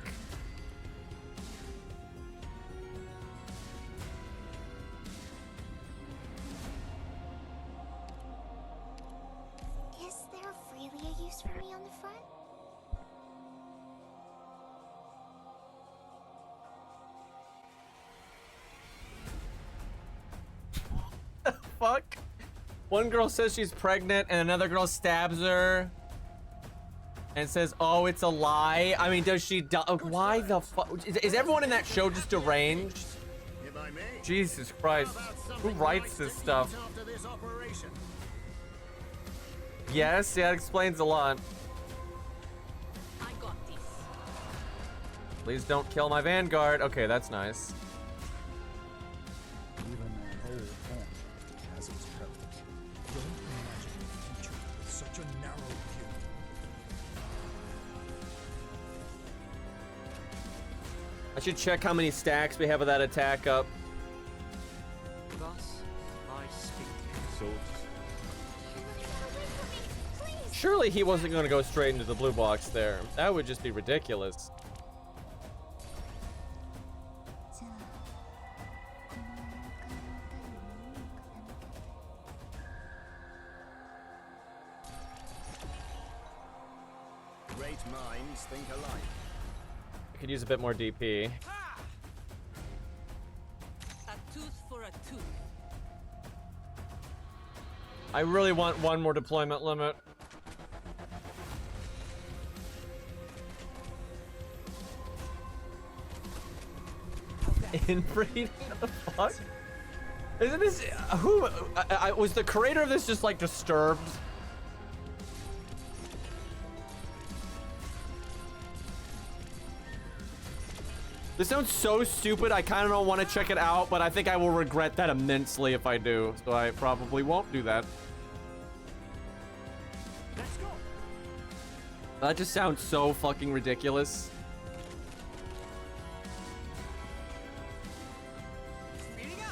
Is there really a use for me on the front? Fuck? One girl says she's pregnant and another girl stabs her and says, oh, it's a lie. I mean, does she die? Why the fuck? Is everyone in that show just deranged? Jesus Christ. Who writes this stuff? Yes, yeah, it explains a lot. I got this. Please don't kill my Vanguard. Okay, that's nice. Even an old haunt has its perils. Don't imagine a future with such a narrow view. I should check how many stacks we have of that attack up. Thus, I speak. So, Surely he wasn't going to go straight into the blue box there. That would just be ridiculous. Great minds think alike. I could use a bit more DP. A tooth for a tooth. I really want one more deployment limit. Inbreeding? What the fuck? Isn't this who? Was the creator of this just like disturbed? This sounds so stupid. I kind of don't want to check it out, but I think I will regret that immensely if I do. So I probably won't do that. Let's go. That just sounds so fucking ridiculous.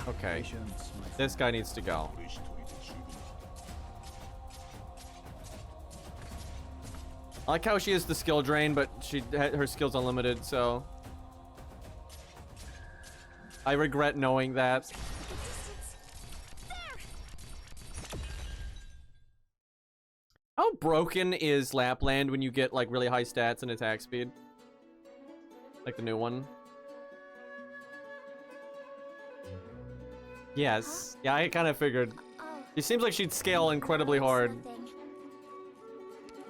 Okay. Patience, my This guy needs to go. I like how she has the skill drain, but her skill's unlimited, so I regret knowing that. How broken is Lapland when you get like really high stats and attack speed? Like the new one. Yes. Yeah, I kind of figured. It seems like she'd scale incredibly hard.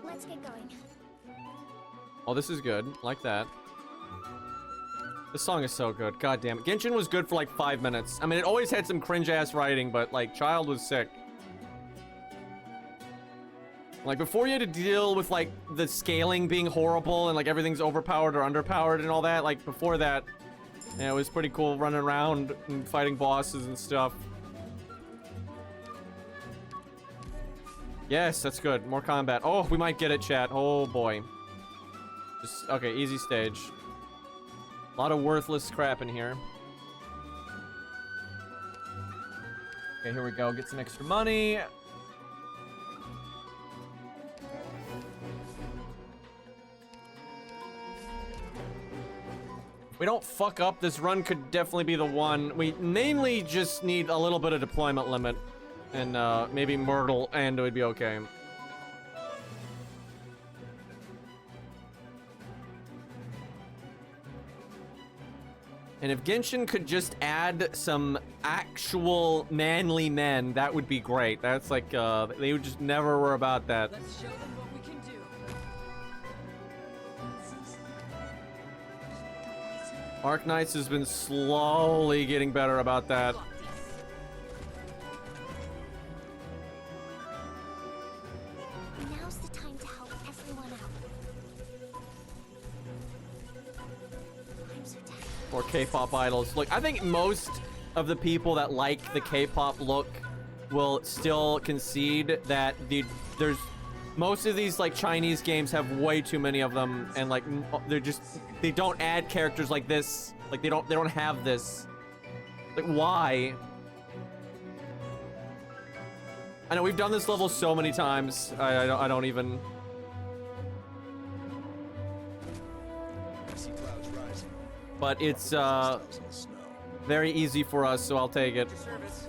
Let's get going. Oh, this is good. Like that. This song is so good. God damn it. Genshin was good for like 5 minutes. I mean, it always had some cringe-ass writing, but like, Child was sick. Like, before you had to deal with like the scaling being horrible and like everything's overpowered or underpowered and all that, like before that, yeah, it was pretty cool running around and fighting bosses and stuff. Yes, that's good. More combat. Oh, we might get it, chat. Oh boy. Just, okay, easy stage. A lot of worthless crap in here. Okay, here we go. Get some extra money. If we don't fuck up, this run could definitely be the one. We mainly just need a little bit of deployment limit. And maybe Myrtle, and it would be okay. And if Genshin could just add some actual manly men, that would be great. That's like, they would just never were about that. Let's show them what we can do. Arknights has been slowly getting better about that. Now's the time to help everyone out. I'm so tired. Or K-pop idols. Look, I think most of the people that like the K-pop look will still concede that there's most of these like Chinese games have way too many of them, and like they don't add characters like this. Like they don't have this. Like why? I know we've done this level so many times. I don't even. I see clouds rising. But it's Hostiles in the snow. very easy for us, so I'll take it. Service.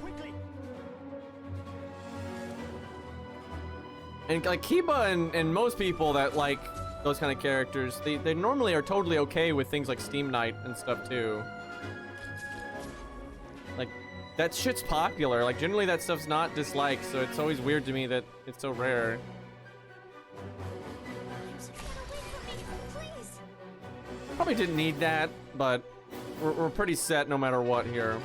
Quickly. And like Kiba and most people that like those kind of characters, they normally are totally okay with things like Steam Night and stuff too. Like that shit's popular. Like generally that stuff's not disliked, so it's always weird to me that it's so rare. I'm so far away from me. Please. Probably didn't need that, but we're pretty set no matter what here.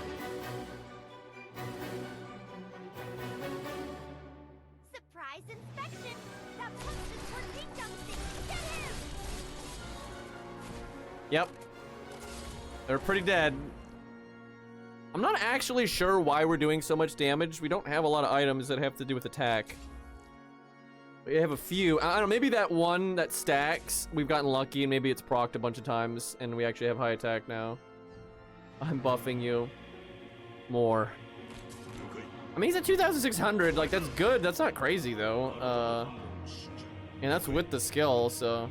Surprise inspection. That punches torpedo jumping. Get him. Yep. They're pretty dead. I'm not actually sure why we're doing so much damage. We don't have a lot of items that have to do with attack. We have a few. I don't know, maybe that one that stacks, we've gotten lucky and maybe it's procced a bunch of times and we actually have high attack now. I'm buffing you more. I mean, he's at 2,600. Like, that's good. That's not crazy, though. And that's with the skill, so.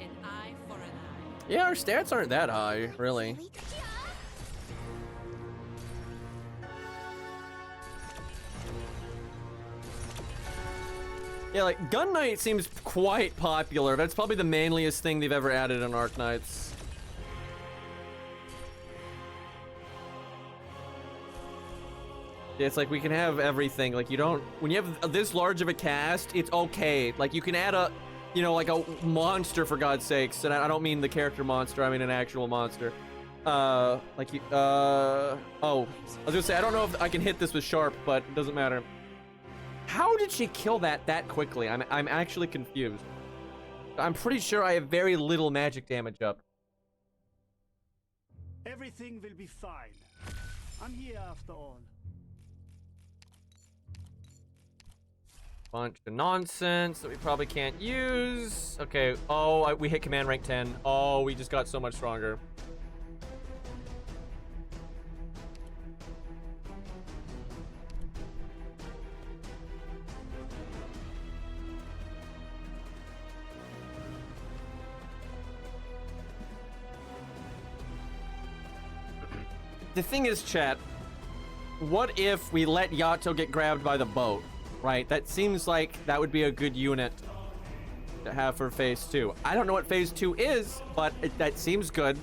An eye for an eye. Yeah, our stats aren't that high, really. Yeah, like, Gun Knight seems quite popular. That's probably the manliest thing they've ever added in Arc Knights. Yeah, it's like we can have everything. Like, you don't... When you have this large of a cast, it's okay. Like, you can add a... You know, like a monster, for God's sakes. And I don't mean the character monster, I mean an actual monster. Oh. I was gonna say, I don't know if I can hit this with Sharp, but it doesn't matter. How did she kill that quickly? I'm actually confused. I'm pretty sure I have very little magic damage up. Everything will be fine. I'm here after all. Bunch of nonsense that we probably can't use. Okay. Oh, we hit command rank 10. Oh, we just got so much stronger. The thing is, chat, what if we let Yato get grabbed by the boat, right? That seems like that would be a good unit to have for phase 2. I don't know what phase 2 is, but that seems good.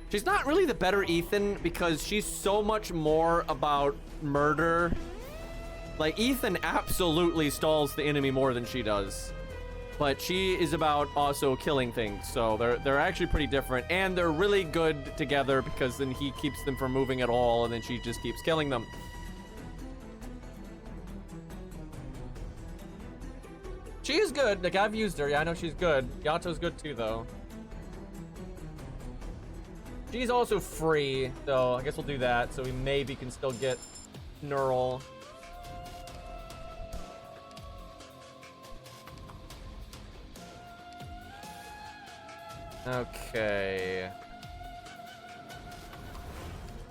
She's not really the better Ethan because she's so much more about murder. Like, Ethan absolutely stalls the enemy more than she does. But she is about also killing things, so they're actually pretty different, and they're really good together because then he keeps them from moving at all, and then she just keeps killing them. She is good. Like, I've used her. Yeah, I know she's good. Yato's good too, though. She's also free, so I guess we'll do that, so we maybe can still get Neural. Okay.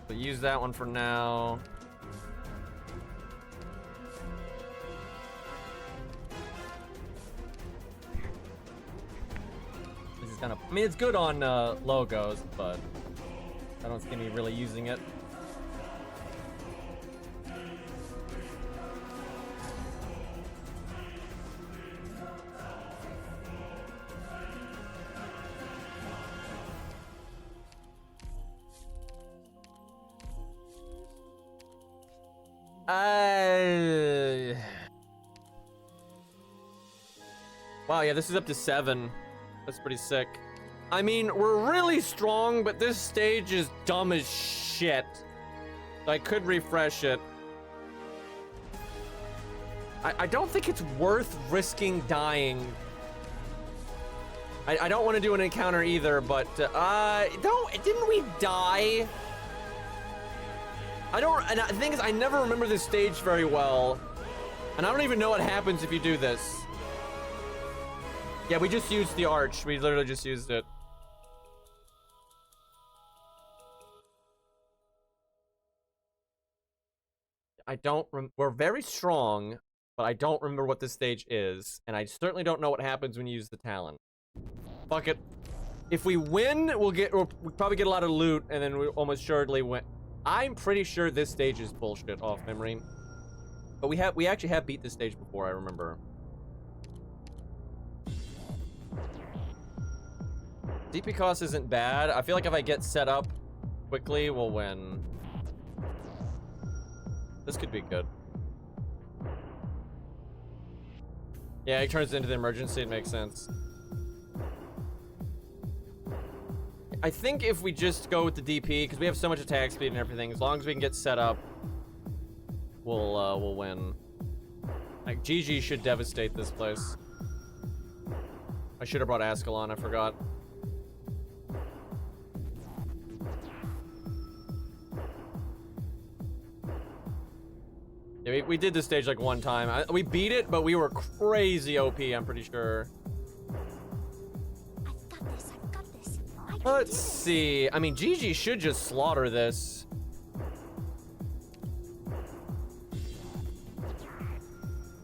We'll use that one for now. This is kind of, I mean, it's good on logos, but I don't see me really using it. Wow, yeah, this is up to 7. That's pretty sick. I mean, we're really strong, but this stage is dumb as shit. So I could refresh it. I don't think it's worth risking dying. I don't want to do an encounter either, but didn't we die? And the thing is, I never remember this stage very well. And I don't even know what happens if you do this. Yeah, we just used the arch. We literally just used it. We're very strong, but I don't remember what this stage is. And I certainly don't know what happens when you use the talent. Fuck it. If we win, we'll probably get a lot of loot, and then we almost surely win. I'm pretty sure this stage is bullshit off memory. But we actually have beat this stage before, I remember. DP cost isn't bad. I feel like if I get set up quickly, we'll win. This could be good. Yeah, it turns into the emergency. It makes sense. I think if we just go with the DP, because we have so much attack speed and everything, as long as we can get set up, we'll win. Like, GG should devastate this place. I should have brought Ascalon, I forgot. Yeah, we did this stage like one time. We beat it, but we were crazy OP, I'm pretty sure. I've got this. Let's see. I mean, GG should just slaughter this.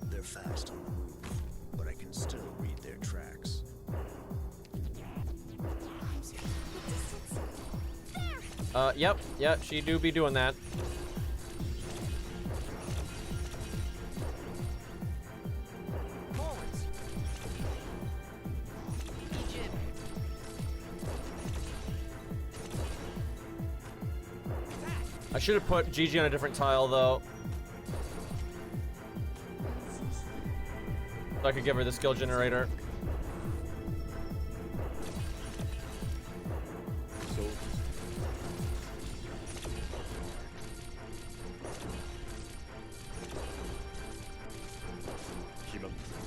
They're fast on the move, but I can still read their tracks. Yep, she do be doing that. I should have put GG on a different tile, though. So I could give her the skill generator.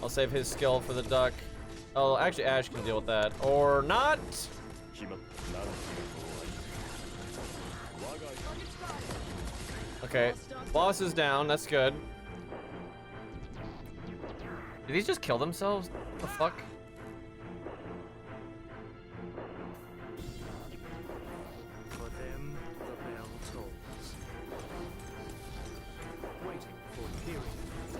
I'll save his skill for the duck. Oh, actually, Ash can deal with that. Or not. 決まったなら仕事終わり我が Okay. Boss is down. That's good. Did these just kill themselves? What the fuck? For them, the bell tolls. Waiting for period. The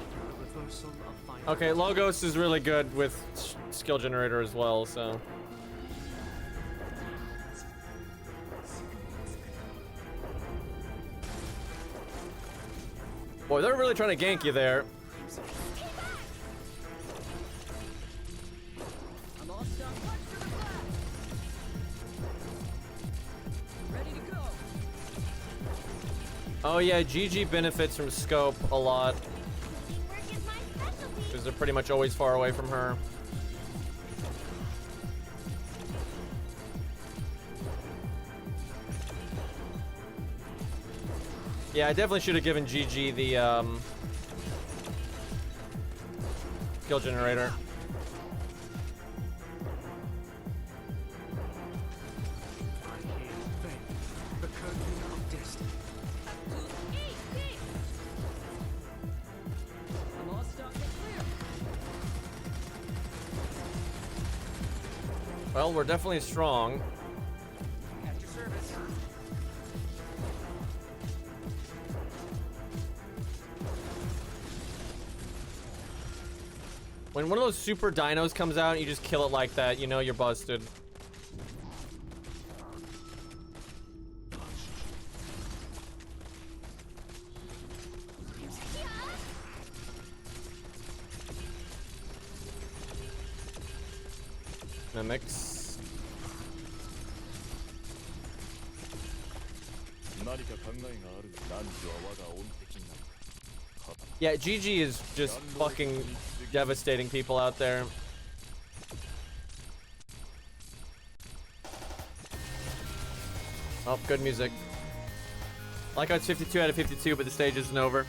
reversal of final. Okay, Logos is really good with skill generator as well, so. Boy, they're really trying to gank you there. I'm all stuck. Watch for the blast. Ready to go. Oh yeah, GG benefits from scope a lot. Teamwork is my specialty. Because they're pretty much always far away from her. Yeah, I definitely should have given GG the skill generator. I hear fate, the curtain of destiny. I'm all stuck. Get clear. Well, we're definitely strong. At your service. When one of those super dinos comes out and you just kill it like that, you know you're busted. Mimics. 何か考えがある何時は我が恩敵になる Yeah, GG is just fucking devastating people out there. Oh, good music. Like how it's 52 out of 52, but the stage isn't over.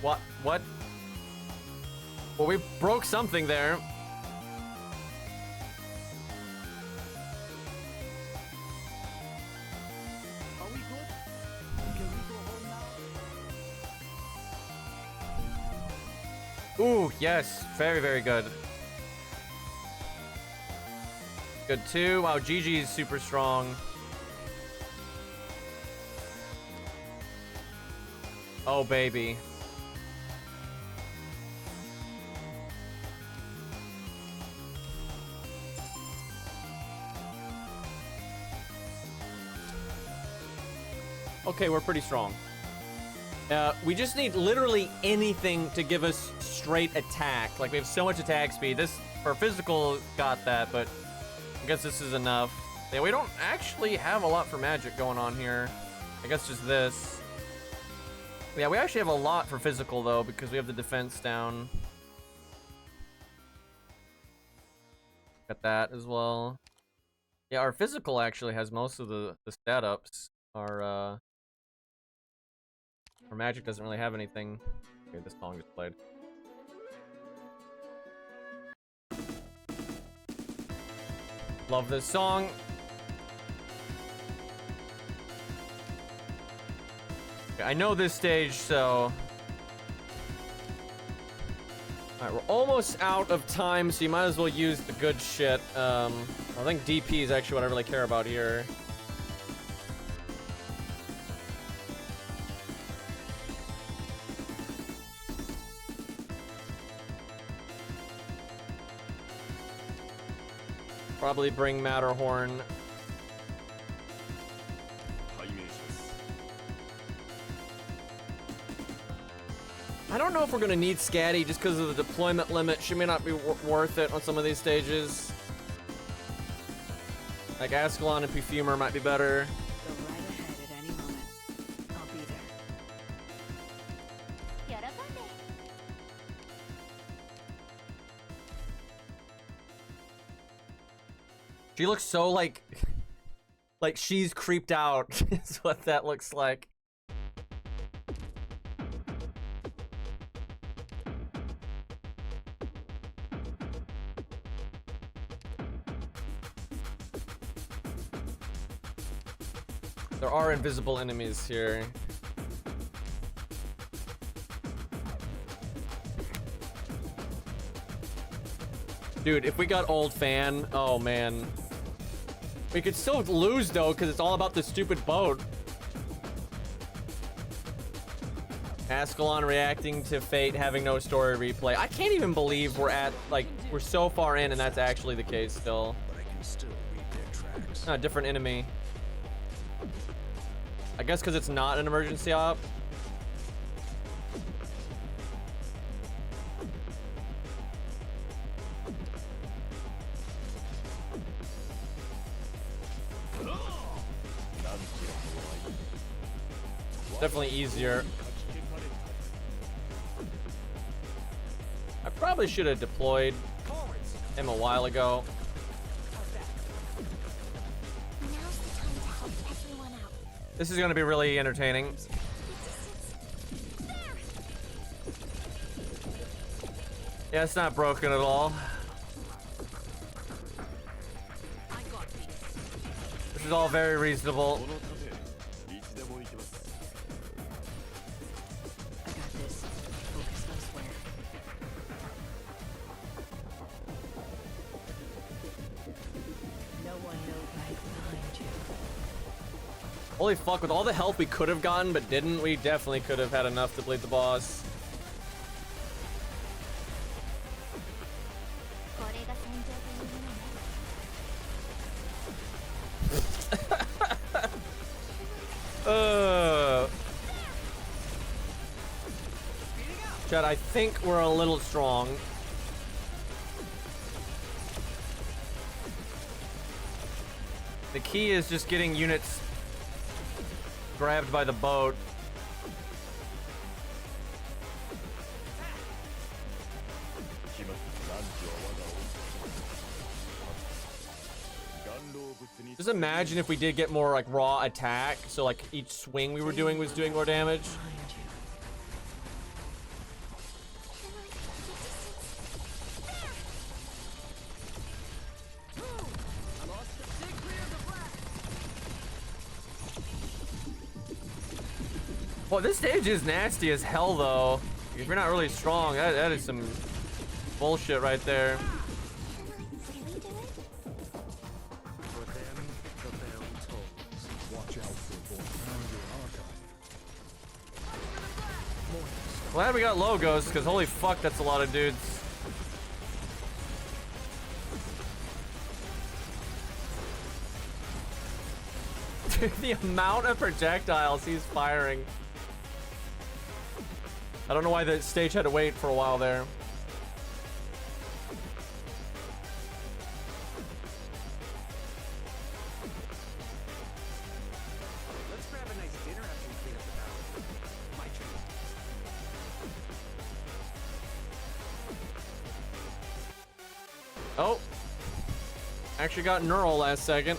What? What? Well, we broke something there. Are we good? Can we go home now? Ooh, yes. Very, very good. Good too. Wow, GG is super strong. Oh, baby. Okay, we're pretty strong. We just need literally anything to give us straight attack. Like, we have so much attack speed. This, for physical, got that, but I guess this is enough. Yeah, we don't actually have a lot for magic going on here. I guess just this. Yeah, we actually have a lot for physical, though, because we have the defense down. Got that as well. Yeah, our physical actually has most of the stat ups. Our magic doesn't really have anything. Okay, this song just played. Love this song. Okay, I know this stage, so... Alright, we're almost out of time, so you might as well use the good shit. I think DP is actually what I really care about here. Probably bring Matterhorn. 拝命します I don't know if we're gonna need Scatty just because of the deployment limit. She may not be worth it on some of these stages. Like Ascalon and Perfumer might be better. Go right ahead at any moment. I'll be there. Yorobunde. She looks so like she's creeped out is what that looks like. There are invisible enemies here. Dude, if we got old fan, oh man. We could still lose though, because it's all about the stupid boat. Ascalon reacting to fate, having no story replay. I can't even believe we're at, like, we're so far in and that's actually the case still. But I can still read their tracks. A different enemy. I guess because it's not an emergency op. Definitely easier. I probably should have deployed him a while ago. Now's the time to help everyone out. This is going to be really entertaining. Yeah, it's not broken at all. This is all very reasonable. Holy fuck, with all the help we could have gotten but didn't, we definitely could have had enough to bleed the boss. Chad, I think we're a little strong. The key is just getting units grabbed by the boat. Just imagine if we did get more like raw attack, so like each swing we were doing was doing more damage. Well, this stage is nasty as hell, though. If you're not really strong, that is some bullshit right there. Glad we got logos, because holy fuck, that's a lot of dudes. Dude, the amount of projectiles he's firing. I don't know why the stage had to wait for a while there. Let's grab a nice dinner after we clean up the battle. My turn. Oh. Actually got neural last second.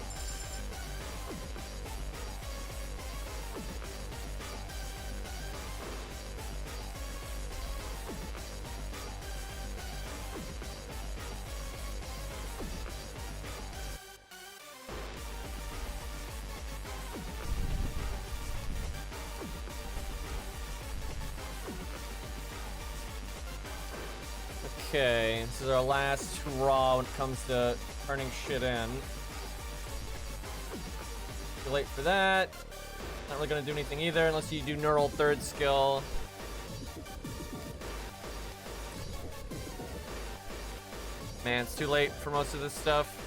Okay, this is our last hurrah when it comes to turning shit in. Too late for that. Not really gonna do anything either unless you do neural third skill. Man, it's too late for most of this stuff.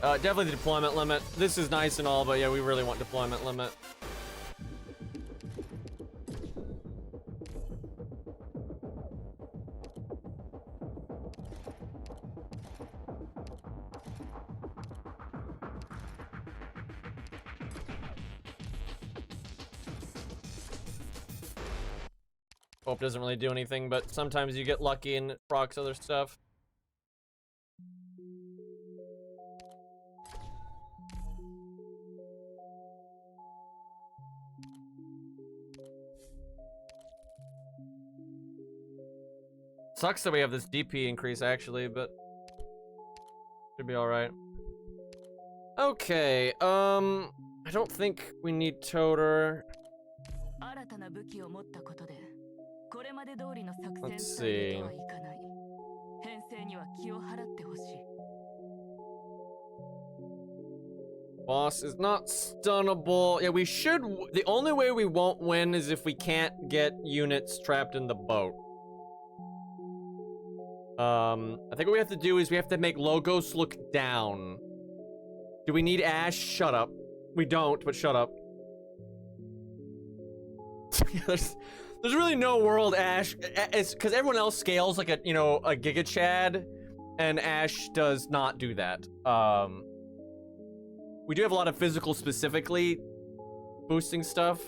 Definitely the deployment limit. This is nice and all, but yeah, we really want deployment limit. Hope doesn't really do anything, but sometimes you get lucky and it procs other stuff. Sucks that we have this DP increase actually, but should be all right. Okay, I don't think we need Toter. Let's see. Boss is not stunnable. Yeah, we should. The only way we won't win is if we can't get units trapped in the boat. I think what we have to do is we have to make Logos look down. Do we need Ash? Shut up. We don't, but shut up. there's really no world Ash. It's because everyone else scales like a Giga Chad, and Ash does not do that. We do have a lot of physical specifically boosting stuff,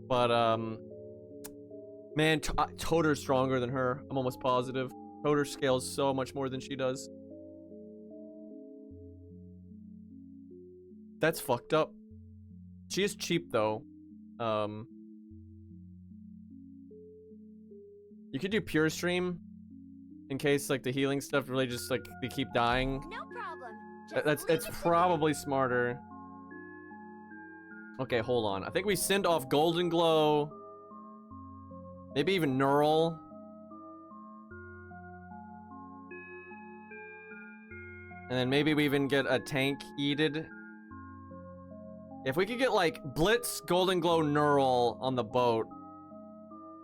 but man, Toter's stronger than her. I'm almost positive. Toter scales so much more than she does. That's fucked up. She is cheap though. You could do pure stream in case like the healing stuff really just like they keep dying. No problem. That's probably smarter. Okay, hold on. I think we send off Golden Glow. Maybe even Neural. And then maybe we even get a tank eated. If we could get like Blitz, Golden Glow, Neural on the boat,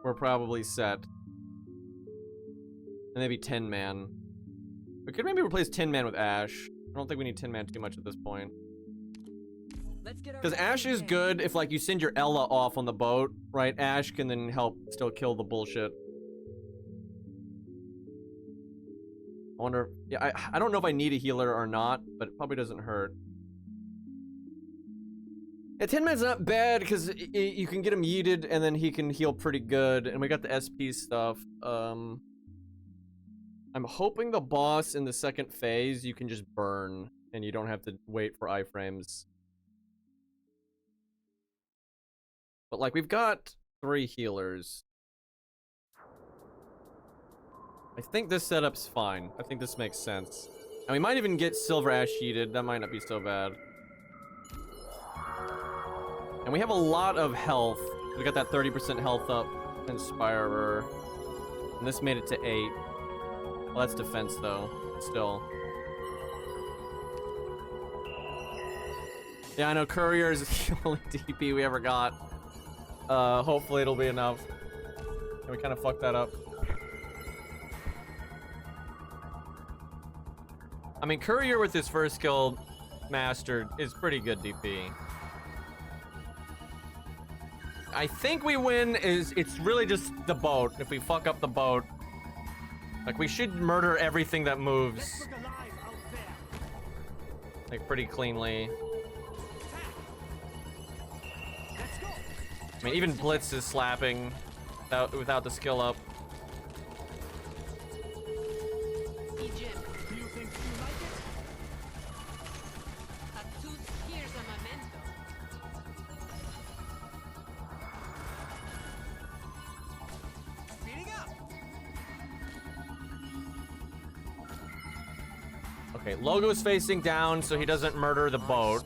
we're probably set. And maybe Tin Man. We could maybe replace Tin Man with Ash. I don't think we need Tin Man too much at this point. Because Ash is good if like you send your Ella off on the boat, right? Ash can then help still kill the bullshit. I wonder, yeah, I don't know if I need a healer or not, but it probably doesn't hurt. Yeah, Tin Man's not bad because you can get him yeeted and then he can heal pretty good, and we got the SP stuff. I'm hoping the boss in the second phase you can just burn and you don't have to wait for iframes. But like we've got 3 healers. I think this setup's fine. I think this makes sense. And we might even get Silver Ash yeeted. That might not be so bad. And we have a lot of health. We got that 30% health up. Inspirer. And this made it to 8. Well, that's defense though. Still. Yeah, I know Courier is the only DP we ever got. Hopefully it'll be enough. And we kind of fucked that up. I mean, Courier with his first skill mastered is pretty good DP. I think we win it's really just the boat. If we fuck up the boat, like we should murder everything that moves. Like pretty cleanly. I mean, even Blitz is slapping without the skill up. Okay, Logo's facing down so he doesn't murder the boat.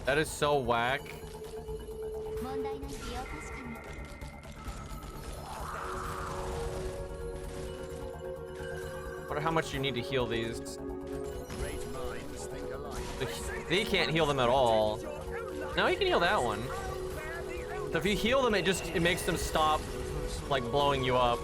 That is so whack. Wonder how much you need to heal these. They can't heal them at all. No, you can heal that one. So if you heal them, it makes them stop, like, blowing you up.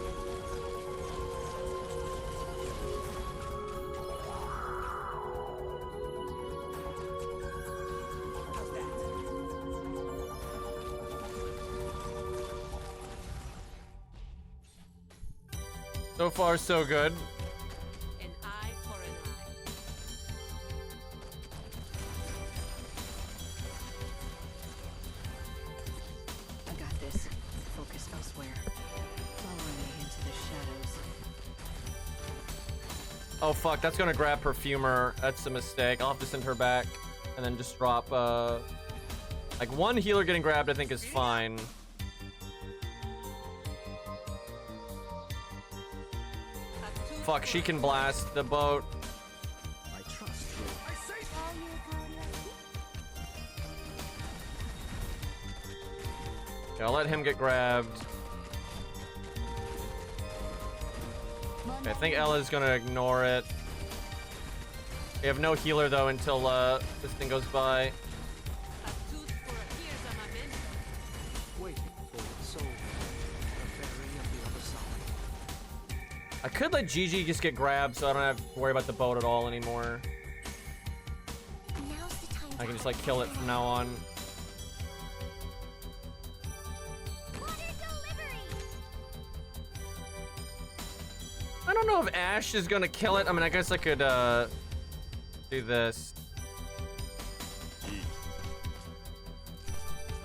So far, so good. An eye for an eye. I got this. Focus elsewhere. Following me into the shadows. Oh fuck, that's gonna grab Perfumer. That's a mistake. I'll have to send her back. And then just drop, like one healer getting grabbed I think is fine. fuck, she can blast the boat. I trust you. Okay, I'll let him get grabbed. Okay, I think Ella's gonna ignore it. We have no healer though until this thing goes by. Waiting for the soul, the ferry of the other side. I could let Gigi just get grabbed so I don't have to worry about the boat at all anymore. Now's the time. I can just like kill it from now on. Water delivery. I don't know if Ash is gonna kill it. I mean, I guess I could do this.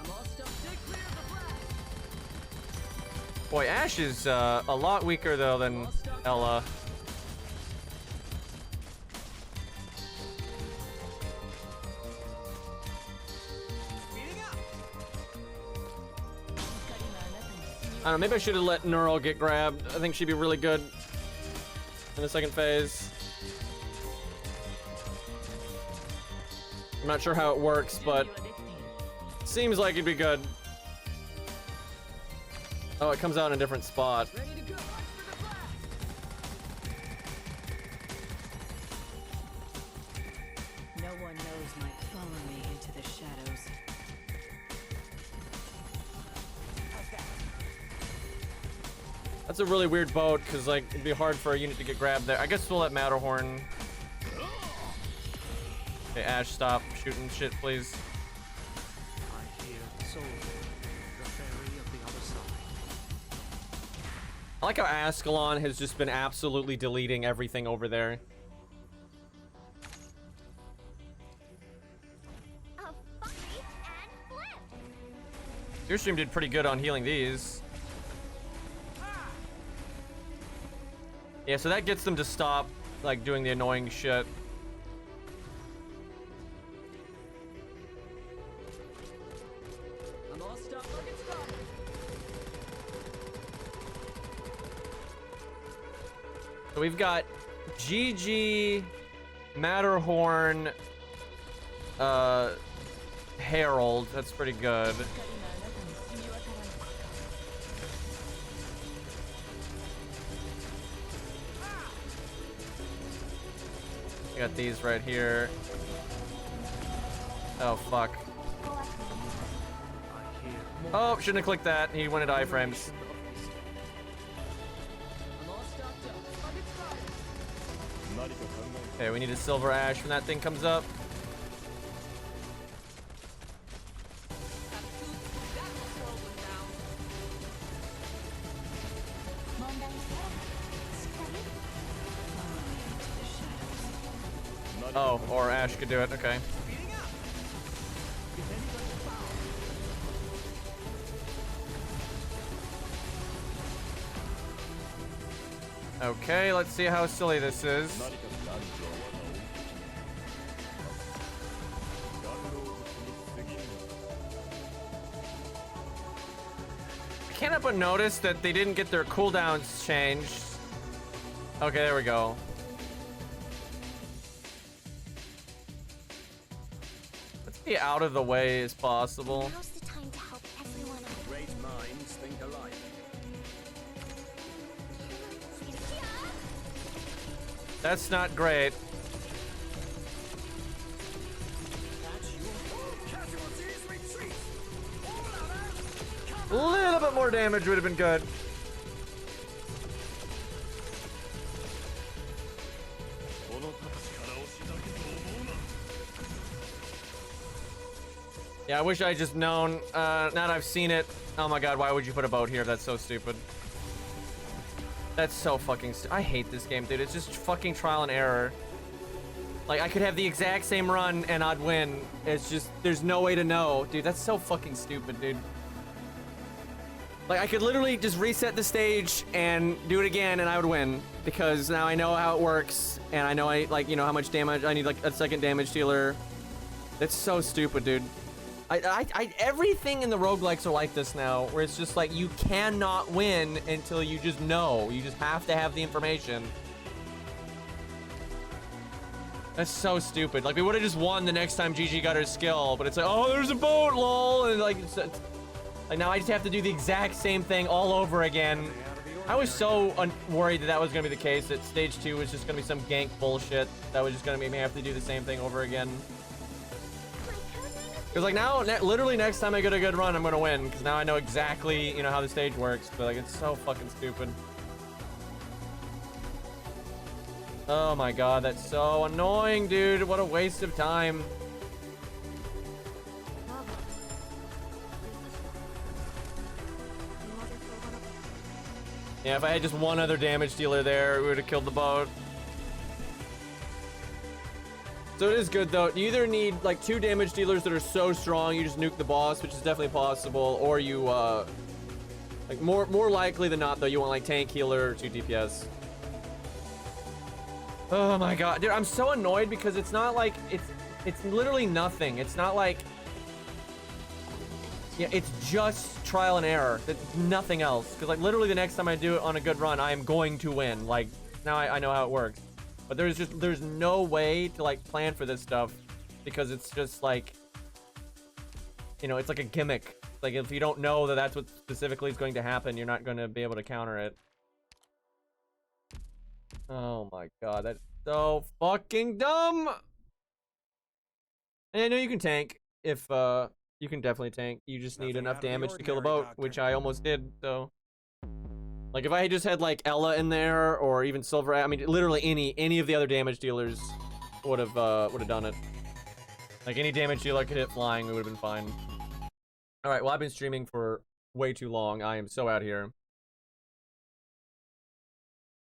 I'm all stuck. Stay clear of the blast. Boy, Ash is a lot weaker though than Ella. Speeding up. I don't know, maybe I should have let Neural get grabbed. I think she'd be really good in the second phase. I'm not sure how it works, but seems like it'd be good. Oh, it comes out in a different spot. Ready to go. Watch for the blast. No one knows might follow me into the shadows. That's a really weird boat, because like it'd be hard for a unit to get grabbed there. I guess we'll let Matterhorn. Okay, Ash, stop shooting shit, please. I hear the soul, the ferry of the other side. I like how Ascalon has just been absolutely deleting everything over there. A fight and flip. Your stream did pretty good on healing these. Yeah, so that gets them to stop like doing the annoying shit. I'm all stuck. Look at stop. So we've got Gigi, Matterhorn, Harold. That's pretty good. We got these right here. Oh, fuck. I hear more Oh, shouldn't have clicked that. He wanted iframes. generation of wisdom. I'm all stocked up. Look at stop. 何か考え Okay, we need a silver ash when that thing comes up. Oh, or Ash could do it. Okay. Okay, let's see how silly this is. 何か男女は暖炉好きに過ぎぬ I can't help but notice that they didn't get their cooldowns changed. Okay, there we go. Let's be out of the way as possible. Now's the time to help everyone out. Great minds think alike. That's not great. A little bit more damage would have been good. Yeah, I wish I just known. Now that I've seen it. Oh my god, why would you put a boat here? That's so stupid. That's so fucking I hate this game, dude. It's just fucking trial and error. Like, I could have the exact same run and I'd win. It's just, there's no way to know. Dude, that's so fucking stupid, dude. Like, I could literally just reset the stage and do it again and I would win. Because now I know how it works. And I know, like, you know, how much damage. I need, like, a second damage dealer. That's so stupid, dude. Everything in the roguelikes are like this now, where it's just like, you cannot win until you just know. You just have to have the information. That's so stupid. Like, we would have just won the next time Gigi got her skill, but it's like, oh, there's a boat, lol. And like, like now I just have to do the exact same thing all over again. I was so worried that that was going to be the case, that stage 2 was just going to be some gank bullshit that was just going to make me have to do the same thing over again. Because like now, literally next time I get a good run, I'm going to win. Because now I know exactly, you know, how the stage works. But like, it's so fucking stupid. Oh my god, that's so annoying, dude. What a waste of time. Yeah, if I had just one other damage dealer there, we would have killed the boat. So it is good though. You either need like 2 damage dealers that are so strong you just nuke the boss, which is definitely possible, or you like more likely than not though, you want like tank healer or 2 DPS. Oh my god, dude, I'm so annoyed because it's not like it's literally nothing. It's not like, yeah, it's just trial and error. That's nothing else. Because like literally the next time I do it on a good run, I am going to win. Like now I know how it works. But there's no way to like plan for this stuff because it's just like, you know, it's like a gimmick. Like if you don't know that that's what specifically is going to happen, you're not going to be able to counter it. Oh my god, that's so fucking dumb. And I know you can tank if you can definitely tank. You just need enough damage to kill the boat, which I almost did. So like if I just had like Ella in there or even Silver, I mean literally any of the other damage dealers would have done it. Like any damage dealer could hit flying, we would have been fine. All right, well I've been streaming for way too long. I am so out here.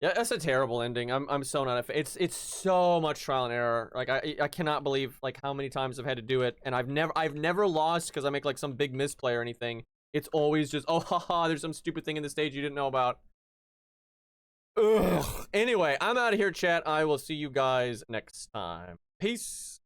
Yeah, that's a terrible ending. I'm so not a fan. It's so much trial and error. Like I cannot believe like how many times I've had to do it, and I've never lost because I make like some big misplay or anything. It's always just, oh haha, there's some stupid thing in the stage you didn't know about. Ugh. Anyway, I'm out of here, chat. I will see you guys next time. Peace.